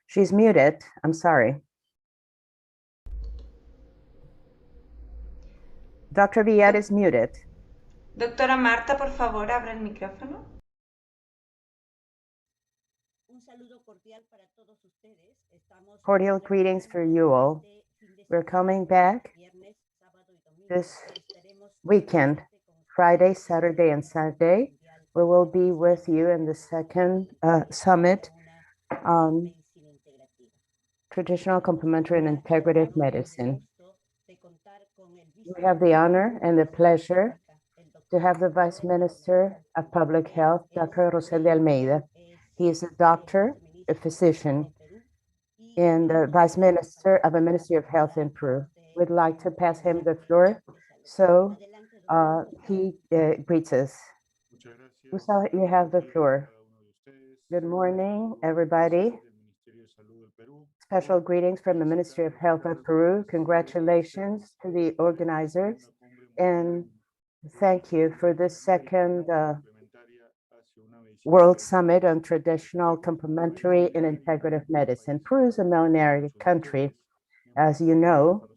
She's muted. I'm sorry. Dr. Villar is muted. Doctora Marta, por favor, abra el micrófono. Cordial greetings for you all. We're coming back this weekend, Friday, Saturday, and Sunday. We will be with you in the second summit on Traditional, Complementary, and Integrative Medicine. We have the honor and the pleasure to have the Vice Minister of Public Health, Dr. Rosel de Almeida. He is a doctor, a physician, and the Vice Minister of the Ministry of Health in Peru. We'd like to pass him the floor so he greets us. So you have the floor. Good morning, everybody. Special greetings from the Ministry of Health of Peru. Congratulations to the organizers, and thank you for this second World Summit on Traditional, Complementary, and Integrative Medicine. Peru is a millenary country. As you know,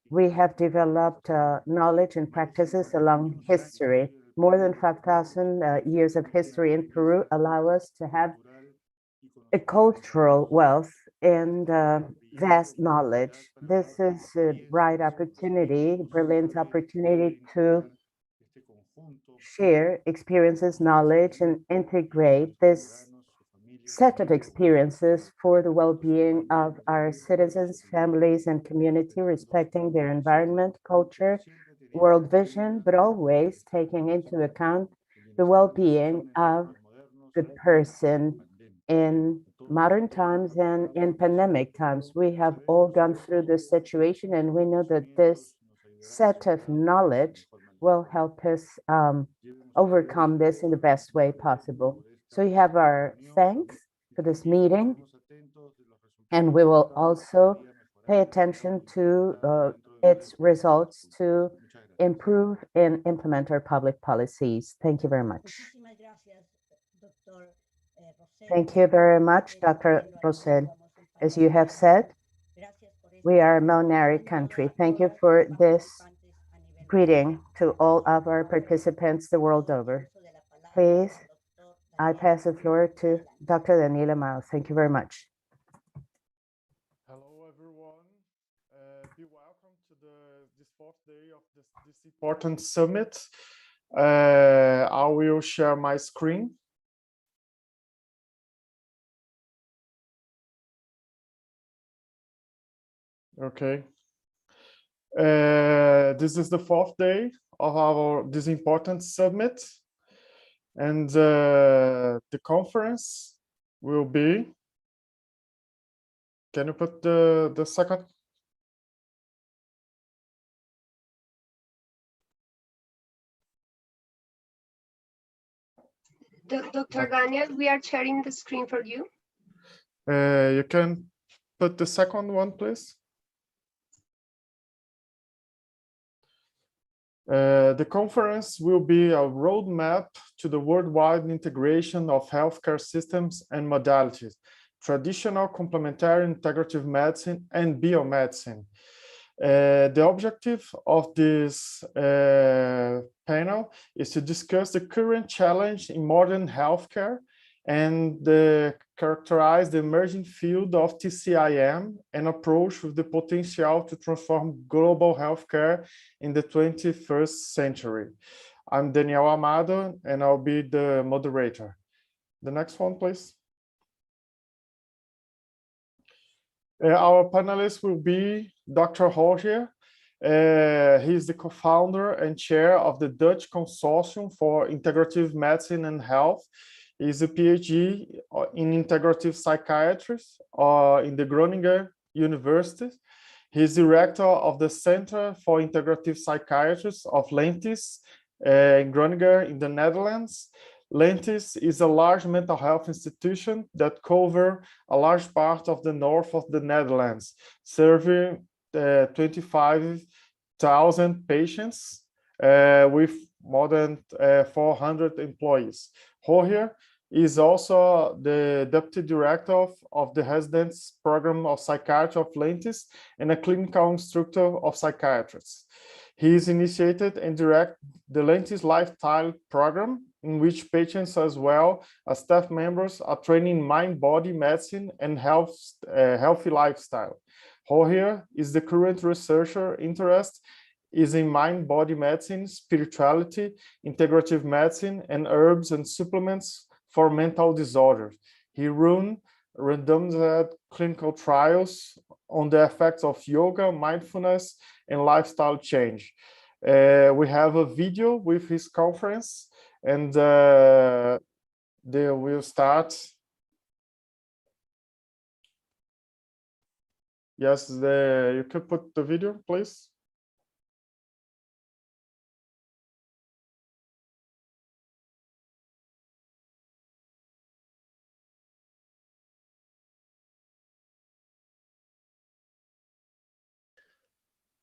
we have developed knowledge and practices along history. More than 5,000 years of history in Peru allow us to have a cultural wealth and vast knowledge. This is a bright opportunity, brilliant opportunity to share experiences, knowledge, and integrate this set of experiences for the well-being of our citizens, families, and community, respecting their environment, culture, world vision, but always taking into account the well-being of the person in modern times and in pandemic times. We have all gone through this situation, and we know that this set of knowledge will help us overcome this in the best way possible. So you have our thanks for this meeting, and we will also pay attention to its results to improve and implement our public policies. Thank you very much. Thank you very much, Dr. Rosel. As you have said, we are a millenary country. Thank you for this greeting to all of our participants the world over. Please, I pass the floor to Dr. Daniela Mao. Thank you very much. Hello, everyone. Be welcome to this fourth day of this important summit. I will share my screen. Okay. This is the fourth day of this important summit, and the conference will be. Can you put the second? Dr. Daniel, we are sharing the screen for you. You can put the second one, please. The conference will be a roadmap to the worldwide integration of healthcare systems and modalities, traditional, complementary, integrative medicine, and biomedicine. The objective of this panel is to discuss the current challenge in modern healthcare and characterize the emerging field of TCIM and approach with the potential to transform global healthcare in the 21st century. I'm Daniel Amado, and I'll be the moderator. The next one, please. Our panelists will be Dr. Rogier. He's the co-founder and chair of the Dutch Consortium for Integrative Medicine and Health. He's a PhD in Integrative Psychiatry in the Groningen University. He's director of the Center for Integrative Psychiatry of Lentis in Groningen in the Netherlands. Lentis is a large mental health institution that covers a large part of the north of the Netherlands, serving 25,000 patients with more than 400 employees. Rogier is also the deputy director of the residence program of psychiatry of Lentis and a clinical instructor of psychiatrists. He is initiated and directs the Lentis Lifestyle Program, in which patients as well as staff members are trained in mind-body medicine and healthy lifestyle. Rogier is the current researcher interest is in mind-body medicine, spirituality, integrative medicine, and herbs and supplements for mental disorders. He runs randomized clinical trials on the effects of yoga, mindfulness, and lifestyle change. We have a video with his conference, and they will start. Yes, you can put the video, please.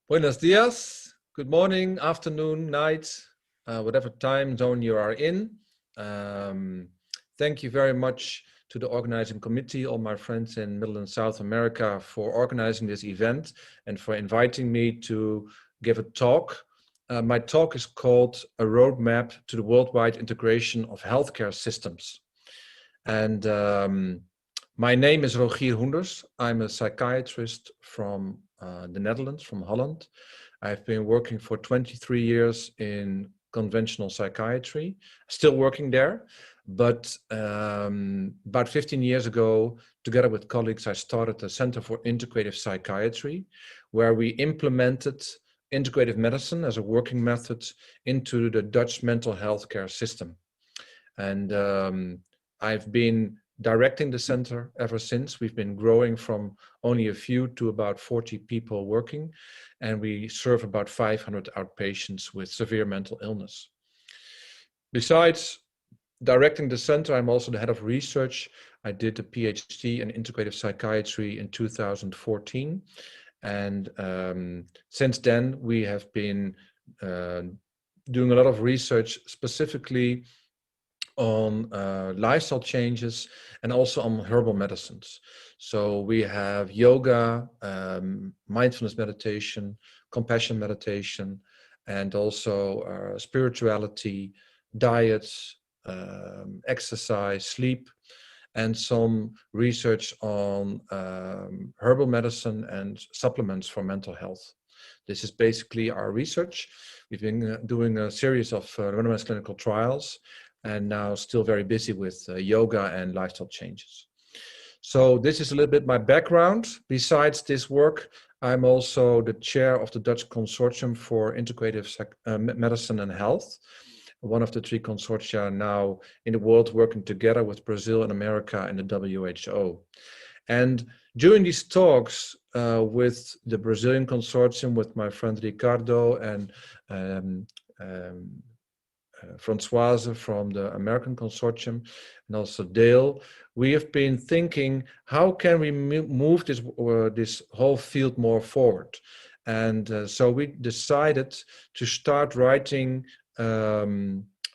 Buenos dias, good morning, afternoon, night, whatever time zone you are in. Thank you very much to the organizing committee, all my friends in Middle and South America, for organizing this event and for inviting me to give a talk. My talk is called A Roadmap to the Worldwide Integration of Healthcare Systems. And my name is Rogier Hoenders. I'm a psychiatrist from the Netherlands, from Holland. I've been working for 23 years in conventional psychiatry, still working there. But about 15 years ago, together with colleagues, I started the Center for Integrative Psychiatry, where we implemented integrative medicine as a working method into the Dutch mental health care system. And I've been directing the center ever since. We've been growing from only a few to about 40 people working, and we serve about 500 outpatients with severe mental illness. Besides directing the center, I'm also the head of research. I did a PhD in integrative psychiatry in 2014. And since then, we have been doing a lot of research specifically on lifestyle changes and also on herbal medicines. So we have yoga, mindfulness meditation, compassion meditation, and also spirituality, diets, exercise, sleep, and some research on herbal medicine and supplements for mental health. This is basically our research. We've been doing a series of randomized clinical trials, and now still very busy with yoga and lifestyle changes. So this is a little bit my background. Besides this work, I'm also the chair of the Dutch Consortium for Integrative Medicine and Health, one of the 3 consortia now in the world working together with Brazil and America and the WHO. And during these talks with the Brazilian consortium, with my friend Ricardo and Françoise from the American consortium, and also Dale, we have been thinking, how can we move this whole field more forward? And so we decided to start writing a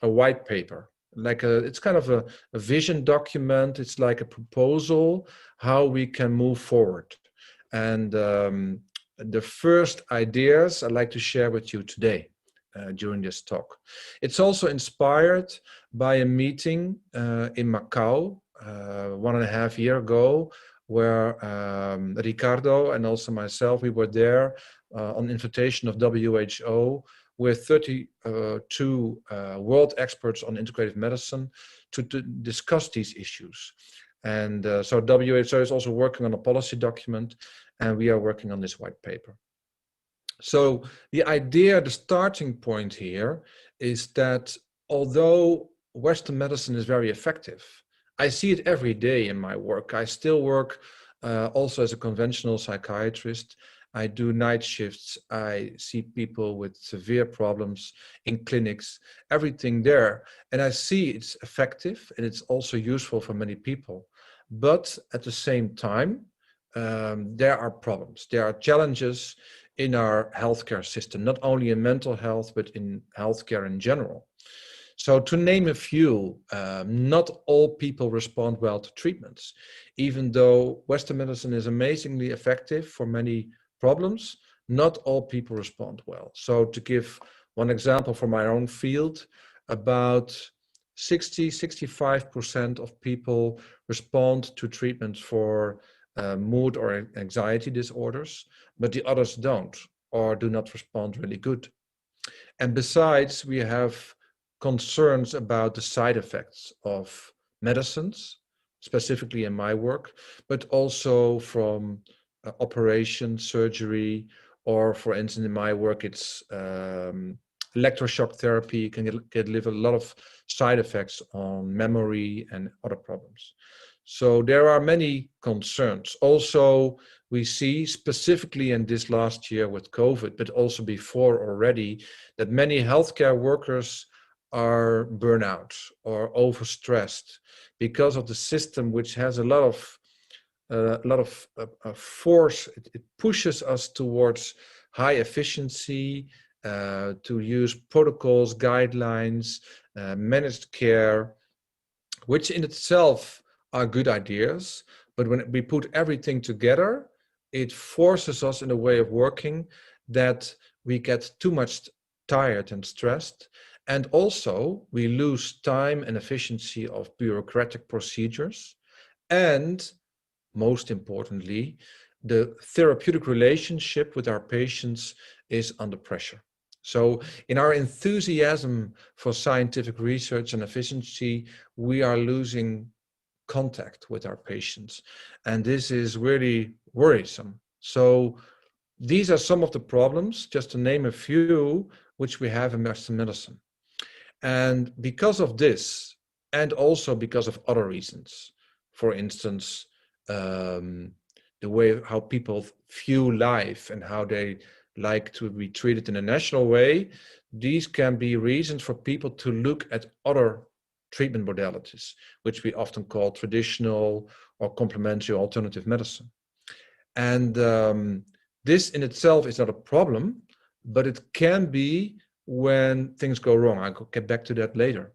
white paper. It's kind of a vision document. It's like a proposal how we can move forward. And the first ideas I'd like to share with you today during this talk. It's also inspired by a meeting in Macau 1.5 years ago, where Ricardo and also myself, we were there on invitation of WHO with 32 world experts on integrative medicine to discuss these issues. And so WHO is also working on a policy document, and we are working on this white paper. So the idea, the starting point here is that although Western medicine is very effective, I see it every day in my work. I still work also as a conventional psychiatrist. I do night shifts. I see people with severe problems in clinics, everything there. And I see it's effective and it's also useful for many people. But at the same time, there are problems. There are challenges in our healthcare system, not only in mental health, but in healthcare in general. So to name a few, not all people respond well to treatments. Even though Western medicine is amazingly effective for many problems, not all people respond well. So to give one example from my own field, about 65% of people respond to treatments for mood or anxiety disorders, but the others don't or do not respond really good. And besides, we have concerns about the side effects of medicines, specifically in my work, but also from operation, surgery, or for instance, in my work, it's electroshock therapy can deliver a lot of side effects on memory and other problems. So there are many concerns. Also, we see specifically in this last year with COVID, but also before already, that many healthcare workers are burnout or overstressed because of the system, which has a lot of force. It pushes us towards high efficiency, to use protocols, guidelines, managed care, which in itself are good ideas, but when we put everything together, it forces us in a way of working that we get too much tired and stressed, and also we lose time and efficiency of bureaucratic procedures, and most importantly, the therapeutic relationship with our patients is under pressure. So in our enthusiasm for scientific research and efficiency, we are losing contact with our patients. And this is really worrisome. So these are some of the problems, just to name a few, which we have in Western medicine. And because of this, and also because of other reasons, for instance, the way how people view life and how they like to be treated in a national way, these can be reasons for people to look at other treatment modalities, which we often call traditional or complementary alternative medicine. And this in itself is not a problem, but it can be when things go wrong. I'll get back to that later.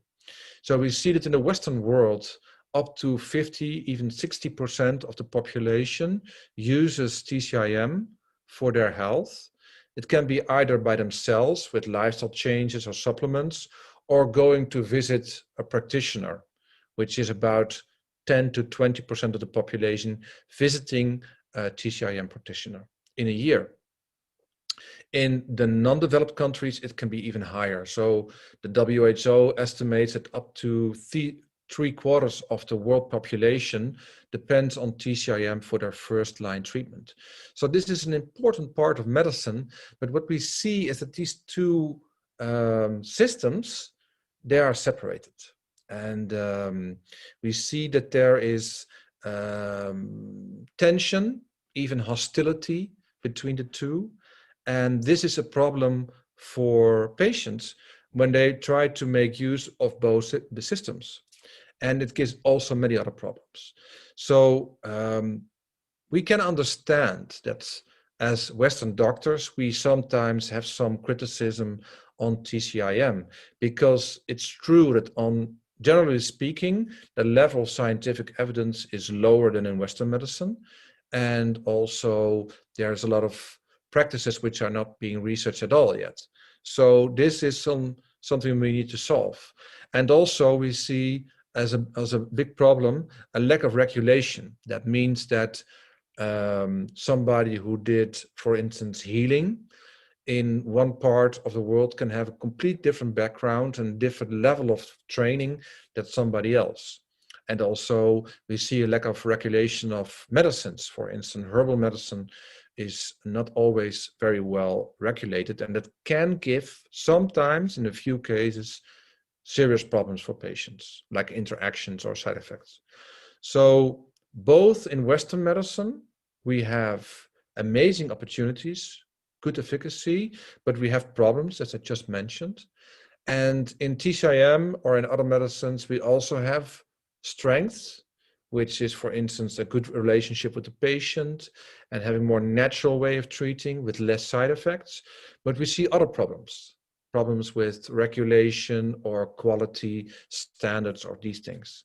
So we see that in the Western world, up to 50, even 60% of the population uses TCIM for their health. It can be either by themselves with lifestyle changes or supplements, or going to visit a practitioner, which is about 10 to 20% of the population visiting a TCIM practitioner in a year. In the non-developed countries, it can be even higher. So the WHO estimates that up to 3/4 of the world population depends on TCIM for their first-line treatment. So this is an important part of medicine, but what we see is that these two systems, they are separated. And we see that there is tension, even hostility between the two. And this is a problem for patients, when they try to make use of both the systems. And it gives also many other problems. So we can understand that as Western doctors, we sometimes have some criticism on TCIM, because it's true that generally speaking, the level of scientific evidence is lower than in Western medicine. And also there's a lot of practices which are not being researched at all yet. So this is something we need to solve. And also we see as a big problem, a lack of regulation. That means that somebody who did, for instance, healing in one part of the world can have a complete different background and different level of training than somebody else. And also we see a lack of regulation of medicines. For instance, herbal medicine is not always very well regulated, and that can give sometimes, in a few cases, serious problems for patients, like interactions or side effects. So both in Western medicine, we have amazing opportunities, good efficacy, but we have problems, as I just mentioned. And in TCIM or in other medicines, we also have strengths, which is, for instance, a good relationship with the patient and having more natural way of treating with less side effects. But we see other problems with regulation or quality standards or these things.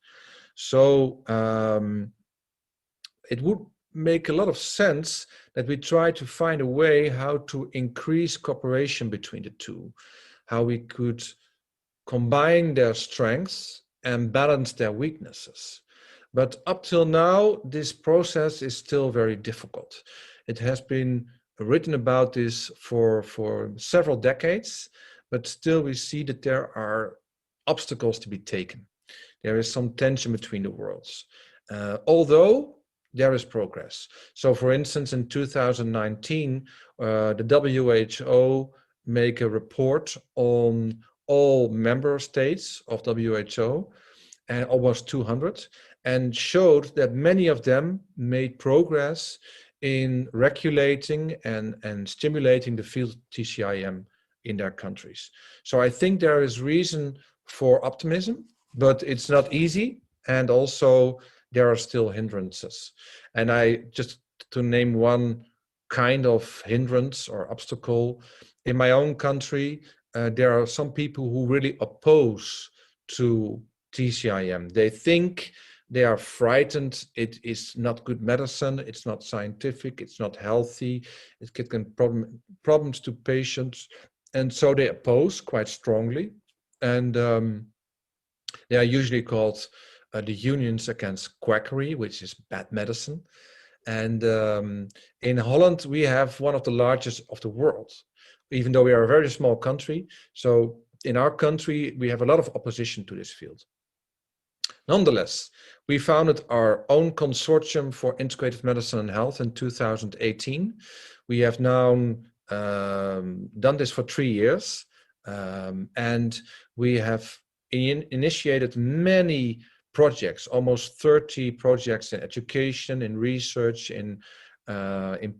So it would make a lot of sense that we try to find a way how to increase cooperation between the two, how we could combine their strengths and balance their weaknesses. But up till now, this process is still very difficult. It has been written about this for several decades, but still we see that there are obstacles to be taken. There is some tension between the worlds, although there is progress. So for instance, in 2019, the WHO make a report on all member states of WHO, and almost 200, and showed that many of them made progress in regulating and stimulating the field of TCIM in their countries. So I think there is reason for optimism, but it's not easy, and also there are still hindrances. And I just to name one kind of hindrance or obstacle, in my own country, there are some people who really oppose to TCIM. They think, they are frightened, it is not good medicine, it's not scientific, it's not healthy, it can problems to patients, and so they oppose quite strongly. And they are usually called the Unions Against Quackery, which is bad medicine. And in Holland, we have one of the largest of the world, even though we are a very small country. So in our country, we have a lot of opposition to this field. Nonetheless, we founded our own consortium for integrative medicine and health in 2018. We have now done this for 3 years, and we have initiated many projects, almost 30 projects in education, in research, in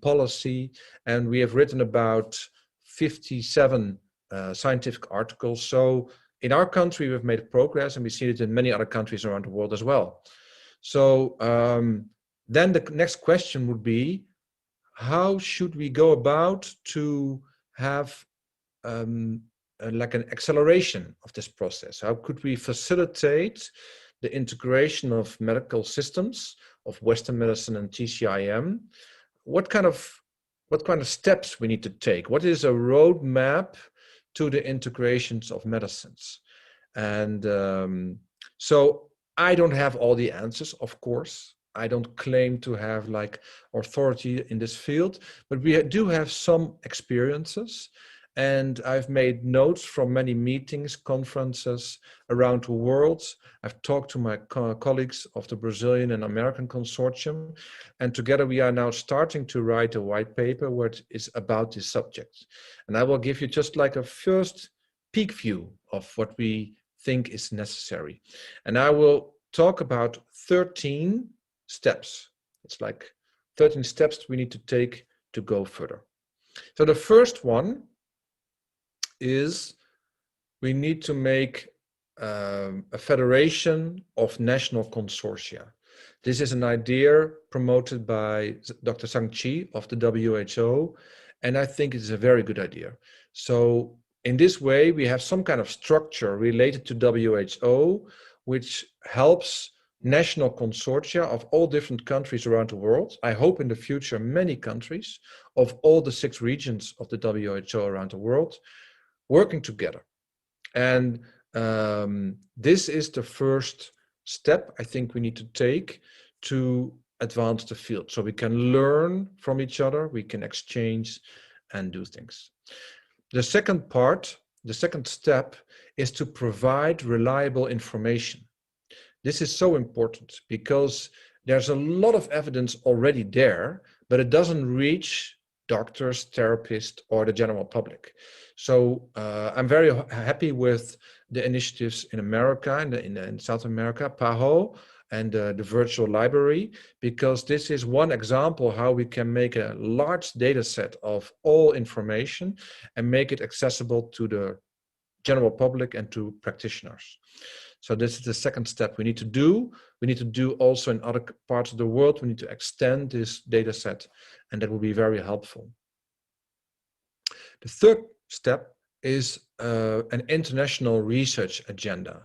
policy, and we have written about 57 scientific articles. So in our country, we've made progress, and we see it in many other countries around the world as well. So then the next question would be, how should we go about to have like an acceleration of this process? How could we facilitate the integration of medical systems of Western medicine and TCIM? What kind of steps we need to take? What is a roadmap to the integrations of medicines? And so I don't have all the answers, of course. I don't claim to have like authority in this field, but we do have some experiences. And I've made notes from many meetings, conferences around the world. I've talked to my colleagues of the Brazilian and American consortium, and together we are now starting to write a white paper which is about this subject. And I will give you just like a first peek view of what we think is necessary. And I will talk about 13 steps. It's like 13 steps we need to take to go further. So the first one is we need to make a federation of national consortia. This is an idea promoted by Dr. Sang-Chi of the WHO, and I think it's a very good idea. So in this way, we have some kind of structure related to WHO, which helps national consortia of all different countries around the world. I hope in the future, many countries of all the 6 regions of the WHO around the world working together. And this is the first step I think we need to take to advance the field. So we can learn from each other, we can exchange and do things. The second part, the second step, is to provide reliable information. This is so important because there's a lot of evidence already there, but it doesn't reach doctors, therapists, or the general public. So I'm very happy with the initiatives in America, in South America, PAHO, and the virtual library, because this is one example how we can make a large data set of all information and make it accessible to the general public and to practitioners. So this is the second step we need to do. We need to do also in other parts of the world. We need to extend this data set, and that will be very helpful. The third step is an international research agenda,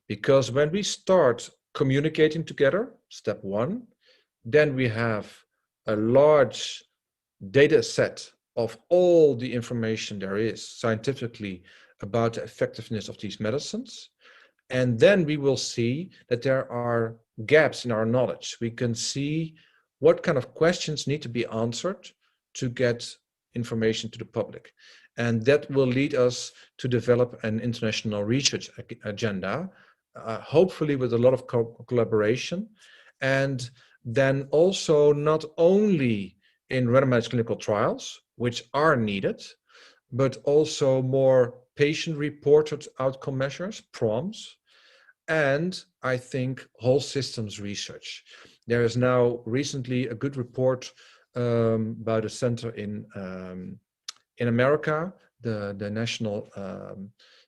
because when we start communicating together, step 1, then we have a large data set of all the information there is scientifically about the effectiveness of these medicines. And then we will see that there are gaps in our knowledge. We can see what kind of questions need to be answered to get information to the public. And that will lead us to develop an international research agenda, hopefully with a lot of collaboration. And then also not only in randomized clinical trials, which are needed, but also more patient-reported outcome measures, PROMs, and I think whole systems research. There is now recently a good report by the center in America, the National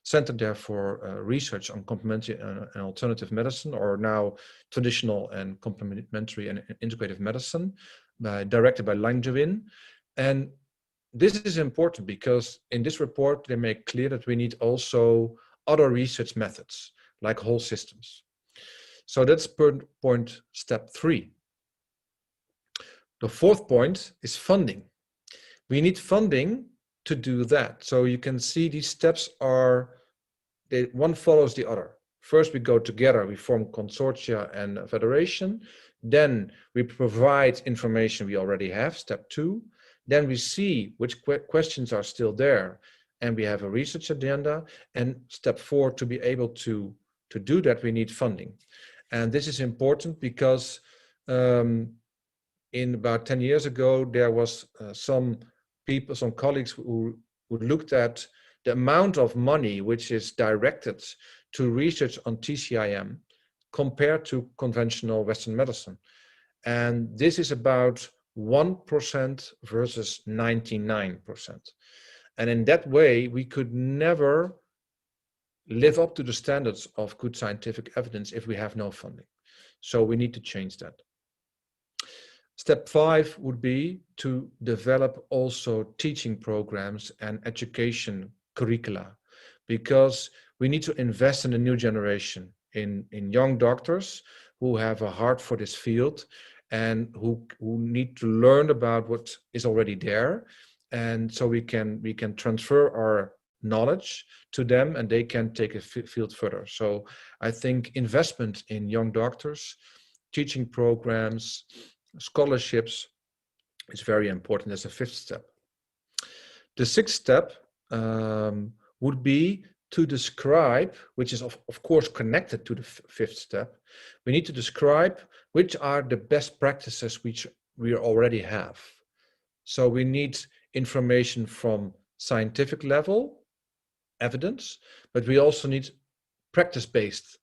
Center there for Research on Complementary and Alternative Medicine, or now Traditional and Complementary and Integrative Medicine, directed by Langevin. And this is important because in this report, they make clear that we need also other research methods, like whole systems. So that's point step 3. The fourth point is funding. We need funding to do that. So you can see these steps are, one follows the other. First, we go together, we form consortia and a federation. Then we provide information we already have, step 2. Then we see which questions are still there, and we have a research agenda. And step 4, to be able to do that, we need funding. And this is important because in about 10 years ago, there was some colleagues who looked at the amount of money which is directed to research on TCIM compared to conventional Western medicine. And this is about 1% versus 99%. And in that way, we could never live up to the standards of good scientific evidence if we have no funding. So we need to change that. Step 5 would be to develop also teaching programs and education curricula, because we need to invest in a new generation, in young doctors who have a heart for this field and who need to learn about what is already there. And so we can transfer our knowledge to them and they can take a field further. So I think investment in young doctors, teaching programs, scholarships is very important as a 5th step. The 6th step would be to describe, which is of course connected to the 5th step, we need to describe which are the best practices which we already have. So we need information from scientific level, evidence, but we also need practice-based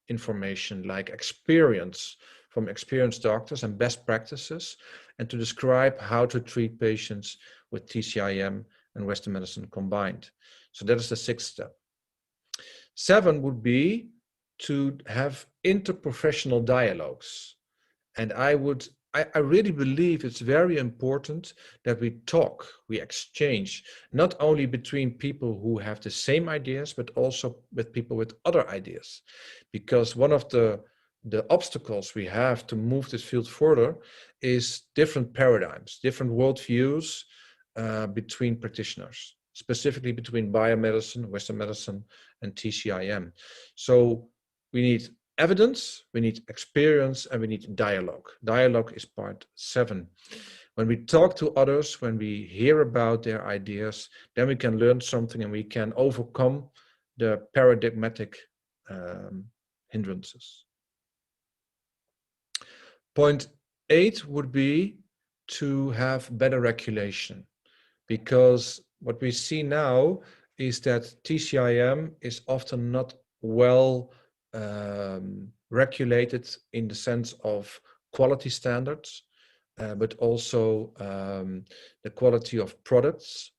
information like experience from experienced doctors and best practices, and to describe how to treat patients with TCIM and Western medicine combined. So that is the 6th step. 7 would be to have interprofessional dialogues. And I really believe it's very important that we talk, we exchange, not only between people who have the same ideas, but also with people with other ideas. Because one of the obstacles we have to move this field further is different paradigms, different worldviews between practitioners, specifically between biomedicine, Western medicine, and TCIM. So we need evidence, we need experience, and we need dialogue. Dialogue is part 7. When we talk to others, when we hear about their ideas, then we can learn something and we can overcome the paradigmatic hindrances. Point 8 would be to have better regulation, because what we see now is that TCIM is often not well regulated in the sense of quality standards, but also the quality of products,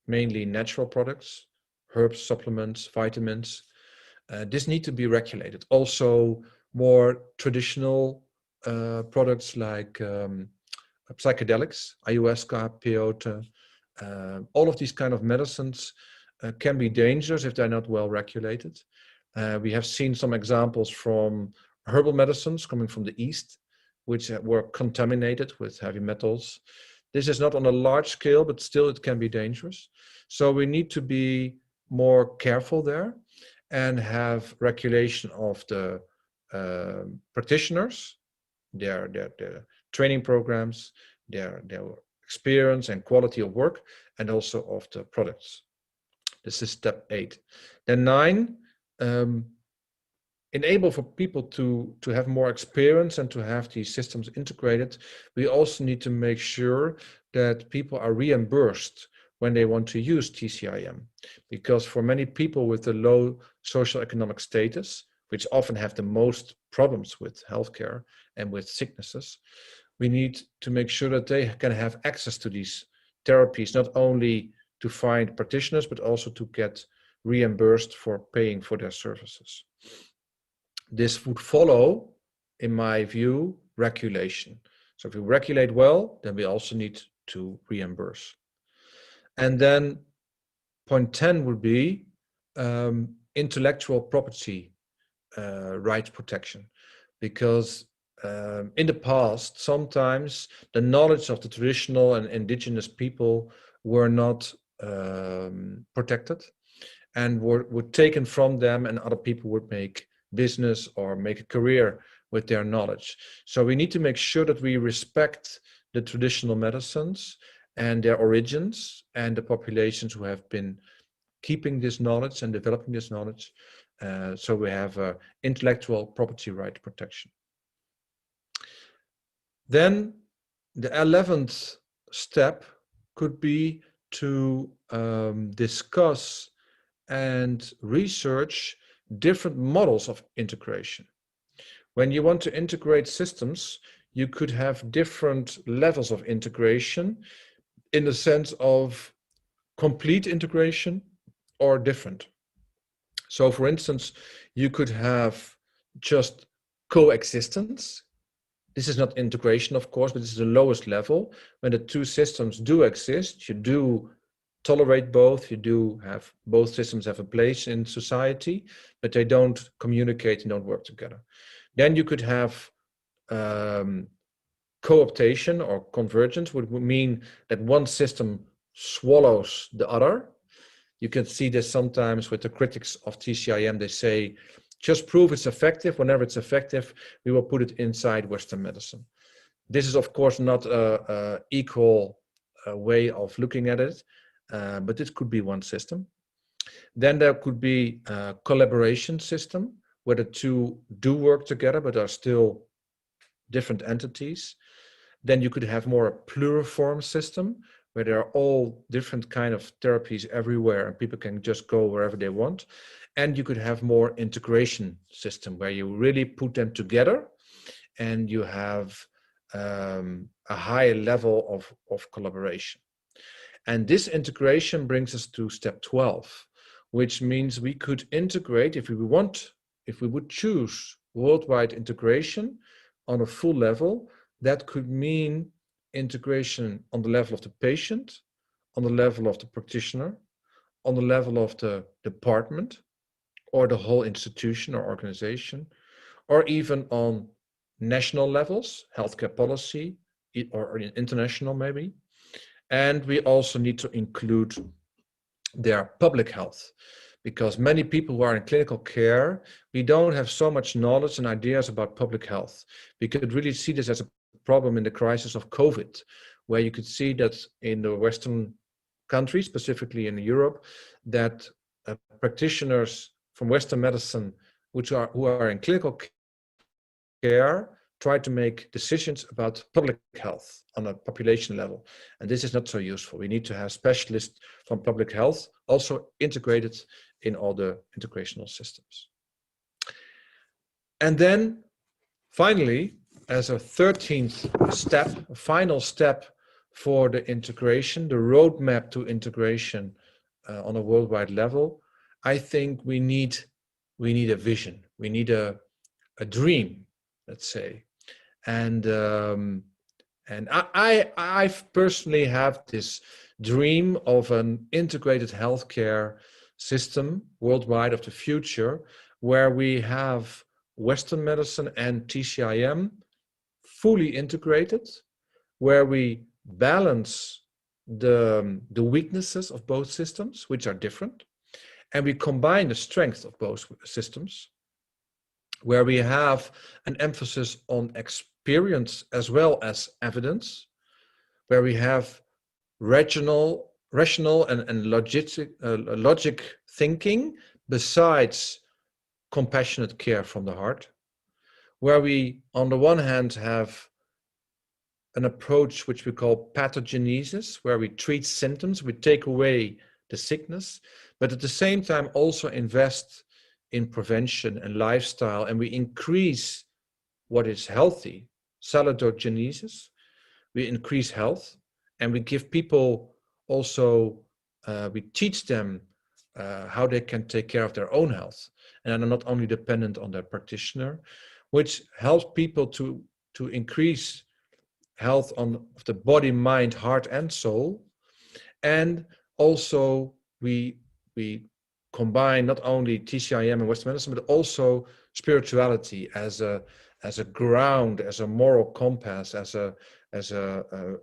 mainly natural products, herbs, supplements, vitamins. This need to be regulated. Also, more traditional products like psychedelics, ayahuasca, peyote, all of these kind of medicines can be dangerous if they're not well regulated. We have seen some examples from herbal medicines coming from the East, which were contaminated with heavy metals. This is not on a large scale, but still it can be dangerous. So we need to be more careful there and have regulation of the practitioners, their training programs, their experience and quality of work, and also of the products. This is step 8. Then 9, enable for people to have more experience and to have these systems integrated. We also need to make sure that people are reimbursed when they want to use TCIM, because for many people with a low socioeconomic status, which often have the most problems with healthcare and with sicknesses, we need to make sure that they can have access to these therapies, not only to find practitioners, but also to get reimbursed for paying for their services. This would follow, in my view, regulation. So if we regulate well, then we also need to reimburse. And then point 10 would be intellectual property right protection, because in the past, sometimes the knowledge of the traditional and indigenous people were not protected and were taken from them, and other people would make business or make a career with their knowledge. So we need to make sure that we respect the traditional medicines and their origins and the populations who have been keeping this knowledge and developing this knowledge. So we have intellectual property right protection. Then the 11th step could be to discuss and research different models of integration. When you want to integrate systems, you could have different levels of integration in the sense of complete integration or different. So for instance, you could have just coexistence. This is not integration, of course, but this is the lowest level. When the two systems do exist, you do tolerate both, you do have both systems have a place in society, but they don't communicate and don't work together. Then you could have co-optation or convergence, would mean that one system swallows the other. You can see this sometimes with the critics of TCIM. They say, just prove it's effective. Whenever it's effective, we will put it inside Western medicine. This is, of course, not an equal way of looking at it, but this could be one system. Then there could be a collaboration system where the two do work together, but are still different entities. Then you could have more a pluriform system where there are all different kind of therapies everywhere and people can just go wherever they want. And you could have more integration system where you really put them together and you have a high level of collaboration. And this integration brings us to step 12, which means we could integrate if we would choose worldwide integration on a full level. That could mean integration on the level of the patient, on the level of the practitioner, on the level of the department or the whole institution or organization, or even on national levels, healthcare policy, or international maybe. And we also need to include their public health, because many people who are in clinical care, we don't have so much knowledge and ideas about public health. We could really see this as a problem in the crisis of COVID, where you could see that in the Western countries, specifically in Europe, that practitioners from Western medicine, who are in clinical care, try to make decisions about public health on a population level. And this is not so useful. We need to have specialists from public health also integrated in all the integrational systems. And then finally, as a 13th step, a final step for the integration, the roadmap to integration on a worldwide level, I think we need a vision. We need a dream, let's say. And I personally have this dream of an integrated healthcare system worldwide of the future, where we have Western medicine and TCIM fully integrated, where we balance the weaknesses of both systems, which are different, and we combine the strength of both systems, where we have an emphasis on experience as well as evidence, where we have rational and logic thinking besides compassionate care from the heart, where we on the one hand have an approach which we call pathogenesis, where we treat symptoms, we take away the sickness, but at the same time also invest in prevention and lifestyle, and we increase what is healthy, salutogenesis, we increase health, and we give people also, we teach them how they can take care of their own health, and are not only dependent on their practitioner, which helps people to increase health of the body, mind, heart, and soul. And also we combine not only TCIM and Western medicine, but also spirituality as a ground, as a moral compass, as a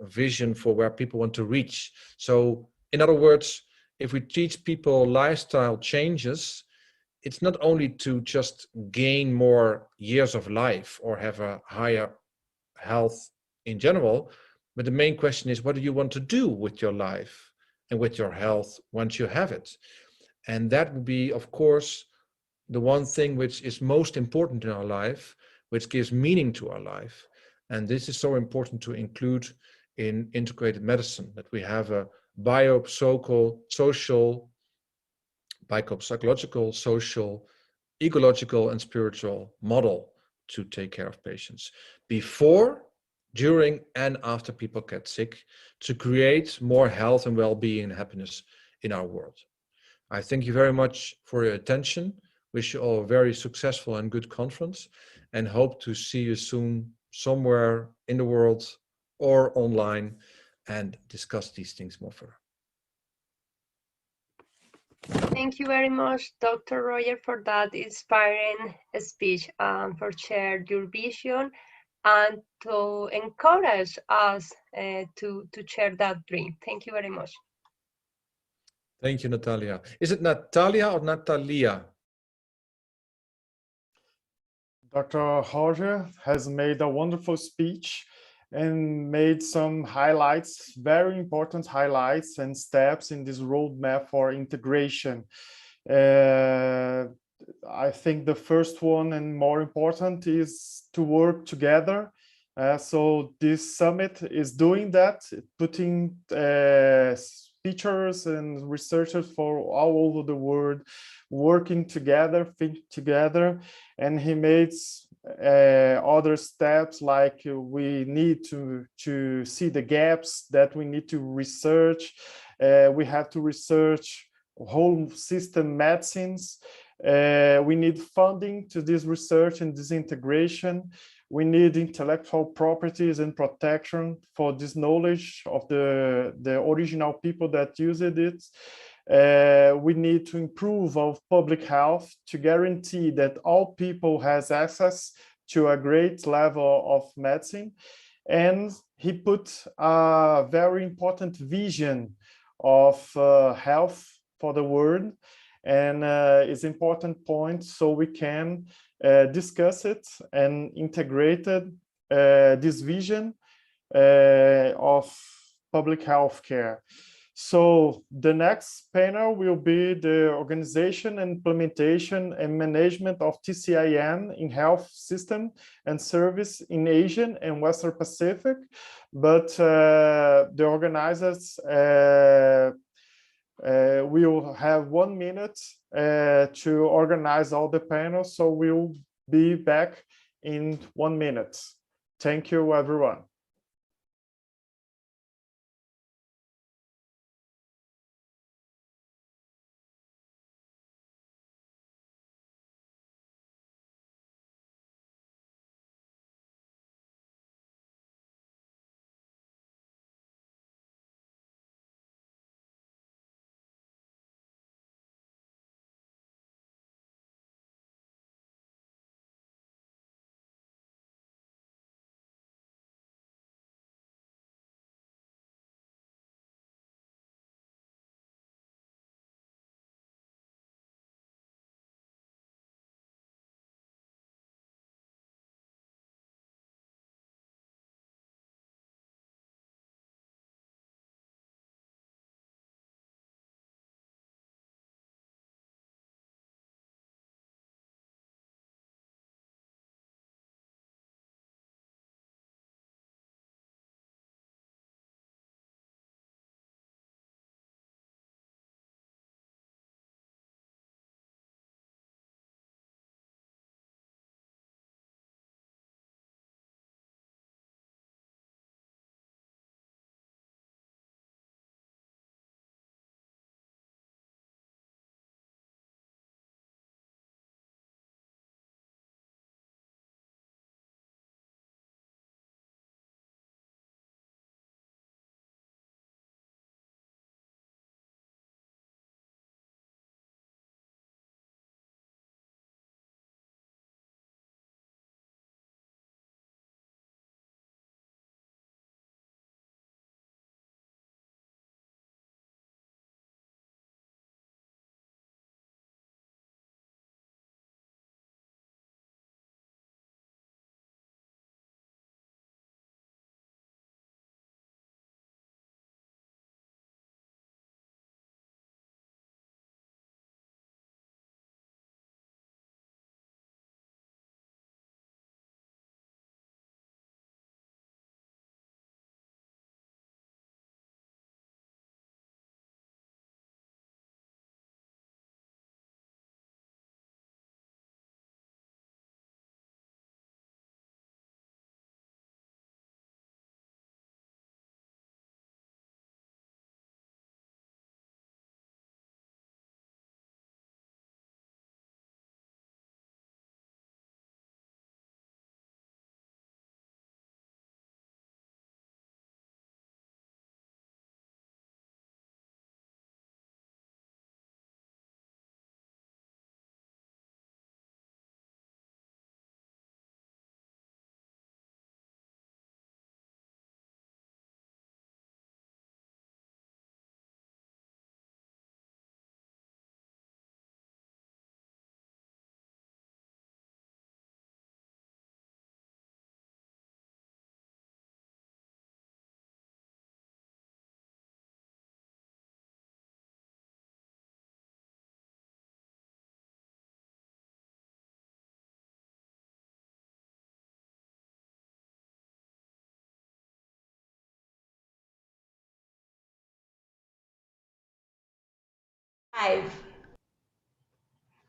vision for where people want to reach. So in other words, if we teach people lifestyle changes, it's not only to just gain more years of life or have a higher health in general, but the main question is, what do you want to do with your life and with your health once you have it? And that would be, of course, the one thing which is most important in our life, which gives meaning to our life. And this is so important to include in integrated medicine, that we have a biopsychological, social, ecological, and spiritual model to take care of patients before, during, and after people get sick, to create more health and well-being and happiness in our world. I thank you very much for your attention. Wish you all a very successful and good conference, and hope to see you soon somewhere in the world or online and discuss these things more further. Thank you very much, Dr. Roger, for that inspiring speech and for sharing your vision and to encourage us to share that dream. Thank you very much. Thank you, Natalia. Is it Natalia or Natalia? Dr. Roger has made a wonderful speech and made some highlights, very important highlights and steps in this roadmap for integration. I think the first one and more important is to work together. So this summit is doing that, putting teachers and researchers for all over the world working together, think together, and he made other steps like we need to see the gaps that we need to research. We have to research whole system medicines. We need funding to this research and this integration. We need intellectual properties and protection for this knowledge of the original people that used it. We need to improve our public health to guarantee that all people has access to a great level of medicine. And he put a very important vision of health for the world, and it's important point, so we can discuss it and integrate this vision of public health care. So the next panel will be the organization, implementation, and management of TCIM in health system and service in Asian and Western Pacific. But the organizers will have 1 minute to organize all the panels. So we'll be back in 1 minute. Thank you, everyone.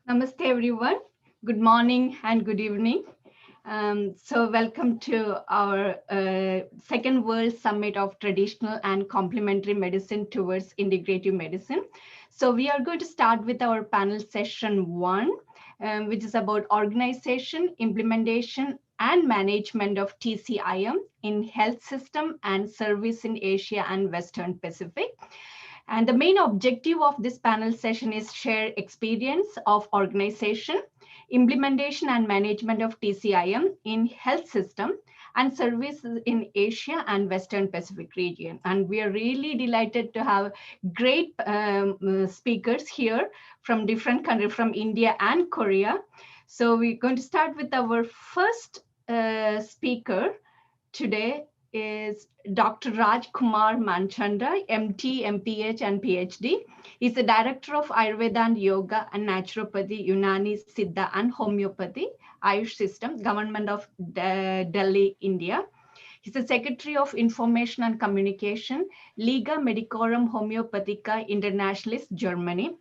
Namaste everyone. Good morning and good evening. So welcome to our second World Summit of Traditional and Complementary Medicine towards Integrative Medicine. So we are going to start with our panel session 1, which is about organization, implementation, and management of TCIM in health system and service in Asia and Western Pacific. And the main objective of this panel session is share experience of organization, implementation and management of TCIM in health system and services in Asia and Western Pacific region. And we are really delighted to have great speakers here from different countries, from India and Korea. So we're going to start with our first speaker today is Dr. Raj Kumar Manchanda, MT, MPH, and PhD. He's the Director of Ayurveda and Yoga and Naturopathy, Unani, Siddha, and Homeopathy, Ayush System, Government of Delhi, India. He's the Secretary of Information and Communication, Liga Medicorum Homeopathica Internationalis, Germany.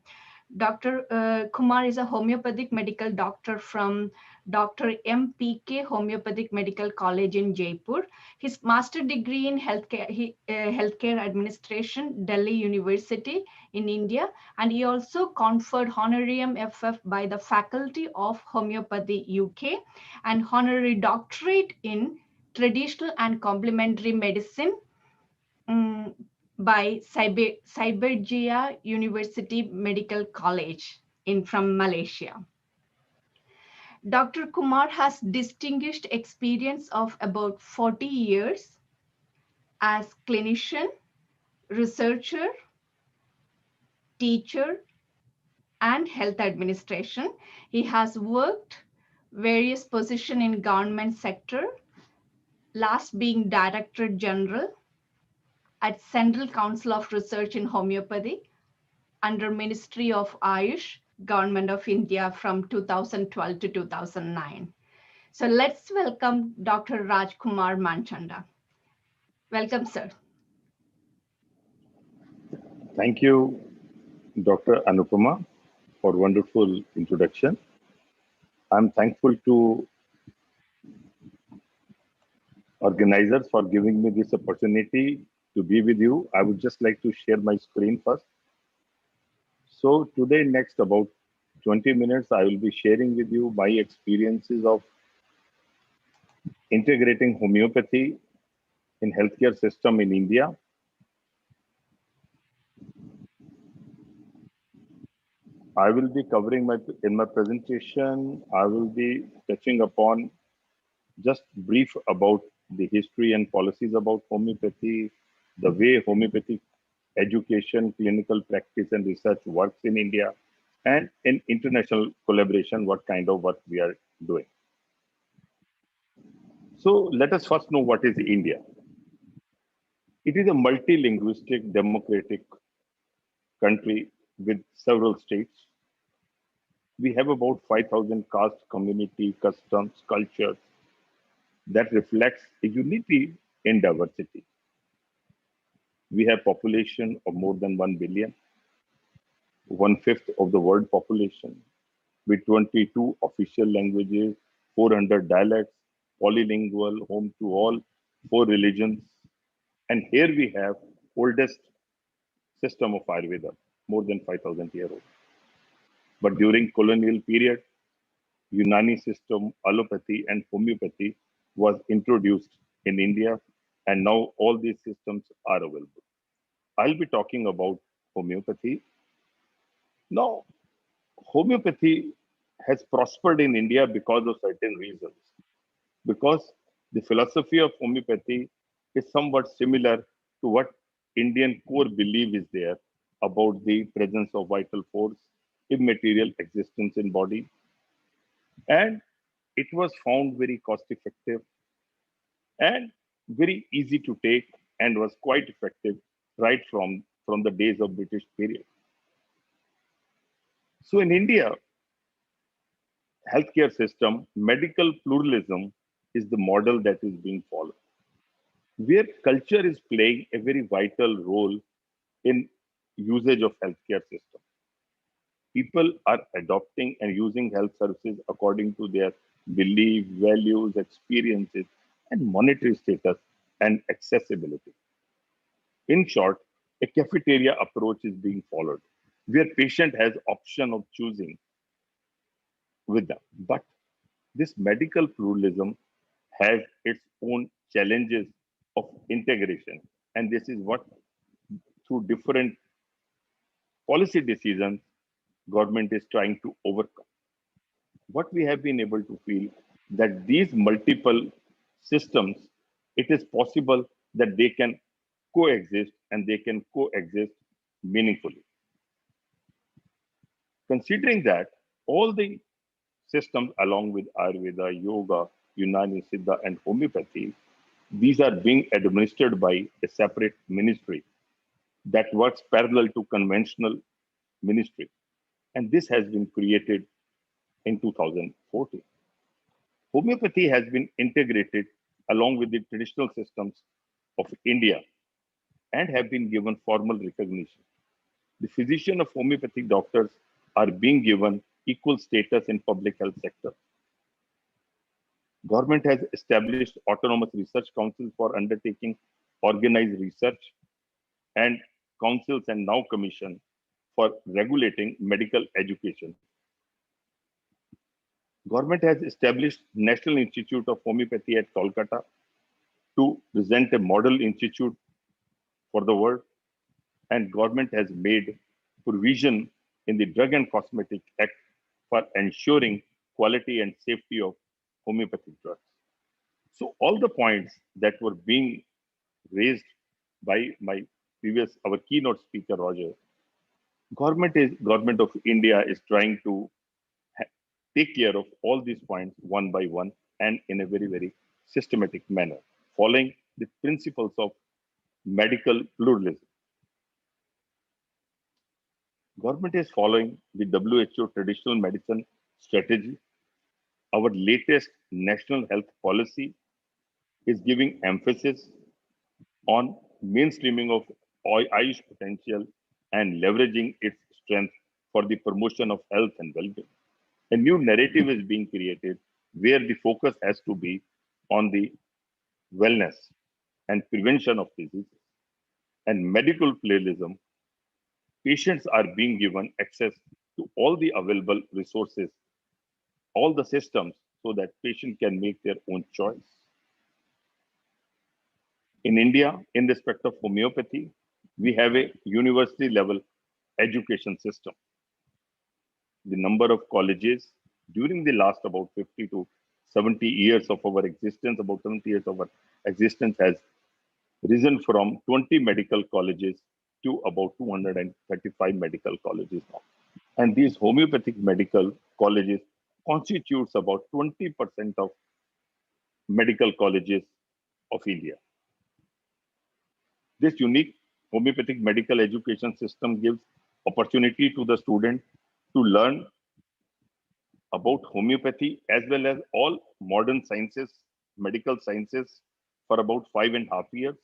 Dr. Kumar is a homeopathic medical doctor from Dr. MPK Homeopathic Medical College in Jaipur. His master degree in healthcare administration, Delhi University in India, and he also conferred honorarium FF by the Faculty of Homeopathy UK and honorary doctorate in Traditional and Complementary Medicine by Cyberjaya University Medical College from Malaysia. Dr. Kumar has distinguished experience of about 40 years as clinician, researcher, teacher, and health administration. He has worked various positions in government sector, last being Director General at Central Council of Research in Homeopathy under Ministry of Ayush, Government of India from 2012 to 2009. So let's welcome Dr. Raj Kumar Manchanda. Welcome, sir. Thank you, Dr. Anupama, for wonderful introduction. I'm thankful to organizers for giving me this opportunity to be with you. I would just like to share my screen first. So today, next about 20 minutes, I will be sharing with you my experiences of integrating homeopathy in healthcare system in India. I will be covering in my presentation, I will be touching upon just brief about the history and policies about homeopathy, the way homeopathic education, clinical practice and research works in India, and in international collaboration, what kind of work we are doing. So let us first know what is India. It is a multilinguistic democratic country with several states. We have about 5,000 caste, community, customs, cultures that reflects a unity in diversity. We have population of more than 1 billion, 1/5 of the world population, with 22 official languages, 400 dialects, polylingual, home to all 4 religions. And here we have oldest system of Ayurveda, more than 5,000 years old. But during colonial period, Unani system, allopathy and homeopathy was introduced in India, and now all these systems are available. I'll be talking about homeopathy. Now, homeopathy has prospered in India because of certain reasons. Because the philosophy of homeopathy is somewhat similar to what Indian core belief is there about the presence of vital force, immaterial existence in body. And it was found very cost effective and very easy to take and was quite effective right from the days of British period. So in India, healthcare system, medical pluralism is the model that is being followed, where culture is playing a very vital role in usage of healthcare system. People are adopting and using health services according to their belief, values, experiences, and monetary status and accessibility. In short, a cafeteria approach is being followed, where patient has option of choosing with them. But this medical pluralism has its own challenges of integration, and this is what through different policy decisions government is trying to overcome. What we have been able to feel that these multiple systems, it is possible that they can coexist and they can coexist meaningfully. Considering that all the systems along with Ayurveda, Yoga, Unani, Siddha, and homeopathy, these are being administered by a separate ministry that works parallel to conventional ministry. And this has been created in 2014. Homeopathy has been integrated along with the traditional systems of India and have been given formal recognition. The physician of homeopathic doctors are being given equal status in public health sector. Government has established autonomous research councils for undertaking organized research and councils and now commission for regulating medical education. Government has established National Institute of Homeopathy at Kolkata to present a model institute for the world, and government has made provision in the Drug and Cosmetic Act for ensuring quality and safety of homeopathic drugs. So all the points that were being raised by our keynote speaker, Roger, government of India is trying to take care of all these points one by one and in a very, very systematic manner, following the principles of medical pluralism. Government is following the WHO traditional medicine strategy. Our latest national health policy is giving emphasis on mainstreaming of Ayush potential and leveraging its strength for the promotion of health and well-being. A new narrative is being created where the focus has to be on the wellness and prevention of diseases. And medical pluralism, patients are being given access to all the available resources, all the systems, so that patient can make their own choice. In India, in respect of homeopathy, we have a university level education system. The number of colleges during the last about 50 to 70 years of our existence, about 70 years of our existence has risen from 20 medical colleges to about 235 medical colleges now. And these homeopathic medical colleges constitutes about 20% of medical colleges of India. This unique homeopathic medical education system gives opportunity to the student to learn about homeopathy as well as all modern sciences, medical sciences for about 5.5 years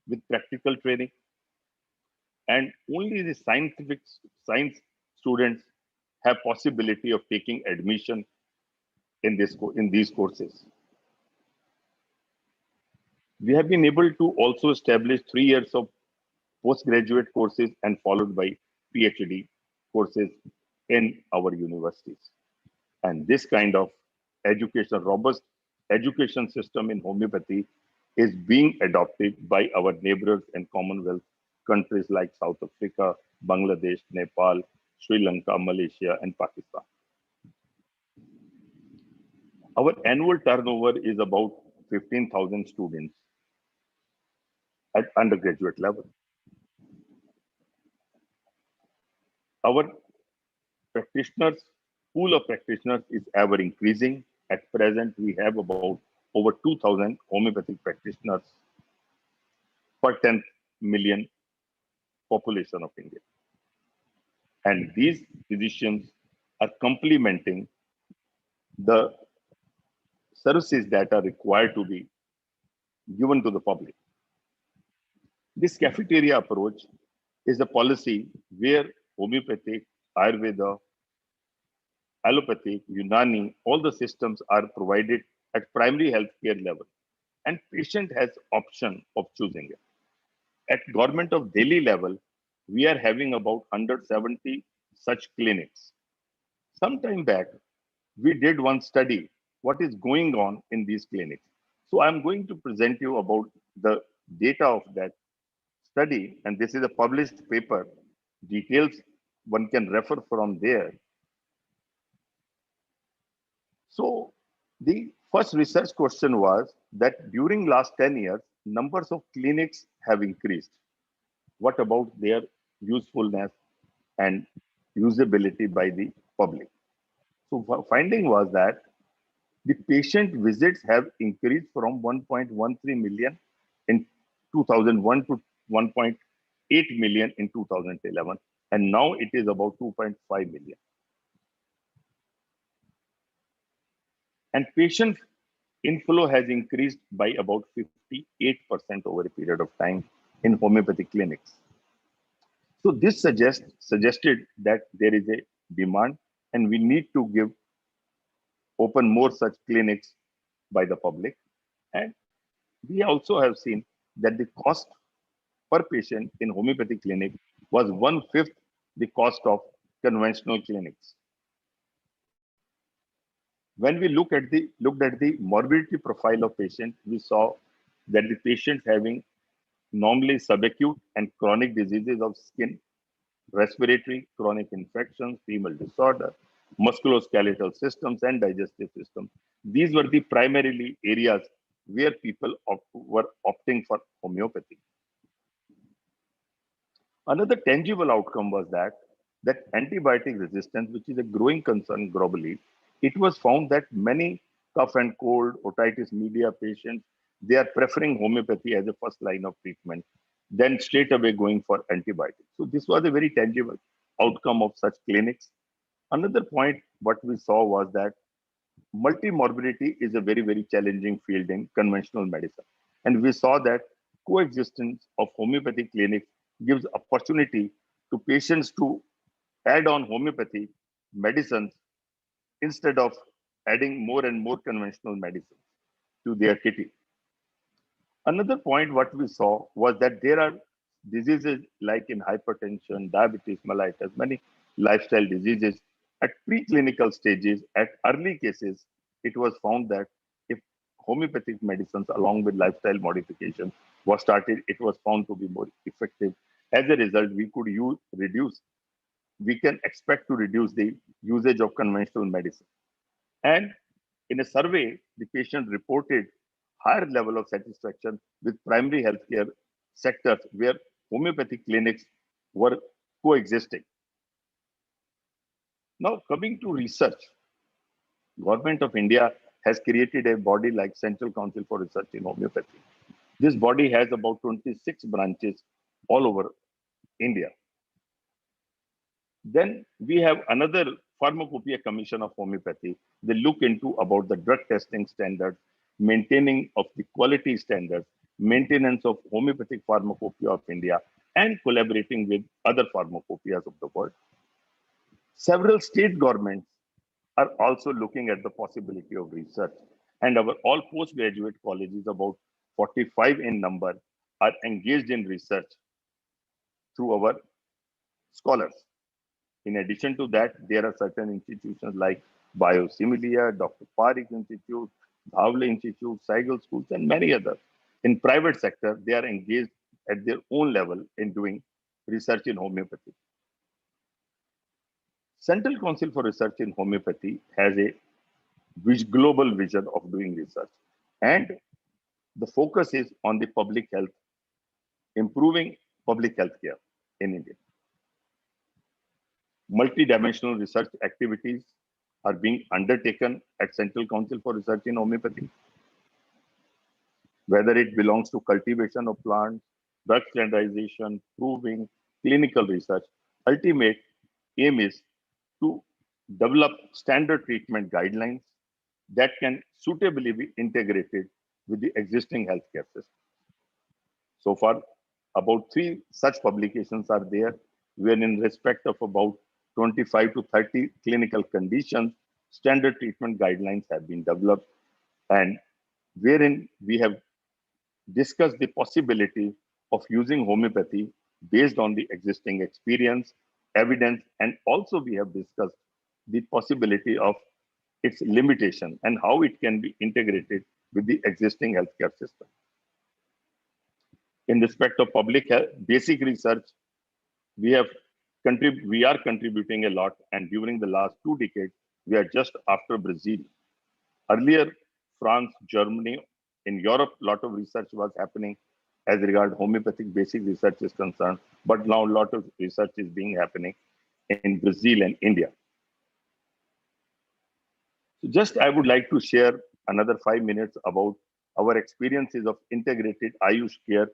with practical training. And only the science students have possibility of taking admission in these courses. We have been able to also establish 3 years of postgraduate courses and followed by PhD courses in our universities. And this kind of education, robust education system in homeopathy is being adopted by our neighbors and Commonwealth countries like South Africa, Bangladesh, Nepal, Sri Lanka, Malaysia, and Pakistan. Our annual turnover is about 15,000 students at undergraduate level. Our practitioners, pool of practitioners is ever increasing. At present, we have about over 2,000 homeopathic practitioners per 10 million population of India. And these physicians are complementing the services that are required to be given to the public. This cafeteria approach is a policy where homeopathic, Ayurveda, allopathic, Unani, all the systems are provided at primary healthcare level, and patient has option of choosing it. At Government of Delhi level, we are having about 170 such clinics. Some time back, we did one study, what is going on in these clinics. So I'm going to present you about the data of that study, and this is a published paper. Details one can refer from there. So the first research question was that during last 10 years, numbers of clinics have increased. What about their usefulness and usability by the public? So finding was that the patient visits have increased from 1.13 million in 2001 to 1.8 million in 2011, and now it is about 2.5 million. And patient inflow has increased by about 58% over a period of time in homeopathy clinics. So this suggested that there is a demand and we need to open more such clinics by the public. And we also have seen that the cost per patient in homeopathy clinic was 1/5 the cost of conventional clinics. When we looked at the morbidity profile of patients, we saw that the patients having normally subacute and chronic diseases of skin, respiratory, chronic infections, female disorder, musculoskeletal systems, and digestive systems. These were the primarily areas where people were opting for homeopathy. Another tangible outcome was that antibiotic resistance, which is a growing concern globally, it was found that many cough and cold, otitis media patients, they are preferring homeopathy as a first line of treatment, then straight away going for antibiotics. So this was a very tangible outcome of such clinics. Another point, what we saw was that multimorbidity is a very, very challenging field in conventional medicine. And we saw that coexistence of homeopathy clinics gives opportunity to patients to add on homeopathy medicines instead of adding more and more conventional medicines to their kitty. Another point what we saw was that there are diseases like in hypertension, diabetes, mellitus, many lifestyle diseases at preclinical stages, at early cases, it was found that if homeopathic medicines along with lifestyle modification was started, it was found to be more effective. As a result, we can expect to reduce the usage of conventional medicine. And in a survey, the patient reported higher level of satisfaction with primary healthcare sectors where homeopathic clinics were coexisting. Now, coming to research, Government of India has created a body like Central Council for Research in Homeopathy. This body has about 26 branches all over India. Then we have another Pharmacopoeia Commission of Homeopathy. They look into about the drug testing standards, maintaining of the quality standards, maintenance of homeopathic pharmacopoeia of India, and collaborating with other pharmacopoeias of the world. Several state governments are also looking at the possibility of research, and our all postgraduate colleges, about 45 in number, are engaged in research through our scholars. In addition to that, there are certain institutions like Biosimilia, Dr. Parikh Institute, Dhawale Institute, Saigal Schools, and many others. In private sector, they are engaged at their own level in doing research in homeopathy. Central Council for Research in Homeopathy has a global vision of doing research. And the focus is on the public health, improving public health care in India. Multidimensional research activities are being undertaken at Central Council for Research in Homeopathy. Whether it belongs to cultivation of plants, drug standardization, proving, clinical research, ultimate aim is to develop standard treatment guidelines that can suitably be integrated with the existing healthcare system. So far, about 3 such publications are there, where in respect of about 25 to 30 clinical conditions, standard treatment guidelines have been developed, and wherein we have discussed the possibility of using homeopathy based on the existing experience, evidence, and also we have discussed the possibility of its limitation and how it can be integrated with the existing healthcare system. In respect of public health, basic research, we are contributing a lot, and during the last 2 decades, we are just after Brazil. Earlier, France, Germany, in Europe, a lot of research was happening as regard homeopathic basic research is concerned, but now a lot of research is being happening in Brazil and India. So just I would like to share another 5 minutes about our experiences of integrated Ayush care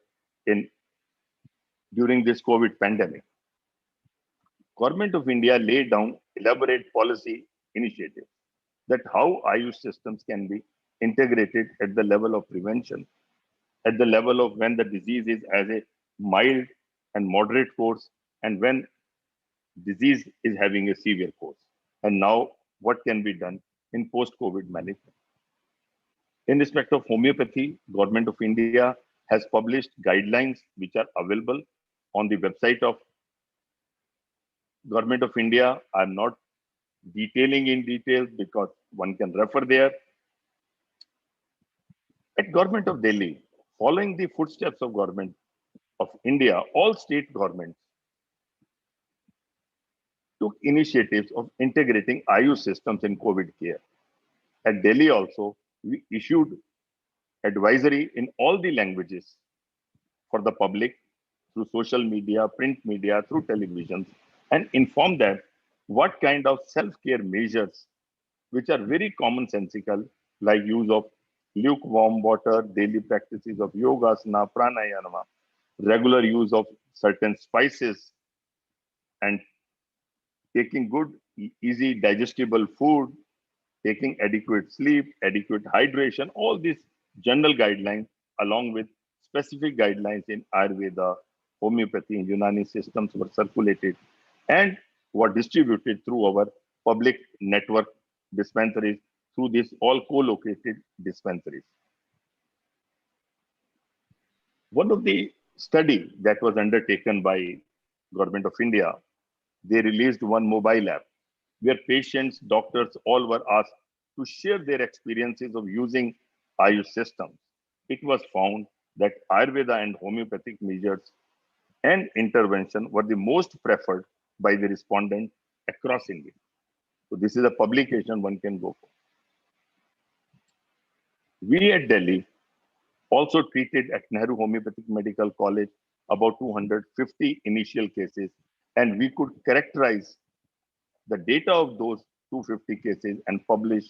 during this COVID pandemic. Government of India laid down elaborate policy initiatives that how Ayush systems can be integrated at the level of prevention, at the level of when the disease is as a mild and moderate course, and when disease is having a severe course. And now what can be done in post-COVID management. In respect of homeopathy, Government of India has published guidelines which are available on the website of Government of India. I'm not detailing in detail because one can refer there. At Government of Delhi, following the footsteps of Government of India, all state governments took initiatives of integrating Ayush systems in COVID care. At Delhi also, we issued advisory in all the languages for the public through social media, print media, through television, and informed them what kind of self-care measures, which are very commonsensical, like use of lukewarm water, daily practices of yogasana, pranayama, regular use of certain spices, and taking good, easy, digestible food, taking adequate sleep, adequate hydration, all these general guidelines, along with specific guidelines in Ayurveda, homeopathy, and Unani systems were circulated and were distributed through our public network dispensaries, through these all co-located dispensaries. One of the study that was undertaken by Government of India, they released one mobile app where patients, doctors, all were asked to share their experiences of using Ayush systems. It was found that Ayurveda and homeopathic measures and intervention were the most preferred by the respondent across India. So this is a publication one can go for. We at Delhi also treated at Nehru Homeopathic Medical College about 250 initial cases, and we could characterize the data of those 250 cases and publish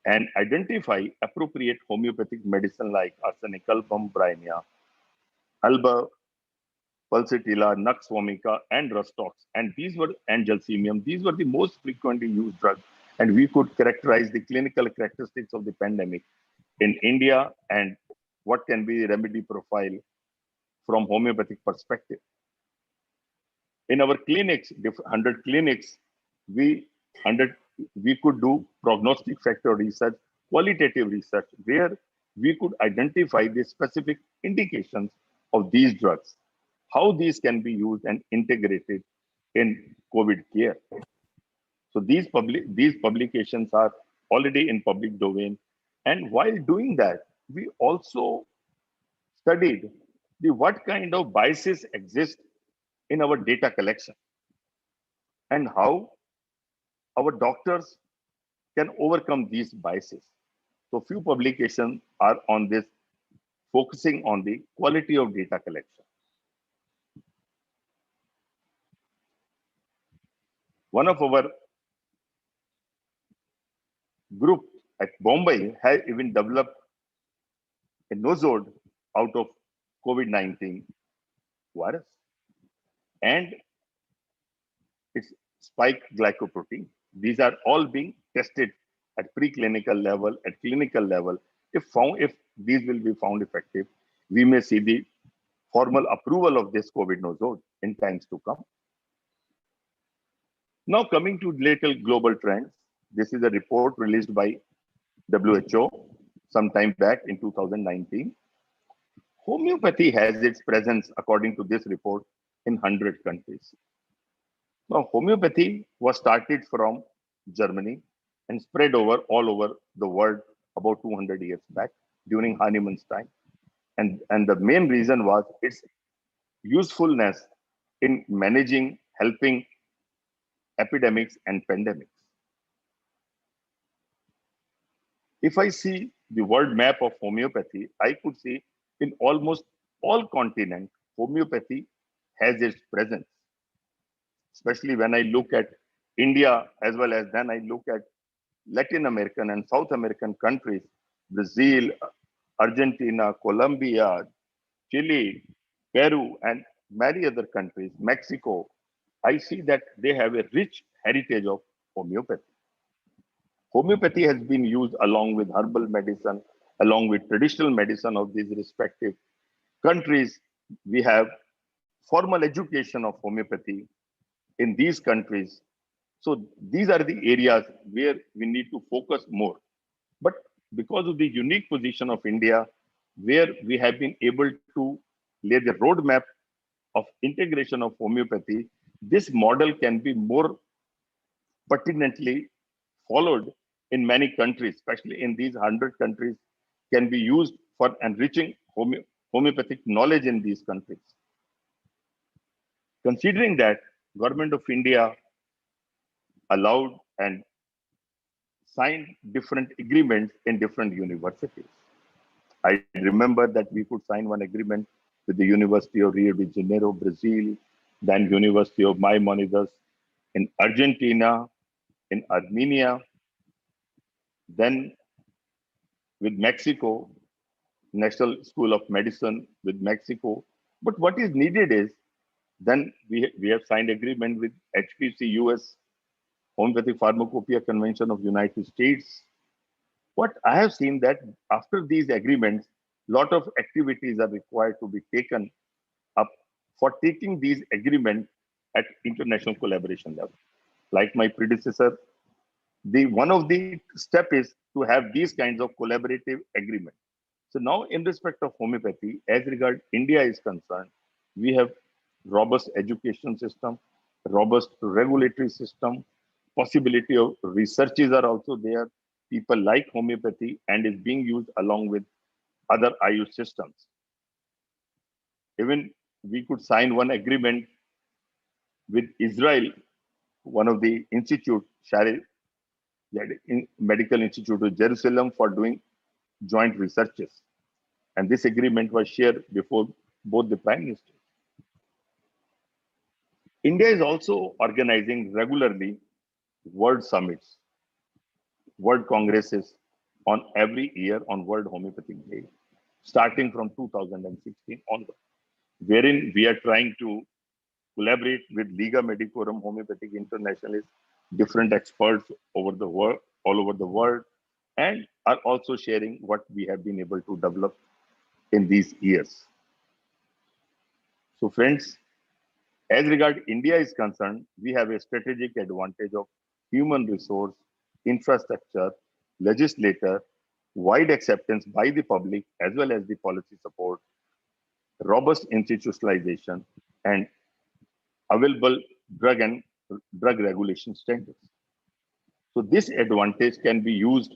and identify appropriate homeopathic medicine like Arsenicum bryonia, Alba pulsatilla, Nux vomica, and Rustox, and Gelsemium. These were the most frequently used drugs, and we could characterize the clinical characteristics of the pandemic in India and what can be the remedy profile from homeopathic perspective. In our clinics, 100 clinics, we could do prognostic factor research, qualitative research, where we could identify the specific indications of these drugs, how these can be used and integrated in COVID care. So these publications are already in public domain. And while doing that, we also studied what kind of biases exist in our data collection and how our doctors can overcome these biases. So few publications are on this, focusing on the quality of data collection. One of our group at Bombay has even developed a nosode out of COVID-19 virus and its spike glycoprotein. These are all being tested at preclinical level, at clinical level. If these will be found effective, we may see the formal approval of this COVID nosode in times to come. Now coming to little global trends. This is a report released by WHO some time back in 2019. Homeopathy has its presence, according to this report, in 100 countries. Now, homeopathy was started from Germany and spread all over the world about 200 years back during Hahnemann's time. And the main reason was its usefulness in managing, helping epidemics and pandemics. If I see the world map of homeopathy, I could see in almost all continents, homeopathy has its presence. Especially when I look at India, as well as then I look at Latin American and South American countries, Brazil, Argentina, Colombia, Chile, Peru, and many other countries, Mexico, I see that they have a rich heritage of homeopathy. Homeopathy has been used along with herbal medicine, along with traditional medicine of these respective countries. We have formal education of homeopathy in these countries. So these are the areas where we need to focus more. But because of the unique position of India, where we have been able to lay the roadmap of integration of homeopathy, this model can be more pertinently followed in many countries, especially in these 100 countries, can be used for enriching homeopathic knowledge in these countries. Considering that, Government of India allowed and signed different agreements in different universities. I remember that we could sign one agreement with the University of Rio de Janeiro, Brazil, then University of Maimonides in Argentina, in Armenia, then with Mexico, National School of Medicine with Mexico. But what is needed is, then we have signed agreement with HPC US, Homeopathic Pharmacopoeia Convention of United States. What I have seen that after these agreements, lot of activities are required to be taken up for taking these agreements at international collaboration level. Like my predecessor, one of the step is to have these kinds of collaborative agreements. So now in respect of homeopathy, as regard India is concerned, we have robust education system, robust regulatory system, possibility of researches are also there. People like homeopathy and is being used along with other Ayush systems. Even we could sign one agreement with Israel, one of the institute, Shari Medical Institute of Jerusalem, for doing joint researches. And this agreement was shared before both the prime ministers. India is also organizing regularly world summits, world congresses on every year on World Homeopathic Day, starting from 2016 onward, wherein we are trying to collaborate with Liga Medicorum Homeopathic Internationalists, different experts over the world, all over the world, and are also sharing what we have been able to develop in these years. So friends, as regard India is concerned, we have a strategic advantage of human resource, infrastructure, legislator, wide acceptance by the public, as well as the policy support, robust institutionalization, and available drug and drug regulation standards. So this advantage can be used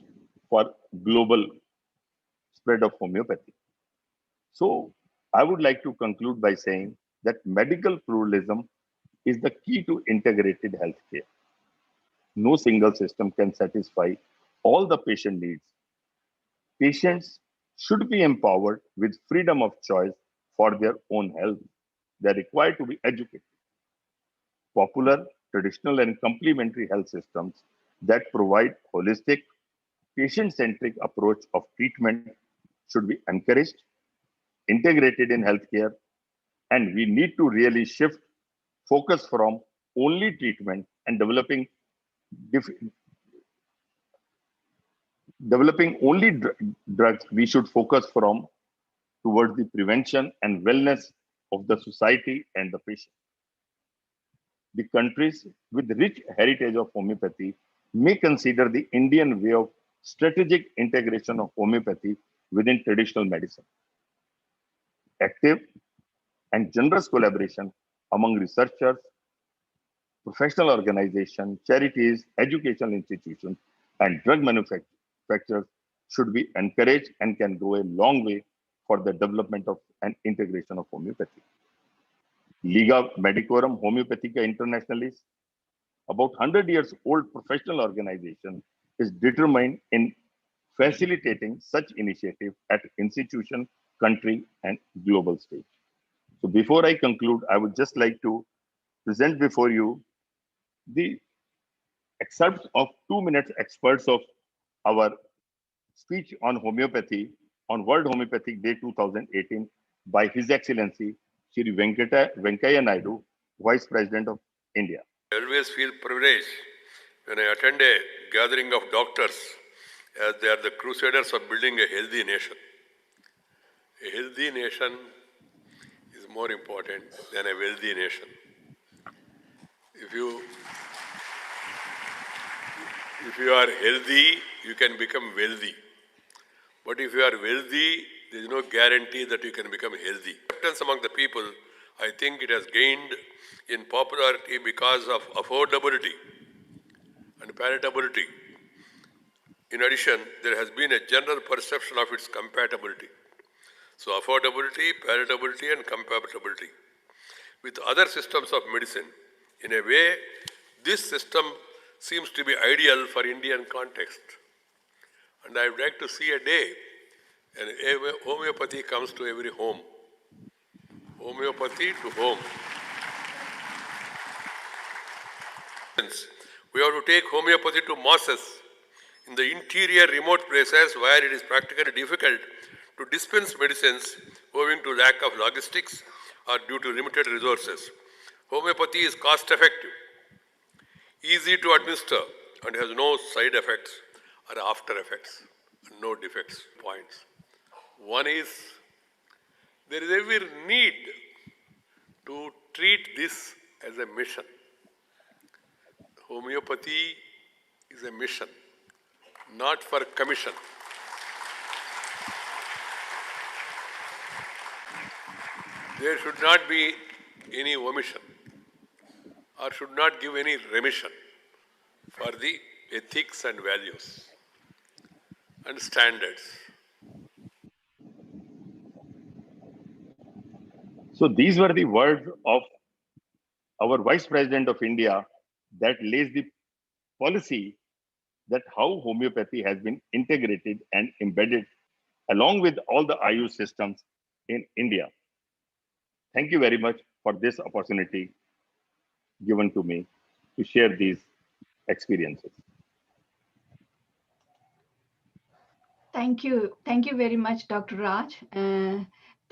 for global spread of homeopathy. So I would like to conclude by saying that medical pluralism is the key to integrated healthcare. No single system can satisfy all the patient needs. Patients should be empowered with freedom of choice for their own health. They are required to be educated. Popular, traditional, and complementary health systems that provide holistic, patient-centric approach of treatment should be encouraged, integrated in healthcare, and we need to really shift focus from only treatment and developing only drugs. We should focus from towards the prevention and wellness of the society and the patient. the countries with rich heritage of homeopathy may consider the Indian way of strategic integration of homeopathy within traditional medicine. Active and generous collaboration among researchers, professional organizations, charities, educational institutions, and drug manufacturers should be encouraged and can go a long way for the development of and integration of homeopathy. Liga Medicorum Homeopathica Internationalis, about 100 years old professional organization, is determined in facilitating such initiative at institution, country, and global stage. So before I conclude, I would just like to present before you the excerpts of 2 minutes experts of our speech on homeopathy on World Homeopathic Day 2018 by His Excellency Shri Venkaiah Naidu, Vice President of India. I always feel privileged when I attend a gathering of doctors, as they are the crusaders of building a healthy nation. A healthy nation is more important than a wealthy nation. If you are healthy, you can become wealthy. But if you are wealthy, there is no guarantee that you can become healthy. Acceptance among the people, I think it has gained in popularity because of affordability and palatability. In addition, there has been a general perception of its compatibility. So affordability, palatability, and compatibility with other systems of medicine. In a way, this system seems to be ideal for Indian context. And I would like to see a day when homeopathy comes to every home. Homeopathy to home. We have to take homeopathy to masses in the interior remote places where it is practically difficult to dispense medicines owing to lack of logistics or due to limited resources. Homeopathy is cost effective, easy to administer, and has no side effects or after effects, no defects. Points. One is, there is every need to treat this as a mission. Homeopathy is a mission, not for commission. There should not be any omission or should not give any remission for the ethics and values and standards. So these were the words of our Vice President of India that lays the policy that how homeopathy has been integrated and embedded along with all the Ayush systems in India. Thank you very much for this opportunity given to me to share these experiences. Thank you. Thank you very much, Dr. Raj.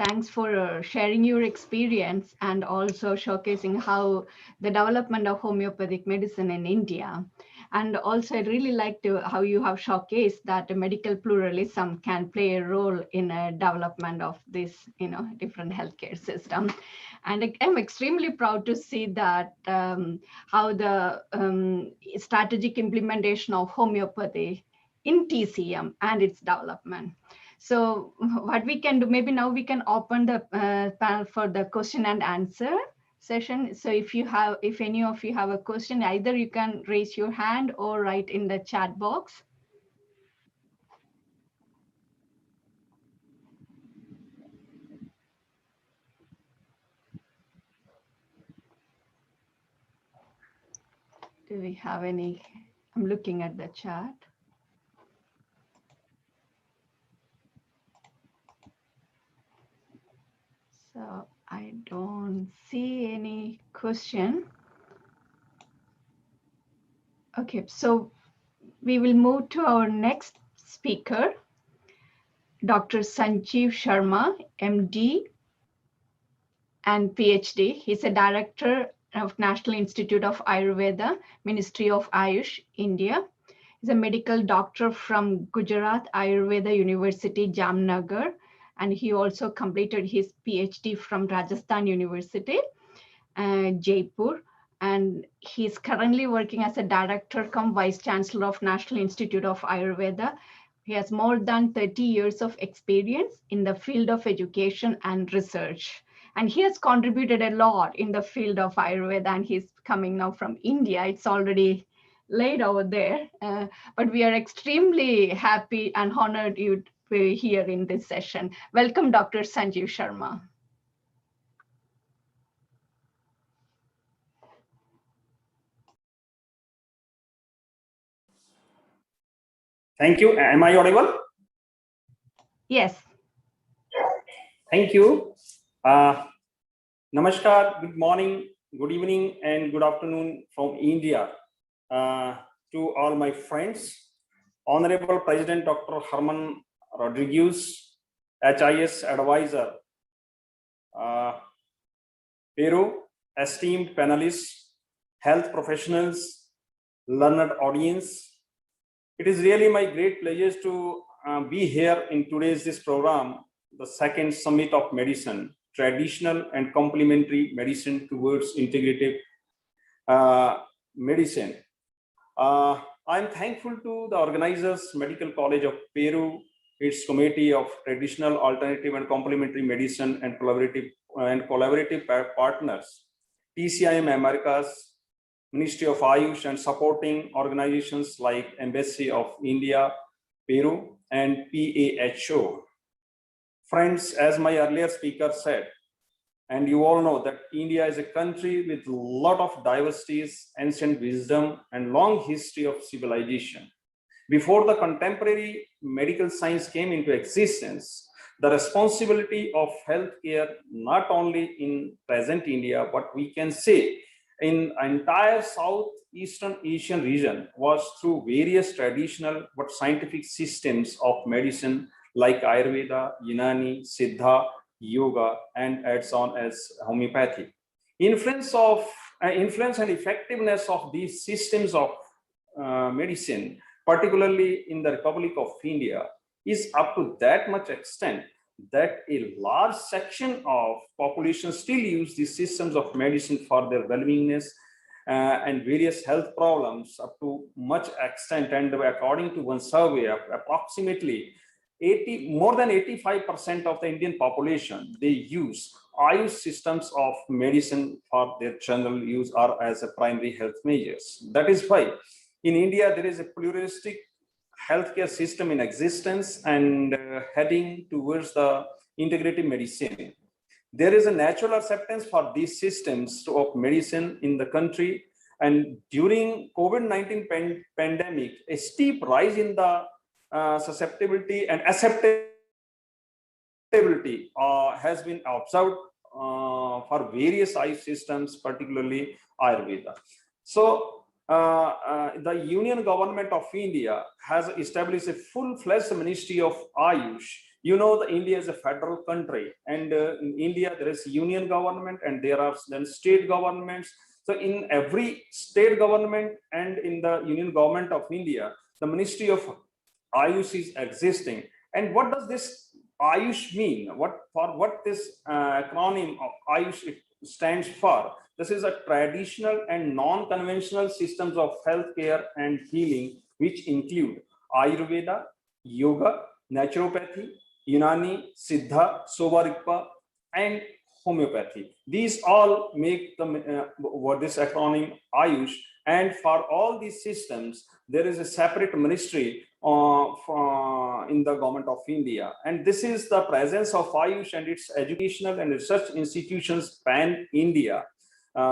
Thanks for sharing your experience and also showcasing how the development of homeopathic medicine in India. And also, I really liked how you have showcased that medical pluralism can play a role in a development of this, different healthcare system. And I'm extremely proud to see that how the strategic implementation of homeopathy in TCIM and its development. So what we can do, maybe now we can open the panel for the question and answer session. So if any of you have a question, either you can raise your hand or write in the chat box. Do we have any? I'm looking at the chat. So I don't see any question. Okay, so we will move to our next speaker, Dr. Sanjeev Sharma, MD and PhD. He's a director of National Institute of Ayurveda, Ministry of Ayush, India. He's a medical doctor from Gujarat Ayurveda University, Jamnagar, and he also completed his PhD from Rajasthan University, Jaipur. and he's currently working as a director cum vice chancellor of National Institute of Ayurveda. He has more than 30 years of experience in the field of education and research. And he has contributed a lot in the field of Ayurveda, and he's coming now from India. It's already late over there, but we are extremely happy and honored you to be here in this session. Welcome, Dr. Sanjeev Sharma. Thank you. Am I audible? Yes. Thank you. Namaskar, good morning, good evening, and good afternoon from India to all my friends. Honorable President Dr. Herman Rodriguez, HIS Advisor, Peru, esteemed panelists, health professionals, learned audience. It is really my great pleasure to be here in today's program, the second Summit of Medicine, Traditional and Complementary Medicine towards Integrative Medicine. I'm thankful to the organizers, Medical College of Peru, its Committee of Traditional, Alternative and Complementary Medicine and collaborative partners, TCIM Americas, Ministry of Ayush, and supporting organizations like Embassy of India, Peru, and PAHO. Friends, as my earlier speaker said, and you all know that India is a country with a lot of diversities, ancient wisdom, and long history of civilization. Before the contemporary medical science came into existence, the responsibility of healthcare, not only in present India, but we can say in entire Southeastern Asian region, was through various traditional but scientific systems of medicine like Ayurveda, Unani, Siddha, Yoga, and adds on as homeopathy. Influence and effectiveness of these systems of medicine, particularly in the Republic of India, is up to that much extent that a large section of population still use these systems of medicine for their well-beingness and various health problems up to much extent. And according to one survey, approximately more than 85% of the Indian population, they use Ayush systems of medicine for their general use or as a primary health measures. That is why in India, there is a pluralistic healthcare system in existence and heading towards the integrative medicine. There is a natural acceptance for these systems of medicine in the country. And during COVID-19 pandemic, a steep rise in the susceptibility and acceptability has been observed for various Ayush systems, particularly Ayurveda. So the Union Government of India has established a full-fledged Ministry of Ayush. You know, the India is a federal country, and in India there is union government and there are then state governments. So in every state government and in the Union Government of India, the Ministry of Ayush is existing. And what does this Ayush mean? What this acronym of Ayush stands for? This is a traditional and non-conventional systems of healthcare and healing, which include Ayurveda, Yoga, Naturopathy, Unani, Siddha, Sovarikpa, and homeopathy. These all make this acronym Ayush. And for all these systems, there is a separate ministry in the government of India. And this is the presence of Ayush and its educational and research institutions pan-India.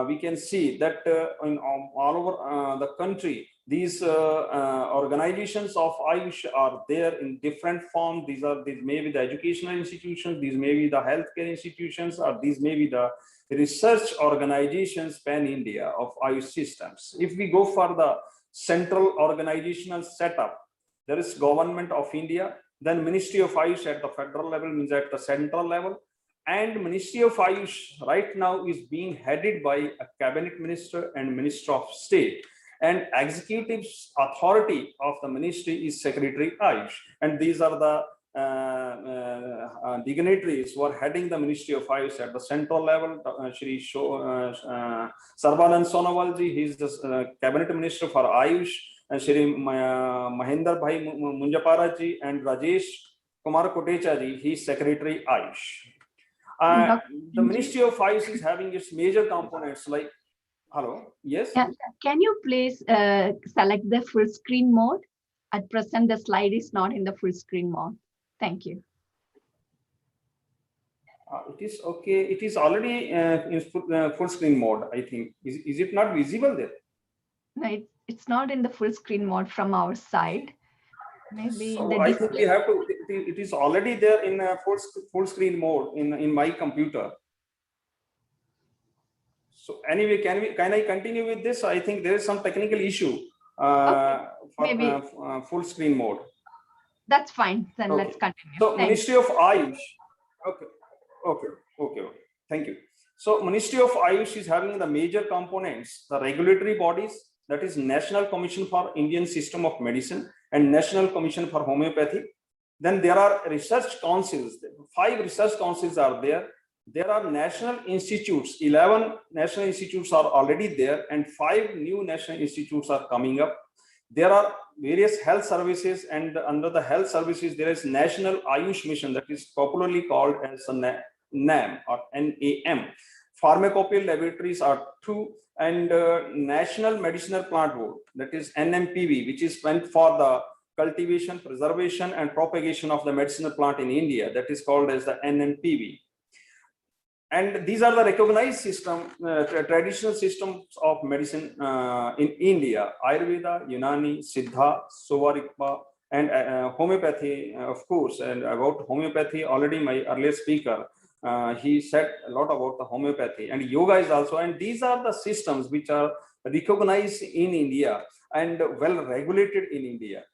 We can see that in all over the country, these organizations of Ayush are there in different forms. These may be the educational institutions, these may be the healthcare institutions, or these may be the research organizations pan-India of Ayush systems. If we go for the central organizational setup, there is Government of India, then Ministry of Ayush at the federal level, means at the central level. And Ministry of Ayush right now is being headed by a cabinet minister and Minister of State. And executive authority of the ministry is Secretary Ayush. And these are the dignitaries who are heading the Ministry of Ayush at the central level. Shri Sarbanand Sonowalji, he is the Cabinet Minister for Ayush, and Shri Mahendra Bhai Munjaparaji and Rajesh Kumar Kotecha, he is Secretary Ayush. The Ministry of Ayush is having its major components like, hello, yes? Can you please select the full screen mode? At present, the slide is not in the full screen mode. Thank you. It is okay. It is already in full screen mode, I think. Is it not visible there? No, it's not in the full screen mode from our side. Maybe so in the I think we have to. It is already there in full screen mode in my computer. So anyway, can I continue with this? I think there is some technical issue for full screen mode. That's fine. Then let's continue. So Ministry of Ayush. Okay. Thank you. So Ministry of Ayush is having the major components, the regulatory bodies, that is National Commission for Indian System of Medicine and National Commission for Homeopathy. Then there are research councils. 5 research councils are there. There are national institutes. 11 national institutes are already there, and 5 new national institutes are coming up. There are various health services, and under the health services, there is National Ayush Mission, that is popularly called as a NAM or NAM. Pharmacopoeia laboratories are 2, and National Medicinal Plant Board, that is NMPB, which is meant for the cultivation, preservation, and propagation of the medicinal plant in India, that is called as the NMPB. And these are the recognized system, traditional systems of medicine in India: Ayurveda, Unani, Siddha, Sovarikpa, and homeopathy, of course. And about homeopathy, already my earlier speaker, he said a lot about the homeopathy, and yoga is also. And these are the systems which are recognized in India and well regulated in India.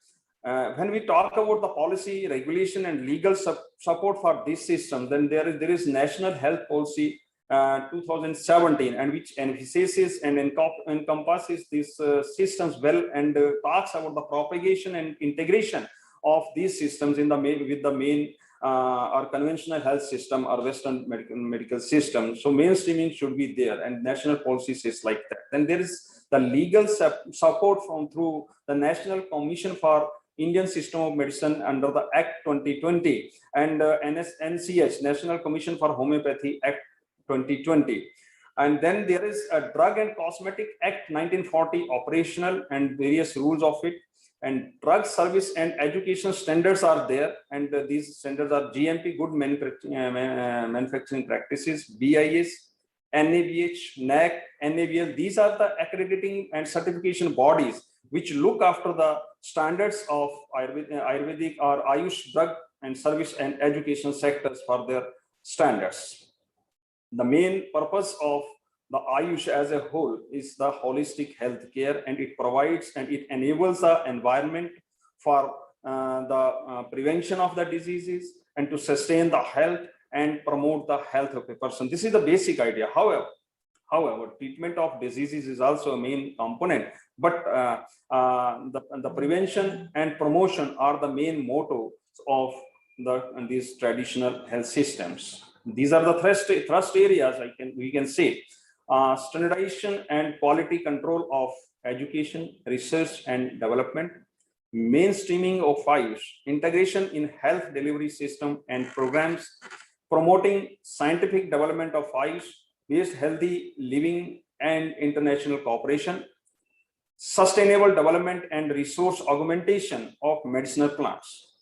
When we talk about the policy, regulation, and legal support for this system, then there is National Health Policy 2017, and which emphasizes and encompasses these systems well, and talks about the propagation and integration of these systems in the with the main or conventional health system or Western medical system. So mainstreaming should be there, and national policies is like that. Then there is the legal support through the National Commission for Indian System of Medicine under the Act 2020, and NCH, National Commission for Homeopathy Act 2020. And then there is a Drug and Cosmetic Act 1940 operational and various rules of it. And drug service and education standards are there, and these standards are GMP, Good Manufacturing Practices, BIS, NABH, NAC, NABL. These are the accrediting and certification bodies which look after the standards of Ayurvedic or Ayush drug and service and education sectors for their standards. The main purpose of the Ayush as a whole is the holistic healthcare, and it provides and it enables the environment for the prevention of the diseases and to sustain the health and promote the health of a person. This is the basic idea. However, treatment of diseases is also a main component, but the prevention and promotion are the main motto of these traditional health systems. These are the thrust areas we can say. Standardization and quality control of education, research and development, mainstreaming of Ayush, integration in health delivery system and programs, promoting scientific development of Ayush-based healthy living and international cooperation, sustainable development and resource augmentation of medicinal plants.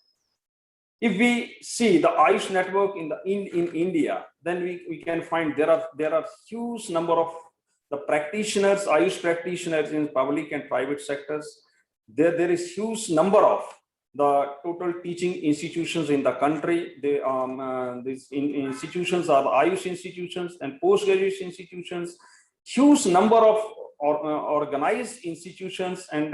If we see the Ayush network in India, then we can find there are huge number of the practitioners, Ayush practitioners in public and private sectors. There is huge number of the total teaching institutions in the country. These institutions are the Ayush institutions and post-graduate institutions. Huge number of organized institutions and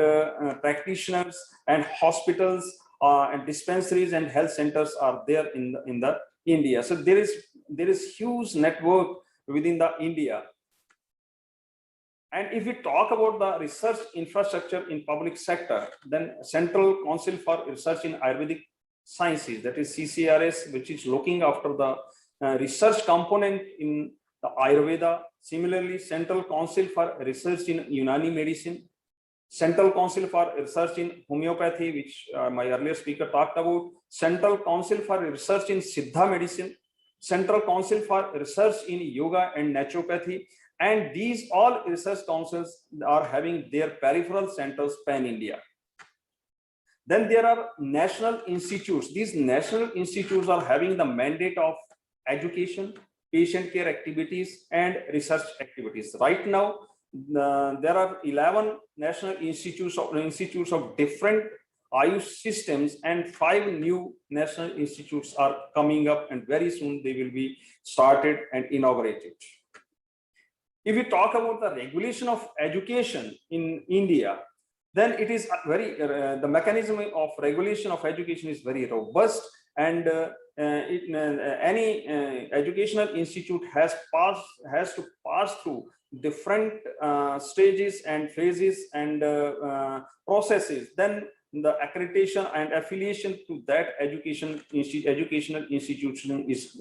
practitioners and hospitals and dispensaries and health centers are there in the India. So there is huge network within the India. And if we talk about the research infrastructure in public sector, then Central Council for Research in Ayurvedic Sciences, that is CCRS, which is looking after the research component in the Ayurveda. Similarly, Central Council for Research in Unani Medicine, Central Council for Research in Homeopathy, which my earlier speaker talked about, Central Council for Research in Siddha Medicine, Central Council for Research in Yoga and Naturopathy, and these all research councils are having their peripheral centers pan-India. Then there are national institutes. These national institutes are having the mandate of education, patient care activities, and research activities. Right now, there are 11 national institutes of different Ayush systems, and 5 new national institutes are coming up, and very soon they will be started and inaugurated. If we talk about the regulation of education in India, then it is very the mechanism of regulation of education is very robust, and any educational institute has to pass through different stages and phases and processes. Then the accreditation and affiliation to that educational institution is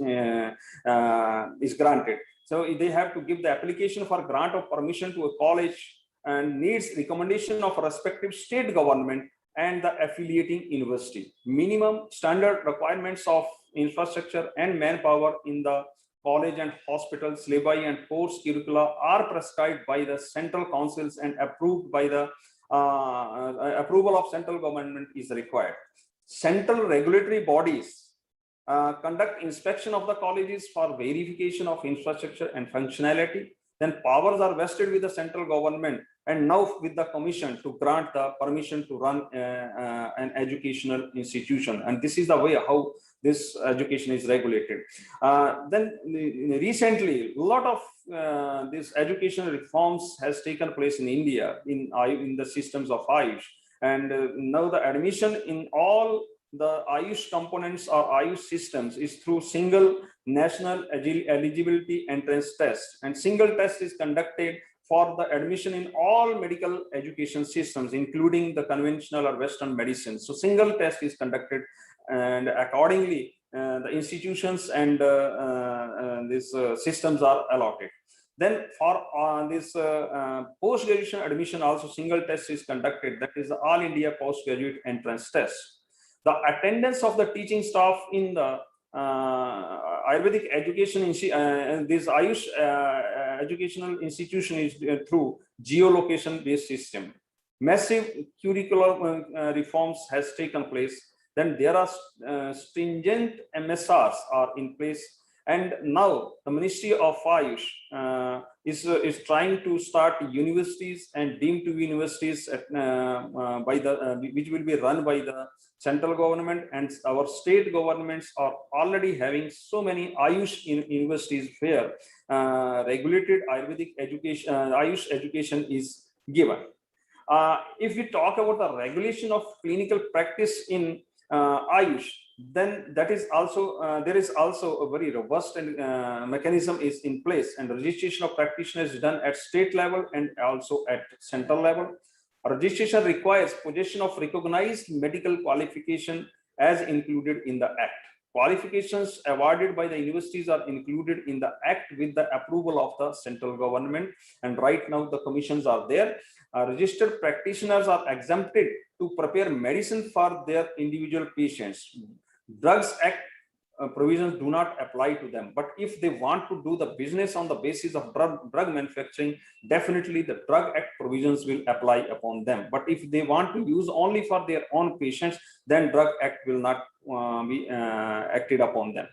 granted. So they have to give the application for grant of permission to a college and needs recommendation of respective state government and the affiliating university. Minimum standard requirements of infrastructure and manpower in the college and hospital syllabi and course curricula are prescribed by the central councils and approved by the approval of central government is required. Central regulatory bodies conduct inspection of the colleges for verification of infrastructure and functionality. Then powers are vested with the central government and now with the commission to grant the permission to run an educational institution. And this is the way how this education is regulated. Then recently, a lot of these educational reforms has taken place in India in the systems of Ayush. And now the admission in all the Ayush components or Ayush systems is through single national eligibility entrance test, and single test is conducted for the admission in all medical education systems, including the conventional or Western medicine. So single test is conducted, and accordingly the institutions and these systems are allotted. Then for this post-graduation admission also single test is conducted, that is the All India Postgraduate Entrance Test. The attendance of the teaching staff in the Ayurvedic education, this Ayush educational institution is through geolocation based system. Massive curriculum reforms has taken place. Then there are stringent MSRs are in place, and now the Ministry of Ayush is trying to start universities and deemed to be universities at, which will be run by the central government, and our state governments are already having so many Ayush universities where regulated Ayurvedic education, Ayush education is given. If we talk about the regulation of clinical practice in Ayush, then that is also there is also a very robust and mechanism is in place, and registration of practitioners is done at state level and also at central level. Registration requires possession of recognized medical qualification as included in the Act. Qualifications awarded by the universities are included in the Act with the approval of the central government, and right now the commissions are there. Registered practitioners are exempted to prepare medicine for their individual patients. Drugs Act provisions do not apply to them, but if they want to do the business on the basis of drug manufacturing, definitely the Drug Act provisions will apply upon them. But if they want to use only for their own patients, then Drug Act will not be acted upon them.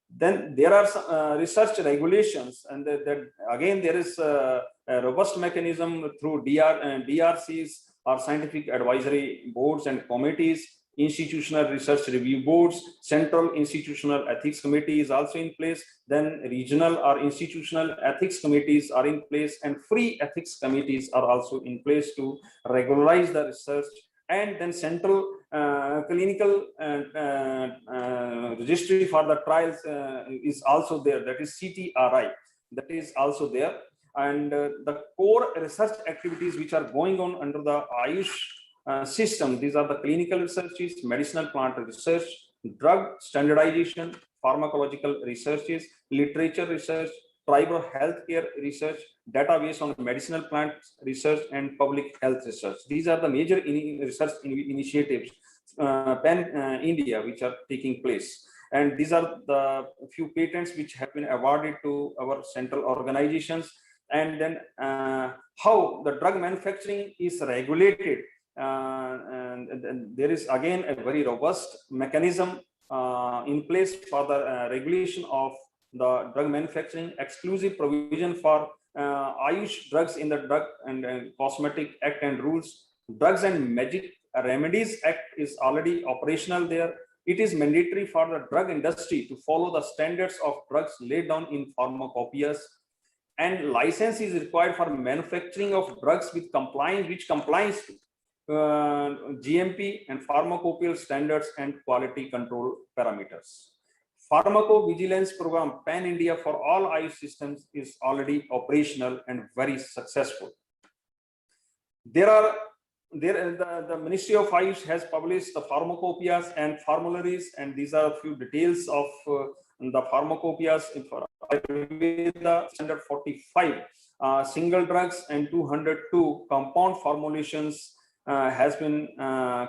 Then there are some, research regulations, and that again there is a robust mechanism through DRCs or scientific advisory boards and committees. Institutional research review boards, central institutional ethics committee is also in place. Then regional or institutional ethics committees are in place, and free ethics committees are also in place to regularize the research. And then central clinical registry for the trials is also there, that is CTRI, that is also there. And the core research activities which are going on under the Ayush system, these are the clinical researches, medicinal plant research, drug standardization, pharmacological researches, literature research, tribal healthcare research, database on medicinal plants research, and public health research. These are the major research initiatives pan India which are taking place. And these are the few patents which have been awarded to our central organizations. And then how the drug manufacturing is regulated. And there is again a very robust mechanism in place for the regulation of the drug manufacturing, exclusive provision for Ayush drugs in the Drug and Cosmetic Act and rules. Drugs and Magic Remedies Act is already operational there. It is mandatory for the drug industry to follow the standards of drugs laid down in pharmacopoeias, and license is required for manufacturing of drugs with compliance, which complies to GMP and pharmacopoeial standards and quality control parameters. Pharmacovigilance program pan India for all Ayush systems is already operational and very successful. The Ministry of Ayush has published the pharmacopoeias and formularies, and these are a few details of the pharmacopoeias for Ayurveda. Standard 45 single drugs and 202 compound formulations has been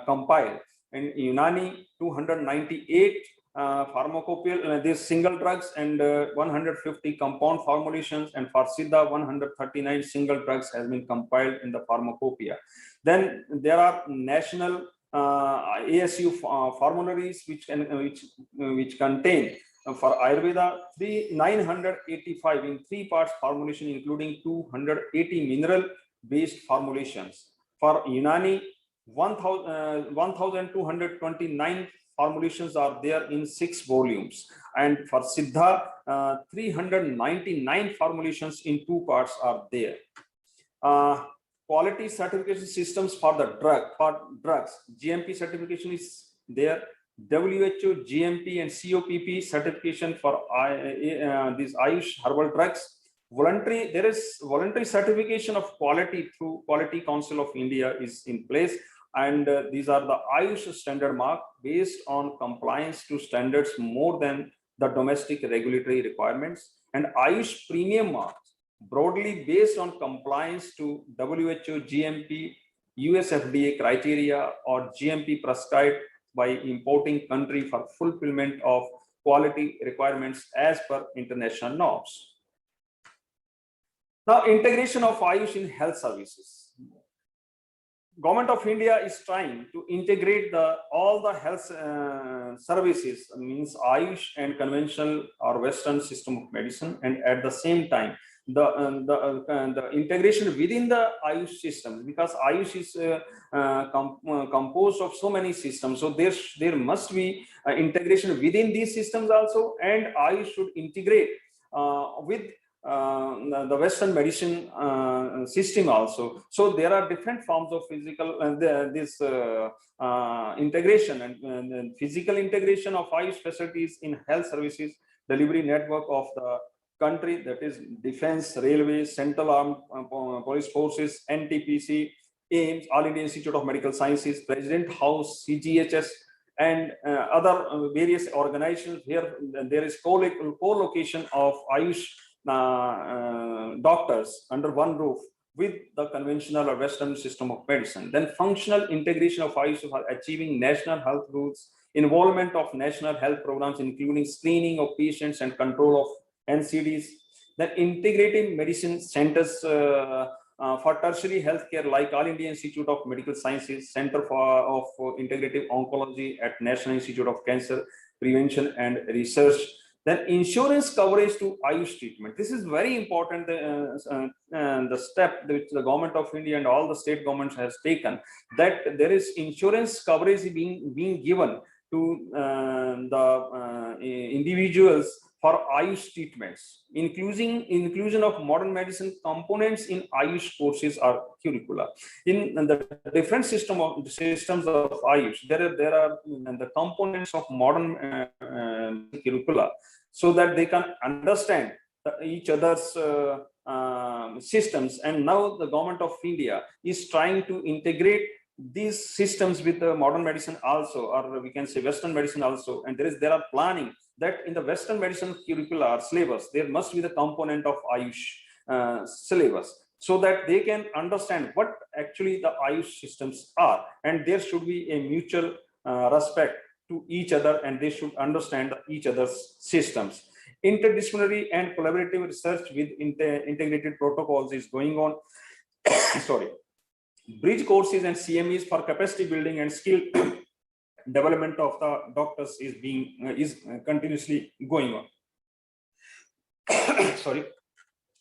compiled. In Unani, 298 pharmacopoeial these single drugs and 150 compound formulations, and for Siddha 139 single drugs has been compiled in the pharmacopoeia. Then there are national ASU formularies which contain for Ayurveda 985 in 3 parts formulation, including 280 mineral based formulations. For Unani 1229 formulations are there in 6 volumes, and for Siddha 399 formulations in 2 parts are there. Quality certification systems for the drugs. GMP certification is there. WHO, GMP, and COPP certification for these Ayush herbal drugs. There is voluntary certification of quality through Quality Council of India is in place. And these are the Ayush standard mark based on compliance to standards more than the domestic regulatory requirements, and Ayush premium marks broadly based on compliance to WHO, GMP, US FDA criteria, or GMP prescribed by importing country for fulfillment of quality requirements as per international norms. Now, integration of Ayush in health services. Government of India is trying to integrate all the health services, means Ayush and conventional or Western system of medicine, and at the same time the integration within the Ayush system, because Ayush is composed of so many systems, so there must be integration within these systems also, and Ayush should integrate with the Western medicine system also. So there are different forms of physical integration and physical integration of Ayush facilities in health services delivery network of the country, that is defense, railways, central armed police forces, NTPC, AIMS, All India Institute of Medical Sciences, President House, CGHS, and other various organizations. Here there is co-location of Ayush doctors under one roof with the conventional or Western system of medicine. Then functional integration of Ayush for achieving national health rules, involvement of national health programs, including screening of patients and control of NCDs. Then integrative medicine centers for tertiary healthcare, like All India Institute of Medical Sciences, Center of Integrative Oncology at National Institute of Cancer Prevention and Research. Then insurance coverage to Ayush treatment. This is very important, the step which the government of India and all the state governments has taken, that there is insurance coverage being given to the individuals for Ayush treatments. Inclusion of modern medicine components in Ayush courses or curricula. In the different systems of Ayush, there are the components of modern curricula, so that they can understand each other's systems. And now the government of India is trying to integrate these systems with the modern medicine also, or we can say Western medicine also, and there are planning that in the Western medicine curricular syllabus, there must be the component of Ayush syllabus, so that they can understand what actually the Ayush systems are, and there should be a mutual respect to each other, and they should understand each other's systems. Interdisciplinary and collaborative research with integrated protocols is going on. Sorry. Bridge courses and CMEs for capacity building and skill development of the doctors is continuously going on. Sorry.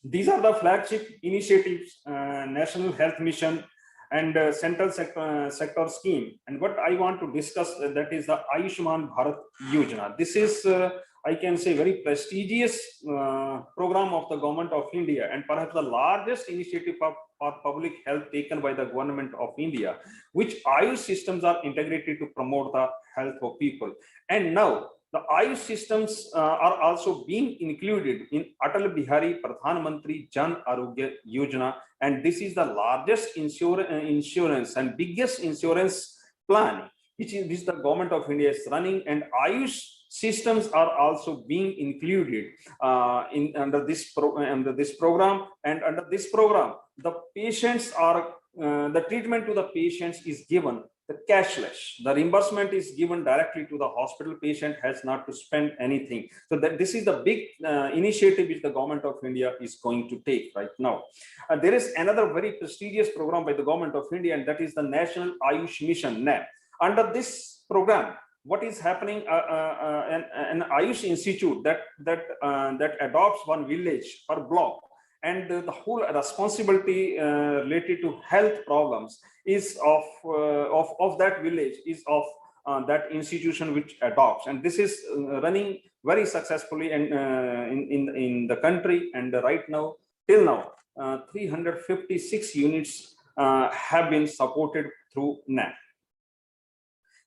These are the flagship initiatives, National Health Mission and Central sector Scheme. And what I want to discuss, that is the Ayushman Bharat Yojana. This is, I can say, very prestigious program of the government of India, and perhaps the largest initiative for public health taken by the government of India, which Ayush systems are integrated to promote the health of people. And now the Ayush systems are also being included in Atal Bihari Pradhan Mantri Jan Arogya Yojana, and this is the largest insurance and biggest insurance plan which the government of India is running, and Ayush systems are also being included under this program. And under this program, the patients are the treatment to the patients is given the cashless. The reimbursement is given directly to the hospital. Patient has not to spend anything. So that this is the big initiative which the government of India is going to take right now. There is another very prestigious program by the government of India, and that is the National Ayush Mission (NAM). Under this program, what is happening? An Ayush institute that adopts one village per block, and the whole responsibility related to health problems is of that village, is of that institution which adopts, and this is running very successfully and in the country. And right now, till now, 356 units have been supported through NAM.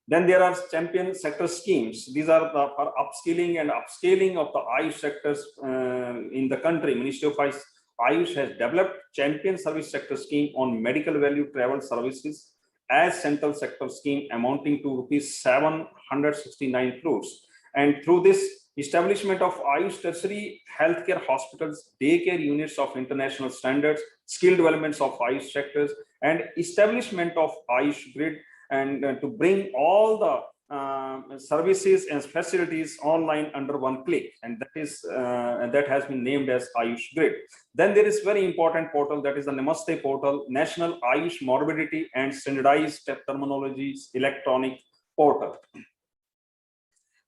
Then there are champion sector schemes. These are for upskilling and upscaling of the Ayush sectors in the country. Ministry of Ayush has developed champion service sector scheme on medical value travel services as central sector scheme, amounting to rupees 769 crores. And through this establishment of Ayush tertiary healthcare hospitals, daycare units of international standards, skill developments of Ayush sectors, and establishment of Ayush grid, and to bring all the services and facilities online under one click, and that has been named as Ayush Grid. Then there is very important portal, that is the Namaste portal, National Ayush Morbidity and Standardized Terminologies Electronic Portal.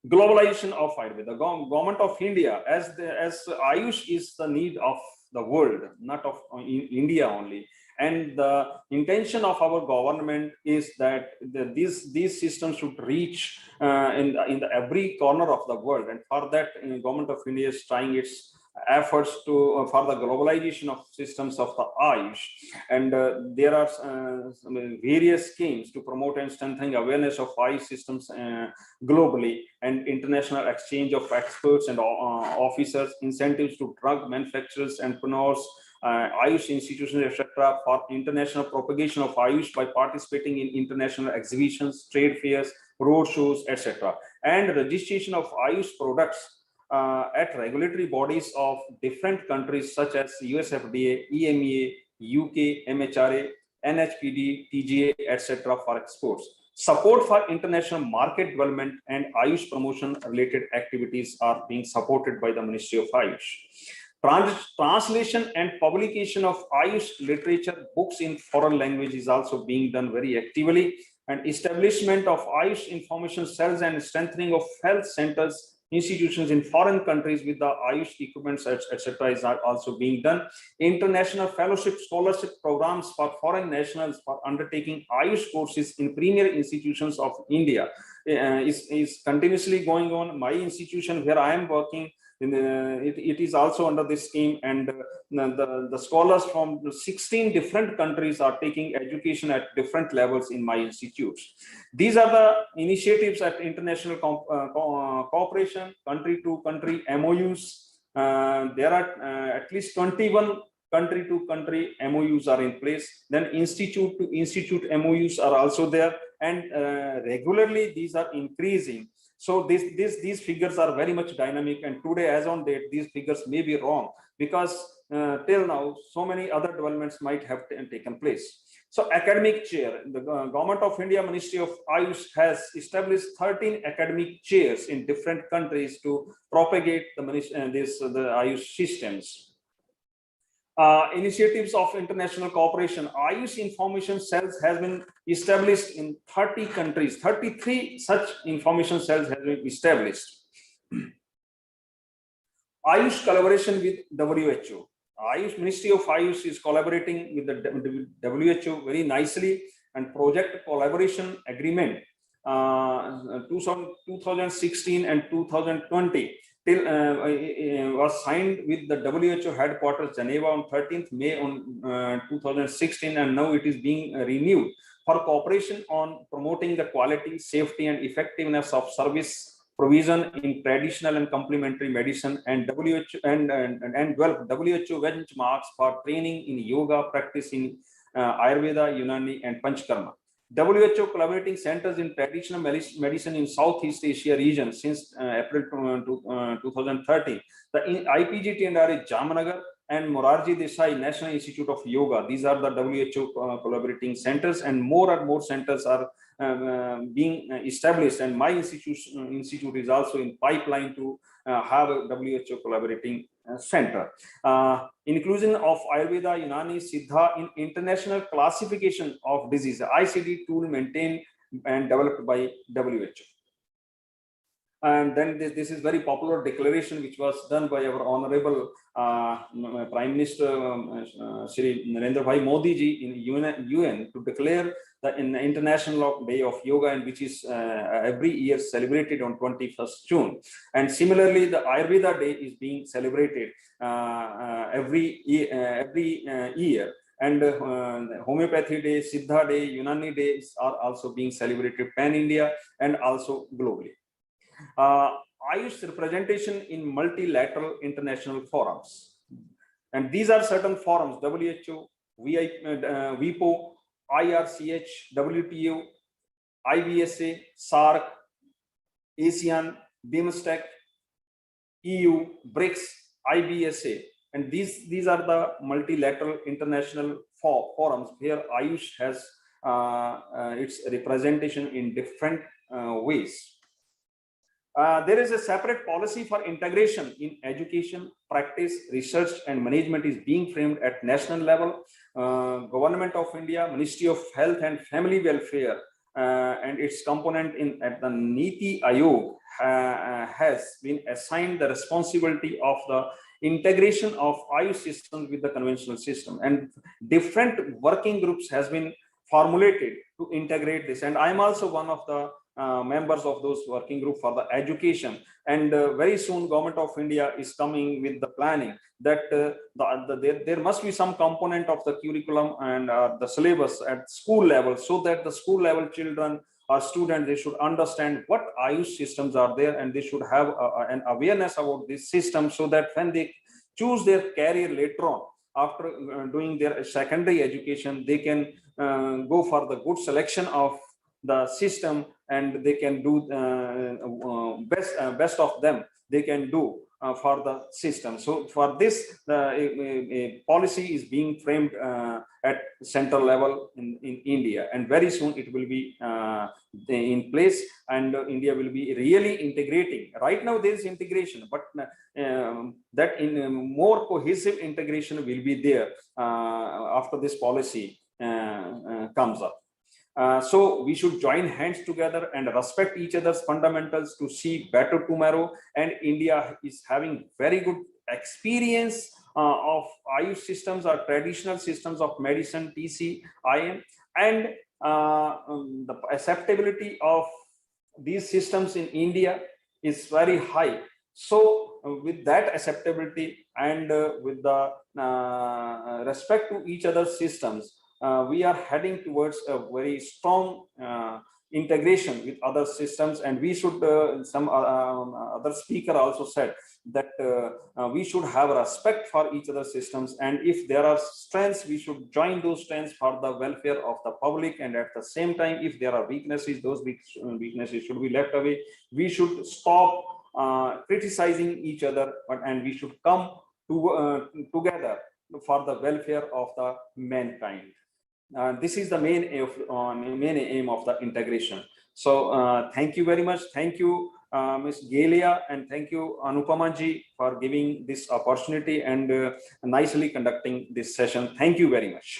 Globalization of Ayurveda. The government of India, as Ayush is the need of the world, not of India only. And the intention of our government is that these systems should reach in every corner of the world. And for that, the government of India is trying its efforts to for the globalization of systems of the Ayush. And there are various schemes to promote and strengthen awareness of Ayush systems globally, and international exchange of experts and officers, incentives to drug manufacturers, entrepreneurs, Ayush institutions, etc., for international propagation of Ayush by participating in international exhibitions, trade fairs, road shows, etc., and registration of Ayush products at regulatory bodies of different countries such as US FDA, EMEA, UK, MHRA, NHPD, TGA, etc., for exports. Support for international market development and Ayush promotion related activities are being supported by the Ministry of Ayush. Translation and publication of Ayush literature books in foreign language is also being done very actively, and establishment of Ayush information cells and strengthening of health centers, institutions in foreign countries with the Ayush equipments, etc., is also being done. International fellowship scholarship programs for foreign nationals for undertaking Ayush courses in premier institutions of India is continuously going on. My institution where I am working, it is also under this scheme, and the scholars from 16 different countries are taking education at different levels in my institutes. These are the initiatives at international cooperation, country to country MOUs. There are at least 21 country to country MOUs are in place. Then institute to institute MOUs are also there, and regularly these are increasing. So these figures are very much dynamic, and today as on date these figures may be wrong, because till now so many other developments might have taken place. So academic chair, the Government of India Ministry of Ayush has established 13 academic chairs in different countries to propagate the Ayush systems. Initiatives of international cooperation. Ayush information cells has been established in 30 countries. 33 such information cells have been established. Ayush collaboration with WHO. Ayush, Ministry of Ayush is collaborating with the WHO very nicely, and project collaboration agreement 2016 and 2020 till was signed with the WHO headquarters Geneva on 13th May on 2016, and now it is being renewed for cooperation on promoting the quality, safety, and effectiveness of service provision in traditional and complementary medicine, and WHO and develop WHO benchmarks for training in yoga practice in Ayurveda, Unani, and Panchkarma. WHO collaborating centers in traditional medicine in Southeast Asia region since April 2013. The IPGT&R is Jamnagar and Morarji Desai National Institute of Yoga. These are the WHO collaborating centers, and more centers are being established, and my institute is also in pipeline to have a WHO collaborating center. Inclusion of Ayurveda, Unani, Siddha in international classification of disease, ICD tool maintained and developed by WHO. And then this is very popular declaration which was done by our honorable Prime Minister Shri Narendra Bhai Modi ji in UN to declare the International Day of Yoga, and which is every year celebrated on 21st June. And similarly, the Ayurveda Day is being celebrated every year. And Homeopathy Day, Siddha Day, Unani Days are also being celebrated pan-India and also globally. Ayush representation in multilateral international forums, and these are certain forums: WHO, WIPO, IRCH, WTO, IBSA, SARC, ASEAN, BIMSTEC, EU, BRICS, IBSA, and these are the multilateral international forums where Ayush has its representation in different ways. There is a separate policy for integration in education, practice, research, and management is being framed at national level. Government of India, Ministry of Health and Family Welfare, and its component at the Niti Aayog has been assigned the responsibility of the integration of Ayush systems with the conventional system, and different working groups has been formulated to integrate this. And I'm also one of the members of those working group for the education, and very soon Government of India is coming with the planning that there must be some component of the curriculum and the syllabus at school level, so that the school level children or students, they should understand what Ayush systems are there, and they should have an awareness about this system, so that when they choose their career later on after doing their secondary education, they can go for the good selection of the system, and they can do best of them they can do for the system. So for this, a policy is being framed at central level in India, and very soon it will be in place, and India will be really integrating. Right now there is integration, but that in more cohesive integration will be there after this policy comes up. So we should join hands together and respect each other's fundamentals to see better tomorrow. And India is having very good experience of Ayush systems or traditional systems of medicine, TCIM, and the acceptability of these systems in India is very high. So with that acceptability and with the respect to each other's systems, we are heading towards a very strong integration with other systems, and we should, some other speaker also said that we should have respect for each other's systems, and if there are strengths, we should join those strengths for the welfare of the public, and at the same time, if there are weaknesses, those weaknesses should be left away. We should stop criticizing each other, and we should come together for the welfare of the mankind. This is the main aim of the integration. So thank you very much. Thank you, Ms. Galia, and thank you, Anupama ji, for giving this opportunity and nicely conducting this session. Thank you very much.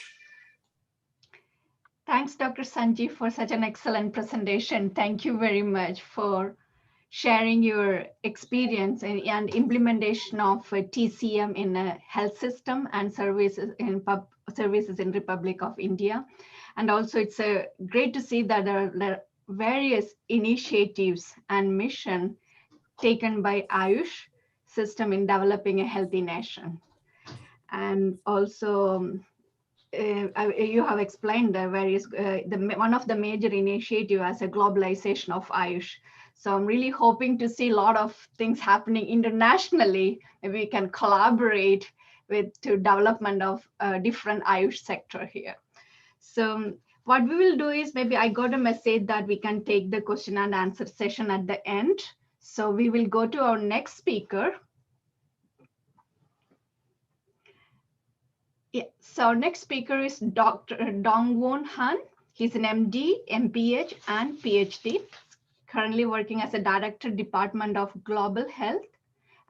Thanks, Dr. Sanjeev, for such an excellent presentation. Thank you very much for sharing your experience and implementation of TCM in a health system and services in Republic of India. And also it's great to see that there are various initiatives and mission taken by Ayush system in developing a healthy nation. And also you have explained the various, one of the major initiative as a globalization of Ayush. So I'm really hoping to see a lot of things happening internationally. Maybe we can collaborate to development of different Ayush sector here. So what we will do is, maybe I got a message that we can take the question and answer session at the end. So we will go to our next speaker. Yeah, so our next speaker is Dr. Dongwon Han. He's an MD, MPH, and PhD, currently working as a Director, Department of Global Health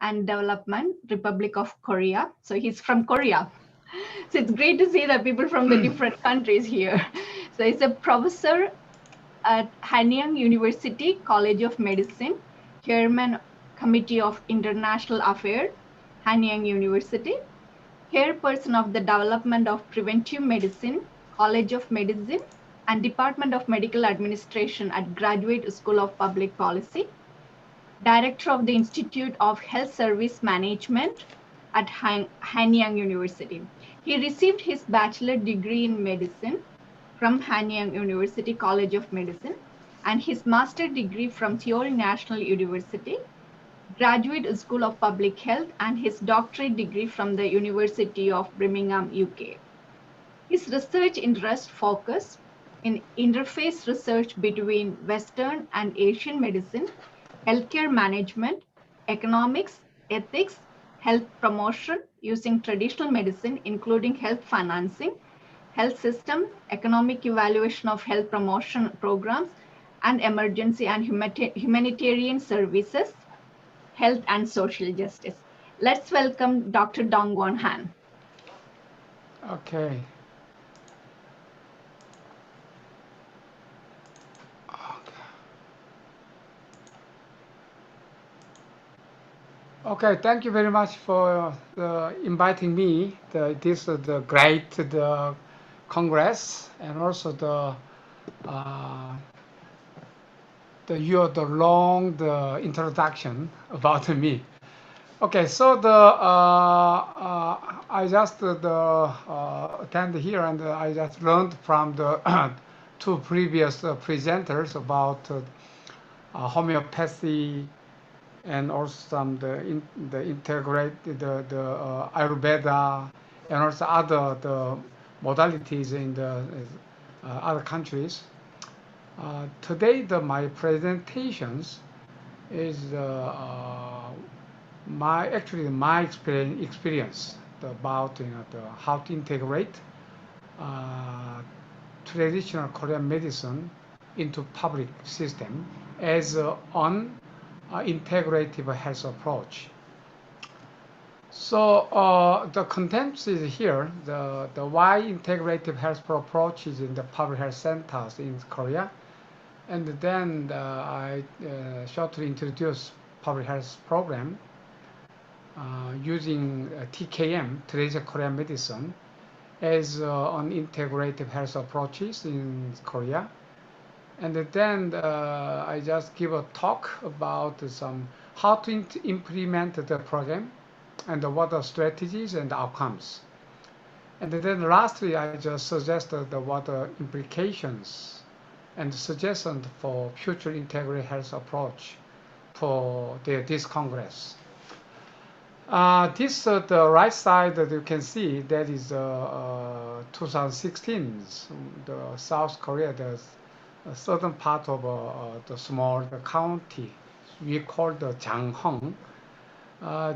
and Development, Republic of Korea. So he's from Korea. So it's great to see that people from the different countries here. So he's a professor at Hanyang University College of Medicine, Chairman Committee of International Affairs, Hanyang University, Chairperson of the Development of Preventive Medicine, College of Medicine, and Department of Medical Administration at Graduate School of Public Policy, Director of the Institute of Health Service Management at Hanyang University. He received his bachelor degree in medicine from Hanyang University College of Medicine and his master degree from Seoul National University, Graduate School of Public Health, and his doctorate degree from the University of Birmingham, UK. His research interests focus in interface research between Western and Asian medicine, healthcare management, economics, ethics, health promotion using traditional medicine, including health financing, health system, economic evaluation of health promotion programs, and emergency and humanitarian services, health and social justice. Let's welcome Dr. Dongwon Han. Okay. Okay, thank you very much for inviting me. This is the great Congress, and also the long introduction about me. Okay, so I just attend here, and I just learned from the two previous presenters about homeopathy, and also the Ayurveda, and also other modalities in the other countries. Today, my presentations is my experience about how to integrate traditional Korean medicine into public system as an integrative health approach. So the content is here. The why integrative health approach is in the public health centers in Korea, and then I shortly introduce public health program using TKM, Traditional Korean Medicine, as an integrative health approaches in Korea. And then I just give a talk about how to implement the program and what are strategies and outcomes. And then lastly, I just suggested what are implications and suggestions for future integrated health approach for this Congress. The right side that you can see, that is 2016, the South Korea, the a certain part of the small county we call the Janghong.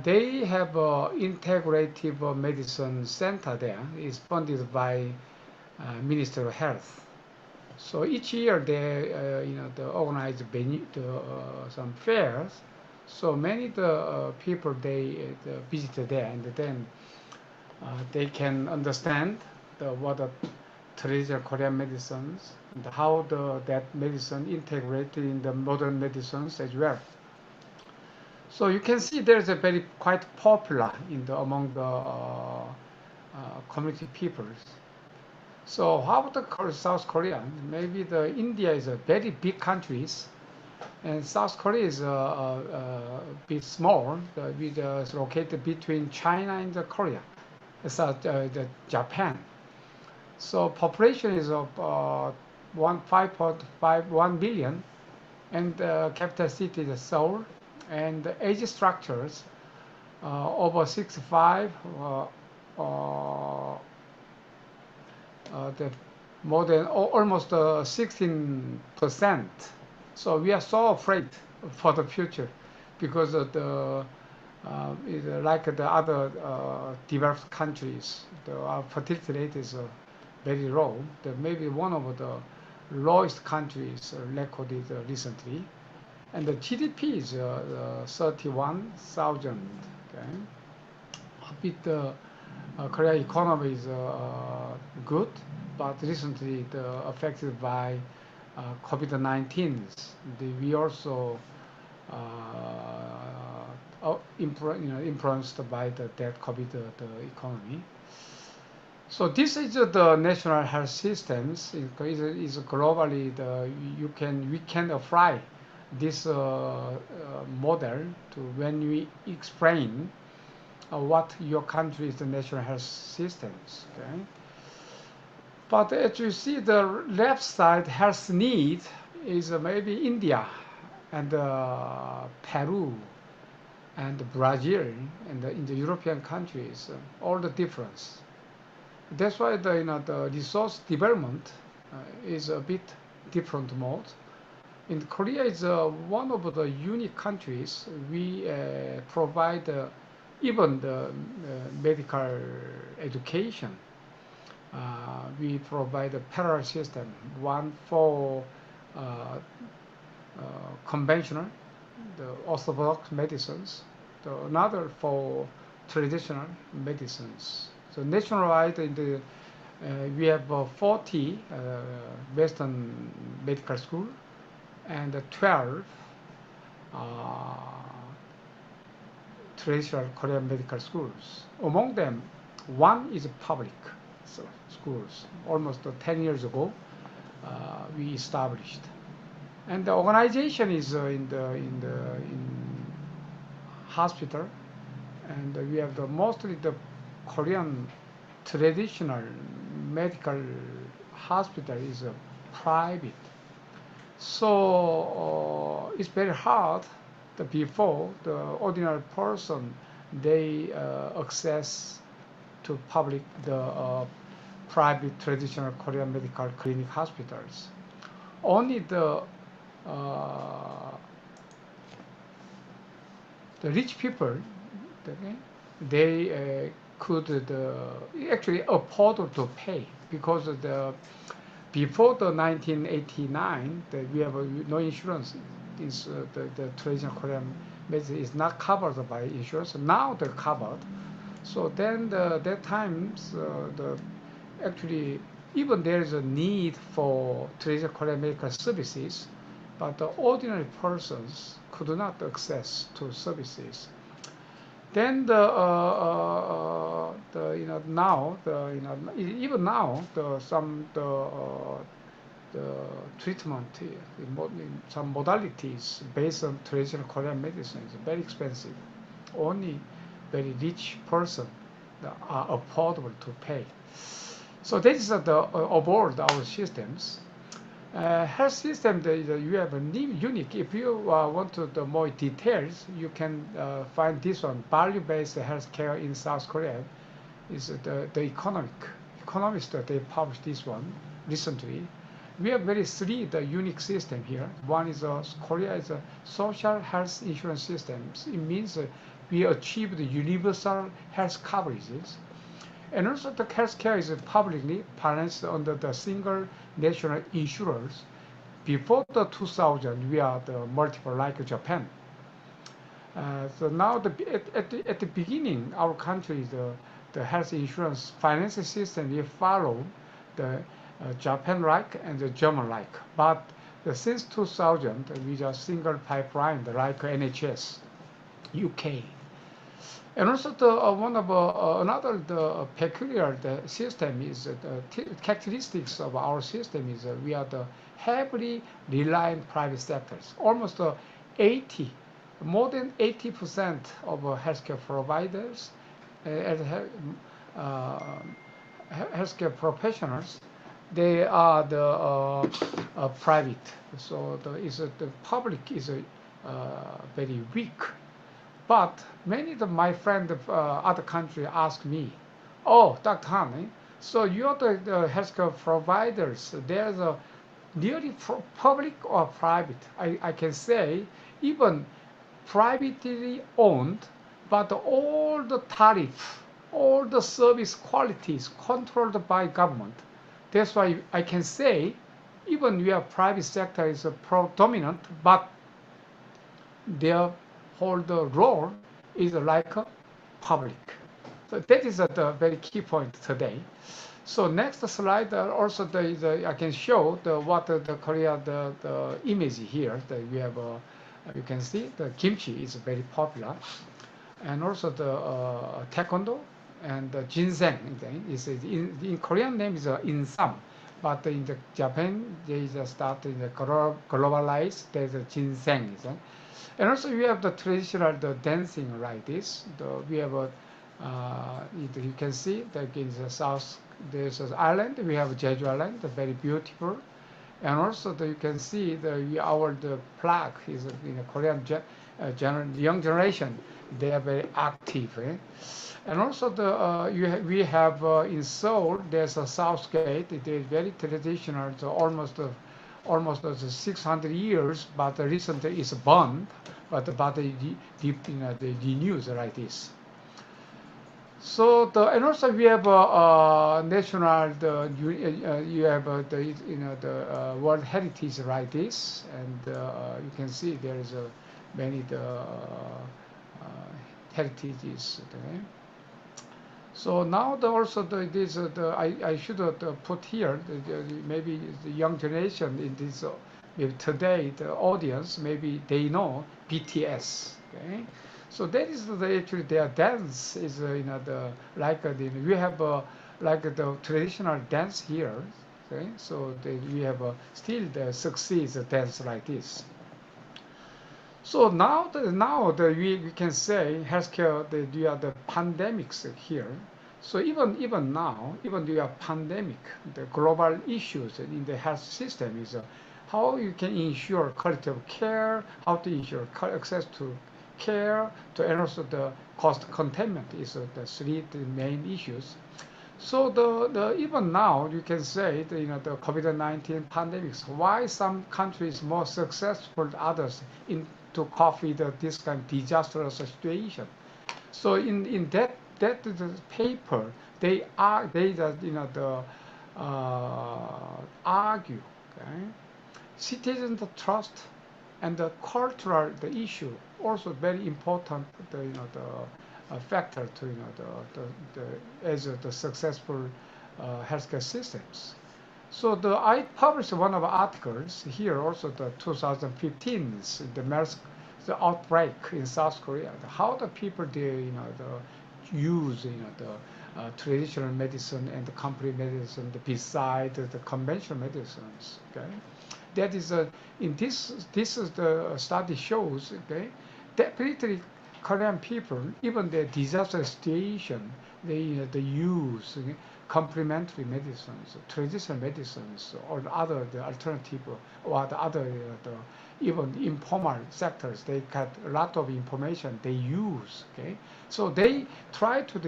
They have integrative medicine center there. It's funded by Ministry of Health. So each year they, they organize some fairs. So many people they visit there, and then they can understand what the traditional Korean medicines and how that medicine integrated in the modern medicines as well. So you can see there's a very quite popular among the community peoples. So how about South Korea? Maybe India is a very big country, and South Korea is a bit small. It's located between China and Korea. It's Japan. So population is of 5.51 billion, and the capital city is Seoul, and the age structures over 65. The more than almost 16%. So we are so afraid for the future because of like the other developed countries, our fertility rate is very low. Maybe one of the lowest countries recorded recently, and the GDP is 31,000. Okay, a bit. Korea economy is good, but recently affected by COVID-19. We also influenced by that COVID economy. So this is the national health systems. Is globally we can apply this model to when we explain what your country's national health systems. Okay, but as you see, the left side health need is maybe India and Peru and Brazil and in the European countries, all the difference. That's why the resource development is a bit different mode. In Korea is one of the unique countries. We provide even the medical education. We provide a parallel system, one for conventional, the orthodox medicines, another for traditional medicines. So nationwide, we have 40 Western medical schools and 12 traditional Korean medical schools. Among them, one is public schools. Almost 10 years ago, we established, and the organization is in hospital, and we have mostly the Korean traditional medical hospital is private. So it's very hard before the ordinary person they access to private traditional Korean medical clinic hospitals. Only the rich people, okay, they could actually afford to pay, because before the 1989 we have no insurance. The traditional Korean medicine is not covered by insurance. Now they're covered. So then that times actually even there is a need for traditional Korean medical services, but the ordinary persons could not access to services. Then even now the treatment in some modalities based on traditional Korean medicine is very expensive. Only very rich person are affordable to pay. So this is overall our systems. Health system, you have a unique. If you want to the more details, you can find this one. Value-based healthcare in South Korea is the economist that they published this one recently. We have very three the unique system here. One is Korea is a social health insurance system. It means we achieved universal health coverages. And also the healthcare is publicly financed under the single national insurers. Before the 2000, we are the multiple like Japan. So now at the beginning, our country, the health insurance financing system, we follow the Japan-like and the German-like. But since 2000, we just single pipeline, like NHS, UK. And also one of another peculiar system is the characteristics of our system is we are the heavily reliant private sectors. Almost 80, more than 80% of healthcare providers and healthcare professionals, they are the private. So the public is very weak. But many of my friends of other countries ask me, "Oh, Dr. Han, so you're the healthcare providers. There's a nearly public or private. I can say even privately owned, but all the tariff, all the service qualities controlled by government. That's why I can say even your private sector is predominant, but their whole the role is like a public." So that is the very key point today. So next slide also I can show what the Korea the image here that we have. You can see the kimchi is very popular, and also the taekwondo and the ginseng. Is in Korean name is insam, but in the Japan they just start in the globalized. There's a ginseng. And also we have the traditional dancing like this. We have you can see that in the south there's an island. We have Jeju Island, very beautiful. And also you can see the flag is in the Korean young generation. They are very active. And also we have in Seoul there's a South Gate. It is very traditional. So almost 600 years, but recently it's burned. But the news like this. So and also we have national you have the World Heritage like this, and you can see there is many heritages. Okay? So now I should put here maybe the young generation in this today the audience maybe they know BTS. Okay, so that is actually their dance is we have like the traditional dance here. Okay, so we have still the succeeds dance like this. So now we can say healthcare we are the pandemics here. So even now, even we are pandemic, the global issues in the health system is how you can ensure quality of care, how to ensure access to care, and also the cost containment is the three main issues. So even now you can say the COVID-19 pandemics, why some countries more successful than others in to cope with this kind of disastrous situation. So in that paper they argue, okay, citizen trust and the cultural issue also very important factor to as the successful healthcare systems. So I published one of the articles here also the 2015 the outbreak in South Korea, how the people there use the traditional medicine and the complementary medicine beside the conventional medicines. Okay, that is in this is the study shows, okay, definitely Korean people even the disaster situation they use complementary medicines, traditional medicines, or the alternative, or the other, even informal sectors. They got a lot of information they use. Okay, so they try to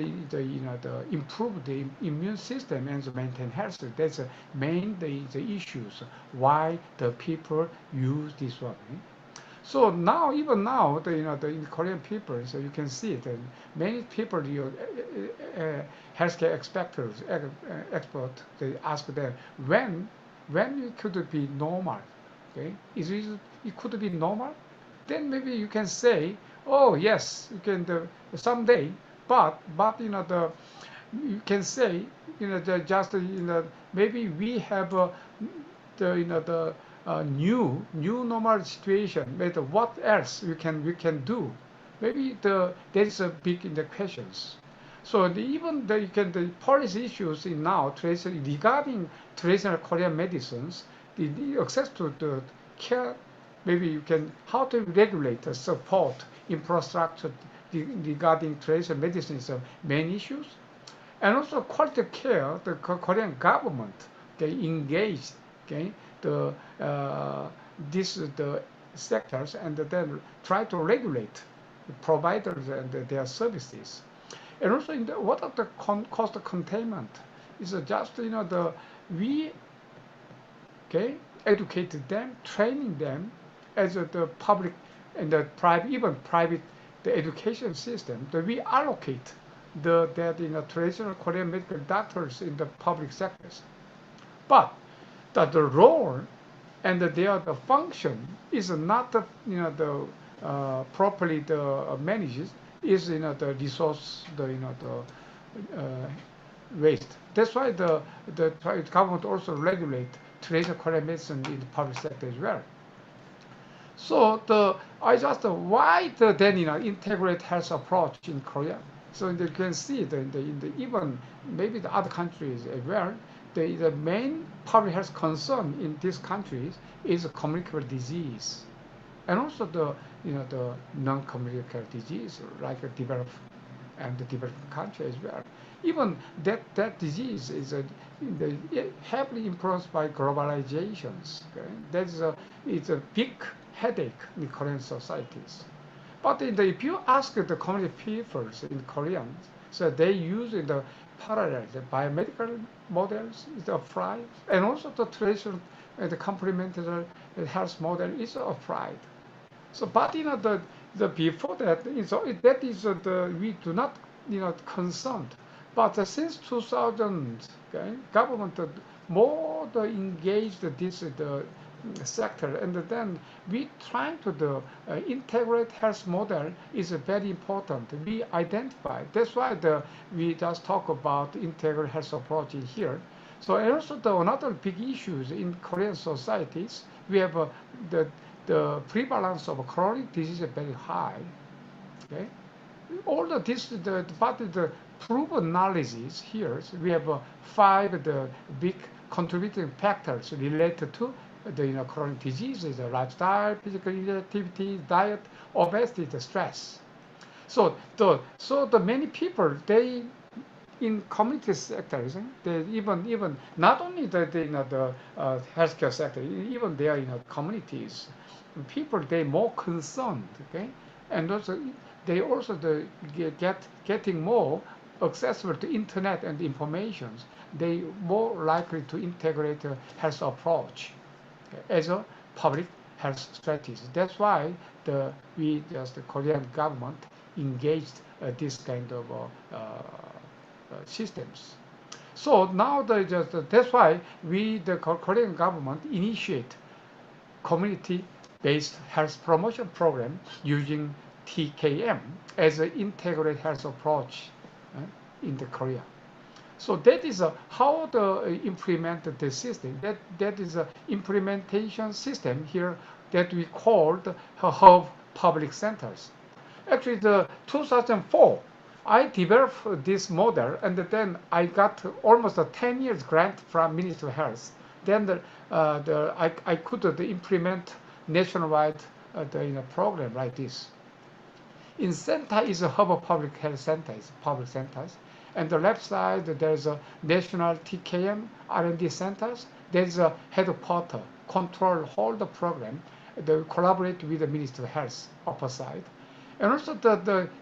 improve the immune system and to maintain health. That's the main the issues why the people use this one. So now, even now, in Korean people, so you can see that many people, healthcare expert, they ask them when it could be normal. Okay, it could be normal? Then maybe you can say, oh yes, you can someday, but you can say, just maybe we have the new normal situation. But what else we can do? Maybe there is a big in the questions. So even the policy issues in now regarding traditional Korean medicines, the access to the care, maybe you can how to regulate the support infrastructure regarding traditional medicine is the main issues. And also quality of care, the Korean government, they engaged, okay, the the sectors, and then try to regulate the providers and their services. And also what are the cost containment? Is just we, okay, educated them, training them as the public and the private, even private, the education system, that we allocate traditional Korean medical doctors in the public sectors. But that the role and the function is not properly managed, is the resource waste. That's why the government also regulate traditional Korean medicine in the public sector as well. So I just why then integrate health approach in Korea. So you can see even maybe the other countries as well. The main public health concern in these countries is communicable disease, and also the non-communicable disease like the developing country as well. Even that disease is heavily influenced by globalizations. Okay? It's a big headache in Korean societies. But if you ask the community people in Korean, so they use the parallel, the biomedical models is applied, and also the traditional the complementary health model is applied. So, but the before that, that is we do not concerned. But since 2000, okay, government more engaged this the sector, and then we trying to integrate health model is very important. We identify. That's why we just talk about integrated health approach in here. So and also another big issues in Korean societies, we have the prevalence of chronic disease is very high. Okay, all of this but the proven analysis here, so we have 5 big contributing factors related to the chronic diseases: the lifestyle, physical inactivity, diet, obesity, the stress. So the many people they in community sectors, they even not only the healthcare sector, even they are communities, people they more concerned, okay, and also they also getting more accessible to internet and informations. They more likely to integrate a health approach as a public health strategy. That's why the Korean government engaged this kind of systems. So now that's why the Korean government initiate community-based health promotion program using TKM as an integrated health approach in the Korea. So that is how to implement the system. That is an implementation system here that we called hub public centers. Actually, the 2004, I developed this model, and then I got almost a 10 years grant from Ministry of Health. Then I could implement nationwide program like this. In center is a hub of public health centers, public centers, And the left side, there's a national TKM R&D centers. There's a headquarter, control, hold the program. They collaborate with the Ministry of Health, upper side. And also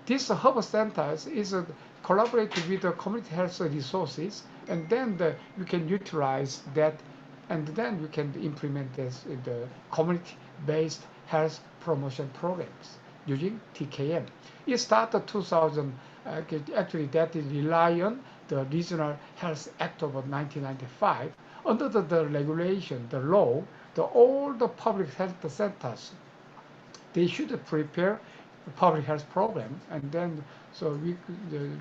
this hub centers is collaborate with the community health resources, and then you can utilize that, and then you can implement this in the community-based health promotion programs using TKM. It started 2000. Actually, that is rely on the Regional Health Act of 1995. Under the regulation, the law, all the public health centers, they should prepare a public health program, and then the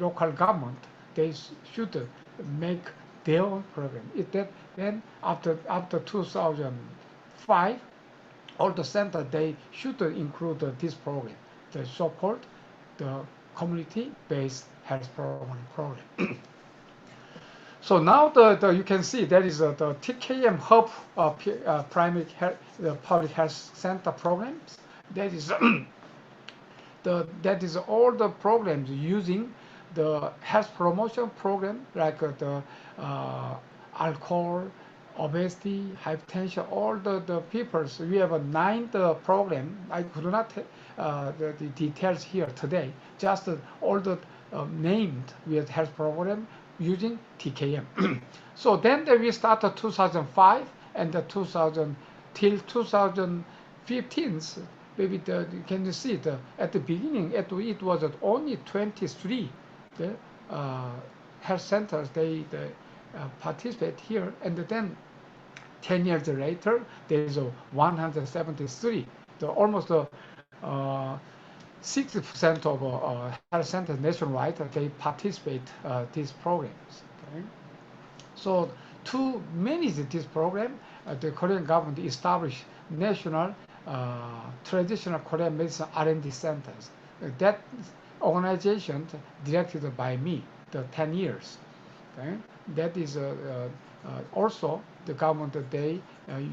local government, they should make their own program. Then after 2005, all the centers, they should include this program, the so-called the community-based health program. So now you can see there is the TKM hub primary health, the public health center programs. That is that is all the programs using the health promotion program, like the alcohol, obesity, hypertension, all the peoples. We have a 9 program. I could not the details here today. Just all the named with health program using TKM. So then we started 2005 and 2000 till 2015. Maybe can you see at the beginning it was only 23 health centers they participate here, and then 10 years later there's 173. Almost 60% of health centers nationwide, they participate these programs. Okay? So to manage this program, the Korean government established national traditional Korean medicine R&D centers. That organization directed by me, the 10 years. Okay? That is also the government, they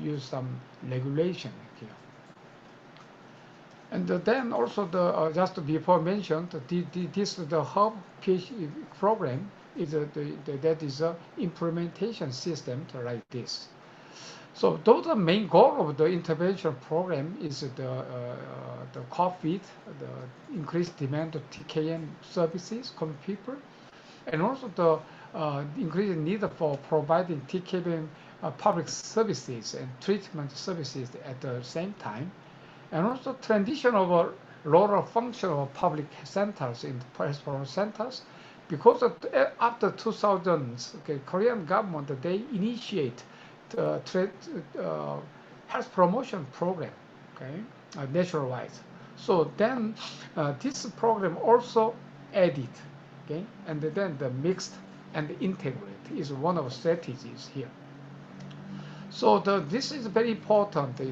use some regulation here. And then also just before mentioned, the hub PhD program is that is a implementation system like this. So the main goal of the intervention program is the COVID, the increased demand of TKM services, common people, and also the increased need for providing TKM public services and treatment services at the same time, and also transition of a rural function of public centers in health centers, because after 2000s, okay, Korean government, they initiate the health promotion program, okay, nationwide. So then this program also added, okay, and then the mixed and the integrate is one of the strategies here. So this is very important, the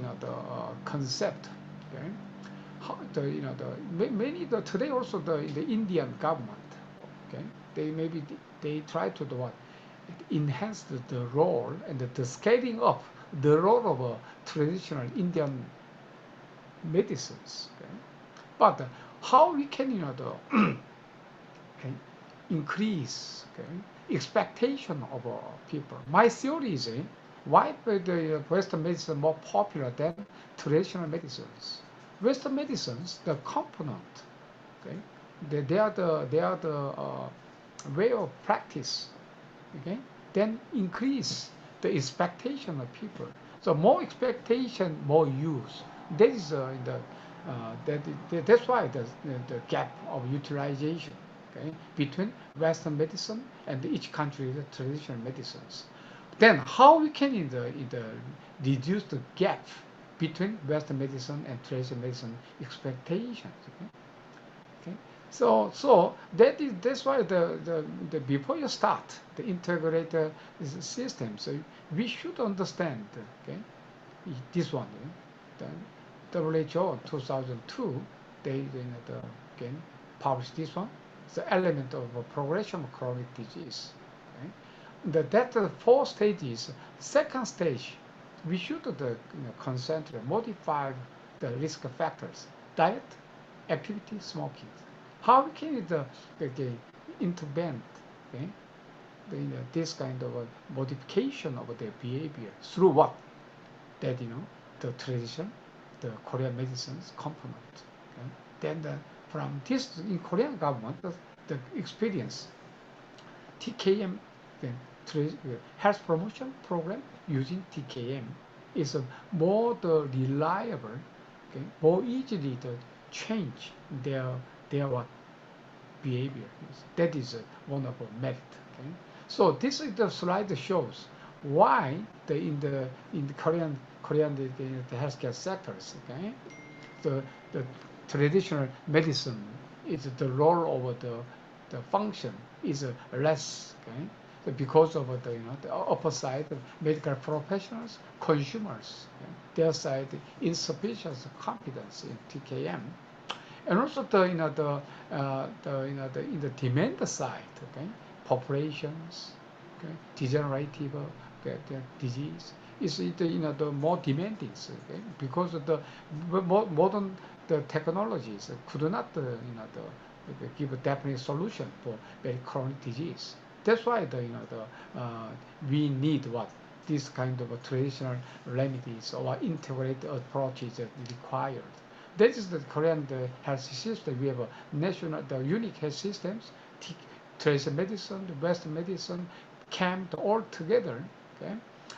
concept. Okay, many today also the Indian government, okay, they try to do what, enhance the role and the scaling up the role of traditional Indian medicines. Okay? But how we can okay, increase, okay, expectation of people. My theory is why the Western medicine more popular than traditional medicines. Western medicines, the component, okay, they are the way of practice, okay, then increase the expectation of people. So more expectation, more use. That is that's why the gap of utilization, okay, between Western medicine and each country's traditional medicines. Then how we can reduce the gap between Western medicine and traditional medicine expectations. Okay? Okay? So that's why the before you start the integrated system, so we should understand, okay, this one. The WHO 2002 they again published this one. It's the element of progression of chronic disease. Okay? That 4 stages. Second stage, we should concentrate, modify the risk factors: diet, activity, smoking. How can it intervene okay, this kind of a modification of their behavior through what? That, the tradition, the Korean medicine's component. Okay? Then from this, in Korean government, the experience, TKM, health promotion program using TKM is a more reliable, okay, more easily to change their what behavior. That is one of the merit. Okay? So this is the slide that shows why in the Korean the healthcare sectors. Okay, the traditional medicine is the role of the function is less. Okay, so because of the upper side of medical professionals, consumers, okay, their side insufficient confidence in TKM. And also in the demand side, okay, populations, okay, degenerative the disease is the more demanding, okay, because of the modern the technologies could not give a definite solution for very chronic disease. That's why we need what this kind of traditional remedies or integrated approaches are required. That is the Korean health system. We have a national, the unique health systems, traditional medicine, the Western medicine, camped all together. Okay,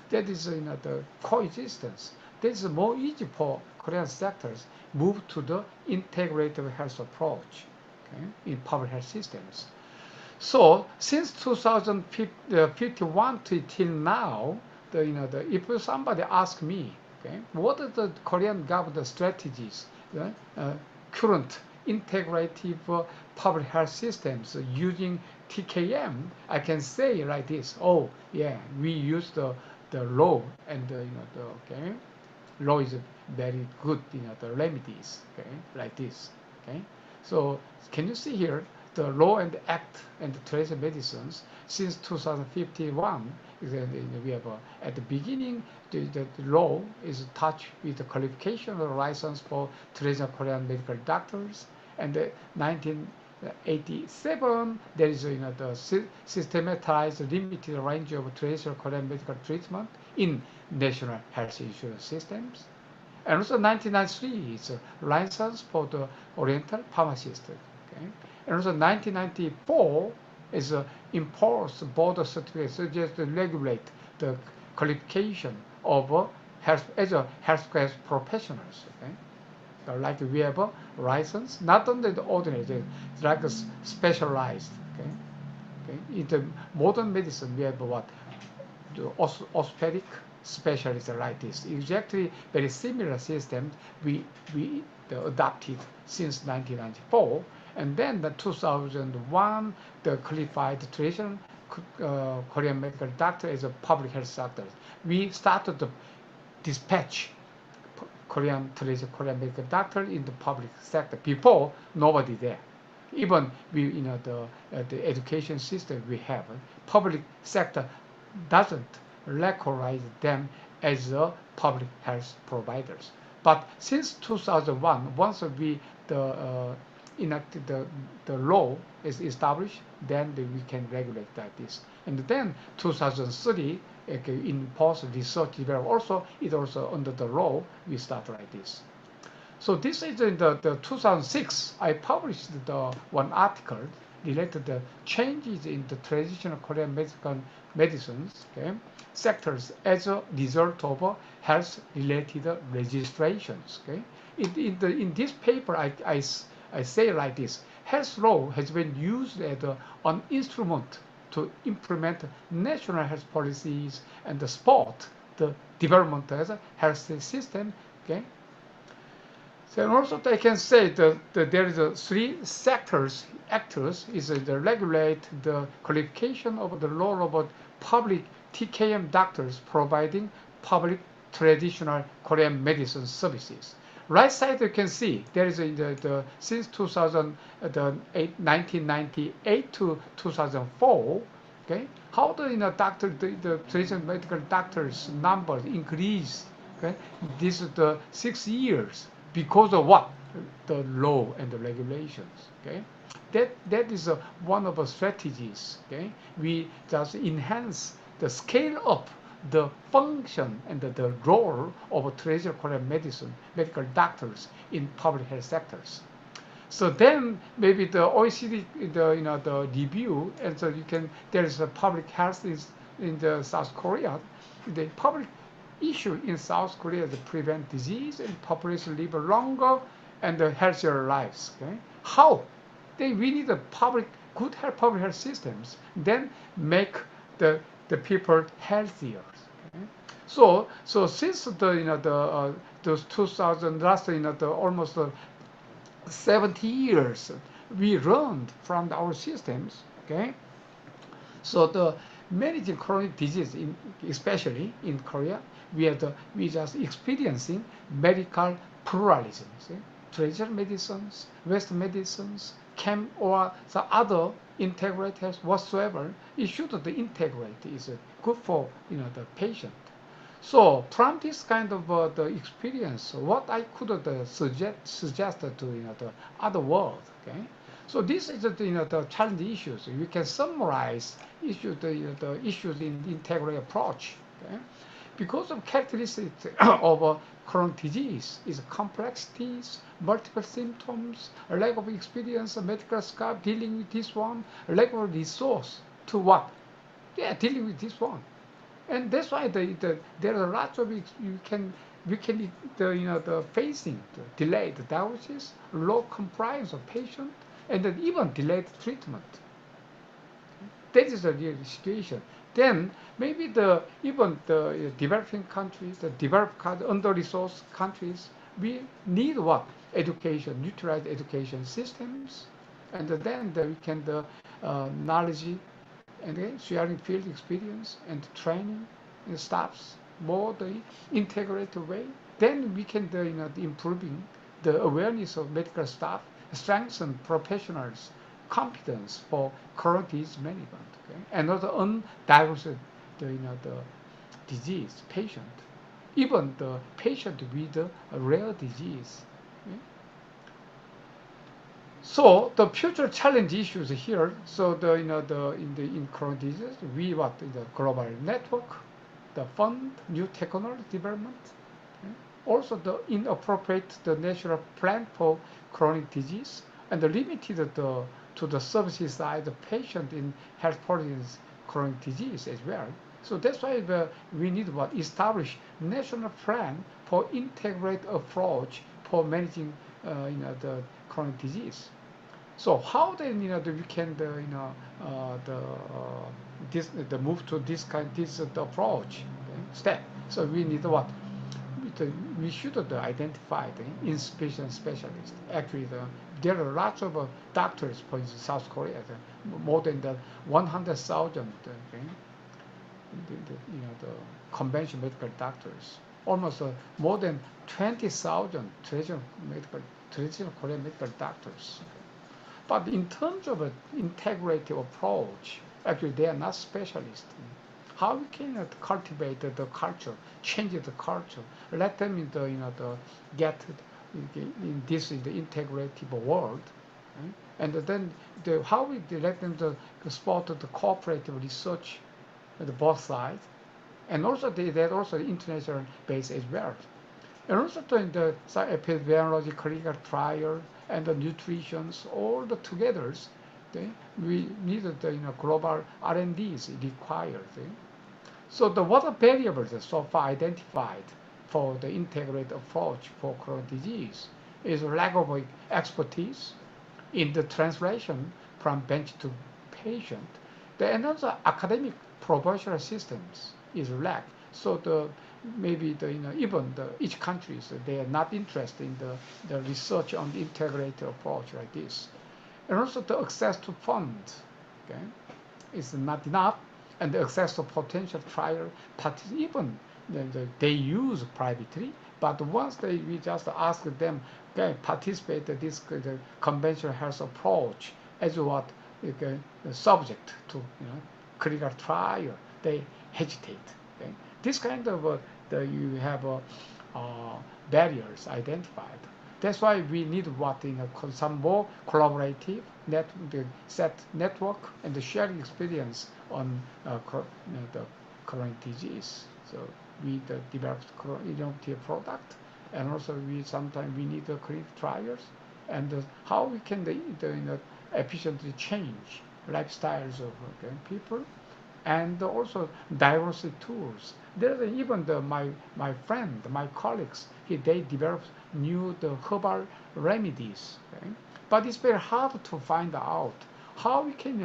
that is the coexistence. That is more easy for Korean sectors move to the integrative health approach, okay, in public health systems. So since 2051 till now, if somebody asks me, okay, what are the Korean government strategies, current integrative public health systems using TKM, I can say like this. Oh, yeah, we use the law and okay, law is very good, the remedies, okay, like this, okay. So can you see here the law and the act and the traditional medicines since 2051? We have at the beginning the law is touched with the qualification of the license for traditional Korean medical doctors, and the 1987 there is the systematized limited range of traditional Korean medical treatment in national health insurance systems. And also 1993 is a license for the Oriental pharmacist. Okay? And also 1994 is a enforced board certificate, so just to regulate the qualification of health as a healthcare professionals. Okay? So like we have a license, not only the ordinary, it's like a specialized. Okay? Okay? In the modern medicine, we have what? The orthopedic specialists like this. Exactly very similar system we adopted since 1994, and then the 2001 the qualified traditional Korean medical doctor as a public health doctor. We started to dispatch Korean traditional Korean medical doctor in the public sector. Before nobody there. Even we the education system we have, public sector doesn't recognize them as public health providers. But since 2001, once we enacted the law is established, then we can regulate like this. And then 2003, in post research development also, it also under the law we start like this. So this is in the 2006, I published one article related to the changes in the traditional Korean medicines, okay, sectors as a result of health-related registrations. Okay, in this paper, I say like this: health law has been used as an instrument to implement national health policies and support the development as a health system. Okay. So also I can say that there is three actors is to regulate the qualification of the role of public TKM doctors providing public traditional Korean medicine services. Right side you can see there is since 1998 to 2004. Okay, how the traditional medical doctors numbers increase. Okay, this is the 6 years. Because of what? the law and the regulations. Okay, that is one of the strategies. Okay, we just enhance the scale up the function and the role of traditional Korean medicine, medical doctors in public health sectors. So then maybe the OECD, the review, and so you can, there is a public health is in the South Korea. The public issue in South Korea is to prevent disease and population live longer and healthier lives. Okay, how? We need a good health, public health systems. Then make the people healthier. Okay? So since those 2000 last the almost 70 years we learned from our systems. Okay, so the managing chronic disease, especially in Korea, we just experiencing medical pluralism. See? Traditional medicines, Western medicines, chem or the other integrate health whatsoever. It should the integrate is good for the patient. So from this kind of the experience, what I could suggest to the other world. Okay, so this is the challenge issues. We can summarize the issues in integrated approach. Okay, because of characteristics of chronic disease is complexities, multiple symptoms, a lack of experience, a medical staff dealing with this one, a lack of resource to what? Yeah, dealing with this one. And that's why there are lots of we can the facing the delayed diagnosis, low compliance of patient, and then even delayed treatment. That is the real situation. Then maybe even the developing countries, the developed under-resourced countries, we need what? Education, utilize education systems, and then we can knowledge and then sharing field experience and training and staffs more the integrated way. Then we can improving the awareness of medical staff, strengthen professionals' competence for chronic disease management. Okay? And also undiagnosed the disease patient, even the patient with a rare disease. Okay? So the future challenge issues here. So in chronic disease, we what the global network, the fund, new technology development, okay? Also the inappropriate the national plan for chronic disease, and the limited to the services side the patient in health policies chronic disease as well. So that's why we need what establish national plan for integrated approach for managing the chronic disease. So how then we can the move to this approach, okay, step. So we need what we should identify the inpatient specialist. Actually, there are lots of doctors for South Korea, more than the 100,000. Okay, the conventional medical doctors, almost more than 20,000 traditional Korean medical doctors. But in terms of an integrative approach, actually they are not specialists. How we can cultivate the culture, change the culture, let them get in this in the integrative world, right? And then how we let them support the cooperative research at both sides, and also they also international base as well. And also in the epidemiology, clinical trial, and the nutrition, all the together, okay, we need the global R&D is required. Okay? So what are variables so far identified for the integrated approach for chronic disease is lack of expertise in the translation from bench to patient. And also academic professional systems is lack. So maybe even each countries they are not interested in the research on the integrated approach like this, and also the access to funds, okay, is not enough, and the access to potential trial, but even they use privately, but once we just ask them, okay, participate in this the conventional health approach as what okay, the subject to clinical trial, they hesitate. Okay? This kind of you have barriers identified. That's why we need some more collaborative network and the sharing experience on the current disease. So we develop innovative product, and also sometimes we need clinical trials, and how we can efficiently change lifestyles of people, and also diagnostic tools. There's even my colleagues, they develop new herbal remedies, okay? But it's very hard to find out how we can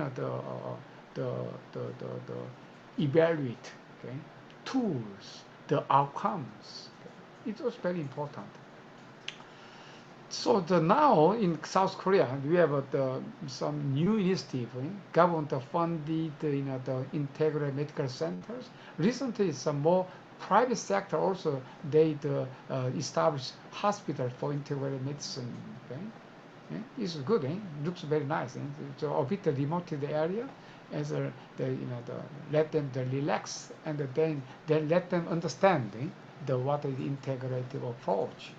evaluate, okay, tools, the outcomes. Okay? It was very important. So now in South Korea, we have some new initiative, government funded, the integrated medical centers. Recently, some more private sector also they established hospital for integrated medicine. Okay, it's good. Looks very nice. It's a bit remote area, as let them relax, and then let them understand what is the integrative approach.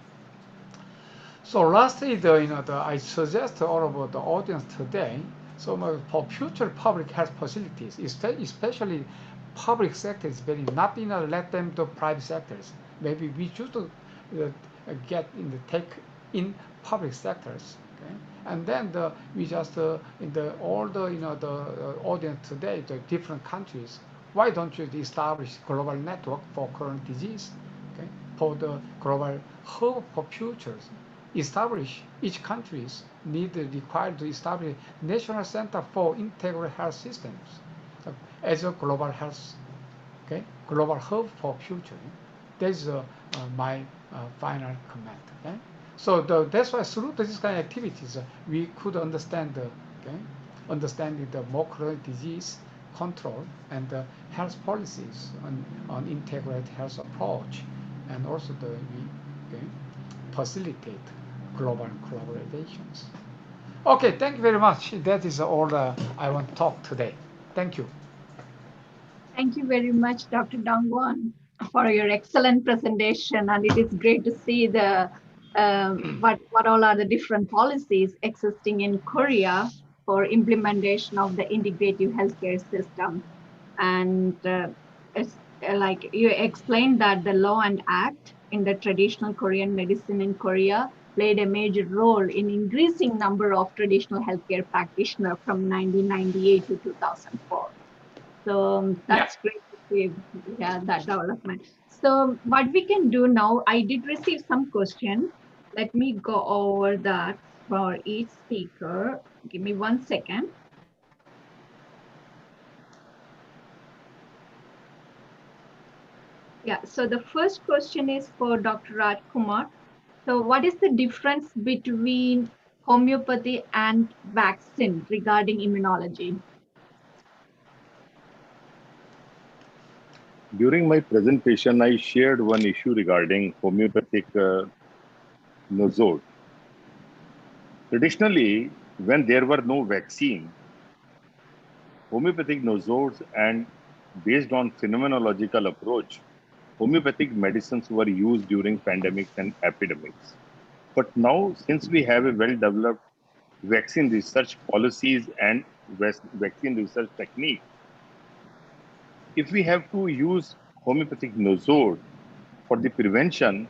So lastly, I suggest all of the audience today, so for future public health facilities, especially public sector is very not let them to private sectors. Maybe we should take in public sectors, okay? And then we just in all the audience today, the different countries. Why don't you establish global network for current disease, okay? For the global hope for futures. Establish each countries required to establish national center for integrated health systems as a global health, okay, global hub for future. That's my final comment. Okay? So that's why through this kind of activities we could understand understanding the more chronic disease control and the health policies on integrated health approach, and also facilitate global collaborations. Okay, thank you very much. That is all I want to talk today. Thank you. Thank you very much, Dr. Dangwan, for your excellent presentation. And it is great to see the what all are the different policies existing in Korea for implementation of the integrative healthcare system. And it's like you explained that the law and act in the traditional Korean medicine in Korea played a major role in increasing number of traditional healthcare practitioners from 1998 to 2004. So that's great to see that development. So what we can do now, I did receive some questions. Let me go over that for each speaker. Give me 1 second. Yeah, so the first question is for Dr. Raj Kumar. So what is the difference between homeopathy and vaccine regarding immunology? During my presentation, I shared one issue regarding homeopathic nosode. Traditionally, when there were no vaccine, homeopathic nosodes and based on phenomenological approach, homeopathic medicines were used during pandemics and epidemics. But now, since we have a well-developed vaccine research policies and vaccine research technique, if we have to use homeopathic nosode for the prevention,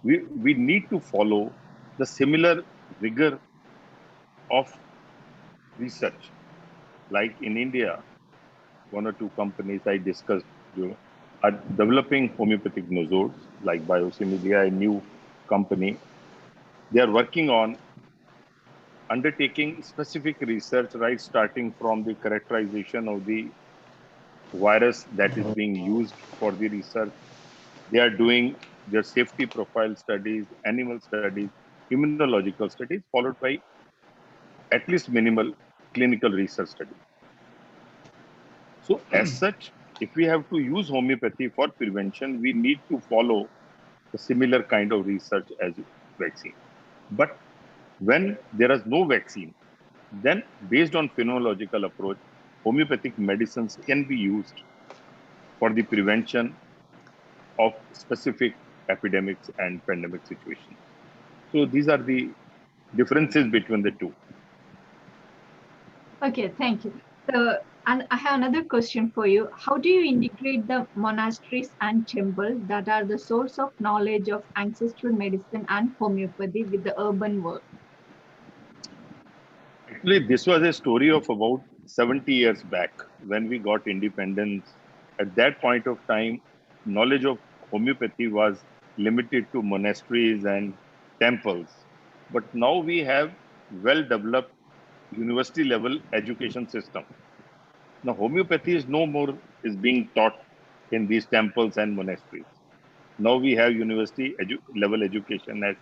we need to follow the similar rigor of research. Like in India, 1 or 2 companies I discussed are developing homeopathic nosodes, like Biosimilia, a new company. They are working on undertaking specific research, right, starting from the characterization of the virus that is being used for the research. They are doing their safety profile studies, animal studies, immunological studies, followed by at least minimal clinical research studies. So as such, if we have to use homeopathy for prevention, we need to follow the similar kind of research as vaccine. But when there is no vaccine, then based on phenomenological approach, homeopathic medicines can be used for the prevention of specific epidemics and pandemic situations. So these are the differences between the two. Okay, thank you. So, and I have another question for you. How do you integrate the monasteries and temples that are the source of knowledge of ancestral medicine and homeopathy with the urban world? Actually, this was a story of about 70 years back when we got independence. At that point of time, knowledge of homeopathy was limited to monasteries and temples. But now we have well developed university level education system. Now homeopathy is no more is being taught in these temples and monasteries. Now we have university level education, as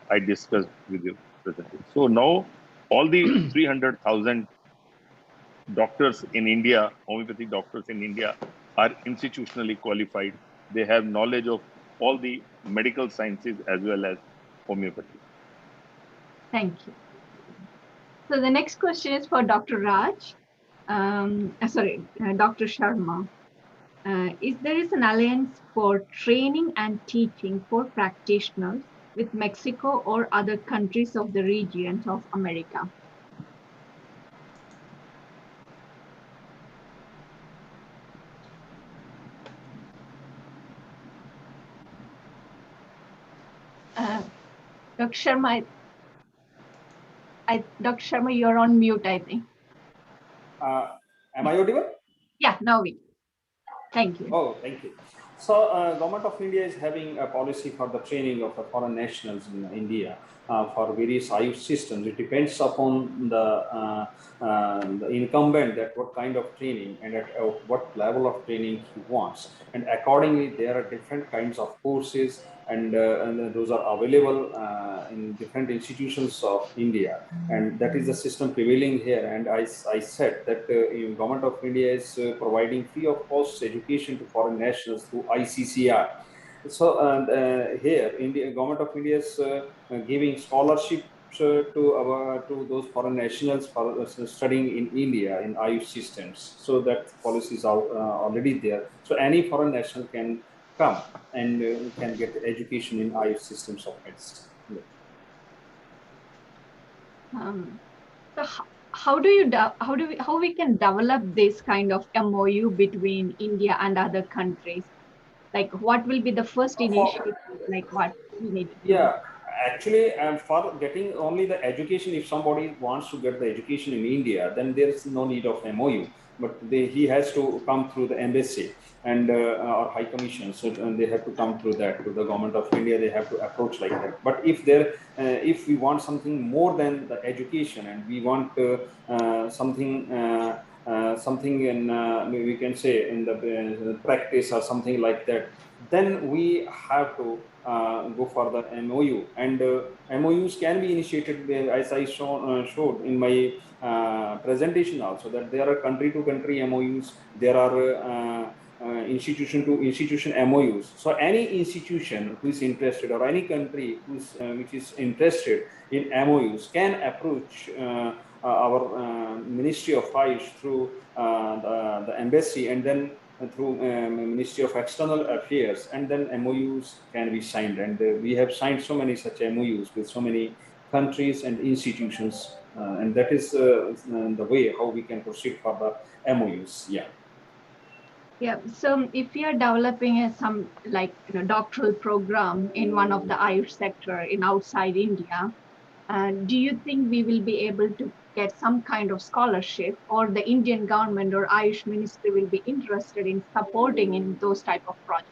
I discussed with you presently. So now all the 300,000 doctors in India, homeopathic doctors in India, are institutionally qualified. They have knowledge of all the medical sciences as well as homeopathy. Thank you. So the next question is for Dr. Raj. Dr. Sharma. Is there is an alliance for training and teaching for practitioners with Mexico or other countries of the region of America? Dr. Sharma, Dr. Sharma, you're on mute, I think. Am I audible? Yeah, now we. Thank you. Oh, thank you. So, Government of India is having a policy for the training of the foreign nationals in India for various Ayush systems. It depends upon the incumbent that what kind of training and at what level of training he wants. And accordingly, there are different kinds of courses and those are available in different institutions of India, and that is the system prevailing here. And I said that Government of India is providing free of cost education to foreign nationals through ICCR. So here, Government of India is giving scholarships to those foreign nationals for studying in India in Ayush systems. So that policy is already there. So any foreign national can come and can get education in Ayush systems of medicine. So how we can develop this kind of MOU between India and other countries? Like, what will be the first initiative? Like, what we need to do? Yeah, actually, for getting only the education, if somebody wants to get the education in India, then there is no need of MOU. But he has to come through the embassy and or high commission. So they have to come through that to the Government of India. They have to approach like that. But if we want something more than the education, and we want something in we can say in the practice or something like that, then we have to go for the MOU. And MOUs can be initiated as I showed in my presentation also, that there are country to country MOUs, there are institution to institution MOUs. So any institution who is interested, or any country which is interested in MOUs, can approach our Ministry of Ayush through the embassy, and then through Ministry of External Affairs, and then MOUs can be signed. And we have signed so many such MOUs with so many countries and institutions, and that is the way how we can proceed for the MOUs. Yeah. Yeah. So if we are developing some doctoral program in one of the Ayush sector in outside India, do you think we will be able to get some kind of scholarship, or the Indian government or Ayush ministry will be interested in supporting in those type of projects?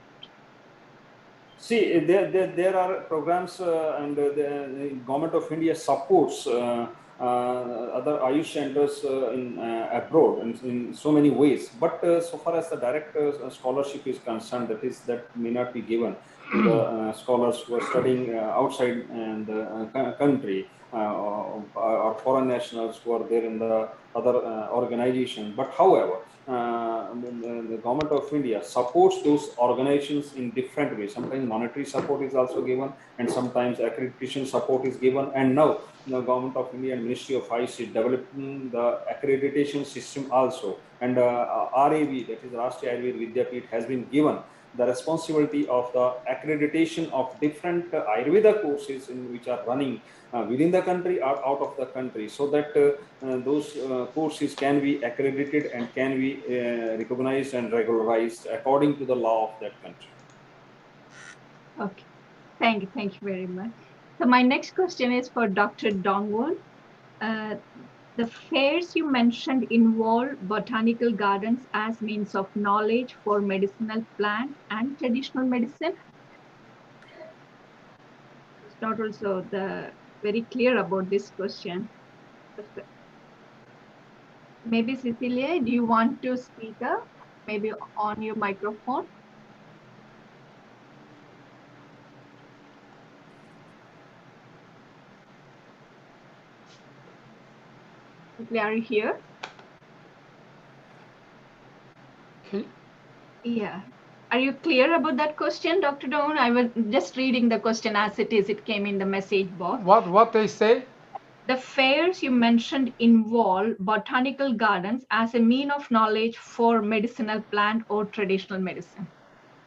See, there are programs and the Government of India supports other Ayush centers in abroad in so many ways. But so far as the direct scholarship is concerned, that may not be given to the scholars who are studying outside the country, or foreign nationals who are there in the other organization. But however, the Government of India supports those organizations in different ways. Sometimes monetary support is also given, and sometimes accreditation support is given. And now the Government of India and Ministry of Ayush is developing the accreditation system also. And RAV, that is Rashtriya Ayurveda Vidyapeeth, has been given the responsibility of the accreditation of different Ayurveda courses in which are running within the country or out of the country, so that those courses can be accredited and can be recognized and regularized according to the law of that country. Okay, thank you very much. So my next question is for Dr. Dongwon. Uh, the fairs you mentioned involve botanical gardens as means of knowledge for medicinal plant and traditional medicine. It's not also the very clear about this question. Maybe Cecilia, do you want to speak up? Maybe on your microphone. Cecilia, are you here? Okay. Yeah. Are you clear about that question, Dr. Dawn? I was just reading the question as it is. It came in the message box. What they say? The fairs you mentioned involve botanical gardens as a mean of knowledge for medicinal plant or traditional medicine.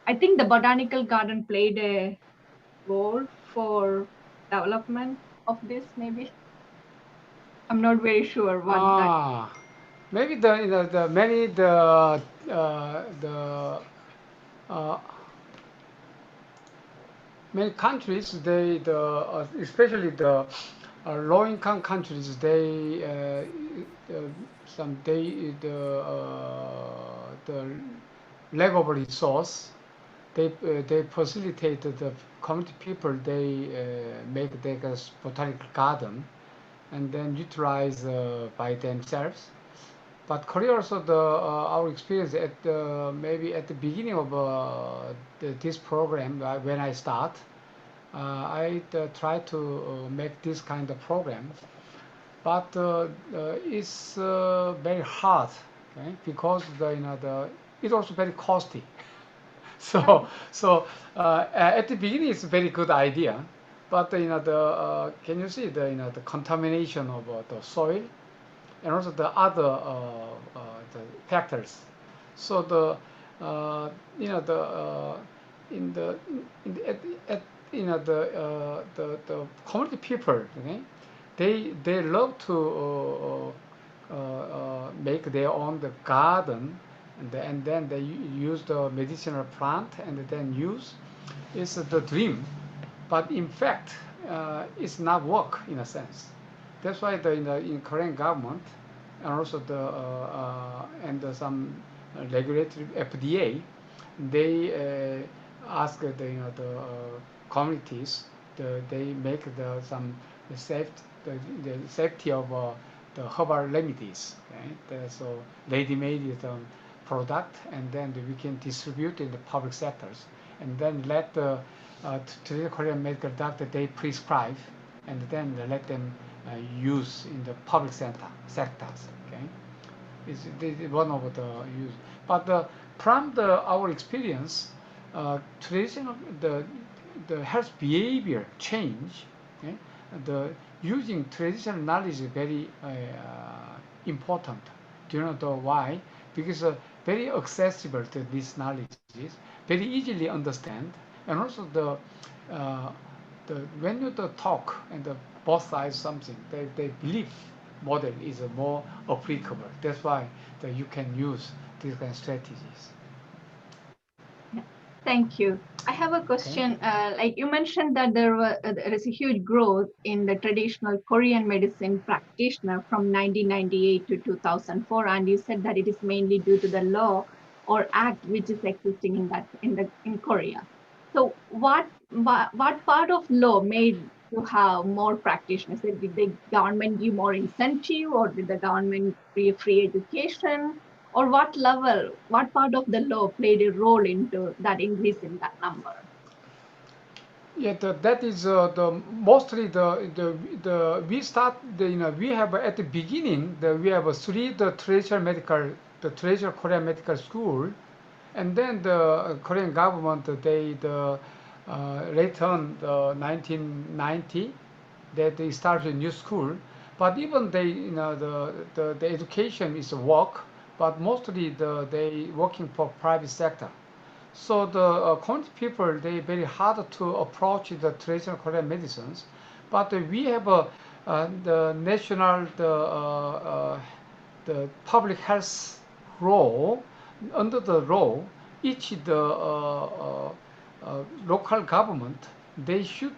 I think the botanical garden played a role for development of this, maybe. I'm not very sure what that. Maybe the many the uh, many countries especially the low income countries some the lack of resource they facilitate the community people they make their botanical garden and then utilize by themselves. But Korea also our experience at maybe at the beginning of this program when I start, I try to make this kind of program, but it's very hard, okay? Because it's also very costly. So at the beginning it's a very good idea, but the can you see the contamination of the soil and also the other the factors. So the in the, in the at the community people, okay, they love to make their own the garden, and then they use the medicinal plant and then use. It's the dream, but in fact it's not work in a sense. That's why in Korean government and also some regulatory FDA, they ask the communities they make the safety of the herbal remedies. Okay? So ready-made product, and then we can distribute in the public sectors, and then let to the Korean medical doctor they prescribe, and then let them use in the public sectors. Okay, is one of the use. But from our experience, traditional the health behavior change. Okay, the using traditional knowledge is very important. Do you know why? Because very accessible to these knowledges, very easily understand, and also uh, when you talk and both sides something, they believe model is more applicable. That's why you can use these kind of strategies. Thank you. I have a question. Like you mentioned that there is a huge growth in the traditional Korean medicine practitioner from 1998 to 2004, and you said that it is mainly due to the law or act which is existing in Korea. So what part of law made you have more practitioners? Did the government give more incentive, or did the government give free education? Or what level, what part of the law played a role into that increase in that number? Yeah, that is the mostly we start we have at the beginning we have the traditional Korean medical school, and then the Korean government later on 1990 that they started a new school, but even the education is work, but mostly they working for private sector. So the community people, they very hard to approach the traditional Korean medicines, but we have the national the public health law. Under the law, each the local government, they should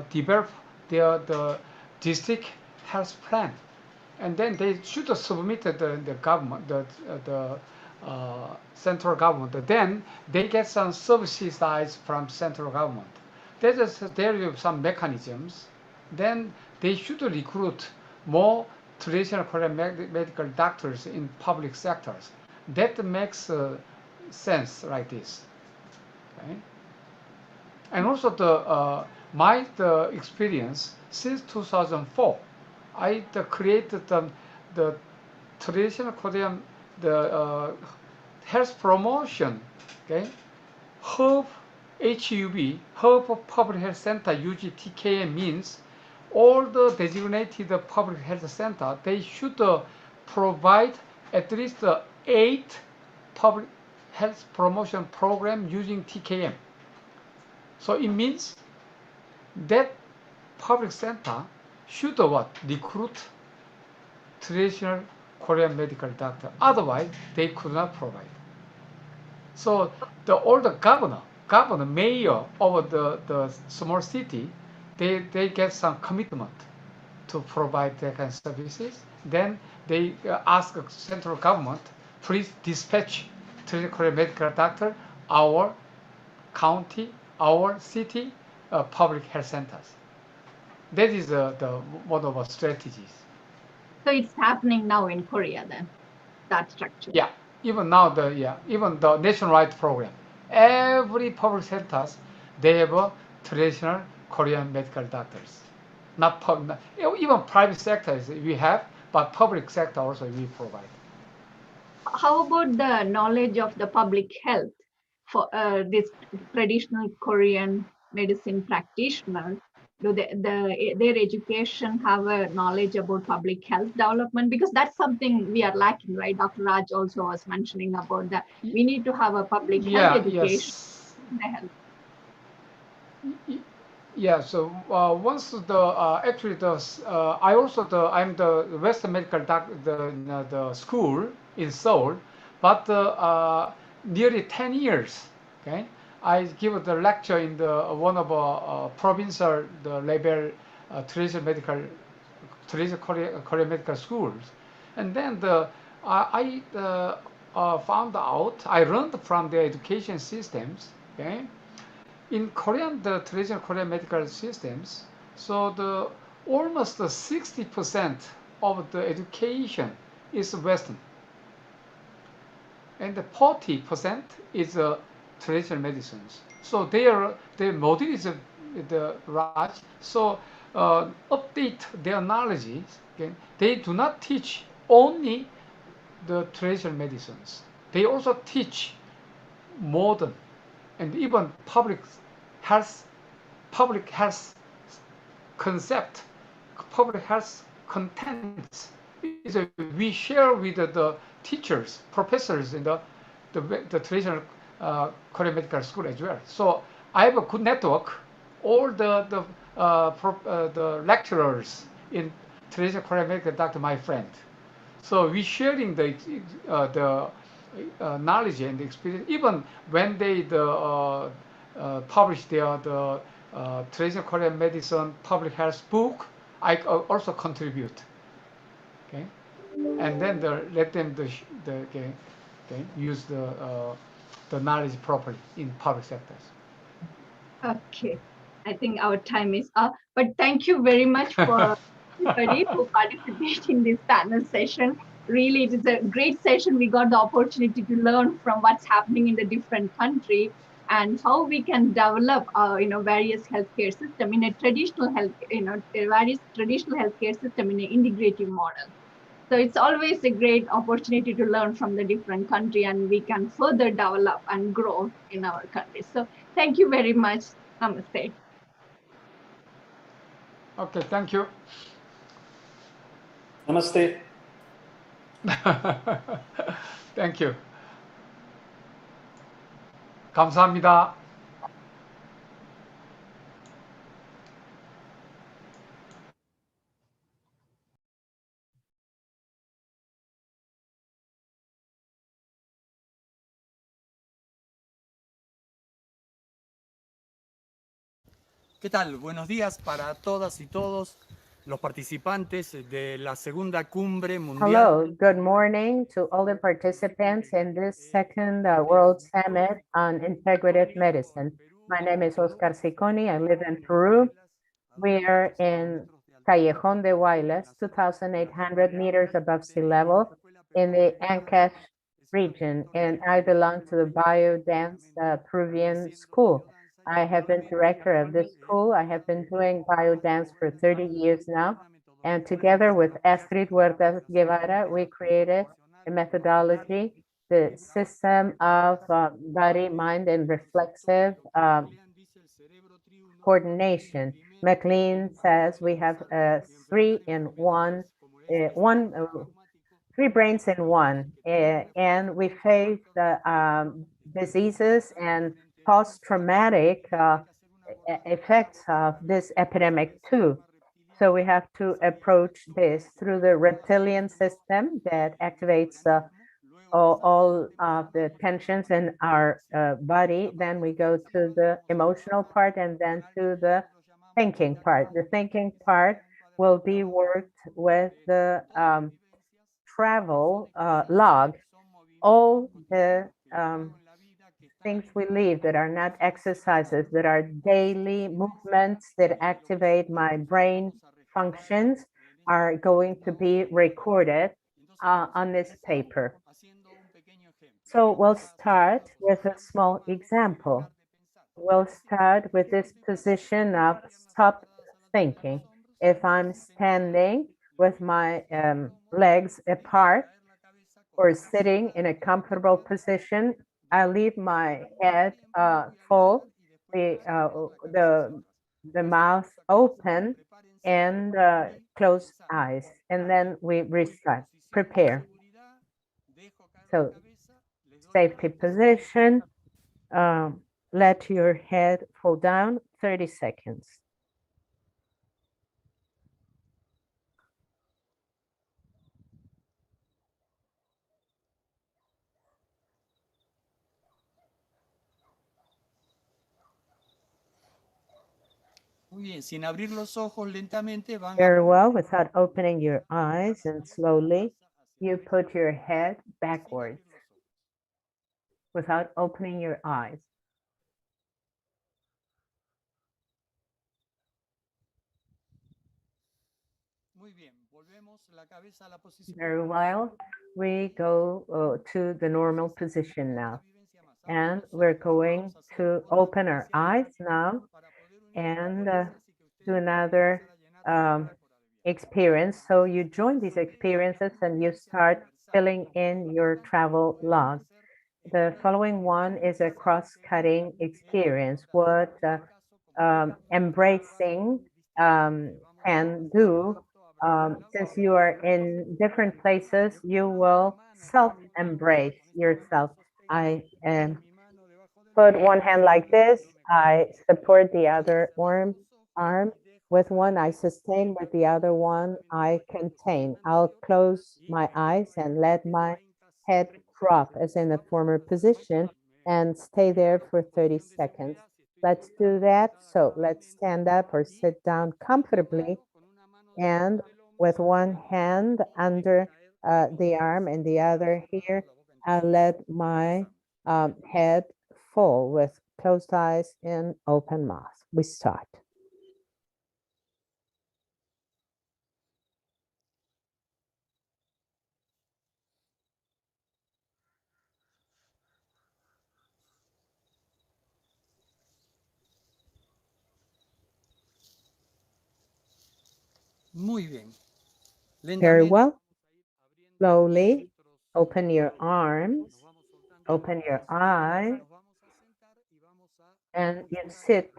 develop the district health plan, and then they should submit the government, the central government. Then they get some subsidies from central government. There are some mechanisms. Then they should recruit more traditional Korean medical doctors in public sectors. That makes sense like this. Okay? And also my experience since 2004, I created the traditional Korean health promotion. Okay, Hub Public Health Center, using TKM, means all the designated public health center, they should provide at least 8 public health promotion program using TKM. So it means that public center should recruit traditional Korean medical doctor. Otherwise, they could not provide. So all the governor, mayor of the small city, they get some commitment to provide that kind of services. Then they ask central government, please dispatch to the medical doctor, our county, our city, public health centers. That is one of our strategies. So it's happening now in Korea then, that structure. Yeah, even now even the nationwide program, every public centers, they have a traditional Korean medical doctors. Even private sectors we have, but public sector also we provide. How about the knowledge of the public health for this traditional Korean medicine practitioners? Do their education have a knowledge about public health development? Because that's something we are lacking, right? Dr. Raj also was mentioning about that. We need to have a public health education. Yeah, so once actually I'm the Western Medical the school in Seoul, but nearly 10 years, okay, I give the lecture in the one of provincial level traditional Korean medical schools, and then I found out, I learned from the education systems, okay. In Korean, the traditional Korean medical systems, so almost 60% of the education is Western, and the 40% is traditional medicines. So their model is the right. So update their knowledge. Okay? They do not teach only the traditional medicines. They also teach modern and even public health concept, public health contents. We share with the teachers, professors in the traditional Korean medical school as well. So I have a good network. All the lecturers in traditional Korean medical doctor, my friend. So we sharing the knowledge and experience. Even when they publish their traditional Korean medicine public health book, I also contribute. Okay, and then let them use the knowledge properly in public sectors. Okay, I think our time is up. But thank you very much for everybody who participated in this panel session. Really, it is a great session. We got the opportunity to learn from what's happening in the different country and how we can develop, various healthcare system in a traditional various traditional healthcare system in an integrative model. So it's always a great opportunity to learn from the different country, and we can further develop and grow in our country. So thank you very much. Namaste. Okay, thank you. Namaste. Thank you. 감사합니다. ¿Qué tal? Buenos días para todas y todos los participantes de la segunda cumbre mundial. Hello, good morning to all the participants in this second World Summit on Integrative Medicine. My name is Oscar Cicconi. I live in Peru. We are in Callejón de Huaylas, 2,800 meters above sea level in the Ancash region, and I belong to the Biodance Peruvian School. I have been director of this school. I have been doing biodance for 30 years now. And together with Astrid Huerta Guevara, we created a methodology, the system of body, mind, and reflexive coordination. McLean says we have three brains in one, and we face diseases and post-traumatic effects of this epidemic too. So we have to approach this through the reptilian system that activates all of the tensions in our body. Then we go to the emotional part and then to the thinking part. The thinking part will be worked with the travel log. All the things we leave that are not exercises, that are daily movements that activate my brain functions are going to be recorded on this paper. So we'll start with a small example. We'll start with this position of stop thinking. If I'm standing with my legs apart or sitting in a comfortable position, I leave my head full, the mouth open, and close eyes, and then we restart. Prepare. So safety position. Let your head fall down. 30 seconds. Muy bien, sin abrir los ojos lentamente van Very well, without opening your eyes, and slowly you put your head backwards without opening your eyes. Muy bien, volvemos la cabeza a la posición. Very well, we go to the normal position now. And we're going to open our eyes now and do another experience. So you join these experiences and you start filling in your travel log. The following one is a cross-cutting experience. What embracing can do, since you are in different places, you will self-embrace yourself. I put one hand like this. I support the other arm. With one, I sustain. With the other one, I contain. I'll close my eyes and let my head drop as in the former position and stay there for 30 seconds. Let's do that. So let's stand up or sit down comfortably, and with one hand under the arm and the other here, I'll let my head fall with closed eyes and open mouth. We start. Muy bien. Very well. Slowly open your arms, open your eyes, and you sit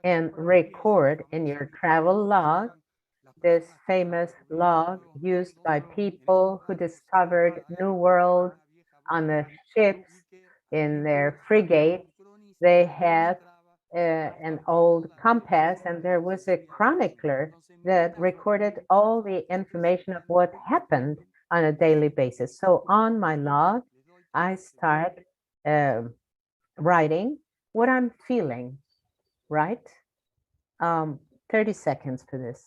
and record in your travel log, this famous log used by people who discovered new worlds on the ships in their frigate, they had an old compass, and there was a chronicler that recorded all the information of what happened on a daily basis. So on my log, I start writing what I'm feeling, right? 30 seconds for this.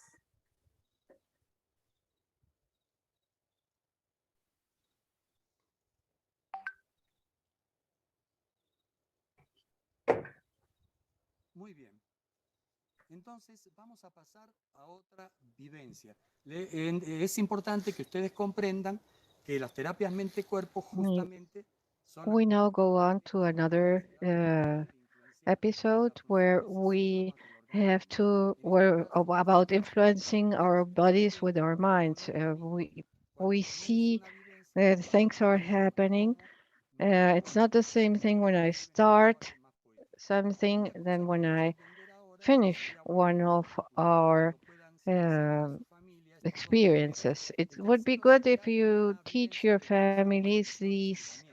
Muy bien. Entonces vamos a pasar a otra vivencia. Es importante que ustedes comprendan que las terapias mente-cuerpo justamente son... We now go on to another episode where we have to about influencing our bodies with our minds. We see that things are happening. It's not the same thing when I start something than when I finish one of our experiences. It would be good if you teach your families these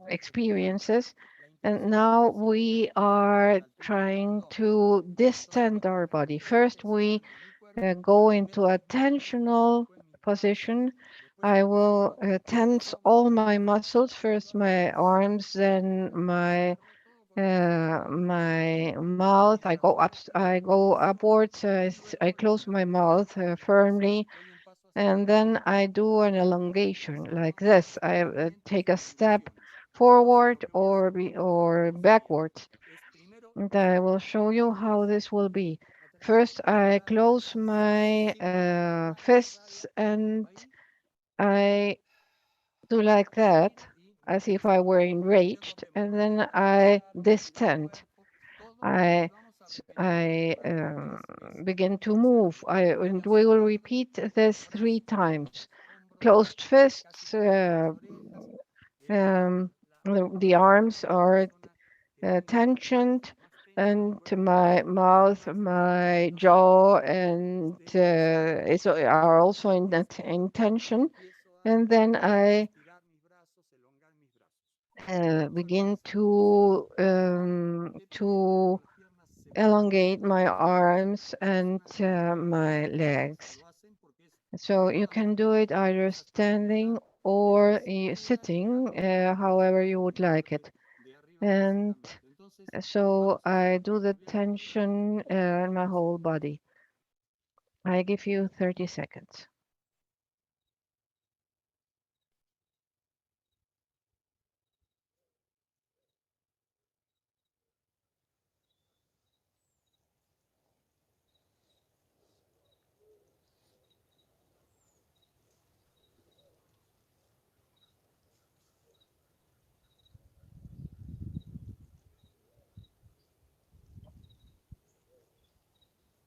experiences. And now we are trying to distend our body. First, we go into a tensional position. I will tense all my muscles, first my arms, then my mouth. I go upwards. I close my mouth firmly, and then I do an elongation like this. I take a step forward or backwards. And I will show you how this will be. First, I close my fists and I do like that, as if I were enraged, and then I distend. I begin to move. And we will repeat this 3 times. Closed fists. The arms are tensioned, and my mouth, my jaw, and are also in tension. And then I begin to elongate my arms and my legs. So you can do it either standing or sitting, however you would like it. And so I do the tension in my whole body. I give you 30 seconds.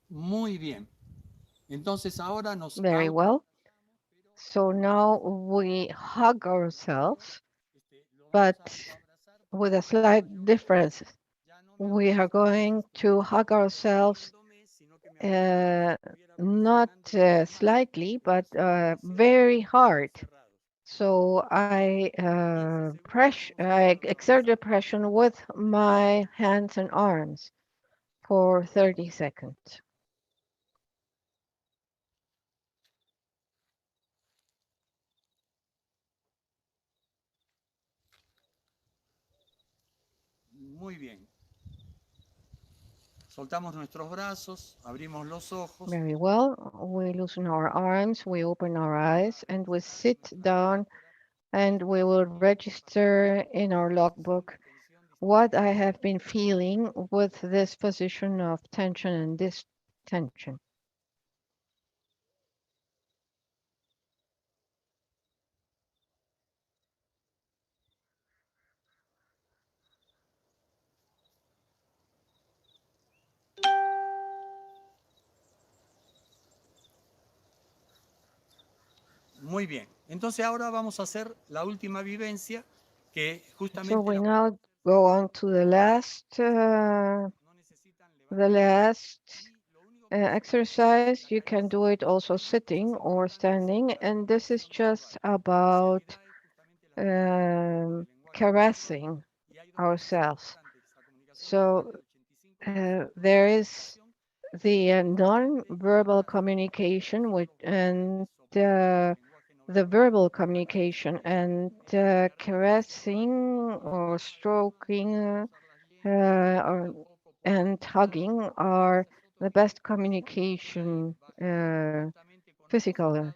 Muy bien. Entonces ahora nos... Very well. So now we hug ourselves, but with a slight difference. We are going to hug ourselves not slightly, but very hard. So I exert the pressure with my hands and arms for 30 seconds. Muy bien. Soltamos nuestros brazos, abrimos los ojos. Very well. We loosen our arms, we open our eyes, and we sit down, and we will register in our logbook what I have been feeling with this position of tension and distension. Muy bien. Entonces ahora vamos a hacer la última vivencia que justamente... So we now go on to the last exercise. You can do it also sitting or standing, and this is just about caressing ourselves. So there is the non-verbal communication the verbal communication, and caressing or stroking and hugging are the best communication, physical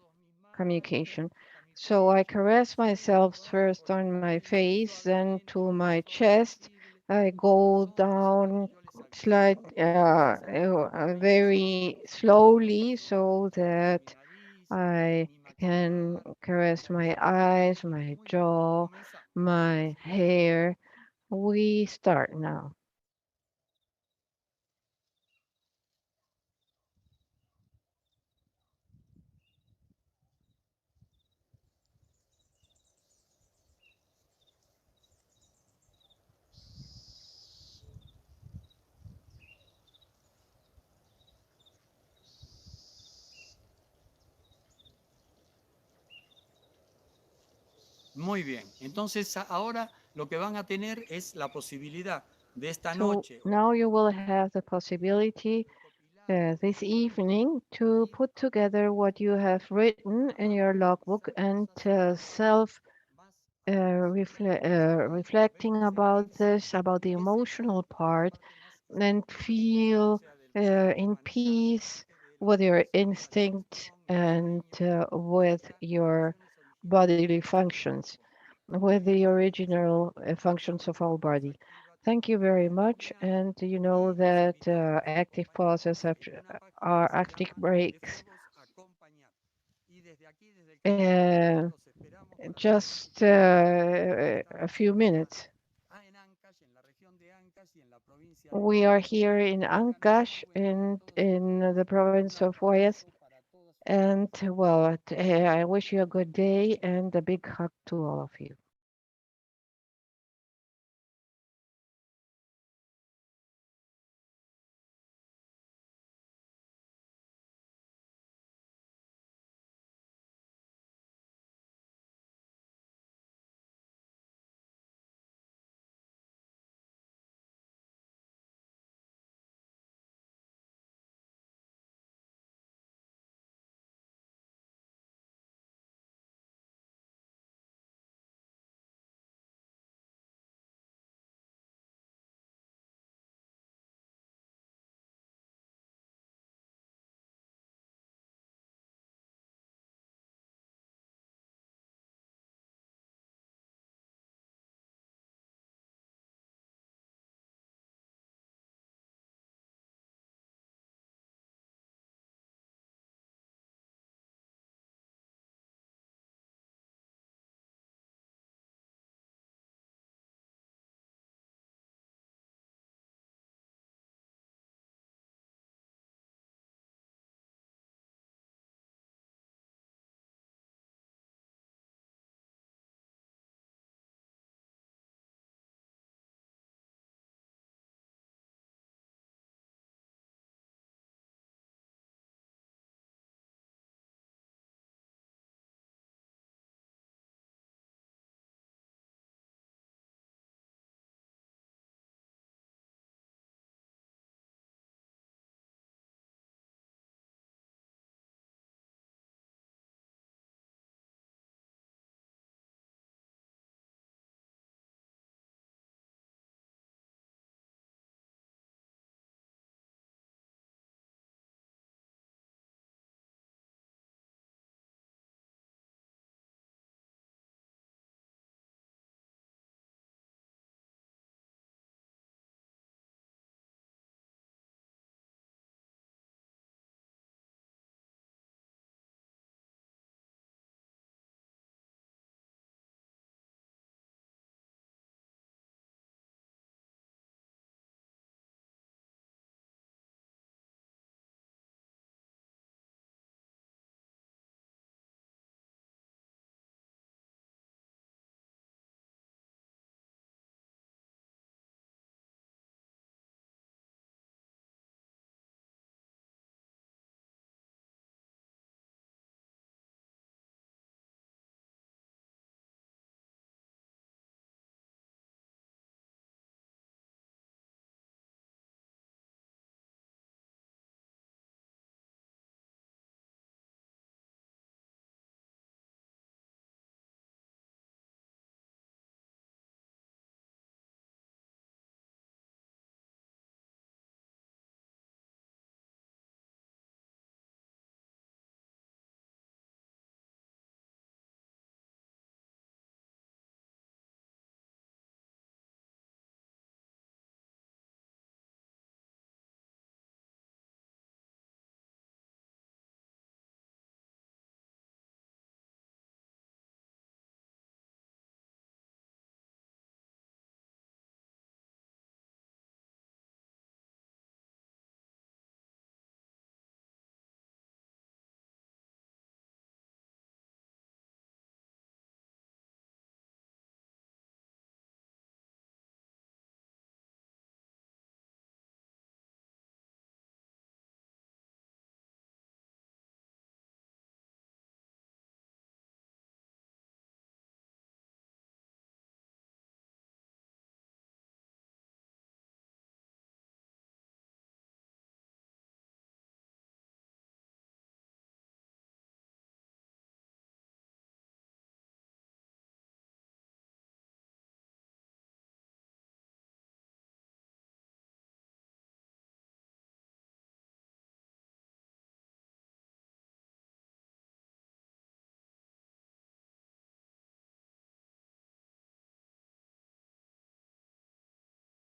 communication. So I caress myself first on my face, then to my chest. I go down very slowly so that I can caress my eyes, my jaw, my hair. We start now. Muy bien. Entonces ahora lo que van a tener es la posibilidad de esta So noche. now you will have the possibility this evening to put together what you have written in your logbook and reflecting about this, about the emotional part, and feel in peace with your instinct and with your bodily functions, with the original functions of our body. Thank you very much. And you know that active pauses are active breaks. Just a few minutes. We are here in Ancash in the province of Guayas. And well, I wish you a good day and a big hug to all of you.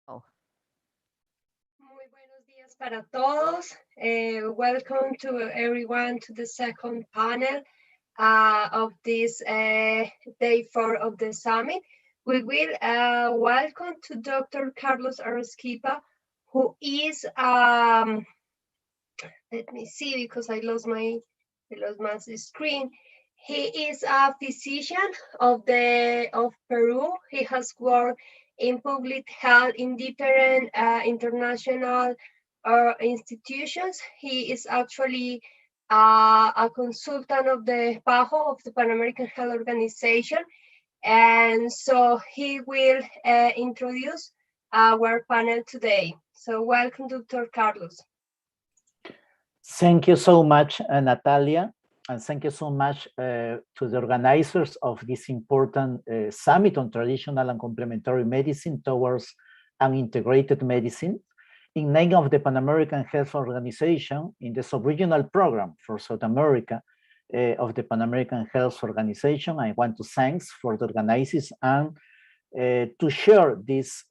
Oh. Muy buenos días para todos. Welcome to everyone to the second panel of this day 4 of the summit. We will welcome to Dr. Carlos Arrasquipa, who is, let me see because I lost my screen. He is a physician of Peru. He has worked in public health in different international institutions. He is actually a consultant of the PAHO, of the Pan American Health Organization. And so he will introduce our panel today. So welcome, Dr. Carlos. Thank you so much, Natalia, and thank you so much to the organizers of this important summit on traditional and complementary medicine towards an integrated medicine. In name of the Pan American Health Organization, in the sub-regional program for South America of the Pan American Health Organization, I want to thank for the organizers and to share this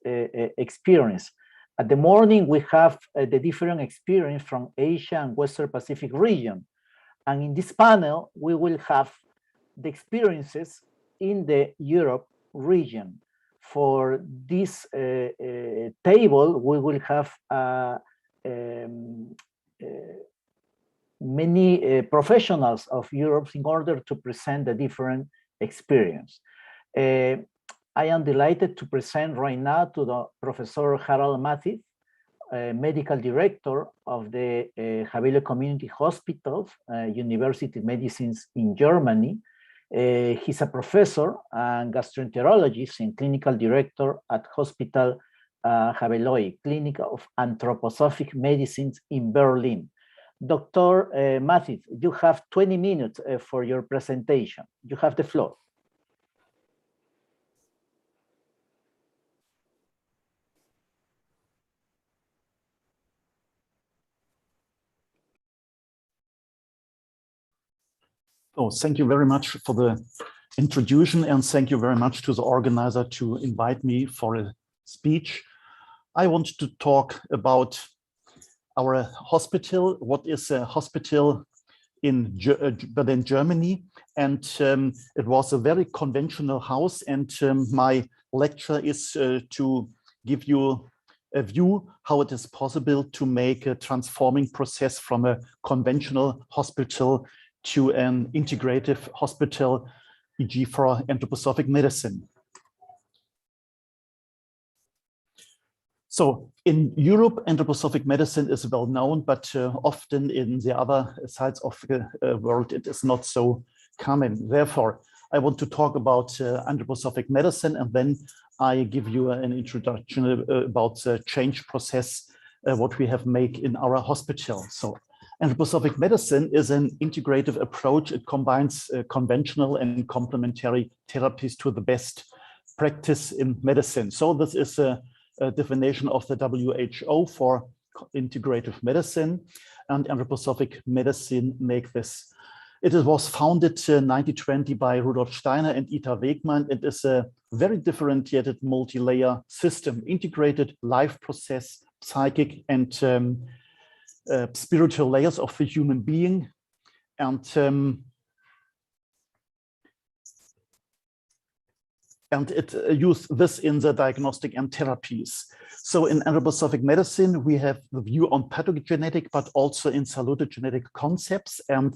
experience. At the morning, we have the different experience from Asia and Western Pacific region. And in this panel, we will have the experiences in the Europe region. For this table, we will have many professionals of Europe in order to present the different experience. I am delighted to present right now to the Professor Harald Mathies, Medical Director of the Havelo Community Hospital, University of Medicine in Germany. He's a professor and gastroenterologist and clinical director at Hospital Haveloi, Clinic of Anthroposophic Medicines in Berlin. Dr. Mathies, you have 20 minutes for your presentation. You have the floor. Oh, thank you very much for the introduction, and thank you very much to the organizer to invite me for a speech. I want to talk about our hospital, what is a hospital in Berlin, Germany. And it was a very conventional house, and my lecture is to give you a view how it is possible to make a transforming process from a conventional hospital to an integrative hospital, e.g. for anthroposophic medicine. So in Europe, anthroposophic medicine is well known, but often in the other sides of the world, it is not so common. Therefore, I want to talk about anthroposophic medicine, and then I give you an introduction about the change process, what we have made in our hospital. So anthroposophic medicine is an integrative approach. It combines conventional and complementary therapies to the best practice in medicine. So this is a definition of the WHO for integrative medicine, and anthroposophic medicine make this. It was founded 1920 by Rudolf Steiner and Ita Wegmann. It is a very differentiated multi-layer system, integrated life process, psychic and spiritual layers of the human being, and it uses this in the diagnostic and therapies. So in anthroposophic medicine, we have the view on pathogenetic, but also in salutogenetic concepts. And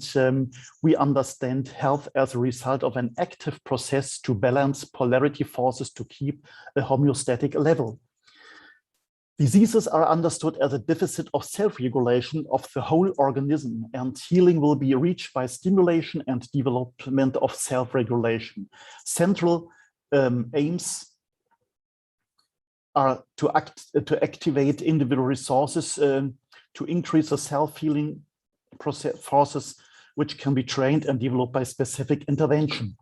we understand health as a result of an active process to balance polarity forces to keep a homeostatic level. Diseases are understood as a deficit of self-regulation of the whole organism, and healing will be reached by stimulation and development of self-regulation. Central aims are to activate individual resources to increase the self-healing forces, which can be trained and developed by specific intervention.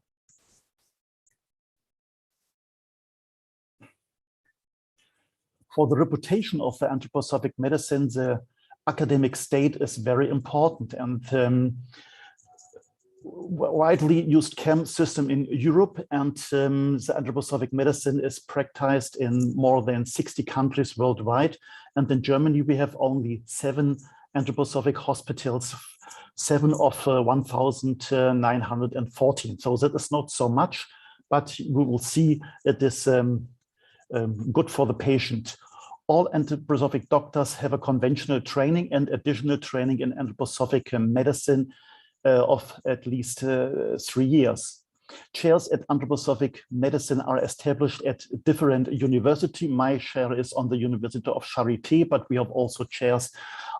For the reputation of the anthroposophic medicine, the academic state is very important, and widely used CAM system in Europe, and the anthroposophic medicine is practiced in more than 60 countries worldwide. And in Germany, we have only 7 anthroposophic hospitals, 7 of 1,914. So that is not so much, but we will see it is good for the patient. All anthroposophic doctors have a conventional training and additional training in anthroposophic medicine of at least 3 years. Chairs at anthroposophic medicine are established at different universities. My chair is on the University of Charité, but we have also chairs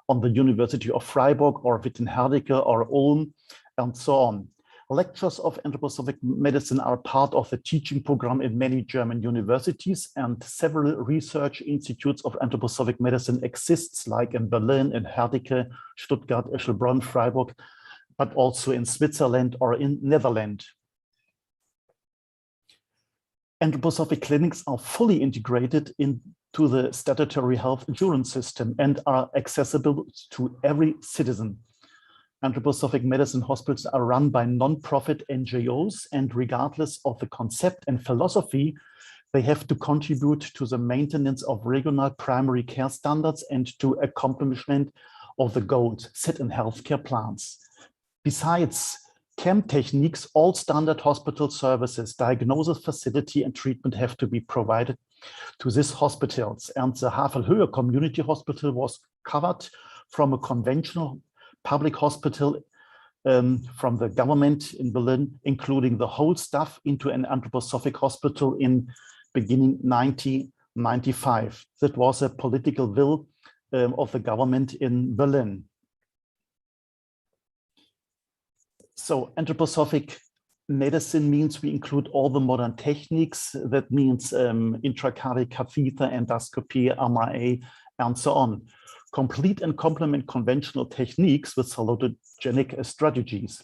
on the University of Freiburg or Wittenherdecke or Ulm, and so on. Lectures of anthroposophic medicine are part of the teaching program in many German universities, and several research institutes of anthroposophic medicine exists, like in Berlin, in Herdecke, Stuttgart, Eschelbronn, Freiburg, but also in Switzerland or in Netherlands. Anthroposophic clinics are fully integrated into the statutory health insurance system and are accessible to every citizen. Anthroposophic medicine hospitals are run by non-profit NGOs, and regardless of the concept and philosophy, they have to contribute to the maintenance of regional primary care standards and to accomplishment of the goals set in healthcare plans. Besides CAM techniques, all standard hospital services, diagnosis, facility, and treatment have to be provided to these hospitals. And the Havelhöhe Community Hospital was covered from a conventional public hospital from the government in Berlin, including the whole staff, into an anthroposophic hospital in beginning 1995. That was a political will of the government in Berlin. So anthroposophic medicine means we include all the modern techniques. That means intracardiac catheter, endoscopy, MRA, and so on. Complete and complement conventional techniques with salutogenic strategies.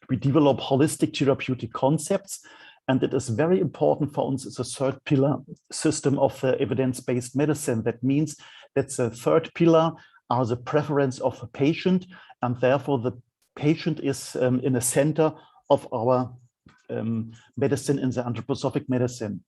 We develop holistic therapeutic concepts, and it is very important for us as a third pillar system of the evidence-based medicine. That means that the third pillar are the preference of the patient, and therefore the patient is in the center of our medicine in the anthroposophic medicine.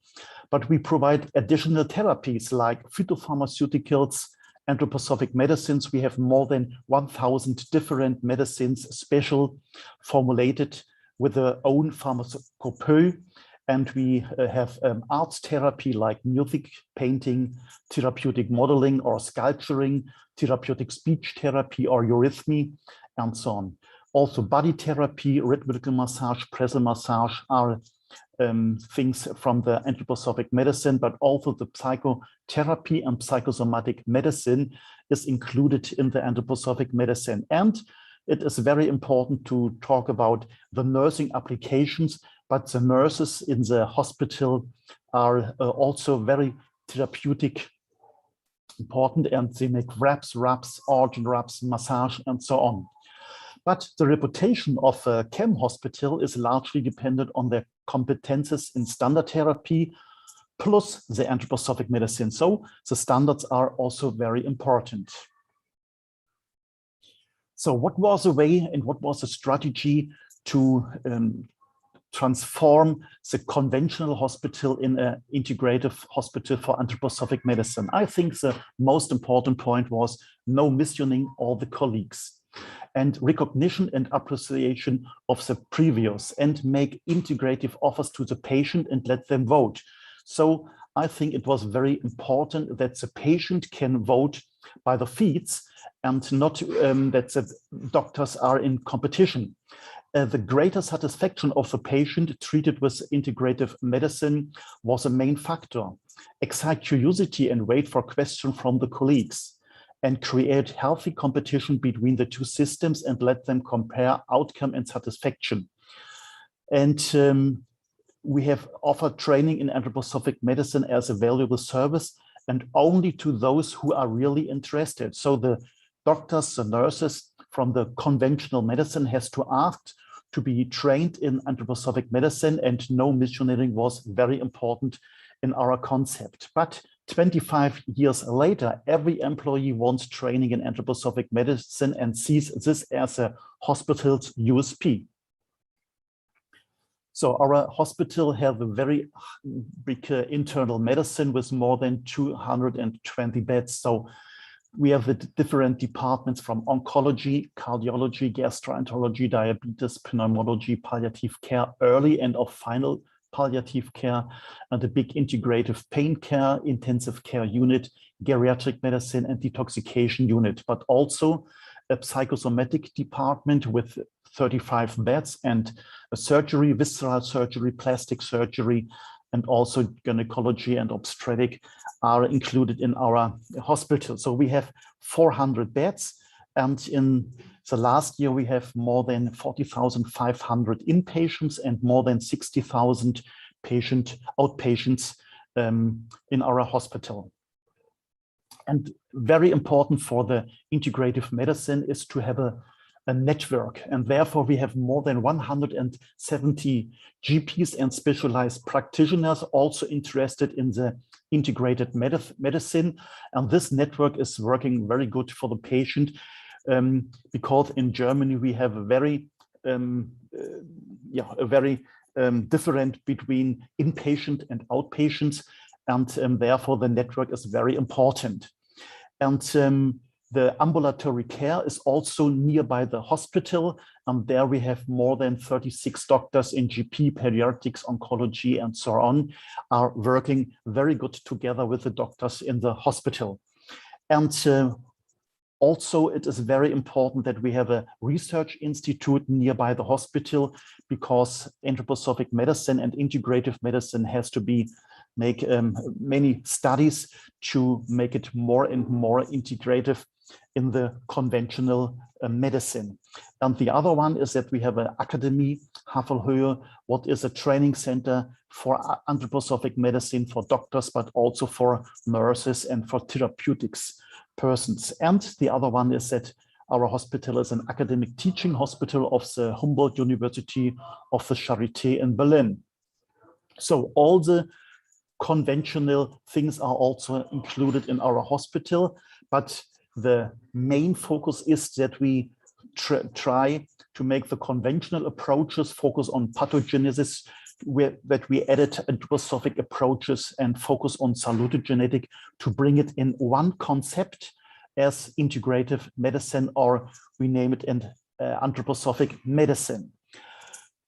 But we provide additional therapies like phytopharmaceuticals, anthroposophic medicines. We have more than 1,000 different medicines, special formulated with their own pharmacopoeia. And we have arts therapy like music, painting, therapeutic modeling or sculpturing, therapeutic speech therapy or eurythmy, and so on. Also body therapy, rhythmical massage, pressure massage are things from the anthroposophic medicine, but also the psychotherapy and psychosomatic medicine is included in the anthroposophic medicine. And it is very important to talk about the nursing applications, but the nurses in the hospital are also very therapeutic important, and they make wraps, rubs, organ rubs, massage, and so on. But the reputation of a CAM hospital is largely dependent on their competences in standard therapy plus the anthroposophic medicine. So the standards are also very important. So what was the way and what was the strategy to transform the conventional hospital in an integrative hospital for anthroposophic medicine? I think the most important point was no missioning all the colleagues, and recognition and appreciation of the previous, and make integrative offers to the patient and let them vote. So I think it was very important that the patient can vote by the feet and not that the doctors are in competition. The greater satisfaction of the patient treated with integrative medicine was a main factor. Excite curiosity and wait for questions from the colleagues, and create healthy competition between the two systems and let them compare outcome and satisfaction. And we have offered training in anthroposophic medicine as a valuable service, and only to those who are really interested. So the doctors, the nurses from the conventional medicine has to ask to be trained in anthroposophic medicine, and no missionarying was very important in our concept. But 25 years later, every employee wants training in anthroposophic medicine and sees this as a hospital's USP. So our hospital have a very big internal medicine with more than 220 beds. So we have the different departments from oncology, cardiology, gastroenterology, diabetes, pneumology, palliative care, early and of final palliative care, and a big integrative pain care, intensive care unit, geriatric medicine and detoxification unit, but also a psychosomatic department with 35 beds and a surgery, visceral surgery, plastic surgery, and also gynecology and obstetric are included in our hospital. So we have 400 beds, and in the last year we have more than 40,500 inpatients and more than 60,000 outpatients in our hospital. And very important for the integrative medicine is to have a network, and therefore we have more than 170 GPs and specialized practitioners also interested in the integrated medicine. And this network is working very good for the patient because in Germany we have a very different between inpatient and outpatients, and therefore the network is very important. And the ambulatory care is also nearby the hospital, and there we have more than 36 doctors in GP, pediatrics, oncology, and so on, are working very good together with the doctors in the hospital. And also, it is very important that we have a research institute nearby the hospital, because anthroposophic medicine and integrative medicine has to make many studies to make it more and more integrative in the conventional medicine. And the other one is that we have an academy, Havelhöhe, what is a training center for anthroposophic medicine for doctors, but also for nurses and for therapeutics persons. And the other one is that our hospital is an academic teaching hospital of the Humboldt University of the Charité in Berlin. So all the conventional things are also included in our hospital, but the main focus is that we try to make the conventional approaches focus on pathogenesis, that we added anthroposophic approaches and focus on salutogenetic to bring it in one concept as integrative medicine, or we name it in anthroposophic medicine.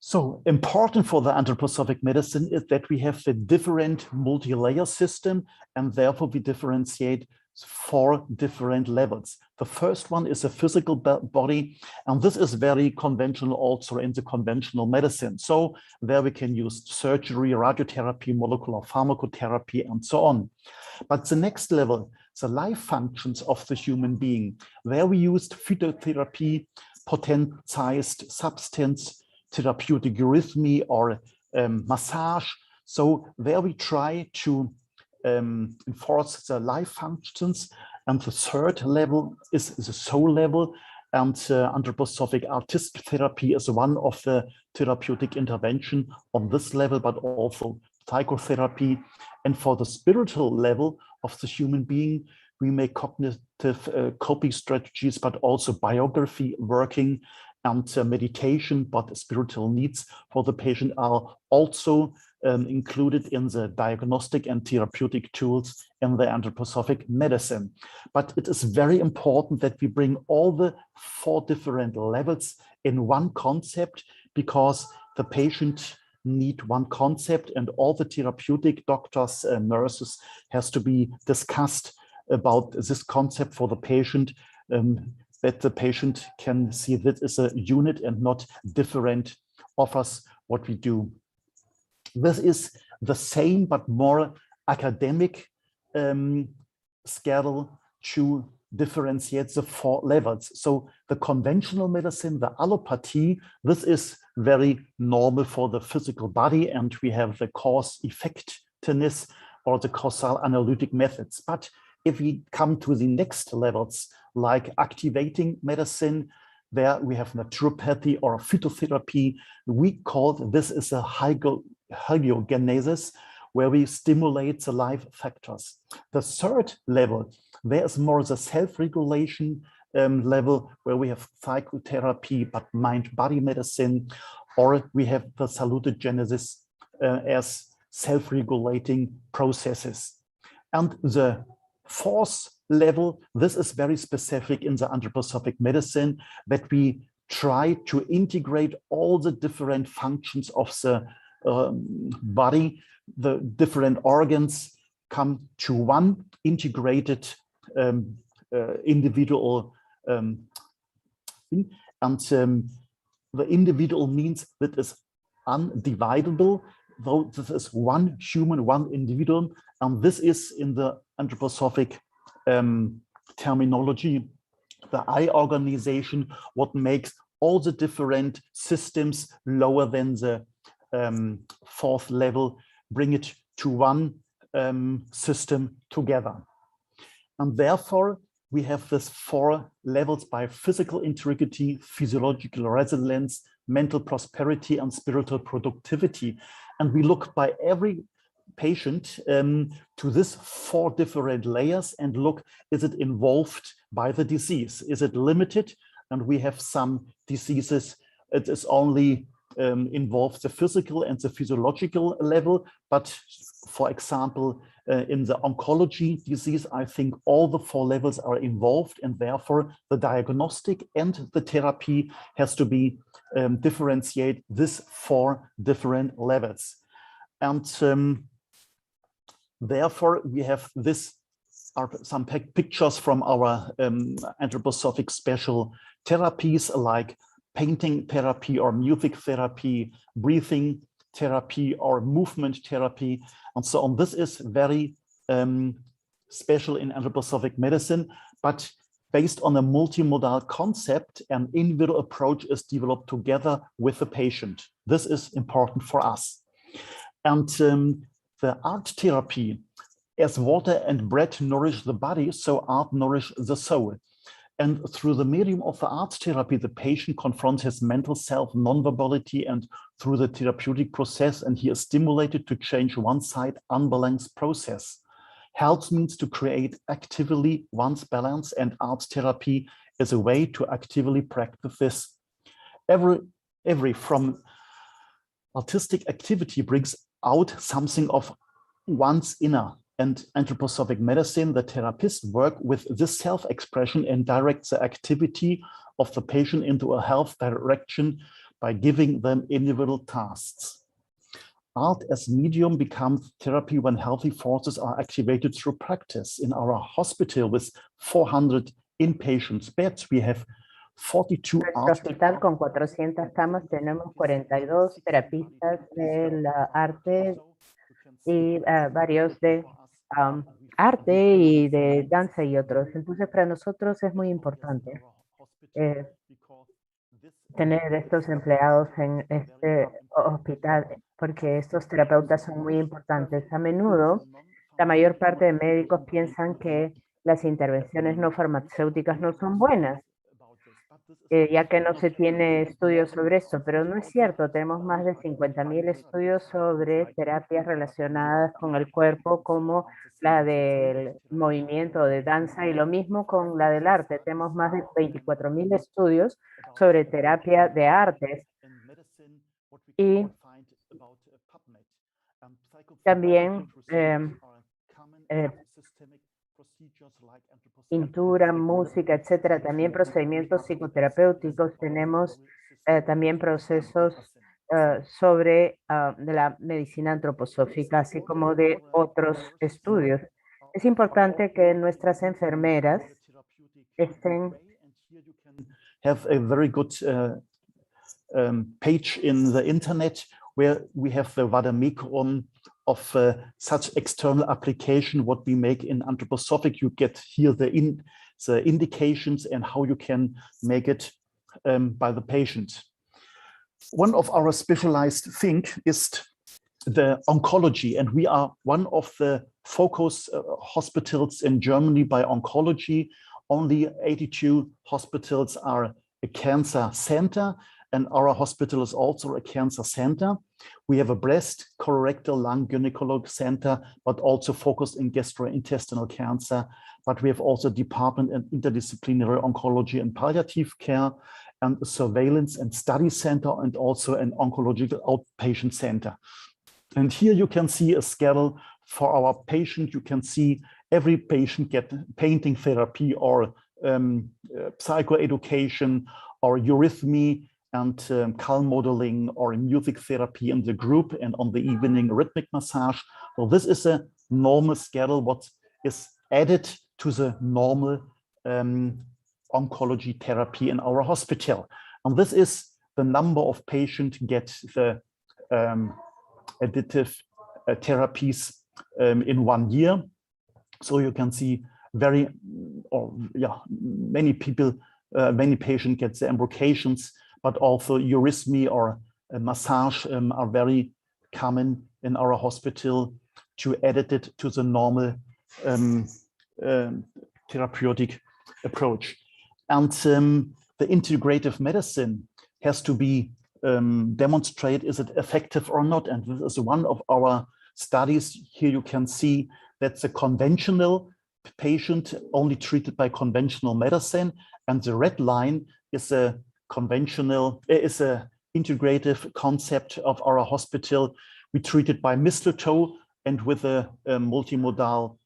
So important for the anthroposophic medicine is that we have the different multi-layer system, and therefore we differentiate 4 different levels. The first one is a physical body, and this is very conventional also in the conventional medicine. So there we can use surgery, radiotherapy, molecular pharmacotherapy, and so on. But the next level, the life functions of the human being, there we used phytotherapy, potentized substance, therapeutic eurythmy, or massage. So there we try to enforce the life functions. And the third level is the soul level, and anthroposophic artist therapy is one of the therapeutic intervention on this level, but also psychotherapy. And for the spiritual level of the human being, we make cognitive coping strategies, but also biography working and meditation, but spiritual needs for the patient are also included in the diagnostic and therapeutic tools in the anthroposophic medicine. But it is very important that we bring all the 4 different levels in one concept, because the patient need one concept, and all the therapeutic doctors and nurses has to be discussed about this concept for the patient, that the patient can see that as a unit and not different offers what we do. This is the same but more academic scale to differentiate the 4 levels. So the conventional medicine, the allopathy, this is very normal for the physical body, and we have the cause-effectiveness or the causal analytic methods. But if we come to the next levels, like activating medicine, there we have naturopathy or phytotherapy. We call this is a hygiogenesis, where we stimulate the life factors. The third level, there is more the self-regulation level, where we have psychotherapy, but mind-body medicine, or we have the salutogenesis as self-regulating processes. And the fourth level, this is very specific in the anthroposophic medicine, that we try to integrate all the different functions of the body, the different organs come to one integrated individual thing. And the individual means that is undividable, though this is one human, one individual. And this is in the anthroposophic terminology, the I organization, what makes all the different systems lower than the fourth level, bring it to one system together. And therefore, we have this 4 levels by physical integrity, physiological resilience, mental prosperity, and spiritual productivity. And we look by every patient to this 4 different layers and look, is it involved by the disease? Is it limited? And we have some diseases, it is only involves the physical and the physiological level. But for example, in the oncology disease, I think all the 4 levels are involved, and therefore the diagnostic and the therapy has to be differentiate these 4 different levels. And therefore we have this are some pictures from our anthroposophic special therapies like painting therapy or music therapy, breathing therapy or movement therapy, and so on. This is very special in anthroposophic medicine, but based on a multimodal concept, an individual approach is developed together with the patient. This is important for us. And the art therapy, as water and bread nourish the body, so art nourishes the soul. And through the medium of the art therapy, the patient confronts his mental self, non-verbality, and through the therapeutic process, and he is stimulated to change one side unbalanced process. Health means to create actively one's balance, and art therapy is a way to actively practice this. Every from artistic activity brings out something of one's inner. And anthroposophic medicine, the therapists work with this self-expression and direct the activity of the patient into a health direction by giving them individual tasks. Art as medium becomes therapy when healthy forces are activated through practice. In our hospital with 400 inpatient beds, we have 42 nuestro hospital con 400 camas tenemos 42 terapistas del arte y varios de arte y de danza y otros. Entonces, para nosotros es muy importante tener estos empleados en este hospital, porque estos terapeutas son muy importantes. A menudo, la mayor parte de médicos piensan que las intervenciones no farmacéuticas no son buenas, ya que no se tiene estudios sobre esto, pero no es cierto. Tenemos más de 50.000 estudios sobre terapias relacionadas con el cuerpo, como la del movimiento de danza, y lo mismo con la del arte. Tenemos más de 24.000 estudios sobre terapia de artes. Y también pintura, música, etcétera, también procedimientos psicoterapéuticos. Tenemos también procesos sobre de la medicina antroposófica, así como de otros estudios. Es importante que nuestras enfermeras estén have a very good page in the internet where we have the vademecum of such external application, what we make in anthroposophic. You get here the indications and how you can make it by the patient. One of our specialized thing is the oncology, and we are one of the focus hospitals in Germany by oncology. Only 82 hospitals are a cancer center, and our hospital is also a cancer center. We have a breast, colorectal, lung, gynecologic center, but also focused in gastrointestinal cancer. But we have also a department in interdisciplinary oncology and palliative care. and a surveillance and study center, and also an oncological outpatient center. And here you can see a schedule for our patient. You can see every patient get painting therapy or psychoeducation or eurythmy and calm modeling or music therapy in the group, and on the evening rhythmic massage. So this is a normal schedule what is added to the normal oncology therapy in our hospital. And this is the number of patients get the additive therapies in 1 year. So you can see many people, many patients get the embrocations, but also eurythmy or massage are very common in our hospital to edit it to the normal therapeutic approach. And the integrative medicine has to be demonstrated, is it effective or not? And this is one of our studies. Here you can see that's a conventional patient only treated by conventional medicine, and the red line is a conventional, is a integrative concept of our hospital. We treat it by mistletoe and with a multimodal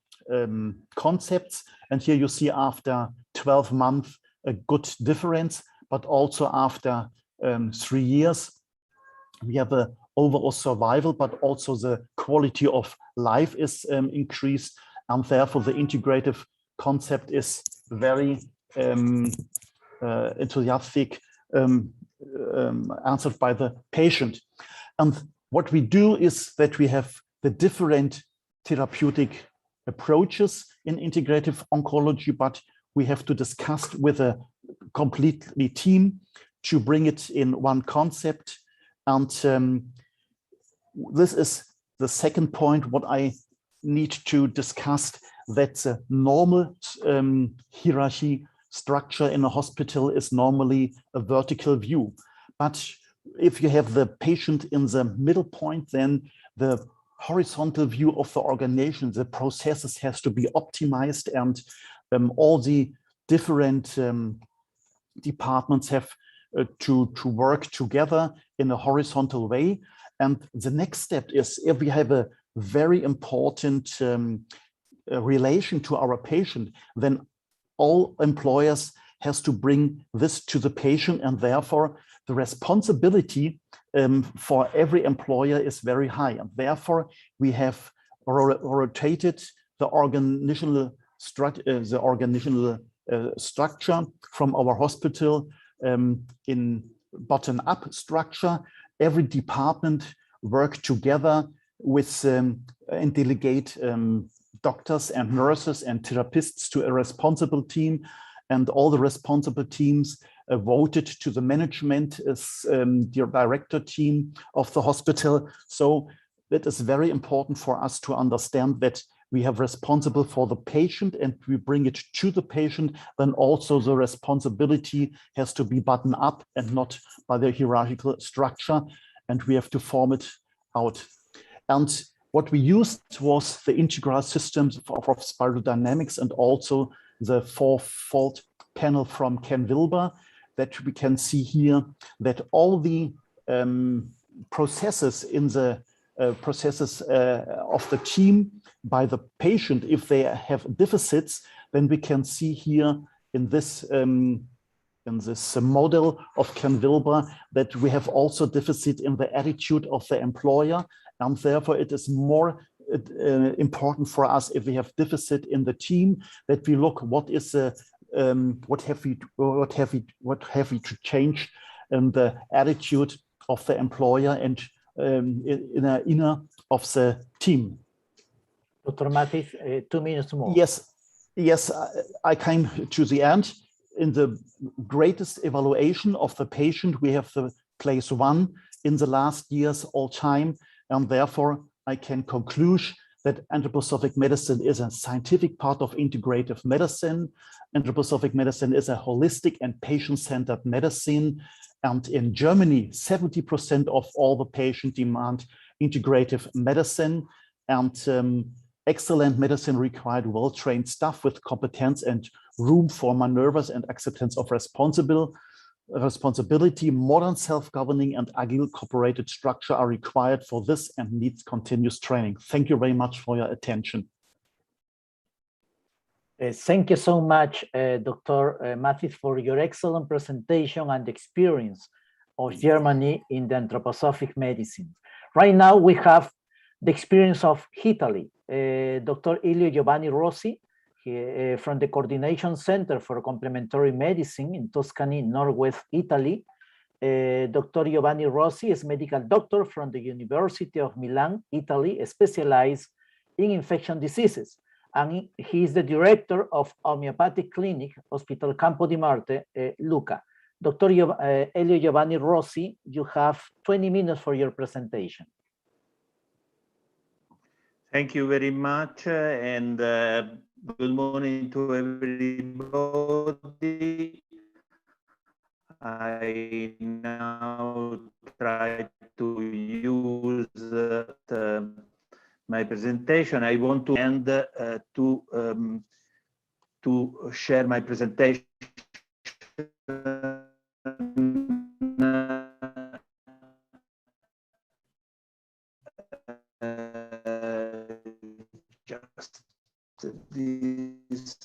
concepts. And here you see after 12 months a good difference, but also after 3 years, we have a overall survival, but also the quality of life is increased. And therefore the integrative concept is very enthusiastic, answered by the patient. And what we do is that we have the different therapeutic approaches in integrative oncology, but we have to discuss with a completely team to bring it in one concept. And this is the second point, what I need to discuss, that the normal hierarchy structure in a hospital is normally a vertical view. But if you have the patient in the middle point, then the horizontal view of the organization, the processes has to be optimized, and all the different departments have to work together in a horizontal way. And the next step is, if we have a very important relation to our patient, then all employers has to bring this to the patient, and therefore the responsibility for every employer is very high. And therefore we have rotated the organizational structure from our hospital in bottom-up structure. Every department work together with and delegate doctors and nurses and therapists to a responsible team, and all the responsible teams voted to the management as the director team of the hospital. So that is very important for us to understand that we have responsible for the patient and we bring it to the patient. Then also the responsibility has to be buttoned up and not by the hierarchical structure, and we have to form it out. And what we used was the integral systems of spiral dynamics, and also the four-fold panel from Ken Wilber, that we can see here, that all the processes in the of the team by the patient, if they have deficits, then we can see here in this model of Ken Wilber that we have also deficit in the attitude of the employer, and therefore it is more important for us, if we have deficit in the team, that we look what is what have we to change the attitude of the employer and inner of the team. Dr. Matis, 2 minutes more. Yes, I came to the end. In the greatest evaluation of the patient, we have the place 1 in the last years all time, and therefore I can conclude that anthroposophic medicine is a scientific part of integrative medicine. Anthroposophic medicine is a holistic and patient-centered medicine. And in Germany, 70% of all the patients demand integrative medicine. And excellent medicine required well-trained staff with competence and room for maneuvers and acceptance of responsible responsibility, modern self-governing and agile cooperated structure are required for this and needs continuous training. Thank you very much for your attention. Thank you so much, Dr. Mathis, for your excellent presentation and experience of Germany in the anthroposophic medicine. Right now, we have the experience of Italy. Dr. Elio Giovanni Rossi, from the Coordination Center for Complementary Medicine in Tuscany, Northwest Italy. Dr. Giovanni Rossi is medical doctor from the University of Milan, Italy, specialized in infection diseases. And he is the director of homeopathic clinic, Hospital Campo di Marte, Lucca. Dr. Elio Giovanni Rossi, you have 20 minutes for your presentation. Thank you very much, and good morning to everybody. I now try to use my presentation. I want to end to share my presentation. Just this.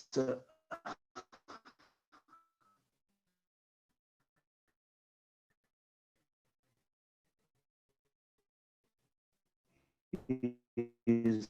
Is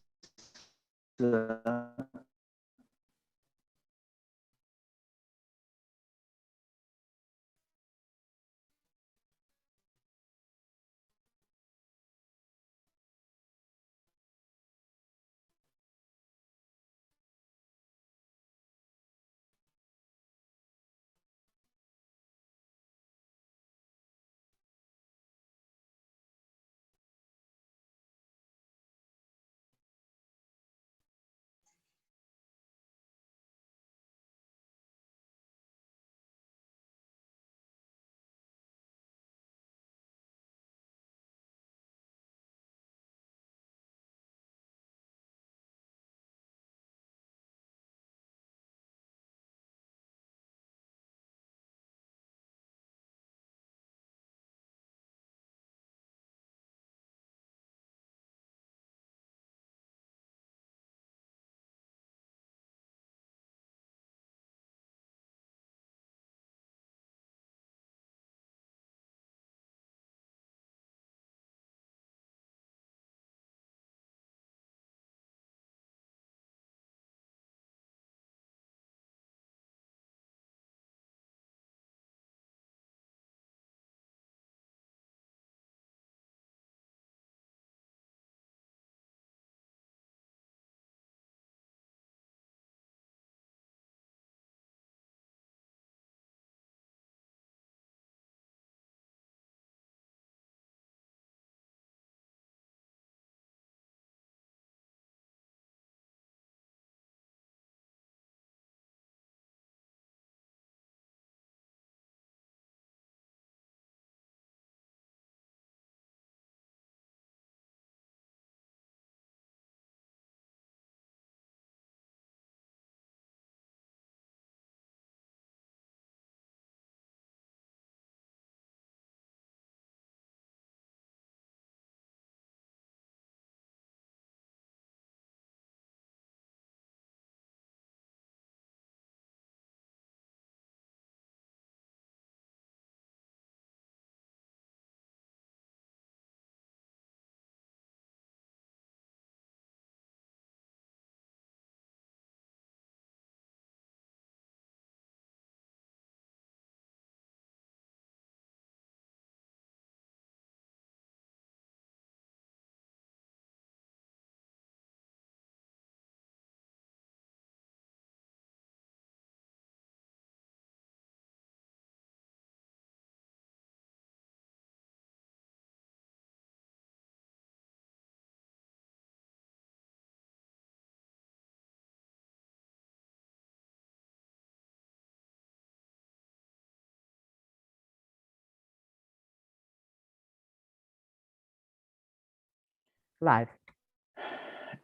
Live.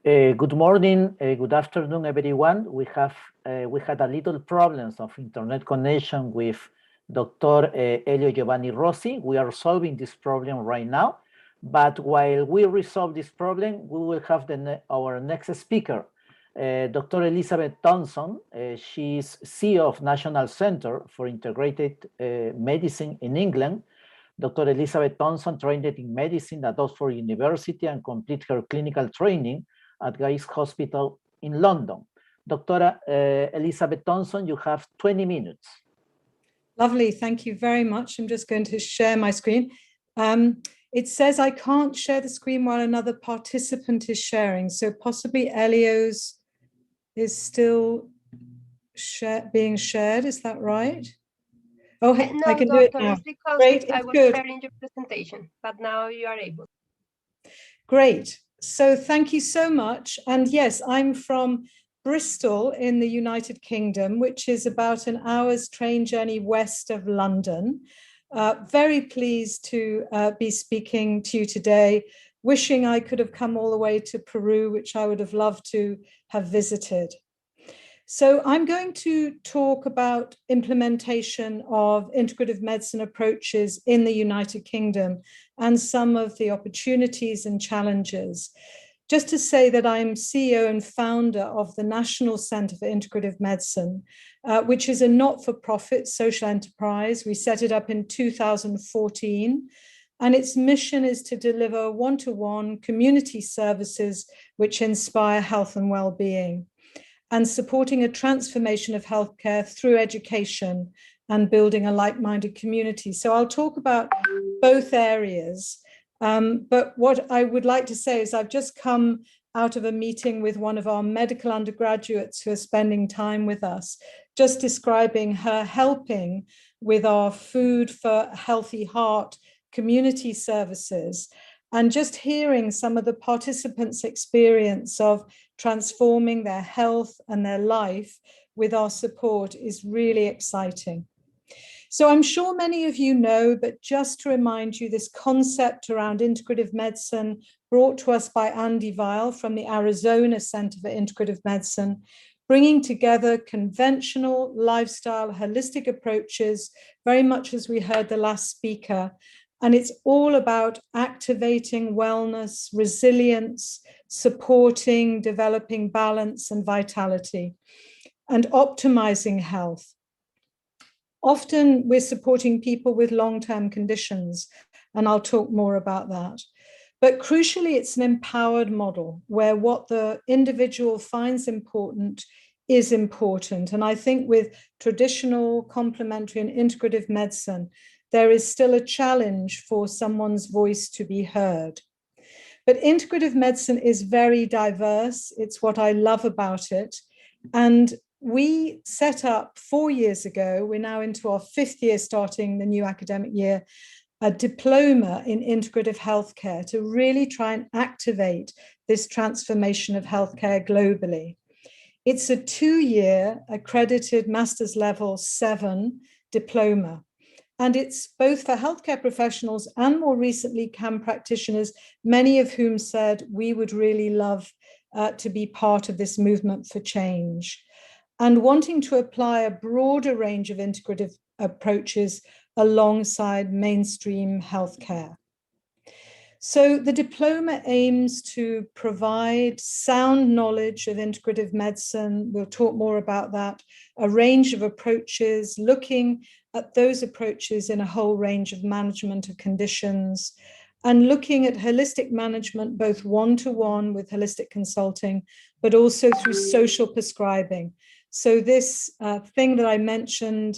Good morning, good afternoon, everyone. We had a little problems of internet connection with Dr. Elio Giovanni Rossi. We are solving this problem right now. But while we resolve this problem, we will have our next speaker, Dr. Elizabeth Thompson. She's CEO of National Center for Integrated Medicine in England. Dr. Elizabeth Thompson trained in medicine at Oxford University and completed her clinical training at Guy's Hospital in London. Dr. Elizabeth Thompson, you have 20 minutes. Lovely, thank you very much. I'm just going to share my screen. It says I can't share the screen while another participant is sharing. So possibly Elio's is still being shared, is that right? Oh, hey, No, I can doctor, do it now. it's because Great, I it's was good. sharing your presentation, but now you are able. Great. So thank you so much. And yes, I'm from Bristol in the United Kingdom, which is about an hour's train journey west of London. Very pleased to be speaking to you today, wishing I could have come all the way to Peru, which I would have loved to have visited. So I'm going to talk about implementation of integrative medicine approaches in the United Kingdom and some of the opportunities and challenges. Just to say that I'm CEO and founder of the National Center for Integrative Medicine, which is a not-for-profit social enterprise. We set it up in 2014, and its mission is to deliver one-to-one community services which inspire health and well-being, and supporting a transformation of healthcare through education and building a like-minded community. So I'll talk about both areas. But what I would like to say is I've just come out of a meeting with one of our medical undergraduates who are spending time with us, just describing her helping with our Food for a Healthy Heart community services, and just hearing some of the participants' experience of transforming their health and their life with our support is really exciting. So I'm sure many of you know, but just to remind you, this concept around integrative medicine brought to us by Andy Weil from the Arizona Center for Integrative Medicine, bringing together conventional lifestyle holistic approaches, very much as we heard the last speaker. And it's all about activating wellness, resilience, supporting, developing balance and vitality, and optimizing health. Often we're supporting people with long-term conditions, and I'll talk more about that. But crucially, it's an empowered model where what the individual finds important is important. And I think with traditional, complementary, and integrative medicine, there is still a challenge for someone's voice to be heard. But integrative medicine is very diverse. It's what I love about it. And we set up 4 years ago, we're now into our 5th year starting the new academic year, a diploma in integrative healthcare to really try and activate this transformation of healthcare globally. It's a 2-year accredited master's level 7 diploma. And it's both for healthcare professionals and more recently CAM practitioners, many of whom said we would really love to be part of this movement for change, and wanting to apply a broader range of integrative approaches alongside mainstream healthcare. So the diploma aims to provide sound knowledge of integrative medicine. We'll talk more about that, a range of approaches, looking at those approaches in a whole range of management of conditions, and looking at holistic management, both one-to-one with holistic consulting, but also through social prescribing. So this thing that I mentioned,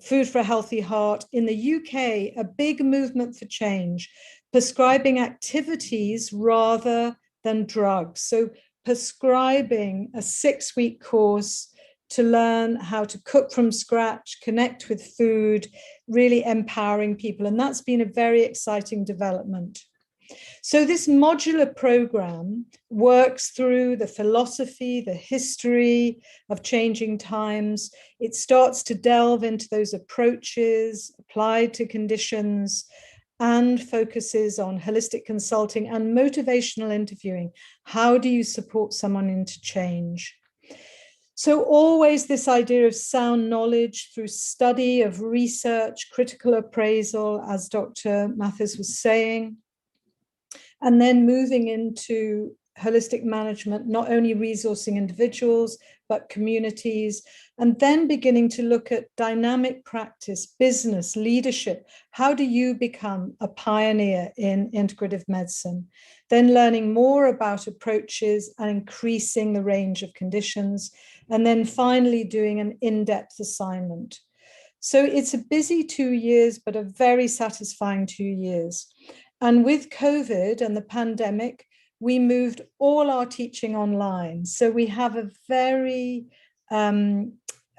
Food for a Healthy Heart, in the UK, a big movement for change, prescribing activities rather than drugs. So prescribing a 6-week course to learn how to cook from scratch, connect with food, really empowering people. And that's been a very exciting development. So this modular program works through the philosophy, the history of changing times. It starts to delve into those approaches applied to conditions and focuses on holistic consulting and motivational interviewing. How do you support someone into change? So always this idea of sound knowledge through study, of research, critical appraisal, as Dr. Mathis was saying, and then moving into holistic management, not only resourcing individuals, but communities, and then beginning to look at dynamic practice, business, leadership. How do you become a pioneer in integrative medicine? Then learning more about approaches and increasing the range of conditions, and then finally doing an in-depth assignment. So it's a busy 2 years, but a very satisfying 2 years. And with COVID and the pandemic, we moved all our teaching online. So we have a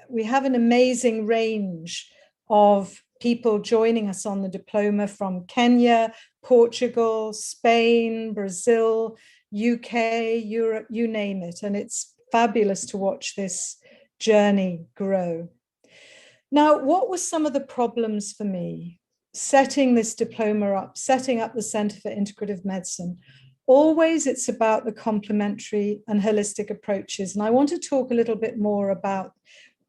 we have an amazing range of people joining us on the diploma from Kenya, Portugal, Spain, Brazil, UK, Europe, you name it. And it's fabulous to watch this journey grow. Now, what were some of the problems for me setting this diploma up, setting up the Center for Integrative Medicine? Always it's about the complementary and holistic approaches. And I want to talk a little bit more about,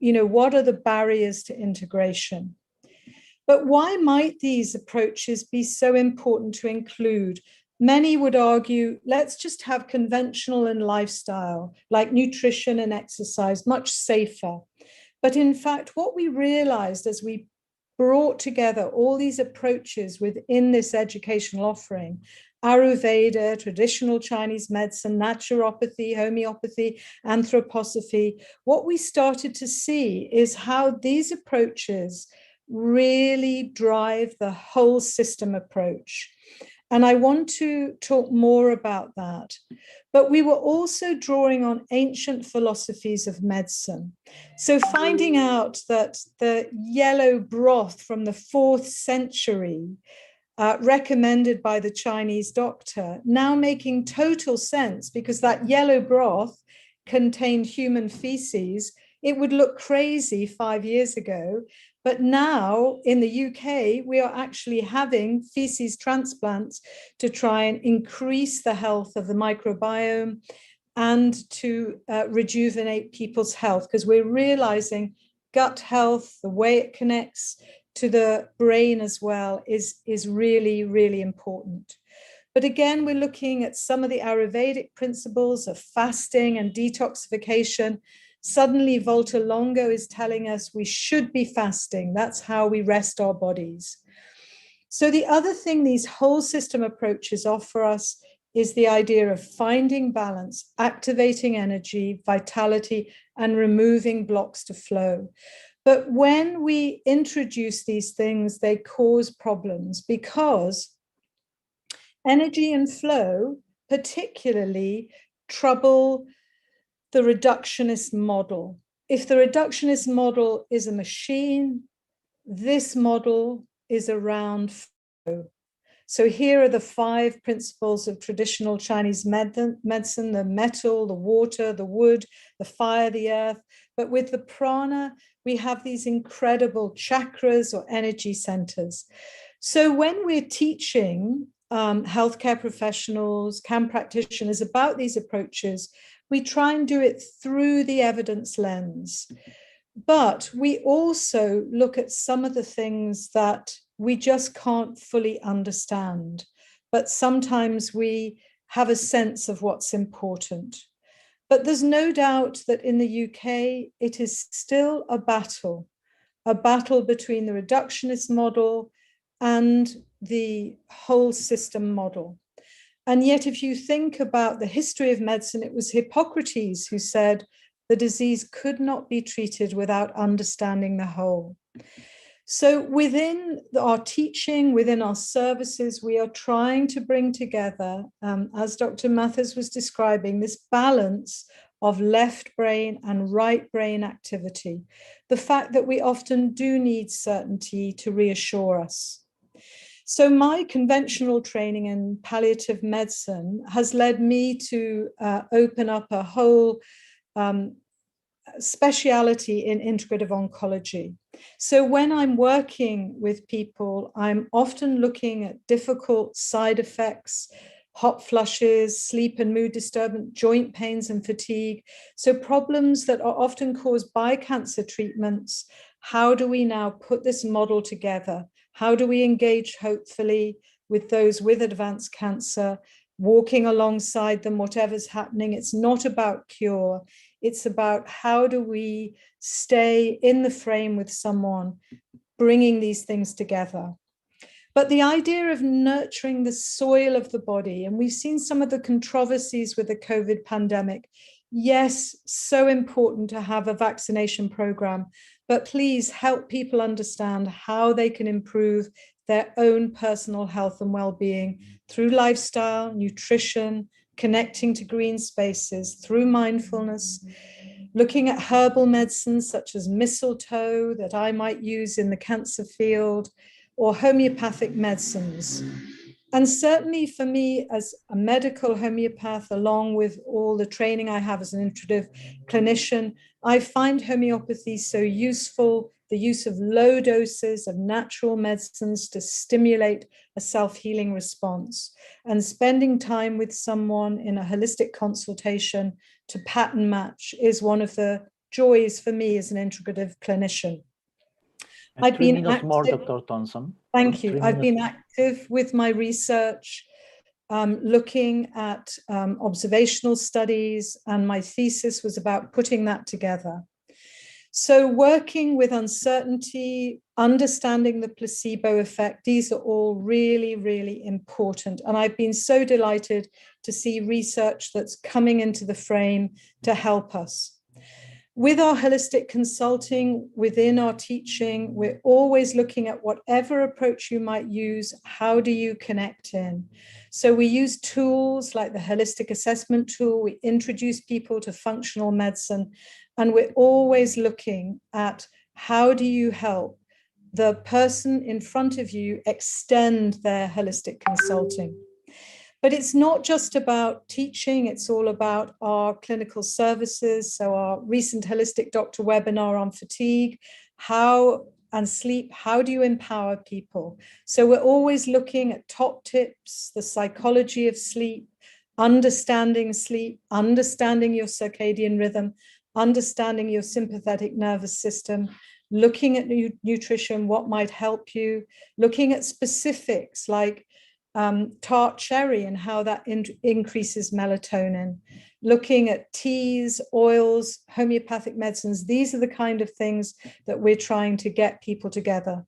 what are the barriers to integration? But why might these approaches be so important to include? Many would argue, let's just have conventional and lifestyle, like nutrition and exercise, much safer. But in fact, what we realized as we brought together all these approaches within this educational offering, Ayurveda, traditional Chinese medicine, naturopathy, homeopathy, anthroposophy, what we started to see is how these approaches really drive the whole system approach. And I want to talk more about that. But we were also drawing on ancient philosophies of medicine. So finding out that the yellow broth from the 4th century, recommended by the Chinese doctor, now making total sense, because that yellow broth contained human feces. It would look crazy 5 years ago, but now in the UK, we are actually having feces transplants to try and increase the health of the microbiome and to rejuvenate people's health, because we're realizing gut health, the way it connects to the brain as well, is really, really important. But again, we're looking at some of the Ayurvedic principles of fasting and detoxification. Suddenly, Volta Longo is telling us we should be fasting. That's how we rest our bodies. So the other thing these whole system approaches offer us is the idea of finding balance, activating energy, vitality, and removing blocks to flow. But when we introduce these things, they cause problems, because energy and flow particularly trouble the reductionist model. If the reductionist model is a machine, this model is around flow. So here are the 5 principles of traditional Chinese medicine: the metal, the water, the wood, the fire, the earth. But with the prana, we have these incredible chakras or energy centers. So when we're teaching healthcare professionals, CAM practitioners about these approaches, we try and do it through the evidence lens. But we also look at some of the things that we just can't fully understand. But sometimes we have a sense of what's important. But there's no doubt that in the UK, it is still a battle between the reductionist model and the whole system model. And yet, if you think about the history of medicine, it was Hippocrates who said the disease could not be treated without understanding the whole. So within our teaching, within our services, we are trying to bring together, as Dr. Mathis was describing, this balance of left brain and right brain activity. The fact that we often do need certainty to reassure us. So my conventional training in palliative medicine has led me to open up a whole speciality in integrative oncology. So when I'm working with people, I'm often looking at difficult side effects, hot flushes, sleep and mood disturbance, joint pains and fatigue. So problems that are often caused by cancer treatments. How do we now put this model together? How do we engage, hopefully, with those with advanced cancer, walking alongside them, whatever's happening? It's not about cure. It's about how do we stay in the frame with someone, bringing these things together. But the idea of nurturing the soil of the body, and we've seen some of the controversies with the COVID pandemic. Yes, so important to have a vaccination program, but please help people understand how they can improve their own personal health and well-being through lifestyle, nutrition, connecting to green spaces, through mindfulness, looking at herbal medicines such as mistletoe that I might use in the cancer field, or homeopathic medicines. And certainly for me as a medical homeopath, along with all the training I have as an integrative clinician, I find homeopathy so useful, the use of low doses of natural medicines to stimulate a self-healing response, and spending time with someone in a holistic consultation to pattern match is one of the joys for me as an integrative clinician. And 3 minutes more, Dr. Thompson. Thank you. I've been active with my research, looking at observational studies, and my thesis was about putting that together. So working with uncertainty, understanding the placebo effect, these are all really, really important. And I've been so delighted to see research that's coming into the frame to help us. With our holistic consulting, within our teaching, we're always looking at whatever approach you might use, how do you connect in? So we use tools like the holistic assessment tool, we introduce people to functional medicine, and we're always looking at how do you help the person in front of you extend their holistic consulting. But it's not just about teaching, it's all about our clinical services. So our recent Holistic Doctor webinar on fatigue, and sleep, how do you empower people? So we're always looking at top tips, the psychology of sleep, understanding your circadian rhythm, understanding your sympathetic nervous system, looking at nutrition, what might help you, looking at specifics like tart cherry and how that increases melatonin, looking at teas, oils, homeopathic medicines. These are the kind of things that we're trying to get people together.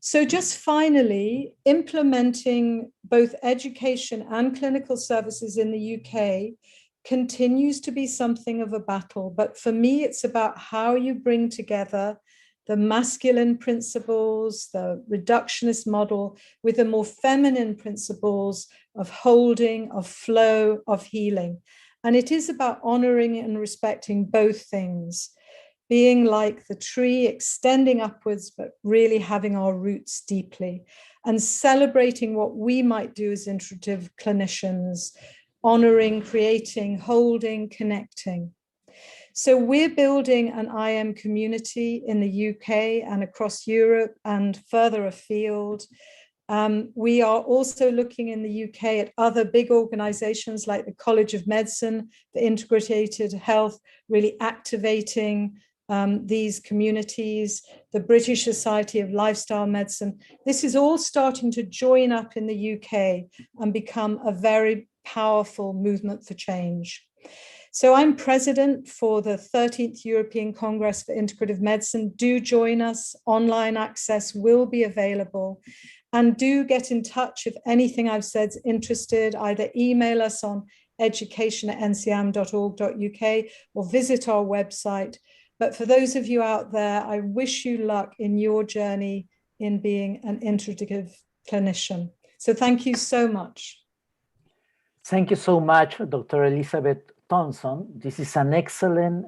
So just finally, implementing both education and clinical services in the UK continues to be something of a battle. But for me, it's about how you bring together the masculine principles, the reductionist model, with the more feminine principles of holding, of flow, of healing. And it is about honoring and respecting both things, being like the tree, extending upwards, but really having our roots deeply, and celebrating what we might do as integrative clinicians, honoring, creating, holding, connecting. So we're building an IM community in the UK and across Europe and further afield. We are also looking in the UK at other big organizations like the College of Medicine, the Integrated Health, really activating these communities, the British Society of Lifestyle Medicine. This is all starting to join up in the UK and become a very powerful movement for change. So I'm president for the 13th European Congress for Integrative Medicine. Do join us. Online access will be available. And do get in touch if anything I've said is interested. Either email us on education@ncam.org.uk or visit our website. But for those of you out there, I wish you luck in your journey in being an integrative clinician. So thank you so much. Thank you so much, Dr. Elizabeth Thompson. This is an excellent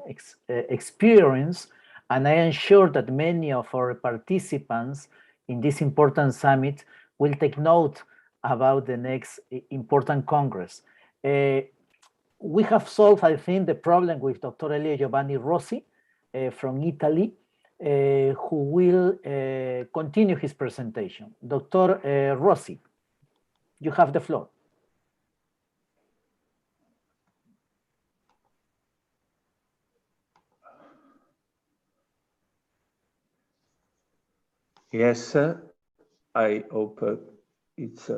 experience, and I am sure that many of our participants in this important summit will take note about the next important Congress. We have solved, I think, the problem with Dr. Elio Giovanni Rossi from Italy, who will continue his presentation. Dr. Rossi, you have the floor. Yes, I hope it's...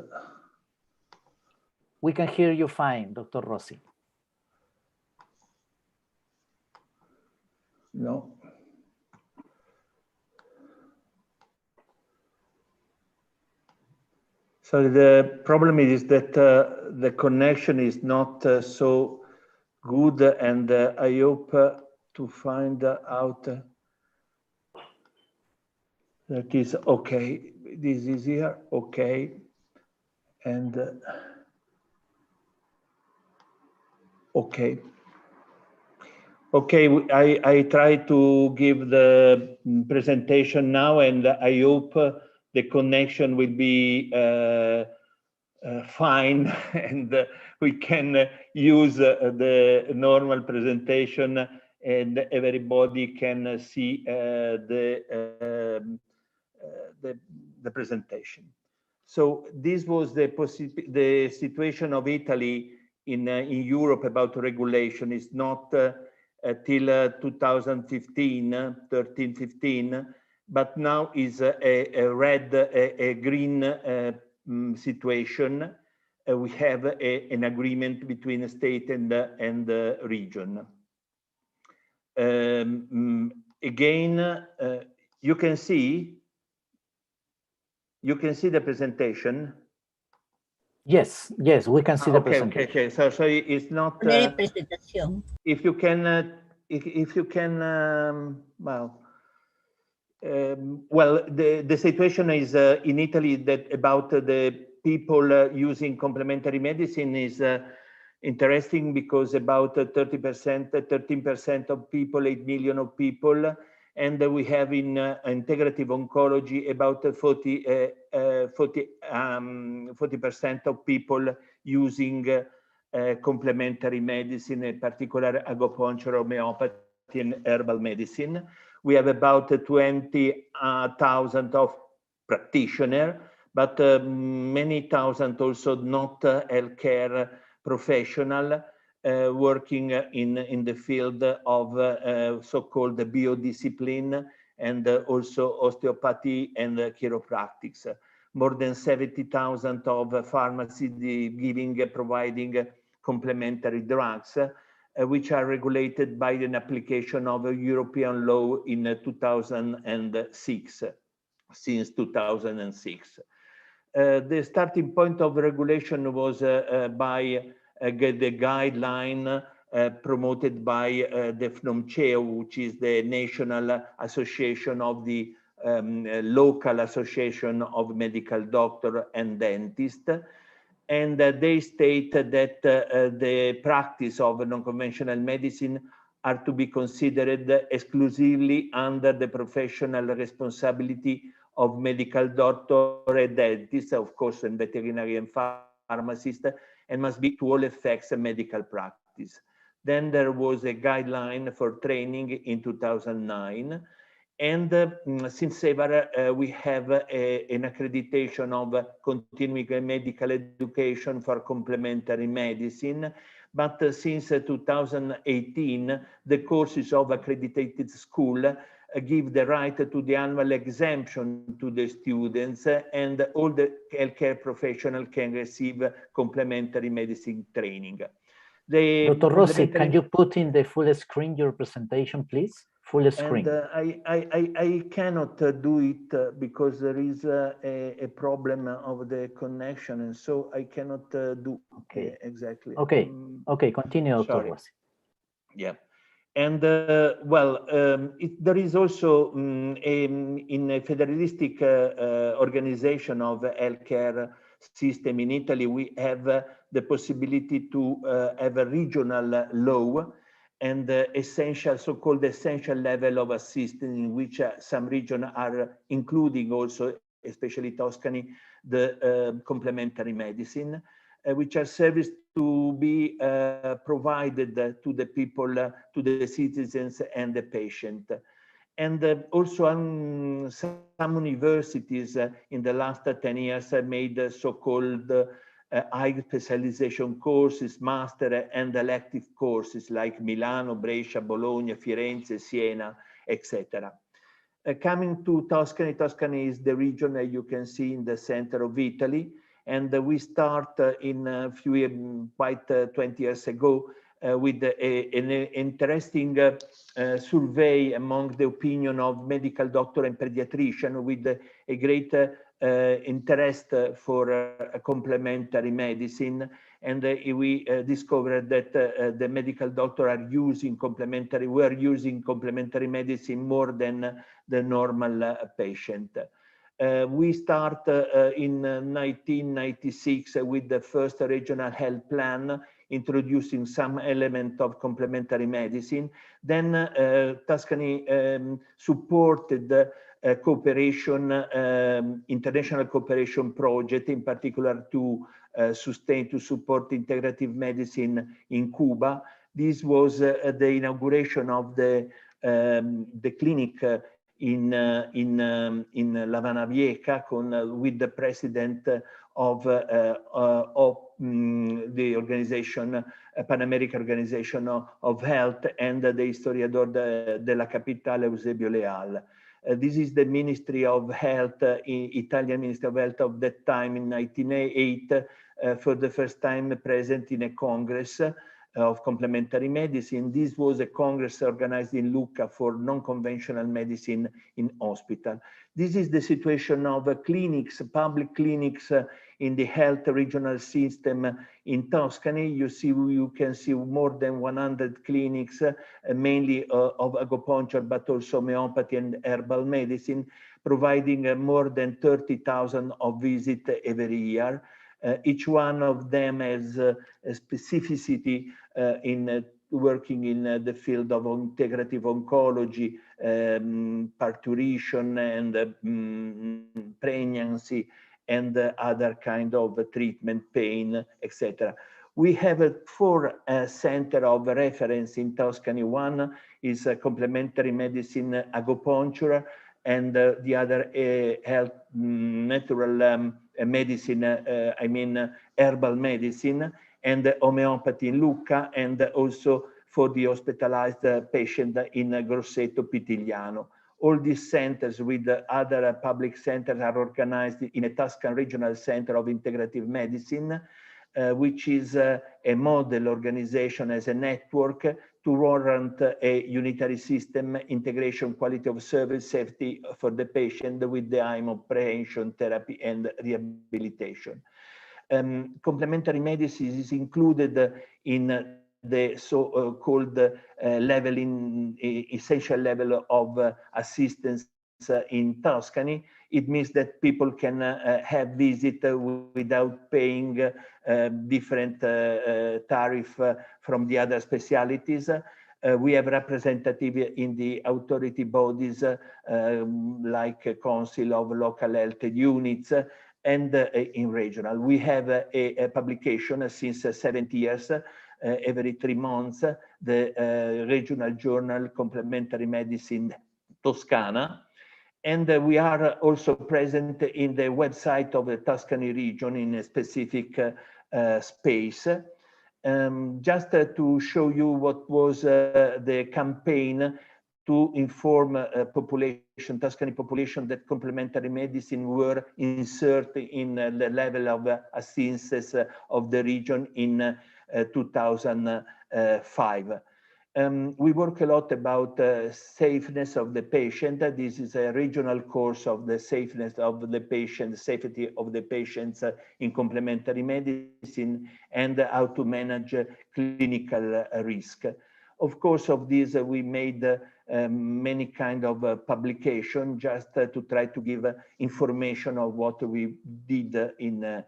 We can hear you fine, Dr. Rossi. No. So the problem is that the connection is not so good, and I hope to find out that is okay. This is here, okay, and okay. Okay, I try to give the presentation now, and I hope the connection will be fine, and we can use the normal presentation, and everybody can see the presentation. So this was the situation of Italy in Europe about regulation. Is not till 2015, 13, 15, but now is a red, a green situation. We have an agreement between the state and the region. Again, you can see the presentation. Yes, yes, we can see the presentation. Okay. So it's not. If you can, well, the situation is in Italy that about the people using complementary medicine is interesting, because about 30%, 13% of people, 8 million of people, and we have in integrative oncology about 40% of people using complementary medicine, in particular acupuncture, homeopathy, and herbal medicine. We have about 20,000 of practitioners, but many thousand also not healthcare professional working in the field of so-called biodiscipline, and also osteopathy and chiropractics. More than 70,000 of pharmacies providing complementary drugs, which are regulated by an application of a European law in 2006, since 2006. The starting point of regulation was by the guideline promoted by the FNOMCEO, which is the National Association of the Local Association of Medical Doctor and Dentist. And they state that the practice of non-conventional medicine are to be considered exclusively under the professional responsibility of medical doctor and dentist, of course, and veterinary and pharmacist, and must be to all effects a medical practice. Then there was a guideline for training in 2009. And since ever, we have an accreditation of continuing medical education for complementary medicine. But since 2018, the courses of accredited school give the right to the annual exemption to the students, and all the healthcare professionals can receive complementary medicine training. Dr. Rossi, can you put in the full screen your presentation, please? Full screen. And I cannot do it because there is a problem of the connection, and so I cannot do exactly. Okay, okay, continue, Dr. Rossi. Yeah. And there is also in a federalistic organization of healthcare system in Italy, we have the possibility to have a regional law and essential, so-called essential level of assistance, in which some regions are including also, especially Tuscany, the complementary medicine, which are services to be provided to the people, to the citizens and the patient. And also some universities in the last 10 years have made so-called high specialization courses, master and elective courses like Milano, Brescia, Bologna, Firenze, Siena, etc. Coming to Tuscany, Tuscany is the region that you can see in the center of Italy. And we start in a few years, quite 20 years ago, with an interesting survey among the opinion of medical doctor and pediatrician with a great interest for complementary medicine. And we discovered that the medical doctor were using complementary medicine more than the normal patient. We start in 1996 with the first regional health plan, introducing some element of complementary medicine. Then Tuscany supported cooperation, international cooperation project, in particular to support integrative medicine in Cuba. This was the inauguration of the clinic in La Habana Vieja with the president of the organization, Pan American Organization of Health, and the historiador de la Capitale, Eusebio Leal. This is the Ministry of Health, Italian Ministry of Health of that time in 1908, for the first time present in a Congress of complementary medicine. This was a congress organized in Lucca for non-conventional medicine in hospital. This is the situation of clinics, public clinics in the health regional system in Tuscany. You can see more than 100 clinics, mainly of acupuncture, but also homeopathy and herbal medicine, providing more than 30,000 of visits every year. Each one of them has a specificity in working in the field of integrative oncology, parturition, and pregnancy, and other kind of treatment, pain, etc. We have 4 centers of reference in Tuscany. One is complementary medicine, acupuncture, and the other health, natural medicine, herbal medicine, and homeopathy in Lucca, and also for the hospitalized patient in Grosseto Pitigliano. All these centers with other public centers are organized in a Tuscan Regional Center of Integrative Medicine, which is a model organization as a network to warrant a unitary system, integration, quality of service, safety for the patient with the aim of prevention, therapy, and rehabilitation. Complementary medicine is included in the so-called essential level of assistance in Tuscany. It means that people can have visit without paying different tariff from the other specialities. We have representative in the authority bodies like Council of Local Health Units, and in regional. We have a publication since 70 years, every 3 months, the regional journal Complementary Medicine Toscana. And we are also present in the website of the Tuscany region in a specific space. Just to show you what was the campaign to inform Tuscany population that complementary medicine were inserted in the level of assistance of the region in 2005. We work a lot about safeness of the patient. This is a regional course of the safeness of the patient, safety of the patients in complementary medicine, and how to manage clinical risk. Of course, of this, we made many kind of publication just to try to give information of what we did in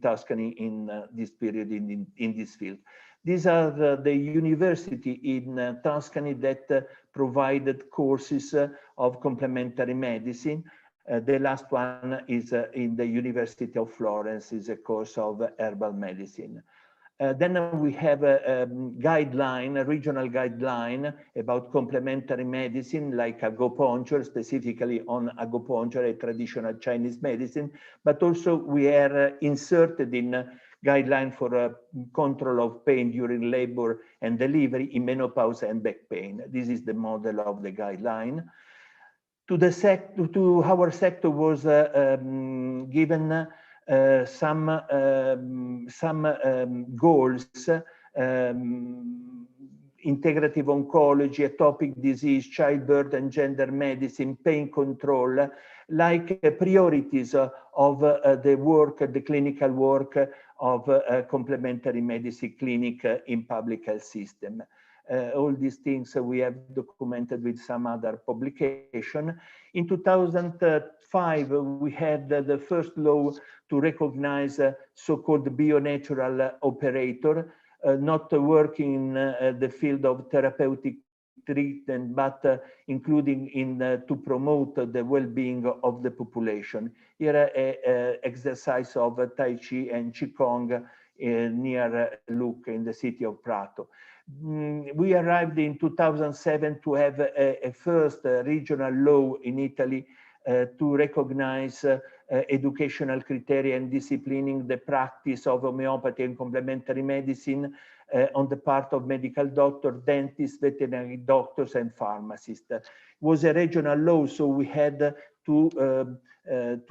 Tuscany in this period in this field. These are the university in Tuscany that provided courses of complementary medicine. The last one is in the University of Florence, is a course of herbal medicine. Then we have a guideline, a regional guideline about complementary medicine, like acupuncture, specifically on acupuncture, a traditional Chinese medicine, but also we are inserted in guideline for control of pain during labor and delivery, in menopause and back pain. This is the model of the guideline. To our sector was given some goals, integrative oncology, atopic disease, childbirth and gender medicine, pain control, like priorities of the work, the clinical work of complementary medicine clinic in public health system. All these things we have documented with some other publication. In 2005, we had the first law to recognize so-called bio-natural operator, not working in the field of therapeutic treatment, but including in to promote the well-being of the population. Here, exercise of Tai Chi and Qigong near Lucca in the city of Prato. We arrived in 2007 to have a first regional law in Italy to recognize educational criteria and disciplining the practice of homeopathy and complementary medicine on the part of medical doctors, dentists, veterinary doctors, and pharmacists. It was a regional law, so we had to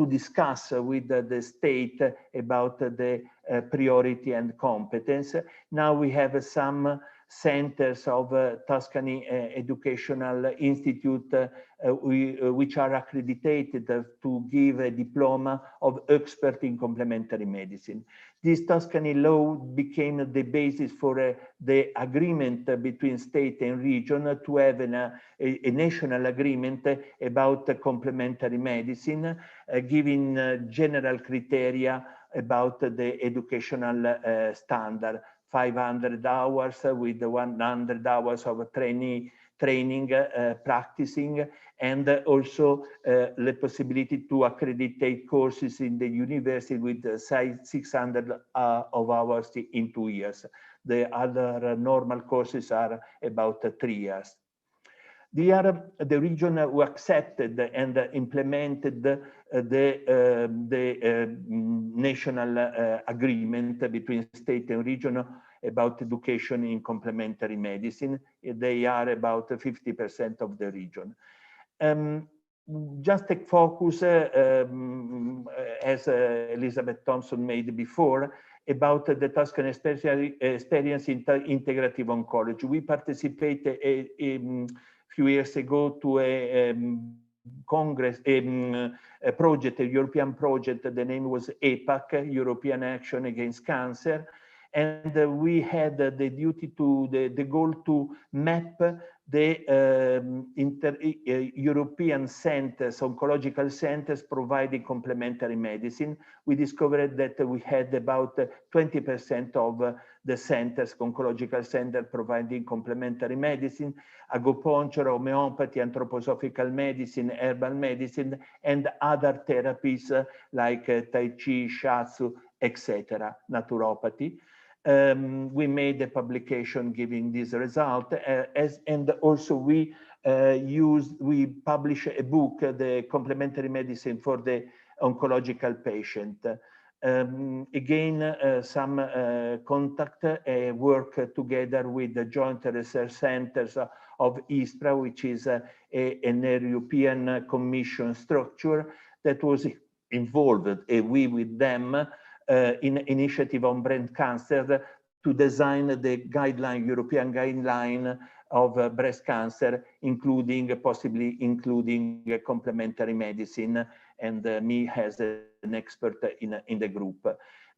discuss with the state about the priority and competence. Now we have some centers of Tuscany Educational Institute which are accredited to give a diploma of expert in complementary medicine. This Tuscany law became the basis for the agreement between state and region to have a national agreement about complementary medicine, giving general criteria about the educational standard. 500 hours with 100 hours of training, practicing, and also the possibility to accreditate courses in the university with 600 of hours in 2 years. The other normal courses are about 3 years. The region who accepted and implemented the national agreement between state and region about education in complementary medicine. They are about 50% of the region. Just a focus, as Elizabeth Thompson made before, about the Tuscan experience in integrative oncology. We participated a few years ago to a Congress, a project, a European project. The name was EPAC, European Action Against Cancer. And we had the duty to, the goal to map the European centers, oncological centers providing complementary medicine. We discovered that we had about 20% of the centers, oncological centers providing complementary medicine, acupuncture, homeopathy, anthroposophical medicine, herbal medicine, and other therapies like Tai Chi, Shiatsu, etc., naturopathy. We made a publication giving this result, and also we publish a book, the complementary medicine for the oncological patient. Again, some contact work together with the joint research centers of ISPRA, which is an European Commission structure that was involved, we with them, in initiative on breast cancer to design the guideline, European guideline of breast cancer, possibly including complementary medicine, and me as an expert in the group.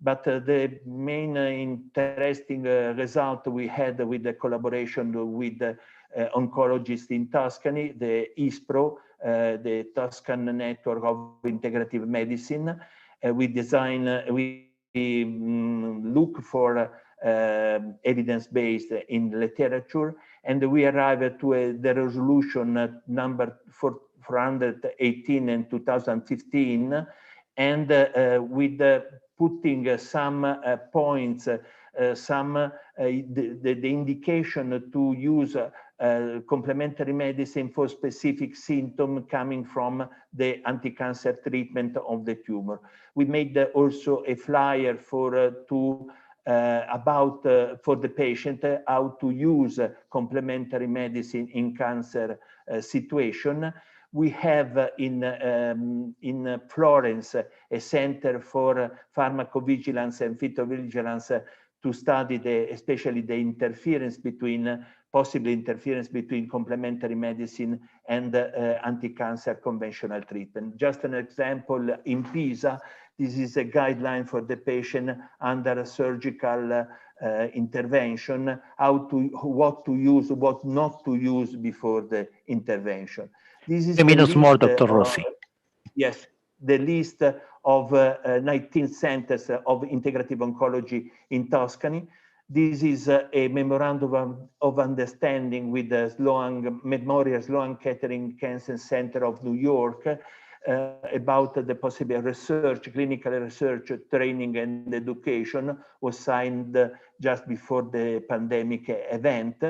But the main interesting result we had with the collaboration with the oncologists in Tuscany, the ISPRO, the Tuscan Network of Integrative Medicine. We look for evidence-based in literature, and we arrived to the resolution number 418 in 2015, and with putting some points, the indication to use complementary medicine for specific symptom coming from the anti-cancer treatment of the tumor. We made also a flyer for for the patient how to use complementary medicine in cancer situation. We have in Florence a center for pharmacovigilance and phytovigilance to study especially the interference between, possible interference between complementary medicine and anti-cancer conventional treatment. Just an example, in Pisa, this is a guideline for the patient under a surgical intervention, what to use, what not to use before the intervention. This is 2 minutes more, Dr. Rossi. Rossi. Yes, the list of 19 centers of integrative oncology in Tuscany. This is a memorandum of understanding with the Memorial Sloan Kettering Cancer Center of New York about the possible research, clinical research, training and education was signed just before the pandemic event.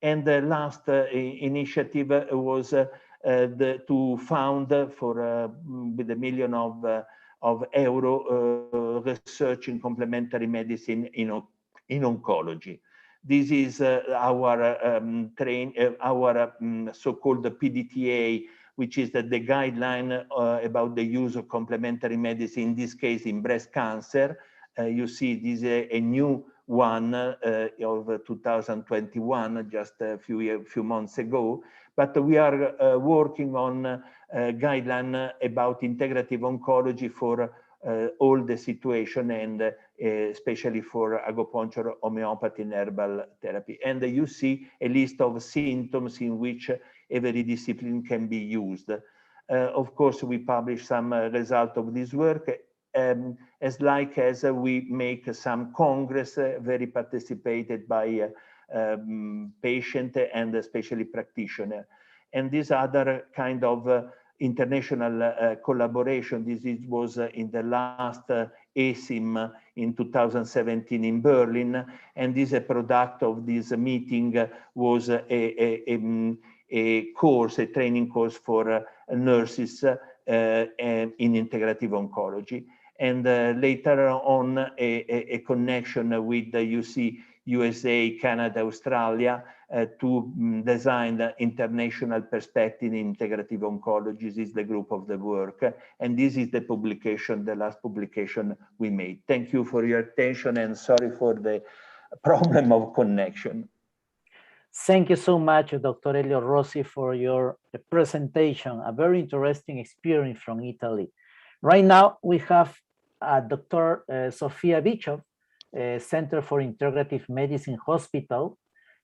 And the last initiative was to found for with $1 million of euro research in complementary medicine in oncology. This is our so-called PDTA, which is the guideline about the use of complementary medicine, in this case in breast cancer. You see this is a new one of 2021, just a few months ago. But we are working on a guideline about integrative oncology for all the situation, and especially for acupuncture, homeopathy, and herbal therapy. And you see a list of symptoms in which every discipline can be used. Of course, we publish some result of this work, as we make some congress very participated by patient and especially practitioner. And this other kind of international collaboration, this was in the last ACIM in 2017 in Berlin, and this a product of this meeting was a course, a training course for nurses in integrative oncology. And later on, a connection with the USA, Canada, Australia, to design the international perspective in integrative oncology. This is the group of the work. And this is the publication, the last publication we made. Thank you for your attention, and sorry for the problem of connection. Thank you so much, Dr. Elio Rossi, for your presentation, a very interesting experience from Italy. Right now, we have Dr. Sofia Bischoff, Center for Integrative Medicine Hospital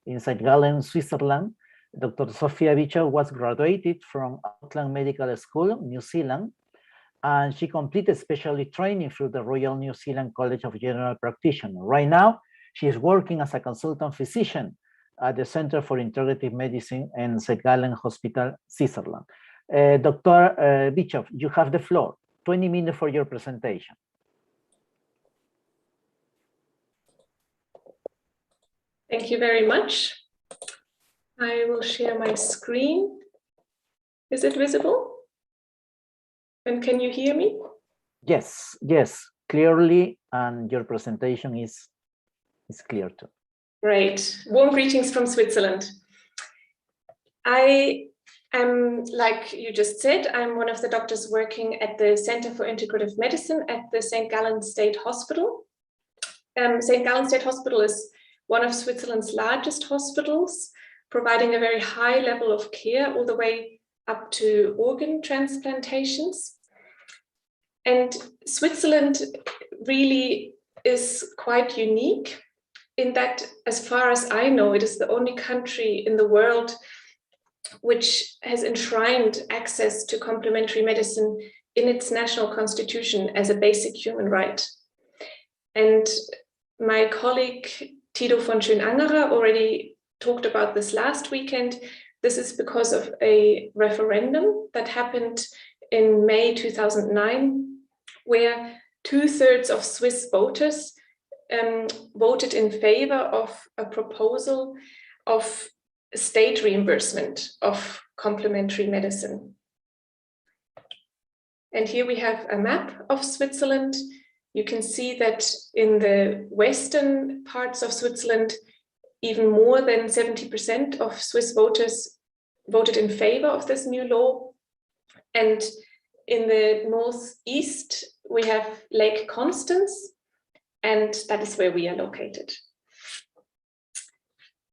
in St. Gallen, Switzerland. Dr. Sofia Bischoff was graduated from Auckland Medical School, New Zealand, and she completed specialty training through the Royal New Zealand College of General Practitioners. Right now, she is working as a consultant physician at the Center for Integrative Medicine in St. Gallen Hospital, Switzerland. Dr. Bischoff, you have the floor. 20 minutes for your presentation. Thank you very much. I will share my screen. Is it visible? And can you hear me? Yes, yes, clearly, and your presentation is clear too. Great. Warm greetings from Switzerland. I am, like you just said, I'm one of the doctors working at the Center for Integrative Medicine at the St. Gallen State Hospital. St. Gallen State Hospital is one of Switzerland's largest hospitals, providing a very high level of care all the way up to organ transplantations. And Switzerland really is quite unique in that, as far as I know, it is the only country in the world which has enshrined access to complementary medicine in its national constitution as a basic human right. And my colleague Tito von Schönangerer already talked about this last weekend. This is because of a referendum that happened in May 2009, where 2/3 of Swiss voters voted in favor of a proposal of state reimbursement of complementary medicine. And here we have a map of Switzerland. You can see that in the western parts of Switzerland, even more than 70% of Swiss voters voted in favor of this new law. And in the northeast, we have Lake Constance, and that is where we are located.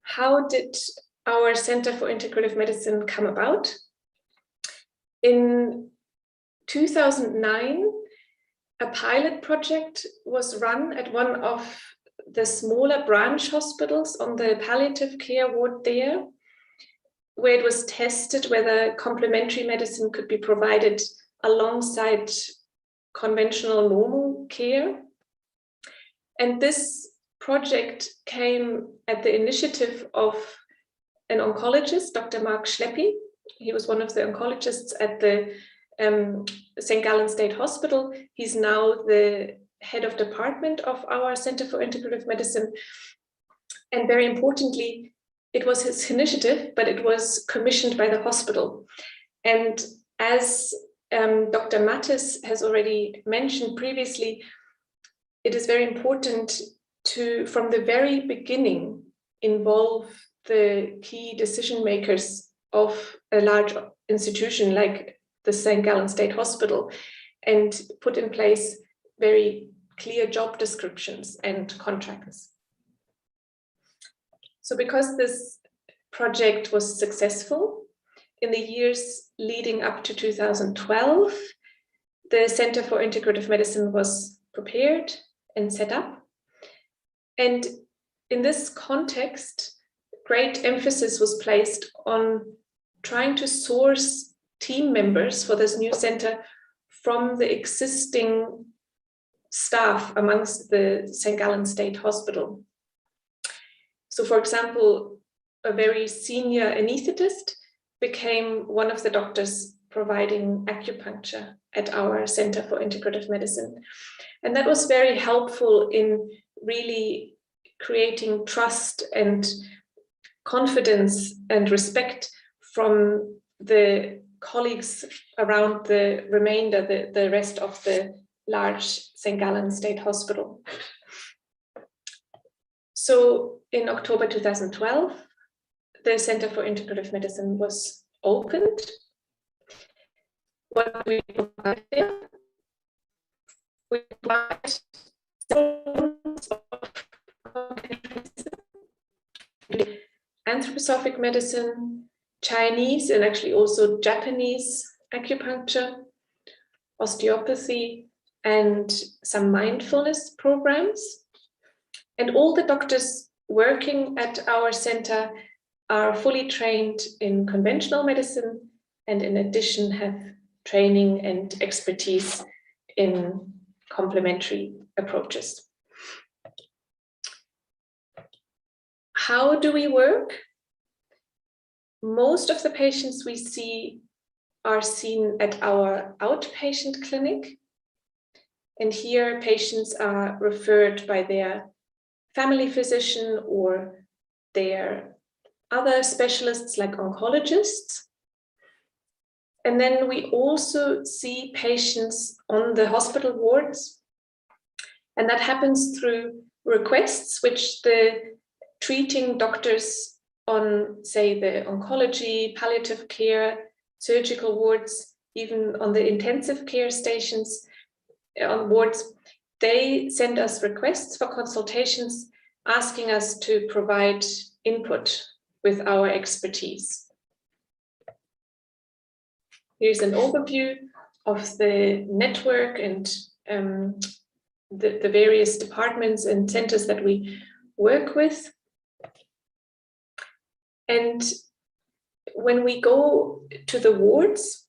How did our Center for Integrative Medicine come about? In 2009, a pilot project was run at one of the smaller branch hospitals on the palliative care ward there, where it was tested whether complementary medicine could be provided alongside conventional normal care. And this project came at the initiative of an oncologist, Dr. Mark Schleppi. He was one of the oncologists at the St. Gallen State Hospital. He's now the head of department of our Center for Integrative Medicine. And very importantly, it was his initiative, but it was commissioned by the hospital. And as Dr. Mattis has already mentioned previously, it is very important to, from the very beginning, involve the key decision makers of a large institution like the St. Gallen State Hospital and put in place very clear job descriptions and contracts. So because this project was successful, in the years leading up to 2012, the Center for Integrative Medicine was prepared and set up. And in this context, great emphasis was placed on trying to source team members for this new center from the existing staff amongst the St. Gallen State Hospital. So for example, a very senior anesthetist became one of the doctors providing acupuncture at our Center for Integrative Medicine. And that was very helpful in really creating trust and confidence and respect from the colleagues around the remainder, the rest of the large St. Gallen State Hospital. So in October 2012, the Center for Integrative Medicine was opened. What we provide there? We provide anthroposophic medicine, Chinese and actually also Japanese acupuncture, osteopathy, and some mindfulness programs. And all the doctors working at our center are fully trained in conventional medicine and in addition have training and expertise in complementary approaches. How do we work? Most of the patients we see are seen at our outpatient clinic. And here patients are referred by their family physician or their other specialists like oncologists. And then we also see patients on the hospital wards. And that happens through requests which the treating doctors on, say, the oncology, palliative care, surgical wards, even on the intensive care stations, on wards, they send us requests for consultations, asking us to provide input with our expertise. Here's an overview of the network and the various departments and centers that we work with. And when we go to the wards,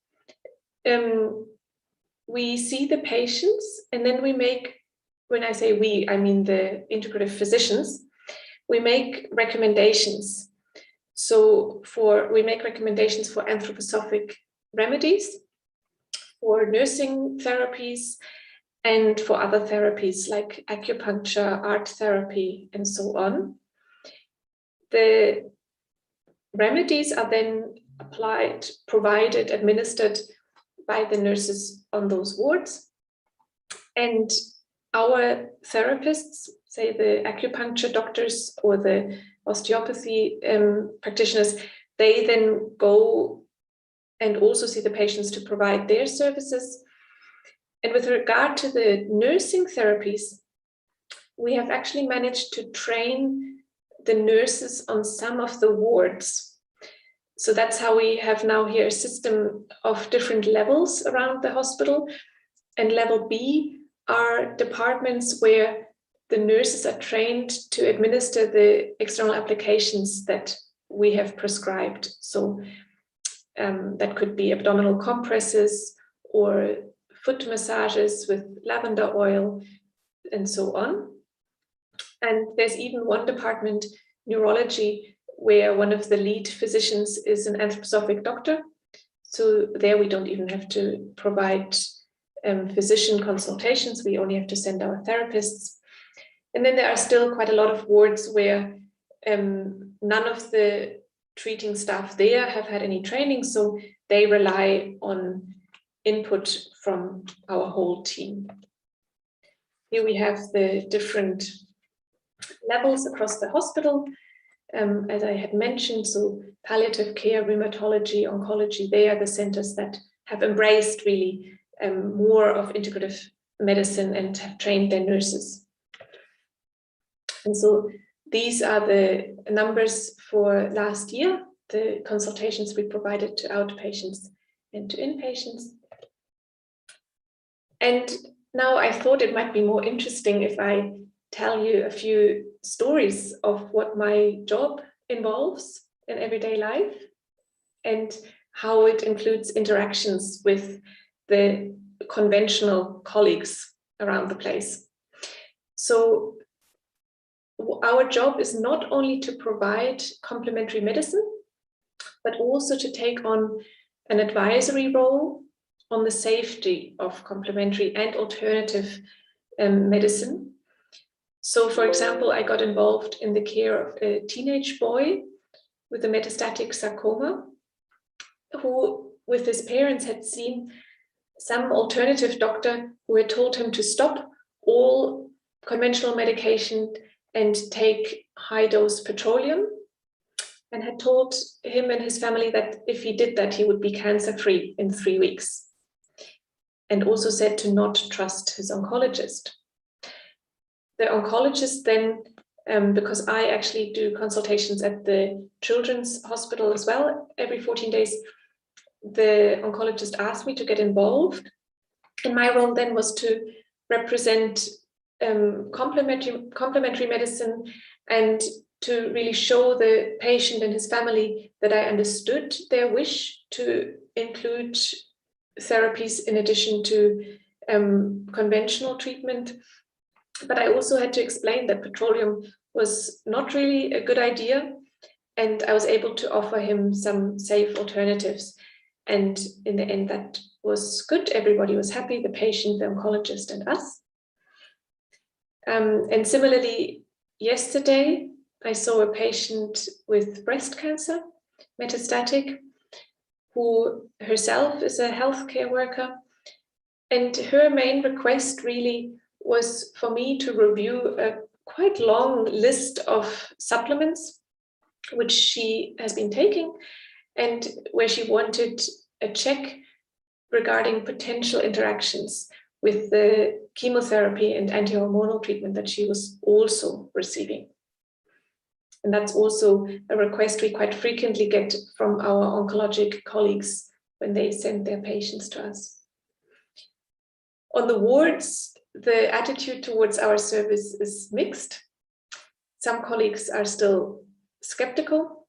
we see the patients, and then we make, when I say we, I mean the integrative physicians, we make recommendations. So we make recommendations for anthroposophic remedies, for nursing therapies, and for other therapies like acupuncture, art therapy, and so on. The remedies are then applied, provided, administered by the nurses on those wards. And our therapists, say the acupuncture doctors or the osteopathy practitioners, they then go and also see the patients to provide their services. And with regard to the nursing therapies, we have actually managed to train the nurses on some of the wards. So that's how we have now here a system of different levels around the hospital. And level B are departments where the nurses are trained to administer the external applications that we have prescribed. So that could be abdominal compresses or foot massages with lavender oil and so on. And there's even one department, neurology, where one of the lead physicians is an anthroposophic doctor. So there we don't even have to provide physician consultations. We only have to send our therapists. And then there are still quite a lot of wards where none of the treating staff there have had any training, so they rely on input from our whole team. Here we have the different levels across the hospital. As I had mentioned, so palliative care, rheumatology, oncology, they are the centers that have embraced really more of integrative medicine and have trained their nurses. And so these are the numbers for last year, the consultations we provided to outpatients and to inpatients. And now I thought it might be more interesting if I tell you a few stories of what my job involves in everyday life and how it includes interactions with the conventional colleagues around the place. So our job is not only to provide complementary medicine, but also to take on an advisory role on the safety of complementary and alternative medicine. So, for example, I got involved in the care of a teenage boy with a metastatic sarcoma, who, with his parents, had seen some alternative doctor who had told him to stop all conventional medication and take high-dose petroleum, and had told him and his family that if he did that, he would be cancer-free in 3 weeks, and also said to not trust his oncologist. The oncologist then, because I actually do consultations at the children's hospital as well every 14 days, the oncologist asked me to get involved. And my role then was to represent complementary medicine and to really show the patient and his family that I understood their wish to include therapies in addition to conventional treatment. But I also had to explain that petroleum was not really a good idea, and I was able to offer him some safe alternatives. And in the end, that was good. Everybody was happy, the patient, the oncologist, and us. And similarly, yesterday, I saw a patient with breast cancer, metastatic, who herself is a healthcare worker. And her main request really was for me to review a quite long list of supplements, which she has been taking, and where she wanted a check regarding potential interactions with the chemotherapy and anti-hormonal treatment that she was also receiving. And that's also a request we quite frequently get from our oncologic colleagues when they send their patients to us. On the wards, the attitude towards our service is mixed. Some colleagues are still skeptical,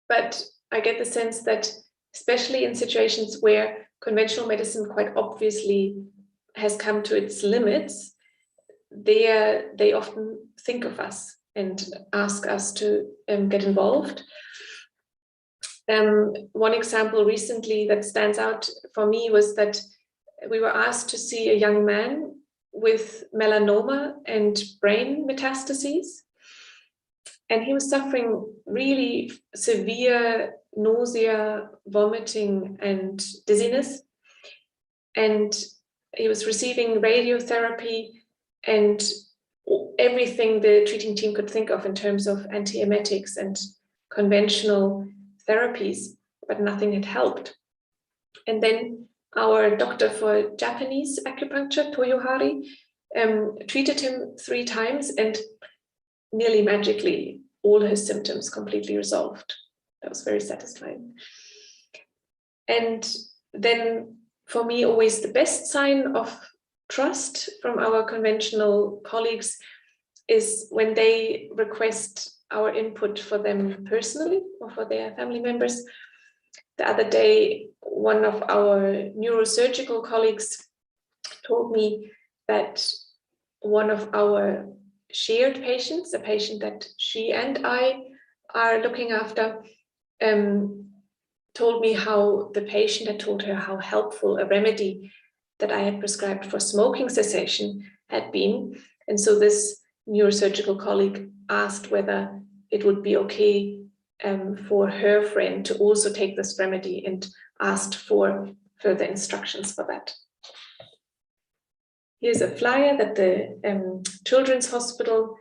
but I get the sense that especially in situations where conventional medicine quite obviously has come to its limits, they often think of us and ask us to get involved. One example recently that stands out for me was that we were asked to see a young man with melanoma and brain metastases. And he was suffering really severe nausea, vomiting, and dizziness. And he was receiving radiotherapy and everything the treating team could think of in terms of antiemetics and conventional therapies. but nothing had helped. And then our doctor for Japanese acupuncture, Toyohari, treated him 3 times, and nearly magically all his symptoms completely resolved. That was very satisfying. And then for me, always the best sign of trust from our conventional colleagues is when they request our input for them personally or for their family members. The other day, one of our neurosurgical colleagues told me that one of our shared patients, a patient that she and I are looking after, told me how the patient had told her how helpful a remedy that I had prescribed for smoking cessation had been. And so this neurosurgical colleague asked whether it would be okay for her friend to also take this remedy, and asked for further instructions for that. Here's a flyer that the Children's Hospital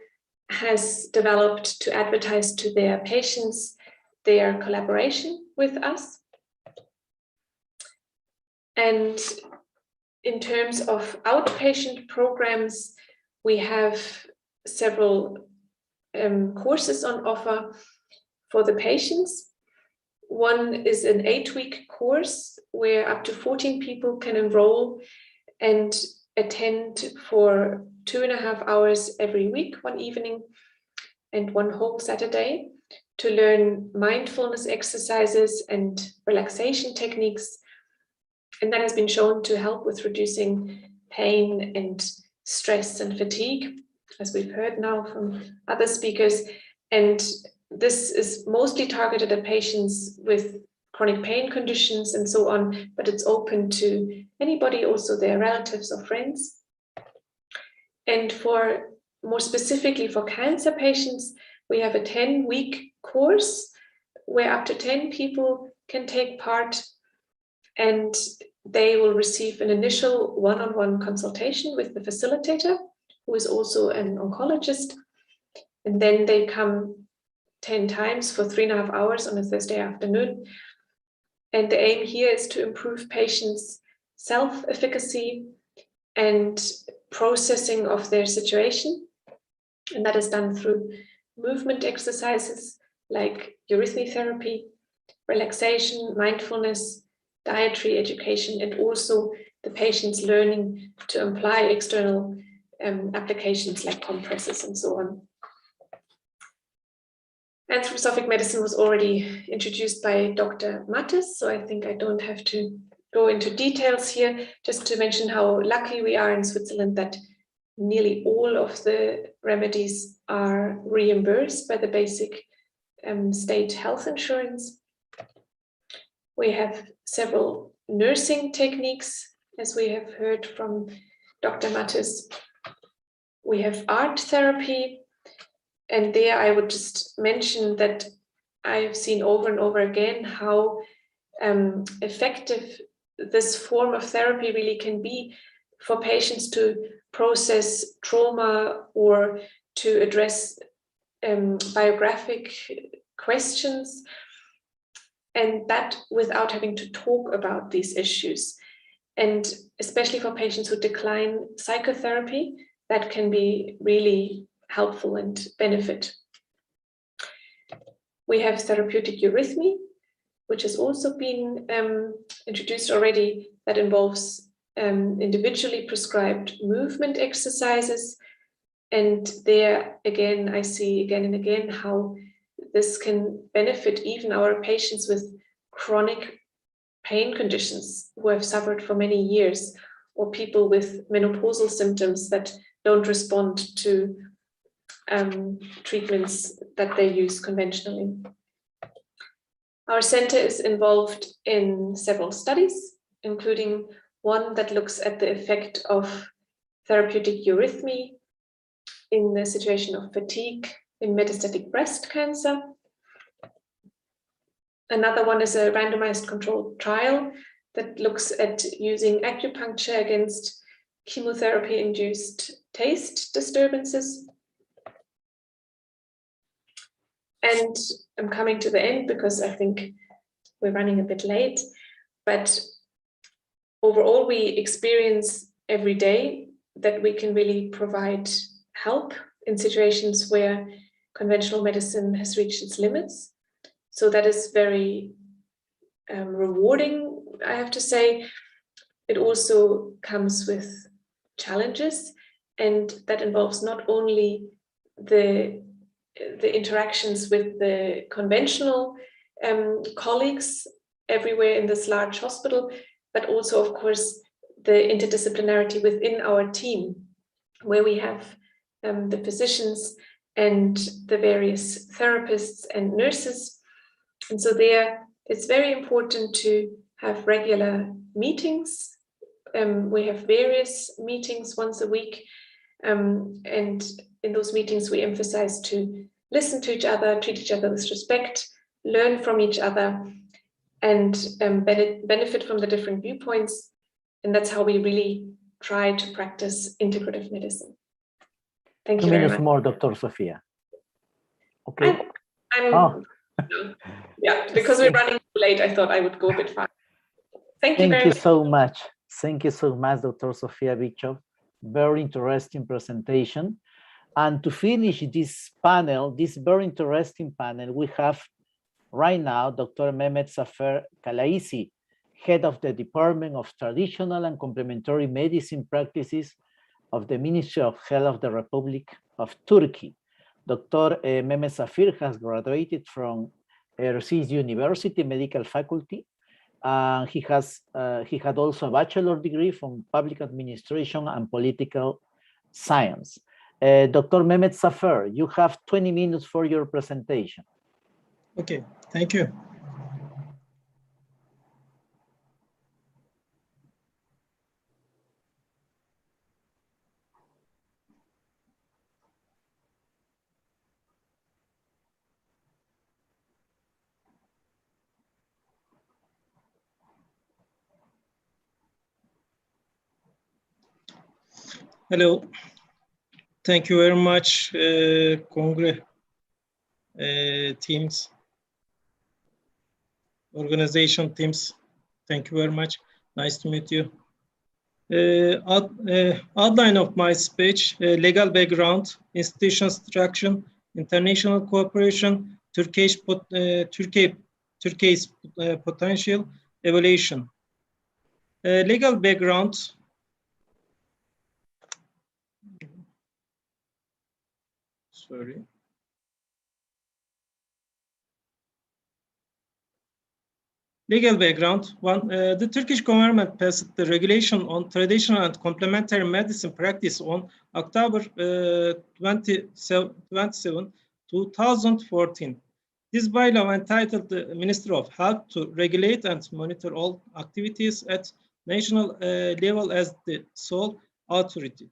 has developed to advertise to their patients their collaboration with us. And in terms of outpatient programs, we have several courses on offer for the patients. One is an 8-week course where up to 14 people can enroll and attend for 2.5 hours every week, one evening and one whole Saturday, to learn mindfulness exercises and relaxation techniques. And that has been shown to help with reducing pain and stress and fatigue, as we've heard now from other speakers. And this is mostly targeted at patients with chronic pain conditions and so on, but it's open to anybody, also their relatives or friends. And for more specifically for cancer patients, we have a 10-week course where up to 10 people can take part, and they will receive an initial one-on-one consultation with the facilitator, who is also an oncologist. And then they come 10 times for 3.5 hours on a Thursday afternoon. And the aim here is to improve patients' self-efficacy and processing of their situation. And that is done through movement exercises like eurythmy therapy, relaxation, mindfulness, dietary education, and also the patients learning to apply external applications like compresses and so on. Anthroposophic medicine was already introduced by Dr. Mattes, so I think I don't have to go into details here, just to mention how lucky we are in Switzerland that nearly all of the remedies are reimbursed by the basic state health insurance. We have several nursing techniques, as we have heard from Dr. Mattes. We have art therapy, and there I would just mention that I've seen over and over again how effective this form of therapy really can be for patients to process trauma or to address biographic questions, and that without having to talk about these issues. And especially for patients who decline psychotherapy, that can be really helpful and benefit. We have therapeutic eurythmy, which has also been introduced already, that involves individually prescribed movement exercises. And there again, I see again and again how this can benefit even our patients with chronic pain conditions who have suffered for many years, or people with menopausal symptoms that don't respond to treatments that they use conventionally. Our center is involved in several studies, including one that looks at the effect of therapeutic eurythmy in the situation of fatigue in metastatic breast cancer. Another one is a randomized controlled trial that looks at using acupuncture against chemotherapy-induced taste disturbances. And I'm coming to the end because I think we're running a bit late, but overall we experience every day that we can really provide help in situations where conventional medicine has reached its limits. So that is very rewarding, I have to say. It also comes with challenges, and that involves not only the interactions with the conventional colleagues everywhere in this large hospital, but also, of course, the interdisciplinarity within our team, where we have the physicians and the various therapists and nurses. And so there, it's very important to have regular meetings. We have various meetings once a week. And in those meetings, we emphasize to listen to each other, treat each other with respect, learn from each other, and benefit from the different viewpoints. And that's how we really try to practice integrative medicine. Thank you very much. 2 minutes more, Dr. Sofia. Okay. Yeah, because we're running too late, I thought I would go a bit fast. Thank you very much. So much. Thank you so much, Dr. Sofia Bischoff. Very interesting presentation. And to finish this panel, this very interesting panel, we have right now Dr. Mehmet Zafer Kalaisi, head of the Department of Traditional and Complementary Medicine Practices of the Ministry of Health of the Republic of Turkey. Dr. Mehmet Zafer has graduated from Erciyes University Medical Faculty. He had also a bachelor degree from Public Administration and Political Science. Dr. Mehmet Zafer, you have 20 minutes for your presentation. Okay, thank you. Hello, thank you very much, Congress teams, organization teams. Thank you very much. Nice to meet you. Outline of my speech: legal background, institutional structure, international cooperation, Turkey's potential, evaluation. Legal background. Sorry. Legal background. One, the Turkish government passed the regulation on traditional and complementary medicine practice on October 27, 2014. This bylaw entitled the Ministry of Health to regulate and monitor all activities at national level as the sole authority.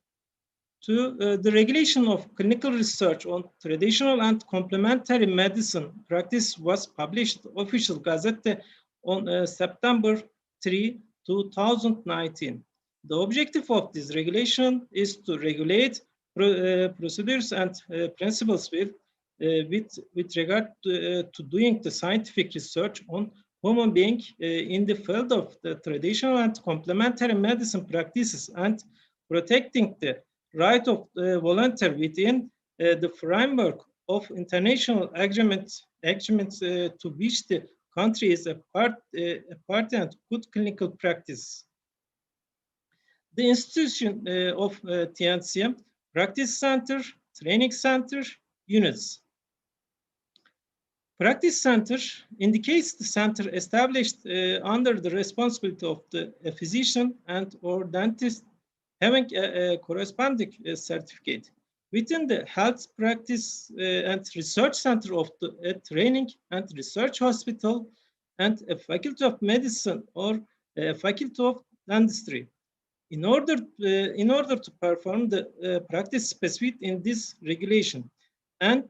The regulation of clinical research on traditional and complementary medicine practice was published in Official Gazette on September 3, 2019. The objective of this regulation is to regulate procedures and principles with regard to doing the scientific research on human beings in the field of the traditional and complementary medicine practices and protecting the right of the volunteer within the framework of international agreements to which the country is a party and good clinical practice. The institution of TCIM, practice center, training center, units. Practice center indicates the center established under the responsibility of a physician and or dentist having a corresponding certificate. Within the health practice and research center of a training and research hospital and a faculty of medicine or a faculty of dentistry. In order to perform the practice specified in this regulation and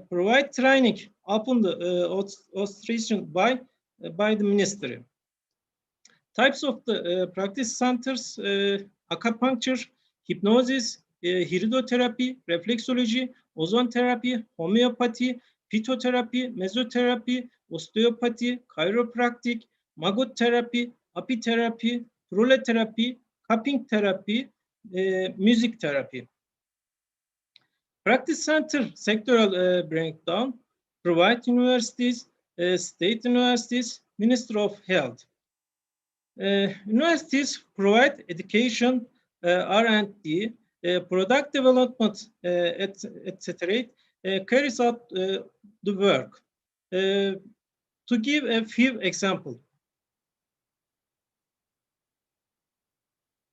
provide training upon the authorization by the ministry. Types of the practice centers: acupuncture, hypnosis, iridotherapy, reflexology, ozone therapy, homeopathy, phytotherapy, mesotherapy, osteopathy, chiropractic, maggot therapy, apitherapy, prolotherapy, cupping therapy, music therapy. Practice center sectoral breakdown provide universities, state universities, Ministry of Health. Universities provide education, R&D, product development, etc. Carries out the work. To give a few examples,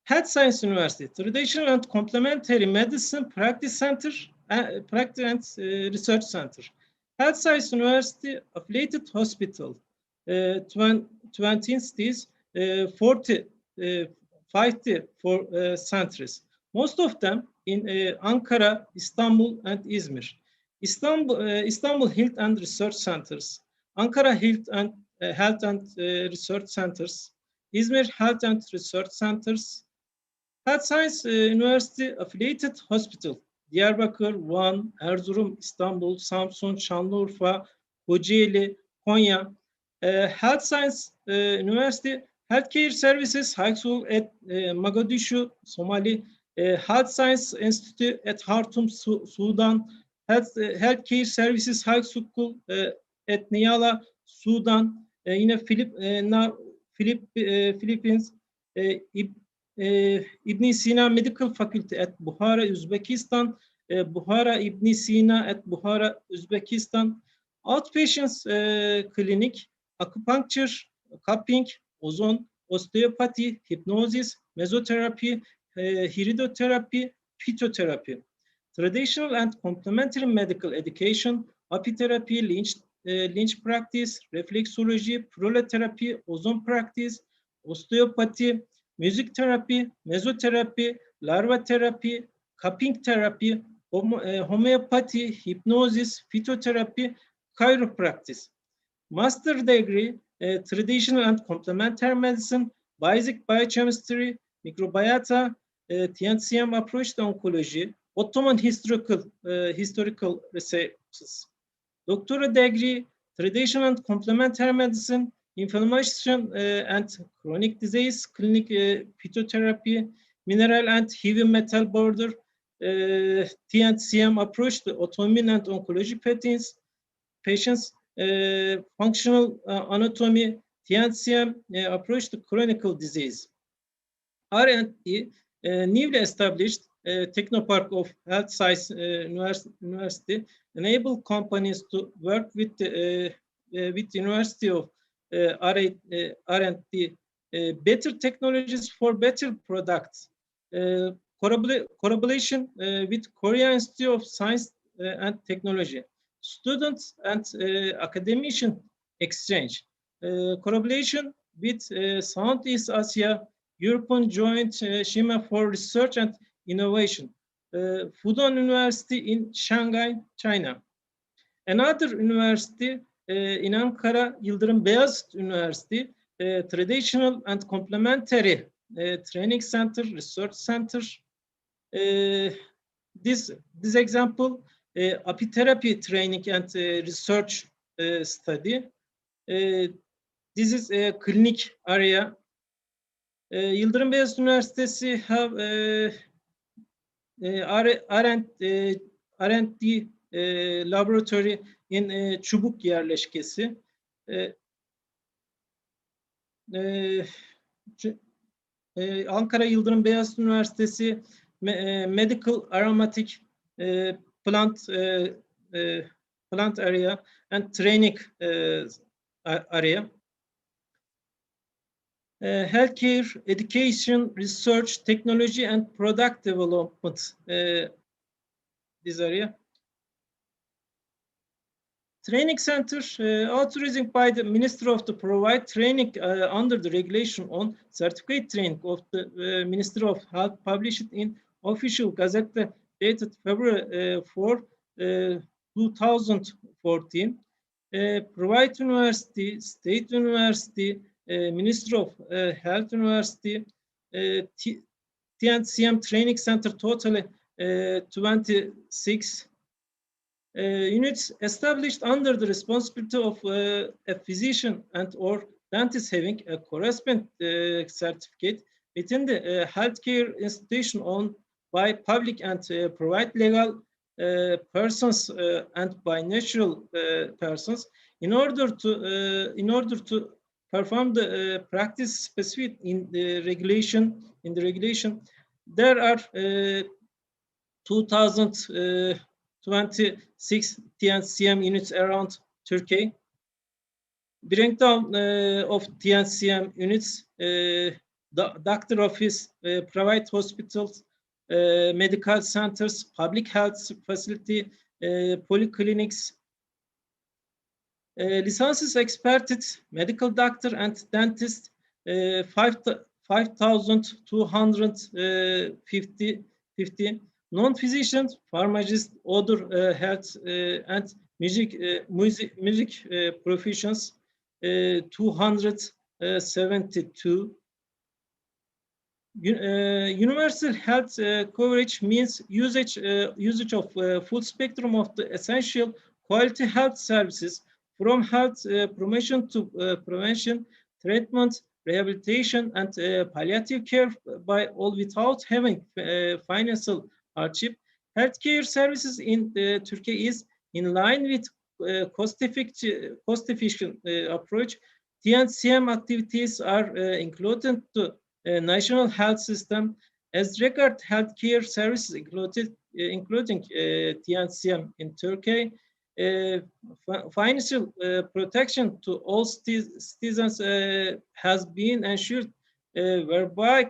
Health Science University, Traditional and Complementary Medicine Practice Center, Practice and Research Center. Health Science University affiliated hospital, 20 cities, 40, 54 centers. Most of them in Ankara, Istanbul, and Izmir. Istanbul Health and Research Centers, Ankara Health and Research Centers, Izmir Health and Research Centers, Health Science University affiliated hospital, Diyarbakır, Van, Erzurum, Istanbul, Samsun, Şanlıurfa, Kocaeli, Konya. Health Science University Healthcare Services High School at Mogadishu, Somali. Health Science Institute at Khartoum, Sudan. Healthcare Services High School at Niyala, Sudan. Yine Philippines. Ibn Sina Medical Faculty at Bukhara, Uzbekistan, Bukhara Ibn Sina at Bukhara, Uzbekistan, outpatients clinic, acupuncture, cupping, ozone, osteopathy, hypnosis, mesotherapy, iridotherapy, phytotherapy, traditional and complementary medical education, apitherapy, Lynch practice, reflexology, prolotherapy, ozone practice, osteopathy, music therapy, mesotherapy, larva therapy, cupping therapy, homeopathy, hypnosis, phytotherapy, chiropractic. Master degree, traditional and complementary medicine, basic biochemistry, microbiota, TCIM approach to oncology, Ottoman historical researches. Doctorate degree, traditional and complementary medicine, inflammation and chronic disease, clinic phytotherapy, mineral and heavy metal border, TCIM approach to autoimmune and oncology patients, functional anatomy, TCIM approach to chronic disease. R&D, newly established Technopark of Health Science University, enable companies to work with University of R&D, better technologies for better products, collaboration with Korea Institute of Science and Technology, students and academician exchange, collaboration with Southeast Asia, European Joint Shima for Research and Innovation, Fudan University in Shanghai, China. Another university in Ankara, Yıldırım Beyazıt University, Traditional and Complementary Training Center, Research Center. This example, apitherapy training and research study. This is a clinic area. Yıldırım Beyazıt Üniversitesi have R&D laboratory in Çubuk yerleşkesi. Ankara Yıldırım Beyazıt Üniversitesi Medical Aromatic Plant area and training area. Healthcare, education, research, technology, and product development. This area. Training center, authorizing by the Minister of the provide training under the regulation on certificate training of the Minister of Health, published in official gazette dated February 4, 2014. Private university, state university, Minister of Health University, TCIM Training Center, totally 26. units established under the responsibility of a physician and or dentist having a corresponding certificate within the healthcare institution owned by public and private legal persons and by natural persons in order to perform the practice specified in the regulation. There are 2026 TCIM units around Turkey. Breakdown of TCIM units: doctor office, private hospitals, medical centers, public health facility, polyclinics, licenses experted, medical doctor and dentist, 5,250, non-physicians, pharmacists, other health and music professions, 272. Universal health coverage means usage of full spectrum of the essential quality health services, from health promotion to prevention, treatment, rehabilitation, and palliative care by all without having financial hardship. Healthcare services in Turkey is in line with cost-efficient approach. TCIM activities are included to national health system as regard healthcare services, including TCIM in Turkey. Financial protection to all citizens has been ensured, whereby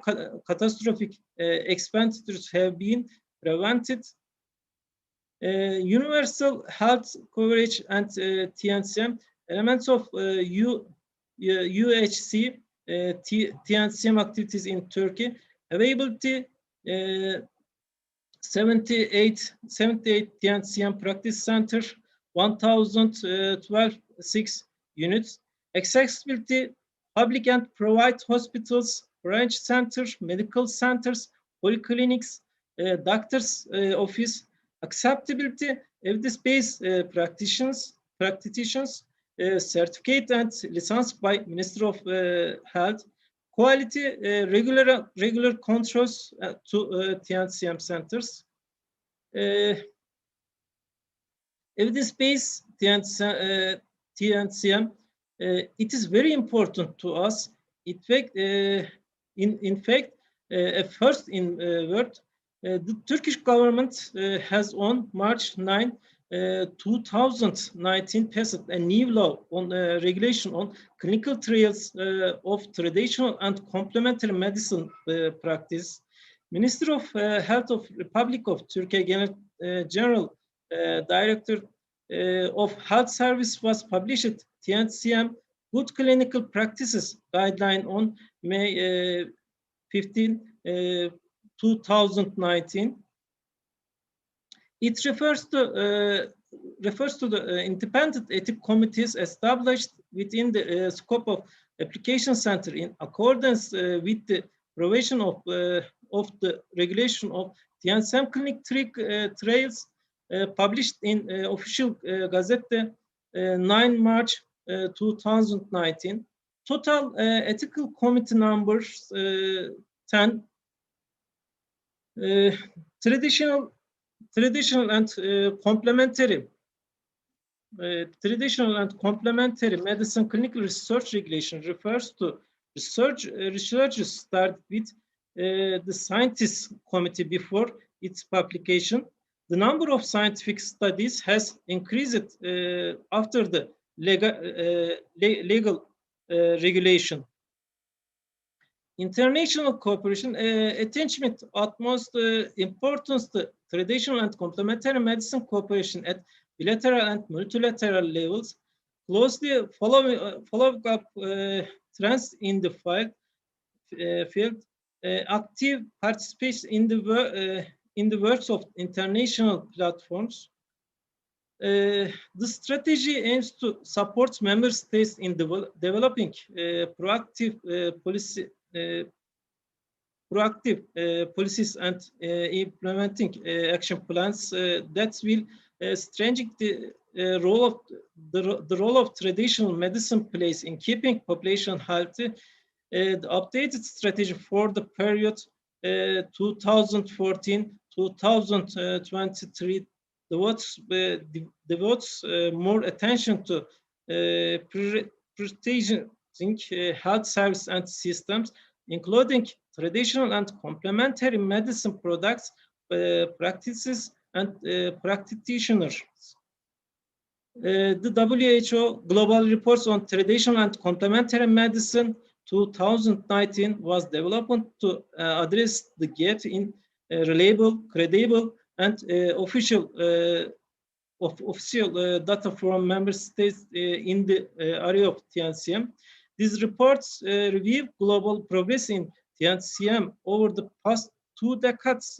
catastrophic expenditures have been prevented. Universal health coverage and TCIM elements of UHC TCIM activities in Turkey. Availability: 78 TCIM practice center, 1,012 units. Accessibility: public and private hospitals, branch centers, medical centers, polyclinics, doctor's office. Acceptability: evidence-based practitioners, certificate and licensed by Ministry of Health. Quality: regular controls to TCIM centers. Evidence-based TCIM, it is very important to us. In fact, a first in world. The Turkish government has on March 9, 2019 passed a new law on regulation on clinical trials of traditional and complementary medicine practice. Ministry of Health of Republic of Turkey General Director of Health Service was published TCIM Good Clinical Practices Guideline on May 15, 2019. It refers to the independent ethics committees established within the scope of application center in accordance with the provision of the regulation of TCIM clinic trials published in official Gazette 9 March 2019. Total ethical committee numbers 10. Traditional and complementary medicine clinical research regulation refers to researchers start with the scientists committee before its publication. The number of scientific studies has increased after the legal regulation. International cooperation attachment utmost importance to traditional and complementary medicine cooperation at bilateral and multilateral levels. Closely following up trends in the field, active participation in the works of international platforms. The strategy aims to support member states in developing proactive policies and implementing action plans that will strengthening the role of traditional medicine plays in keeping population healthy. The updated strategy for the period 2014-2023 devotes more attention to prioritizing health services and systems, including traditional and complementary medicine products, practices, and practitioners. The WHO Global Reports on Traditional and Complementary Medicine 2019 was developed to address the gap in reliable, credible, and official data from member states in the area of TCIM. These reports review global progress in TCIM over the past 2 decades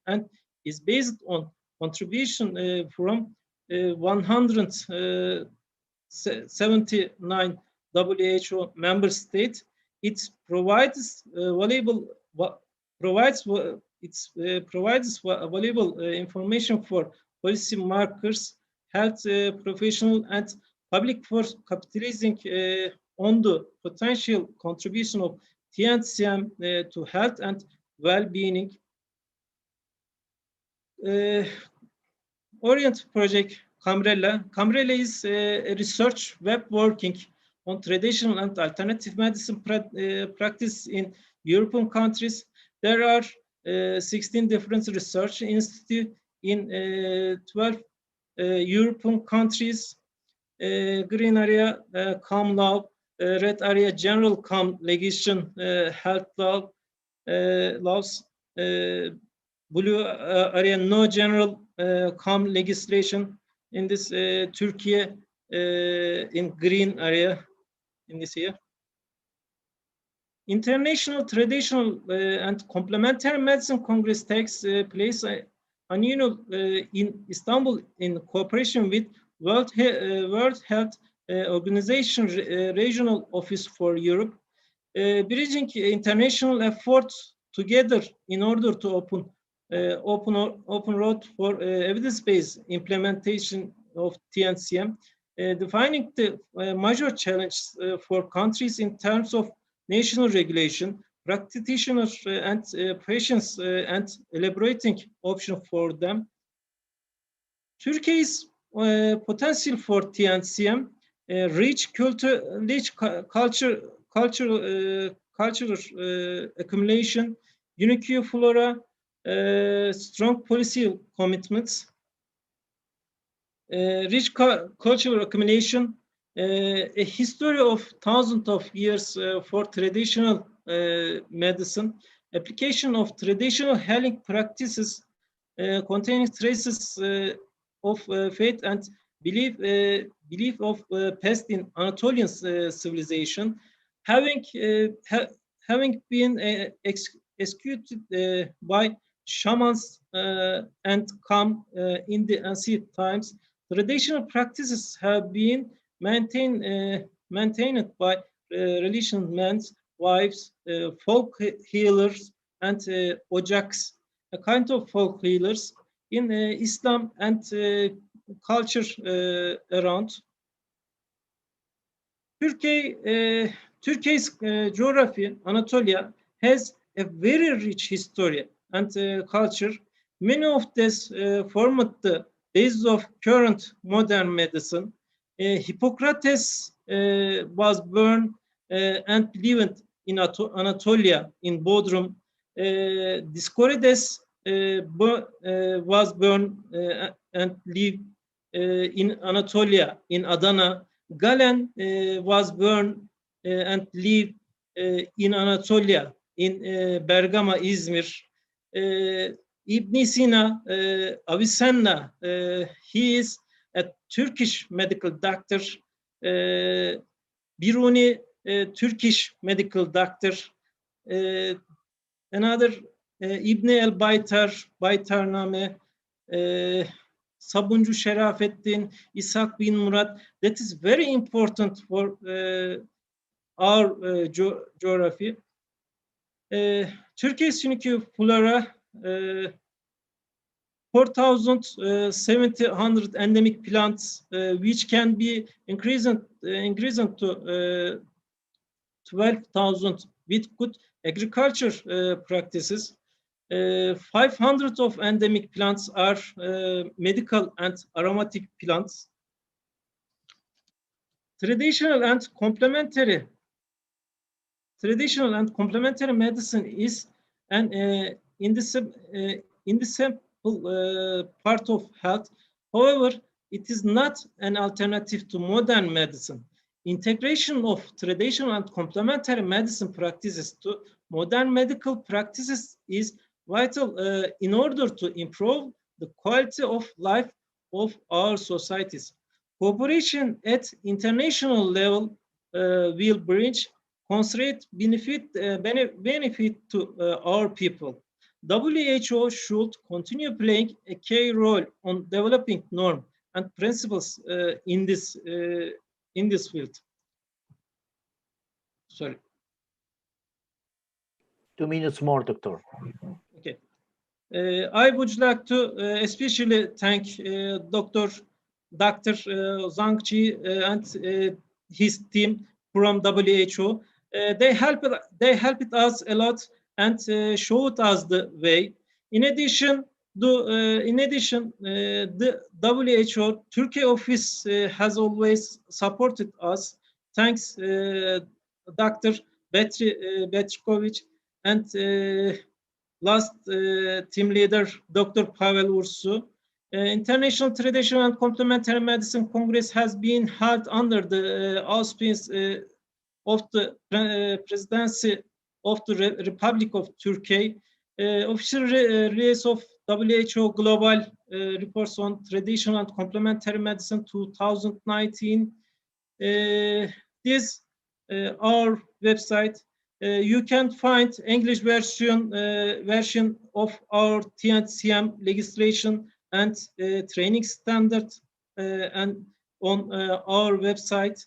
and is based on contribution from 179 WHO member states. It provides valuable information for policy markers, health professionals, and public for capitalizing on the potential contribution of TCIM to health and well-being. Orient Project Cumbrella. Cumbrella is a research web working on traditional and alternative medicine practice in European countries. There are 16 different research institutes in 12 European countries. Green area, COM law, red area, general COM legislation, health law, laws, blue area, no general COM legislation. In this Turkey, in green area, in this year. International Traditional and Complementary Medicine Congress takes place annual in Istanbul in cooperation with World Health Organization Regional Office for Europe, bridging international efforts together in order to open road for evidence-based implementation of TCIM, defining the major challenges for countries in terms of national regulation, practitioners and patients, and elaborating options for them. Turkey's potential for TCIM, rich cultural accumulation, unique flora, strong policy commitments, rich cultural accumulation, a history of thousands of years for traditional medicine, application of traditional healing practices containing traces of faith and belief of past in Anatolian civilization, having been executed by shamans and come in the ancient times. Traditional practices have been maintained by religious men, wives, folk healers, and ojaks, a kind of folk healers in Islam and culture around. Turkey's geography, Anatolia, has a very rich history and culture. Many of these formed the basis of current modern medicine. Hippocrates was born and lived in Anatolia, in Bodrum. Dioscorides was born and lived in Anatolia, in Adana. Galen was born and lived in Anatolia, in Bergama, Izmir. Ibn Sina, Avicenna, he is a Turkish medical doctor. Biruni, Turkish medical doctor. Another İbn el-Baytar, Baytarname, Sabuncu Şerafettin, İshak bin Murat. That is very important for our geography. Turkey's unique flora, 4,700 endemic plants, which can be increased to 12,000 with good agriculture practices. 500 of endemic plants are medical and aromatic plants. Traditional and complementary medicine is an indissoluble part of health. However, it is not an alternative to modern medicine. Integration of traditional and complementary medicine practices to modern medical practices is vital in order to improve the quality of life of our societies. Cooperation at international level will bring concentrate benefit to our people. WHO should continue playing a key role on developing norms and principles in this field. Sorry. 2 minutes more, Doctor. Okay. I would like to especially thank Dr. Zhang Qi and his team from WHO. They helped us a lot and showed us the way. In addition, the WHO Turkey office has always supported us. Thanks, Dr. Betrikovic and last team leader, Dr. Pavel Ursu. International Traditional and Complementary Medicine Congress has been held under the auspice of the presidency of the Republic of Turkey. Official release of WHO Global Reports on Traditional and Complementary Medicine 2019. This our website. You can find English version of our TCIM legislation and training standard and on our website.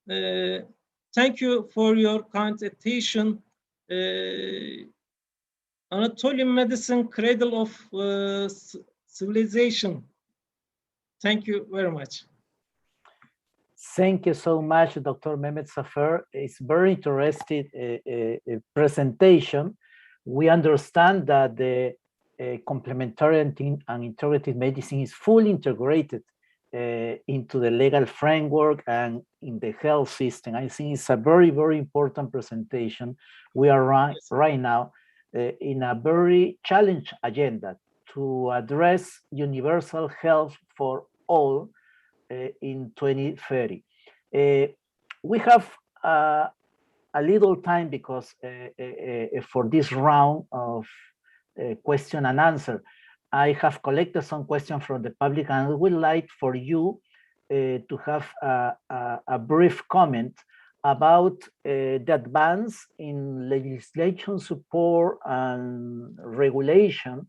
Thank you for your kind attention. Anatolian medicine, cradle of civilization. Thank you very much. Thank you so much, Dr. Mehmet Zafer. It's very interesting presentation. We understand that the complementary and integrative medicine is fully integrated into the legal framework and in the health system. I think it's a very, very important presentation. We are right now in a very challenging agenda to address universal health for all in 2030. We have a little time because for this round of question and answer, I have collected some questions from the public, and I would like for you to have a brief comment about the advance in legislation support and regulation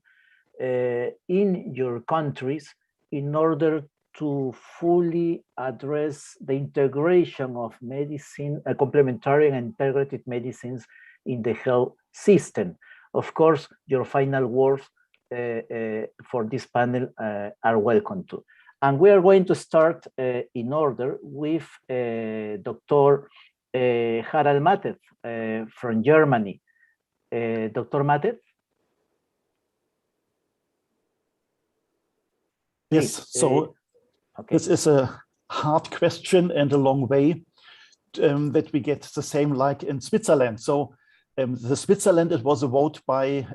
in your countries in order to fully address the integration of medicine, complementary and integrative medicines in the health system. Of course, your final words for this panel are welcome too. And we are going to start in order with Dr. Harald Matev from Germany. Dr. Matev? Yes, so okay. This is a hard question and a long way that we get the same like in Switzerland. So the Switzerland, it was a vote by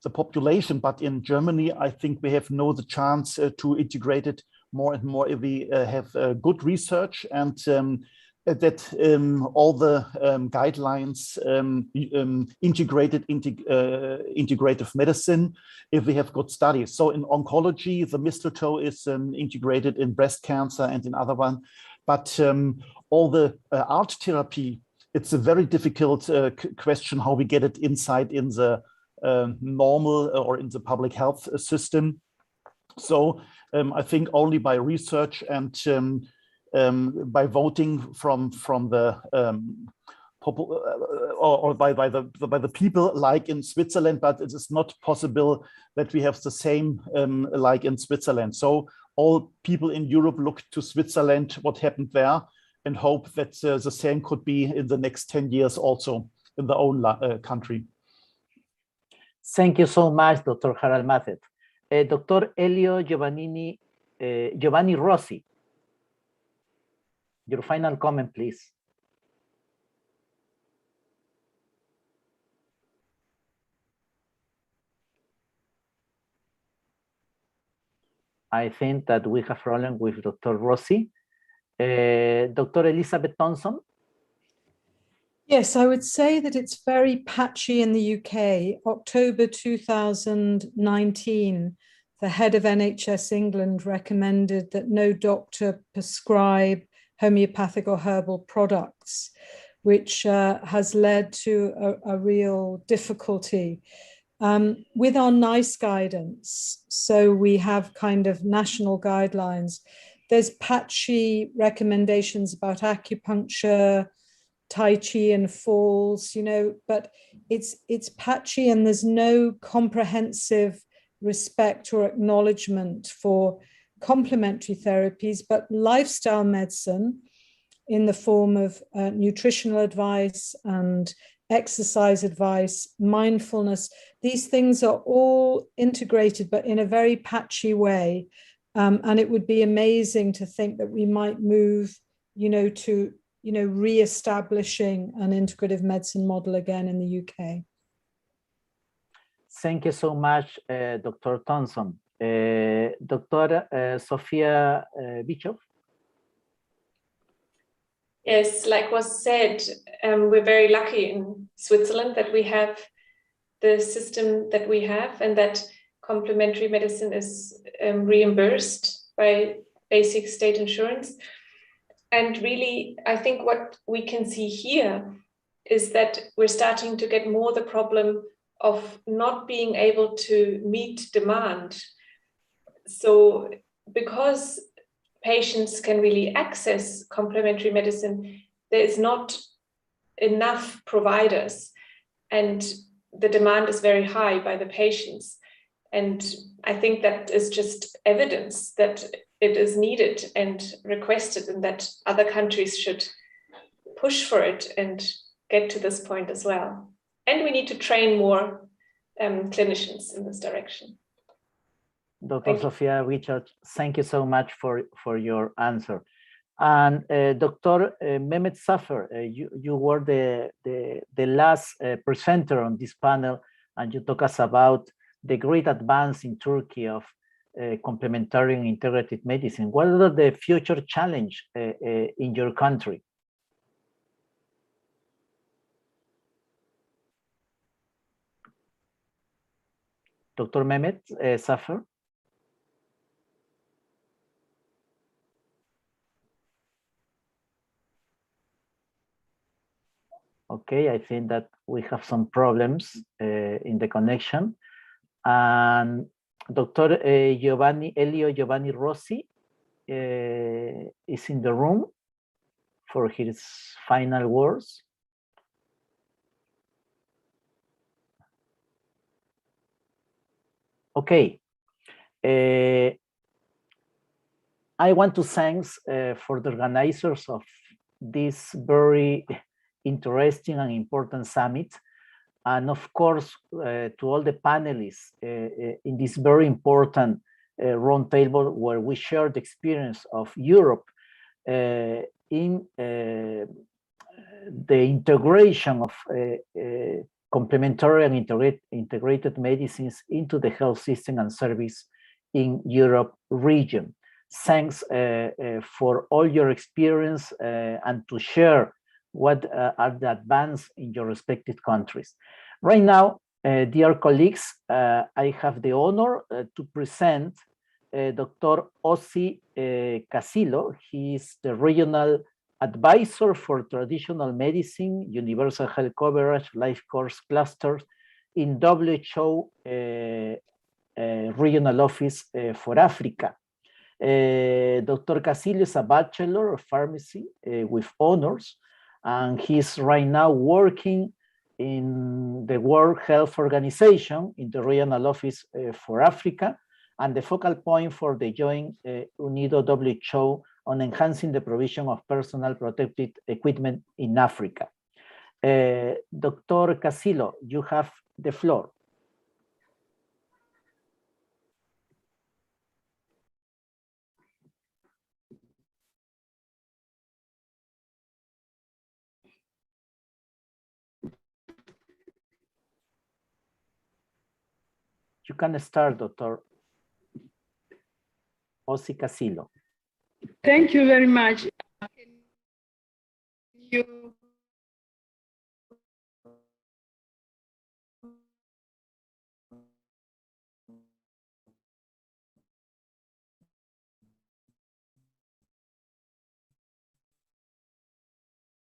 the population, but in Germany, I think we have now the chance to integrate it more and more if we have good research and that all the guidelines integrated into integrative medicine, if we have good studies. So in oncology, the mistletoe is integrated in breast cancer and in other one, but all the art therapy, it's a very difficult question how we get it inside in the normal or in the public health system. So I think only by research and by voting from the or by the people like in Switzerland, but it is not possible that we have the same like in Switzerland. So all people in Europe look to Switzerland, what happened there, and hope that the same could be in the next 10 years also in their own country. Thank you so much, Dr. Harald Mathet. Dr. Elio Giovanni Rossi, your final comment, please. I think that we have a problem with Dr. Rossi. Dr. Elizabeth Thompson. Yes, I would say that it's very patchy in the UK. October 2019, the head of NHS England recommended that no doctor prescribe homeopathic or herbal products, which has led to a real difficulty. With our NICE guidance, so we have kind of national guidelines, there's patchy recommendations about acupuncture, Tai Chi and falls, you know, but it's patchy and there's no comprehensive respect or acknowledgement for complementary therapies, but lifestyle medicine in the form of nutritional advice and exercise advice, mindfulness, these things are all integrated, but in a very patchy way. And it would be amazing to think that we might move, you know, to re-establishing an integrative medicine model again in the UK. Thank you so much, Dr. Thompson. Dr. Sophia Bischoff. Yes, like was said, we're very lucky in Switzerland that we have the system that we have and that complementary medicine is reimbursed by basic state insurance. And really, I think what we can see here is that we're starting to get more the problem of not being able to meet demand. So because patients can really access complementary medicine, there is not enough providers and the demand is very high by the patients. And I think that is just evidence that it is needed and requested and that other countries should push for it and get to this point as well. And we need to train more clinicians in this direction. Dr. Sophia Richard, thank you so much for your answer. And Dr. Mehmet Zafer, you were the last presenter on this panel, and you talk us about the great advance in Turkey of complementary and integrated medicine. What are the future challenges in your country? Dr. Mehmet Zafer. Okay, I think that we have some problems in the connection. And Dr. Elio Giovanni Rossi is in the room for his final words. Okay. I want to thank for the organizers of this very interesting and important summit. And of course, to all the panelists in this very important roundtable where we share the experience of Europe in the integration of complementary and integrated medicines into the health system and service in Europe region. Thanks for all your experience and to share what are the advances in your respective countries. Right now, dear colleagues, I have the honor to present Dr. Ossi Casillo. He is the regional advisor for traditional medicine, universal health coverage, life course clusters in WHO regional office for Africa. Dr. Casillo is a bachelor of pharmacy with honors And he's right now working in the World Health Organization in the regional office for Africa, and the focal point for the joint UNIDO WHO on enhancing the provision of personal protective equipment in Africa. Dr. Casillo, you have the floor. You can start, Dr. Osi Casillo. Thank you very much.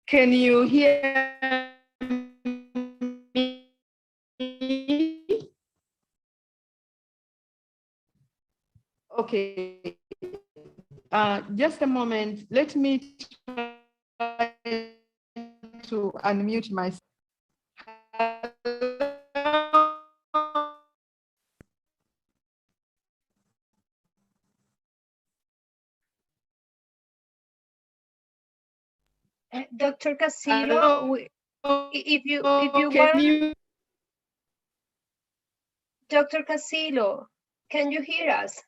Can you hear me? Okay. Just a moment. Let me try to unmute myself. Dr. Casillo, if you Can want, you? Dr. Casillo, can you hear us?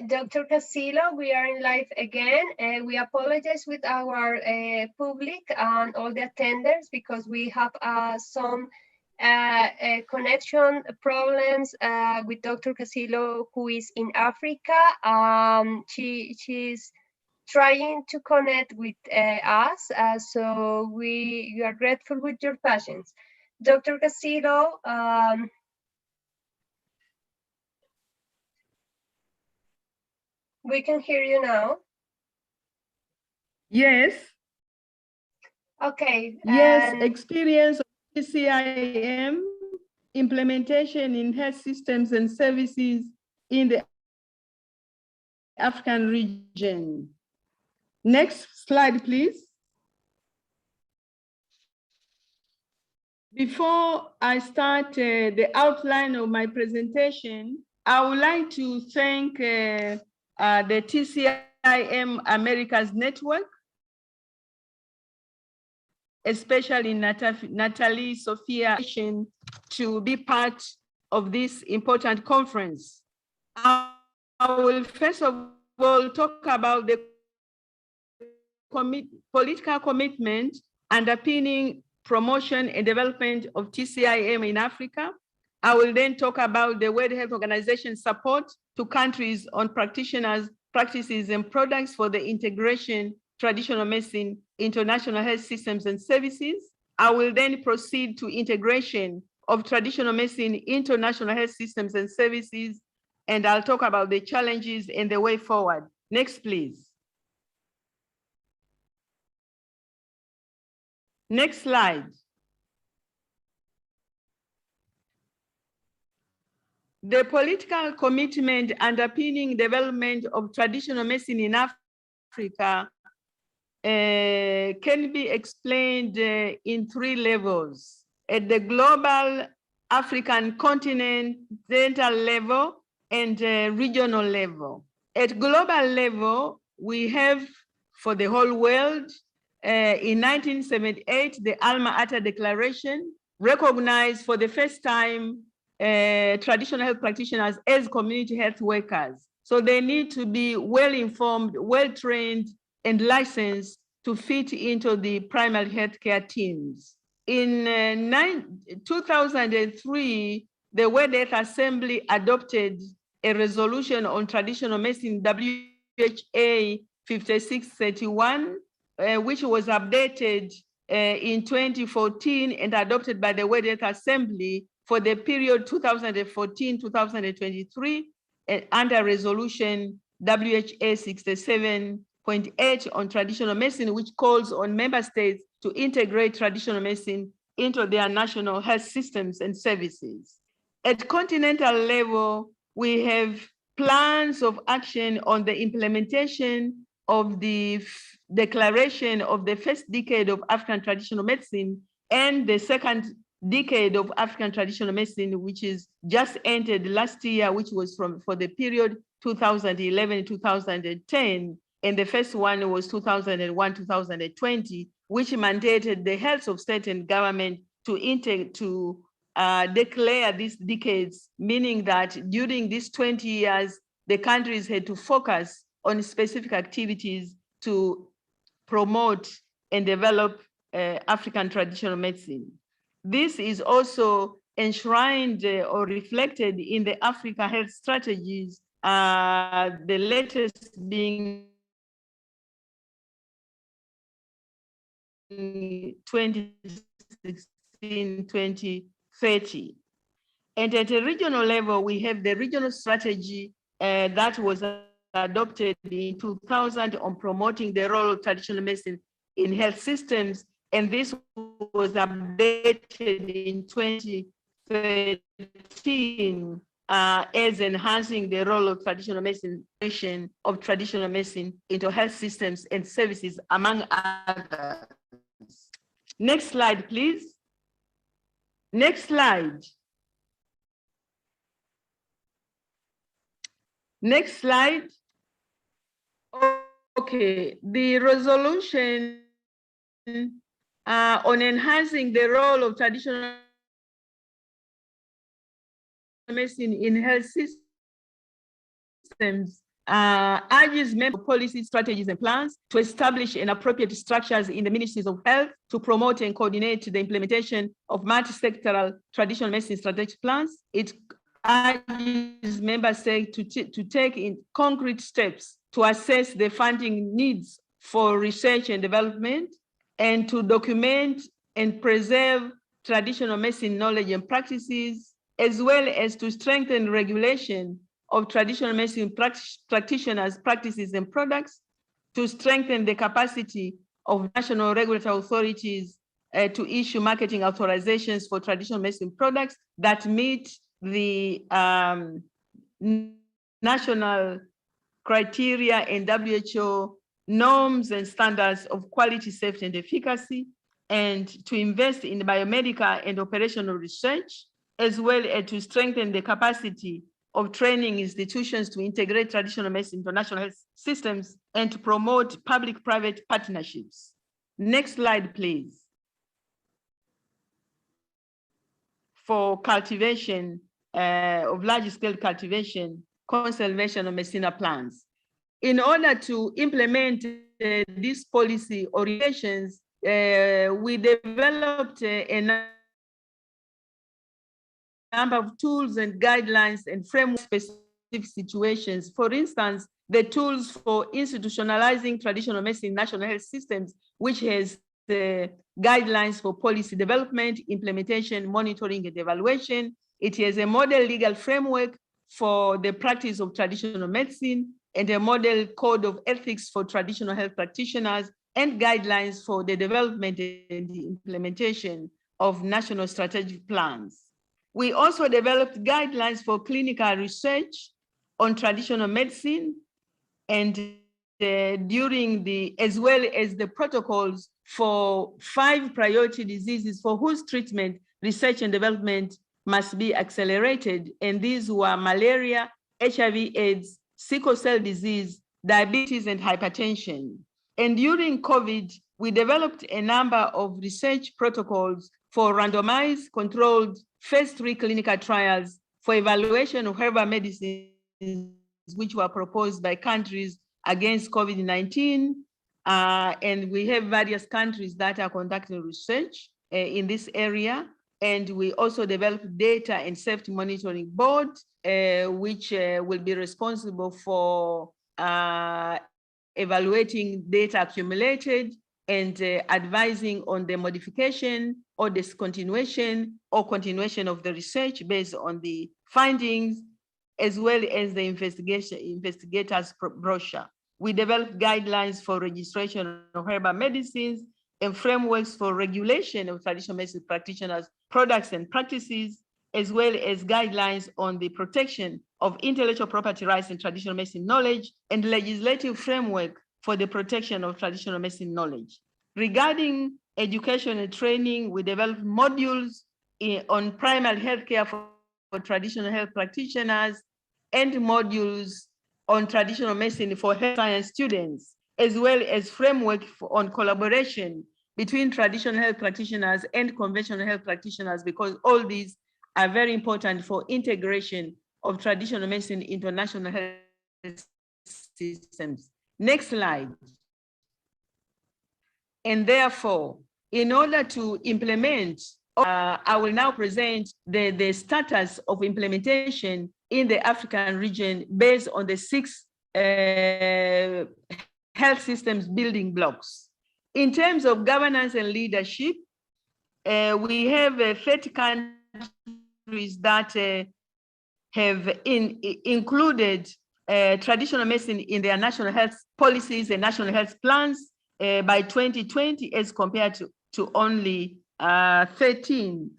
Dr. Casillo, we are in live again. We apologize with our public and all the attendants because we have some connection problems with Dr. Casillo, who is in Africa. She's trying to connect with us, so we are grateful with your patience. Dr. Casillo, we can hear you now. Yes. Okay. Yes, experience of TCIM implementation in health systems and services in the African region. Next slide, please. Before I start the outline of my presentation, I would like to thank the TCIM Americas Network, especially Natalie Sophia, to be part of this important conference. I will first of all talk about the political commitment underpinning promotion and development of TCIM in Africa. I will then talk about the World Health Organization support to countries on practitioners, practices, and products for the integration traditional medicine, international health systems and services. I will then proceed to integration of traditional medicine, international health systems and services, and I'll talk about the challenges and the way forward. Next, please. Next slide. The political commitment underpinning development of traditional medicine in Africa can be explained in three levels. At the global African continental level and regional level. At global level, we have for the whole world, in 1978, the Alma Ata Declaration recognized for the first time traditional health practitioners as community health workers. So they need to be well-informed, well-trained, and licensed to fit into the primary healthcare teams. In 2003, the World Health Assembly adopted a resolution on traditional medicine, WHA 5631, which was updated in 2014 and adopted by the World Health Assembly for the period 2014-2023 under resolution WHA 67.8 on traditional medicine, which calls on member states to integrate traditional medicine into their national health systems and services. At continental level, we have plans of action on the implementation of the declaration of the first decade of African traditional medicine and the second decade of African traditional medicine, which is just entered last year, which was for the period 2011-2010. And the first one was 2001-2020, which mandated the health of state and government to declare these decades, meaning that during these 20 years, the countries had to focus on specific activities to promote and develop African traditional medicine. This is also enshrined or reflected in the Africa health strategies, the latest being 2016-2030. And at a regional level, we have the regional strategy that was adopted in 2000 on promoting the role of traditional medicine in health systems. And this was updated in 2013 as enhancing the role of traditional medicine into health systems and services, among others. Next slide, please. Next slide. Next slide. Okay, the resolution on enhancing the role of traditional medicine in health systems urges member policies, strategies, and plans to establish an appropriate structures in the ministries of health to promote and coordinate the implementation of multi-sectoral traditional medicine strategic plans. It urges member states to take in concrete steps to assess the funding needs for research and development, and to document and preserve traditional medicine knowledge and practices, as well as to strengthen regulation of traditional medicine practitioners' practices and products, to strengthen the capacity of national regulatory authorities to issue marketing authorizations for traditional medicine products that meet the national criteria and WHO norms and standards of quality, safety, and efficacy, and to invest in biomedical and operational research, as well as to strengthen the capacity of training institutions to integrate traditional medicine into national health systems and to promote public-private partnerships. Next slide, please. For cultivation of large-scale cultivation, conservation of medicinal plants. In order to implement these policy orientations, we developed a number of tools and guidelines and framework specific situations. For instance, the tools for institutionalizing traditional medicine in national health systems, which has the guidelines for policy development, implementation, monitoring, and evaluation. It has a model legal framework for the practice of traditional medicine and a model code of ethics for traditional health practitioners and guidelines for the development and the implementation of national strategic plans. We also developed guidelines for clinical research on traditional medicine and as well as the protocols for 5 priority diseases for whose treatment, research, and development must be accelerated. And these were malaria, HIV/AIDS, sickle cell disease, diabetes, and hypertension. And during COVID, we developed a number of research protocols for randomized, controlled, phase 3 clinical trials for evaluation of herbal medicines, which were proposed by countries against COVID-19. And we have various countries that are conducting research in this area. And we also developed data and safety monitoring board, which will be responsible for evaluating data accumulated and advising on the modification or discontinuation or continuation of the research based on the findings, as well as the investigators brochure. We developed guidelines for registration of herbal medicines and frameworks for regulation of traditional medicine practitioners' products and practices, as well as guidelines on the protection of intellectual property rights in traditional medicine knowledge and legislative framework for the protection of traditional medicine knowledge. Regarding education and training, we developed modules on primary healthcare for traditional health practitioners and modules on traditional medicine for health science students, as well as framework on collaboration between traditional health practitioners and conventional health practitioners, because all these are very important for integration of traditional medicine into national health systems. Next slide. And therefore, in order to implement, I will now present the status of implementation in the African region based on the 6 health systems building blocks. In terms of governance and leadership, we have 30 countries that have included traditional medicine in their national health policies and national health plans by 2020, as compared to only 15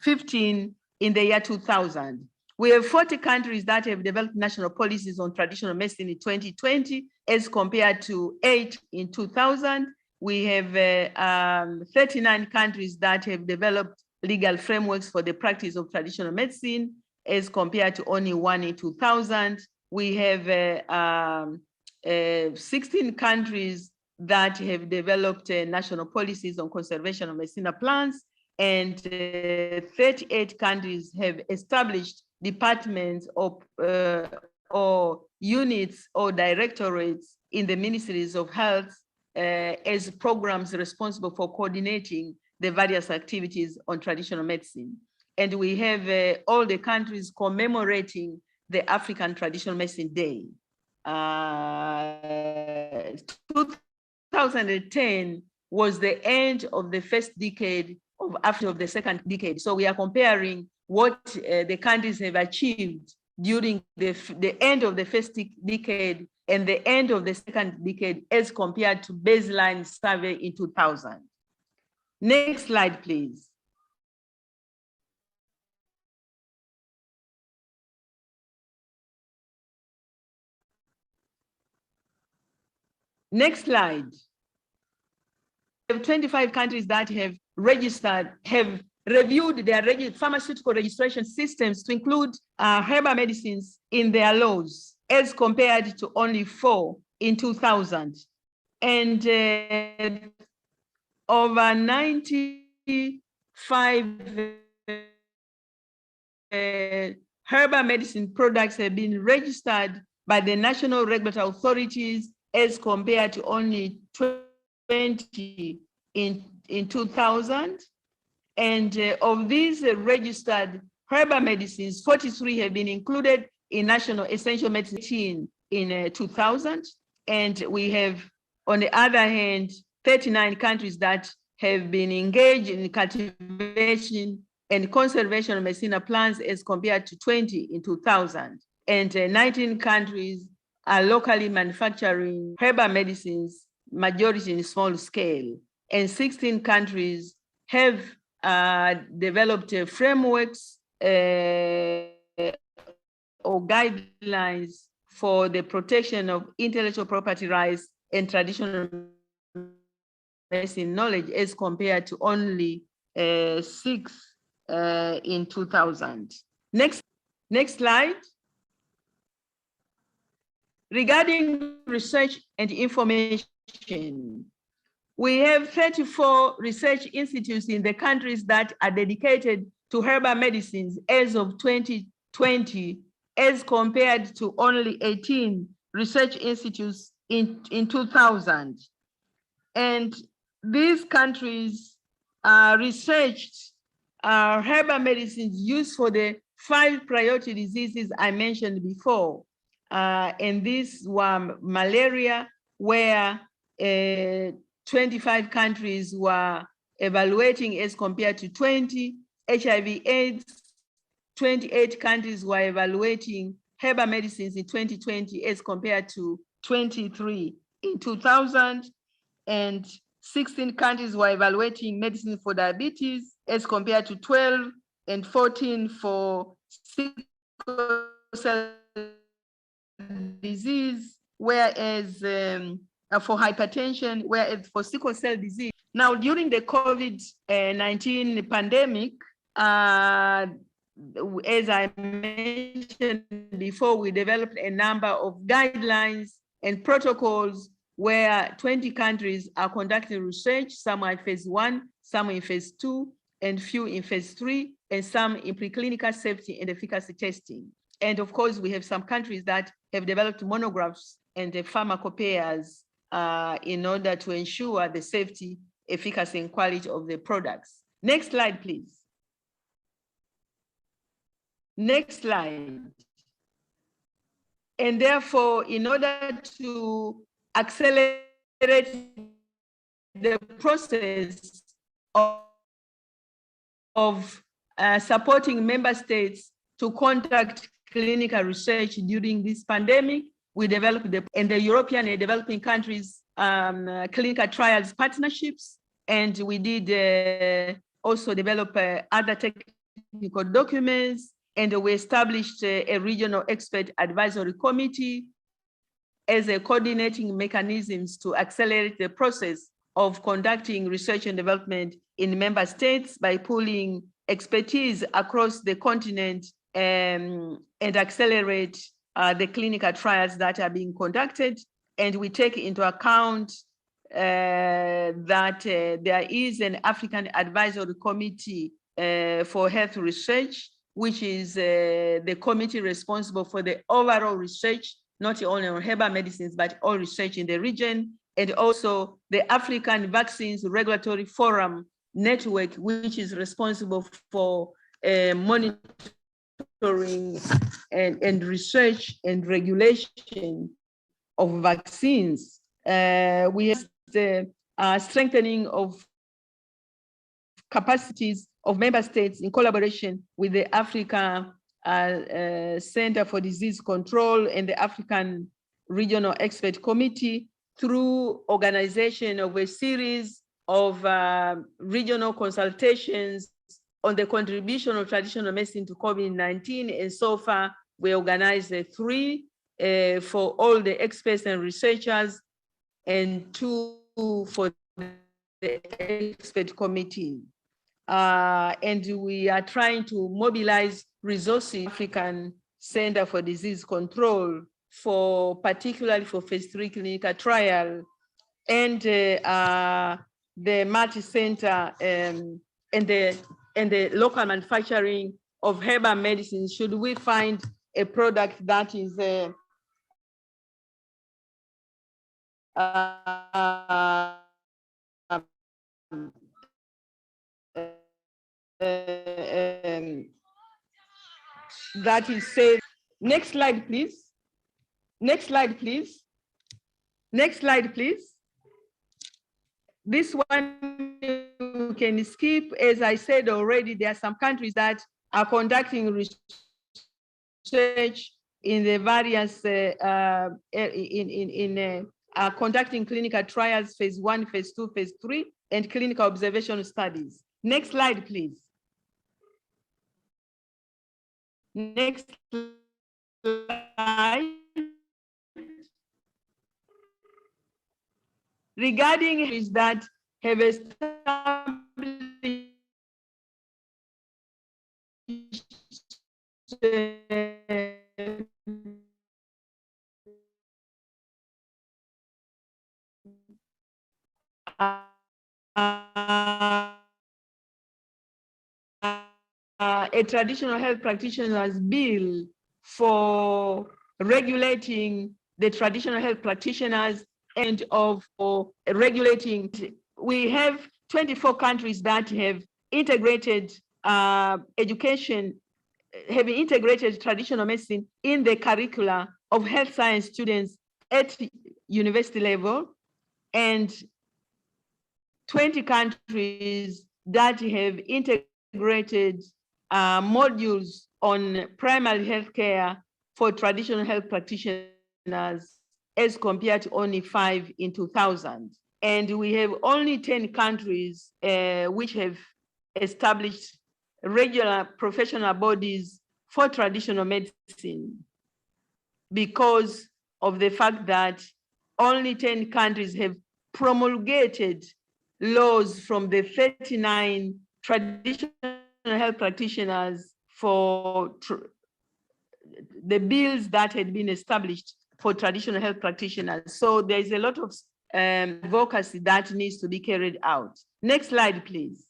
in the year 2000. We have 40 countries that have developed national policies on traditional medicine in 2020, as compared to 8 in 2000. We have 39 countries that have developed legal frameworks for the practice of traditional medicine, as compared to only 1 in 2000. We have 16 countries that have developed national policies on conservation of medicinal plants, and 38 countries have established departments of or units or directorates in the ministries of health as programs responsible for coordinating the various activities on traditional medicine. And we have all the countries commemorating the African Traditional Medicine Day. 2010 was the end of the first decade of the second decade. So we are comparing what the countries have achieved during the end of the first decade and the end of the second decade as compared to baseline survey in 2000. Next slide, please. Next slide. We have 25 countries that have registered, have reviewed their pharmaceutical registration systems to include herbal medicines in their laws, as compared to only 4 in 2000. And over 95 herbal medicine products have been registered by the national regulatory authorities, as compared to only 20 in 2000. And of these registered herbal medicines, 43 have been included in national essential medicine in 2000. And we have, on the other hand, 39 countries that have been engaged in cultivation and conservation of medicinal plants, as compared to 20 in 2000. And 19 countries are locally manufacturing herbal medicines, majority in small scale. And 16 countries have developed frameworks or guidelines for the protection of intellectual property rights and traditional medicine knowledge, as compared to only 6 in 2000. Next slide. Regarding research and information, we have 34 research institutes in the countries that are dedicated to herbal medicines as of 2020, as compared to only 18 research institutes in 2000. And these countries researched herbal medicines used for the 5 priority diseases I mentioned before. And these were malaria, where 25 countries were evaluating as compared to 20, HIV/AIDS, 28 countries were evaluating herbal medicines in 2020 as compared to 23 in 2000, and 16 countries were evaluating medicine for diabetes as compared to 12 and 14 for sickle cell disease, whereas for hypertension, whereas for sickle cell disease. Now, during the COVID-19 pandemic, as I mentioned before, we developed a number of guidelines and protocols where 20 countries are conducting research. Some are in phase 1, some in phase 2, and few in phase 3, and some in preclinical safety and efficacy testing. And of course, we have some countries that have developed monographs and pharmacopoeias in order to ensure the safety, efficacy, and quality of the products. Next slide, please. Next slide. And therefore, in order to accelerate the process of supporting member states to conduct clinical research during this pandemic, we developed in the European and developing countries clinical trials partnerships, and we did also develop other technical documents, and we established a regional expert advisory committee as a coordinating mechanisms to accelerate the process of conducting research and development in member states by pooling expertise across the continent and accelerate the clinical trials that are being conducted. And we take into account that there is an African Advisory Committee for Health Research which is the committee responsible for the overall research, not only on herbal medicines, but all research in the region, and also the African Vaccines Regulatory Forum Network, which is responsible for monitoring and research and regulation of vaccines. We have the strengthening of capacities of member states in collaboration with the Africa Center for Disease Control and the African Regional Expert Committee through organization of a series of regional consultations on the contribution of traditional medicine to COVID-19. And so far, we organized 3 for all the experts and researchers, and 2 for the expert committee. And we are trying to mobilize resources, African Center for Disease Control, for particularly for phase 3 clinical trial, and the multi-center and the local manufacturing of herbal medicine. Should we find a product that is that is safe. Next slide, please. Next slide, please. Next slide, please. This one you can skip. As I said already, there are some countries that are conducting research in the various, conducting clinical trials, phase 1, phase 2, phase 3, and clinical observation studies. Next slide, please. Next slide. Regarding is that have established a traditional health practitioners bill for regulating the traditional health practitioners and of regulating. We have 24 countries that have integrated education, have integrated traditional medicine in the curricula of health science students at university level, and 20 countries that have integrated modules on primary health care for traditional health practitioners, as compared to only 5 in 2000. And we have only 10 countries which have established regular professional bodies for traditional medicine, because of the fact that only 10 countries have promulgated laws from the 39 traditional health practitioners for the bills that had been established for traditional health practitioners. So there is a lot of advocacy that needs to be carried out. Next slide, please.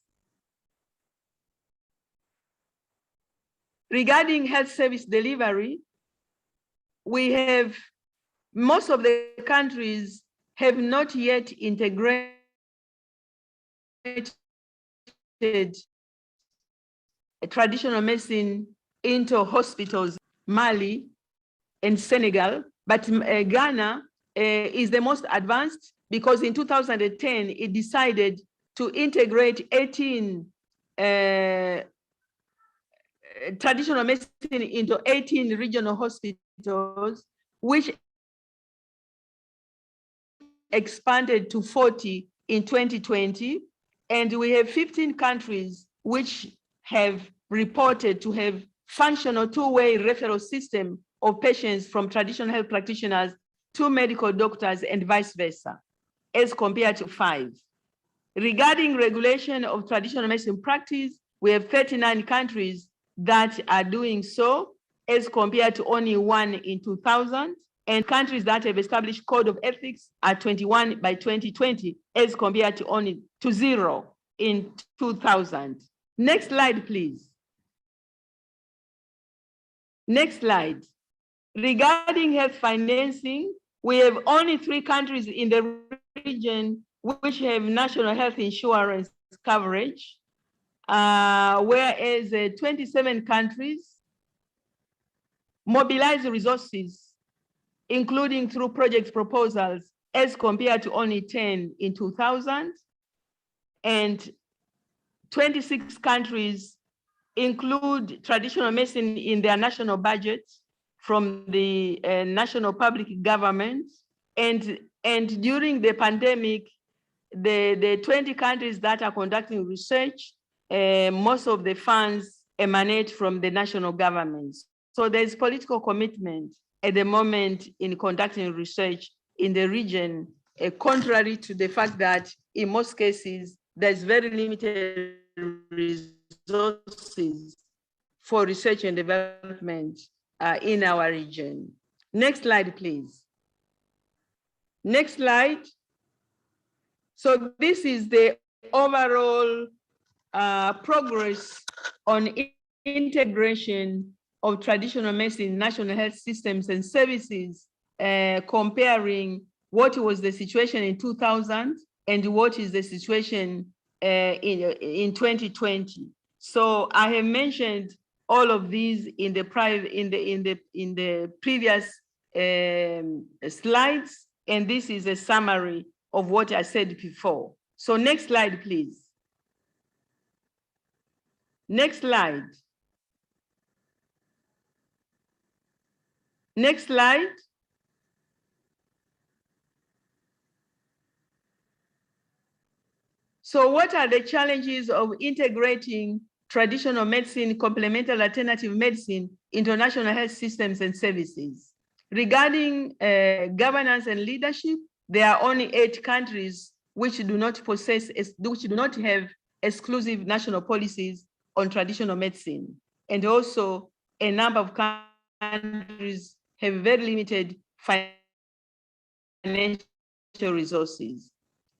Regarding health service delivery, we have, most of the countries have not yet integrated traditional medicine into hospitals, Mali and Senegal, but Ghana is the most advanced, because in 2010, it decided to integrate 18 traditional medicine into 18 regional hospitals, which expanded to 40 in 2020. And we have 15 countries which have reported to have functional two-way referral system of patients from traditional health practitioners to medical doctors and vice versa, as compared to 5. Regarding regulation of traditional medicine practice, we have 39 countries that are doing so, as compared to only 1 in 2000. And countries that have established code of ethics are 21 by 2020, as compared to only 0 in 2000. Next slide, please. Next slide. Regarding health financing, we have only 3 countries in the region which have national health insurance coverage, whereas 27 countries mobilize resources, including through project proposals, as compared to only 10 in 2000. And 26 countries include traditional medicine in their national budget from the national public government. And during the pandemic, the 20 countries that are conducting research, most of the funds emanate from the national governments. So there's political commitment at the moment in conducting research in the region, contrary to the fact that in most cases, there's very limited resources for research and development in our region. Next slide, please. Next slide. So this is the overall progress on integration of traditional medicine in national health systems and services, comparing what was the situation in 2000 and what is the situation in 2020. So I have mentioned all of these in the previous slides, and this is a summary of what I said before. So next slide, please. Next slide. Next slide. So what are the challenges of integrating traditional medicine, complementary alternative medicine, international health systems and services? Regarding governance and leadership, there are only 8 countries which do not have exclusive national policies on traditional medicine. And also a number of countries have very limited financial resources.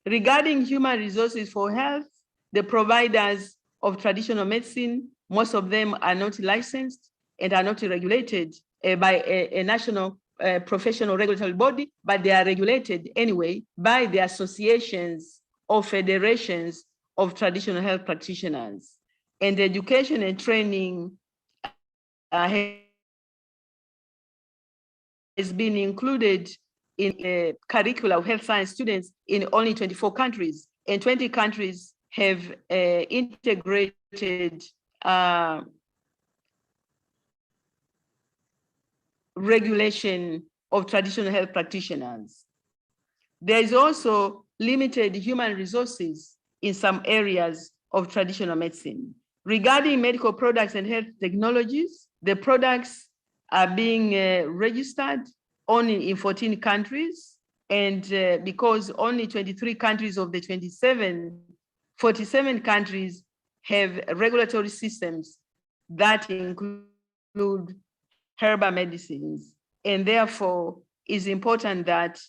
Regarding human resources for health, the providers of traditional medicine, most of them are not licensed and are not regulated by a national professional regulatory body, but they are regulated anyway by the associations or federations of traditional health practitioners. And education and training has been included in the curricula of health science students in only 24 countries, and 20 countries have integrated regulation of traditional health practitioners. There is also limited human resources in some areas of traditional medicine. Regarding medical products and health technologies, the products are being registered only in 14 countries, and because only 23 countries of the 47 countries have regulatory systems that include herbal medicines, and therefore it's important that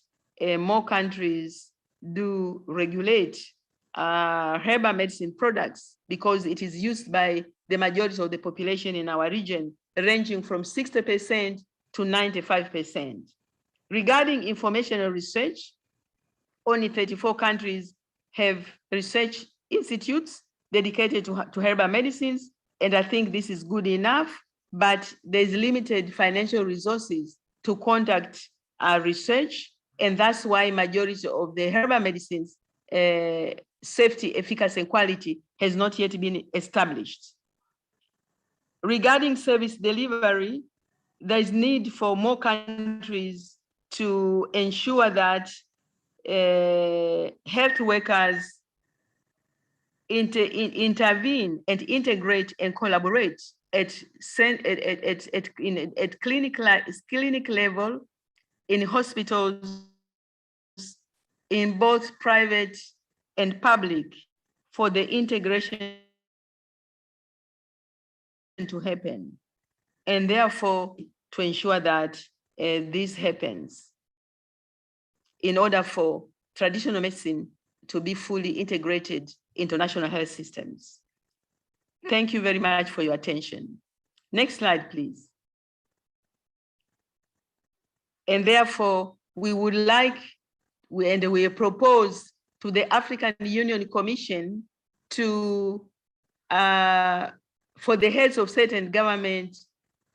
more countries do regulate herbal medicine products, because it is used by the majority of the population in our region, ranging from 60% to 95%. Regarding information and research, only 34 countries have research institutes dedicated to herbal medicines, and I think this is good enough, but there's limited financial resources to conduct research, and that's why majority of the herbal medicines safety, efficacy, and quality has not yet been established. Regarding service delivery, there is need for more countries to ensure that health workers intervene and integrate and collaborate at clinic level, in hospitals, in both private and public, for the integration to happen, and therefore to ensure that this happens in order for traditional medicine to be fully integrated into national health systems. Thank you very much for your attention. Next slide, please. And therefore, we would like, we propose to the African Union Commission to, for the heads of state and government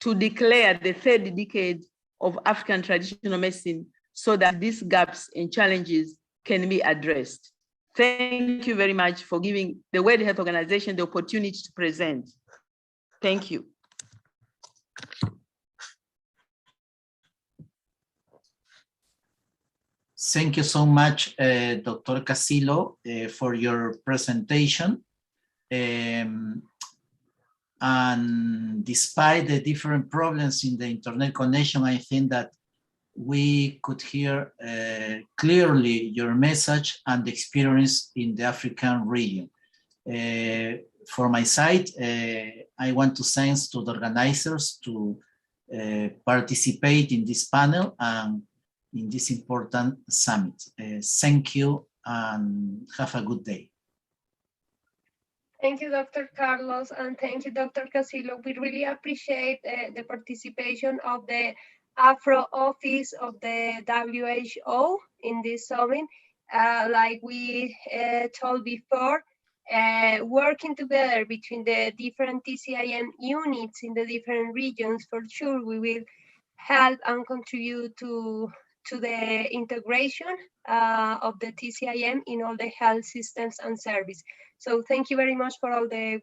to declare the third decade of African traditional medicine so that these gaps and challenges can be addressed. Thank you very much for giving the World Health Organization the opportunity to present. Thank you. Thank you so much, Dr. Casilo, for your presentation. And despite the different problems in the internet connection, I think that we could hear clearly your message and experience in the African region. For my side, I want to thank to the organizers to participate in this panel and in this important summit. Thank you and have a good day. Thank you, Dr. Carlos, and thank you, Dr. Casilo. We really appreciate the participation of the Afro office of the WHO in this summit. Like we told before, working together between the different TCIM units in the different regions, for sure, we will help and contribute to the integration of the TCIM in all the health systems and service. So thank you very much for all the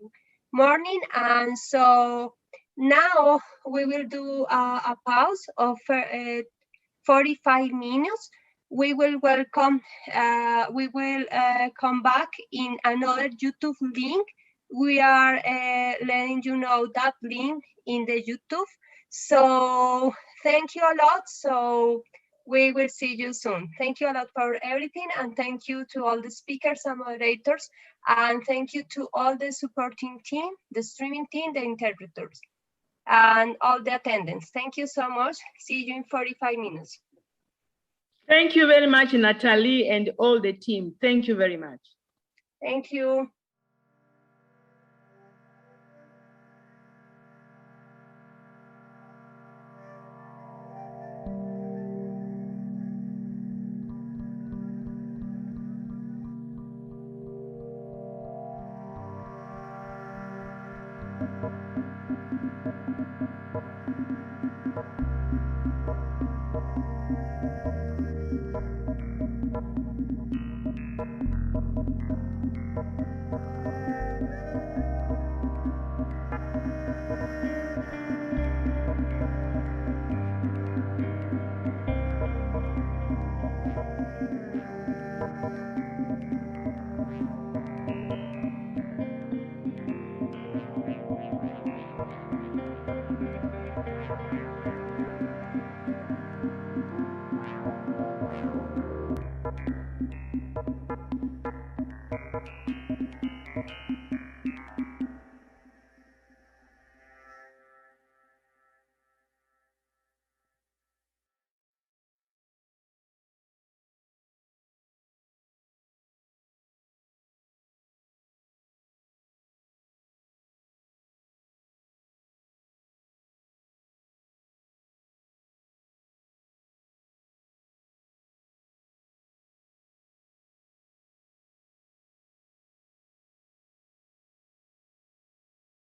morning. And so now we will do a pause of 45 minutes. We will welcome, come back in another YouTube link. We are letting you know that link in the YouTube. So thank you a lot. So we will see you soon. Thank you a lot for everything, and thank you to all the speakers and moderators, and thank you to all the supporting team, the streaming team, the interpreters, and all the attendants. Thank you so much. See you in 45 minutes. Thank you very much, Natalie, and all the team. Thank you very much. Thank you.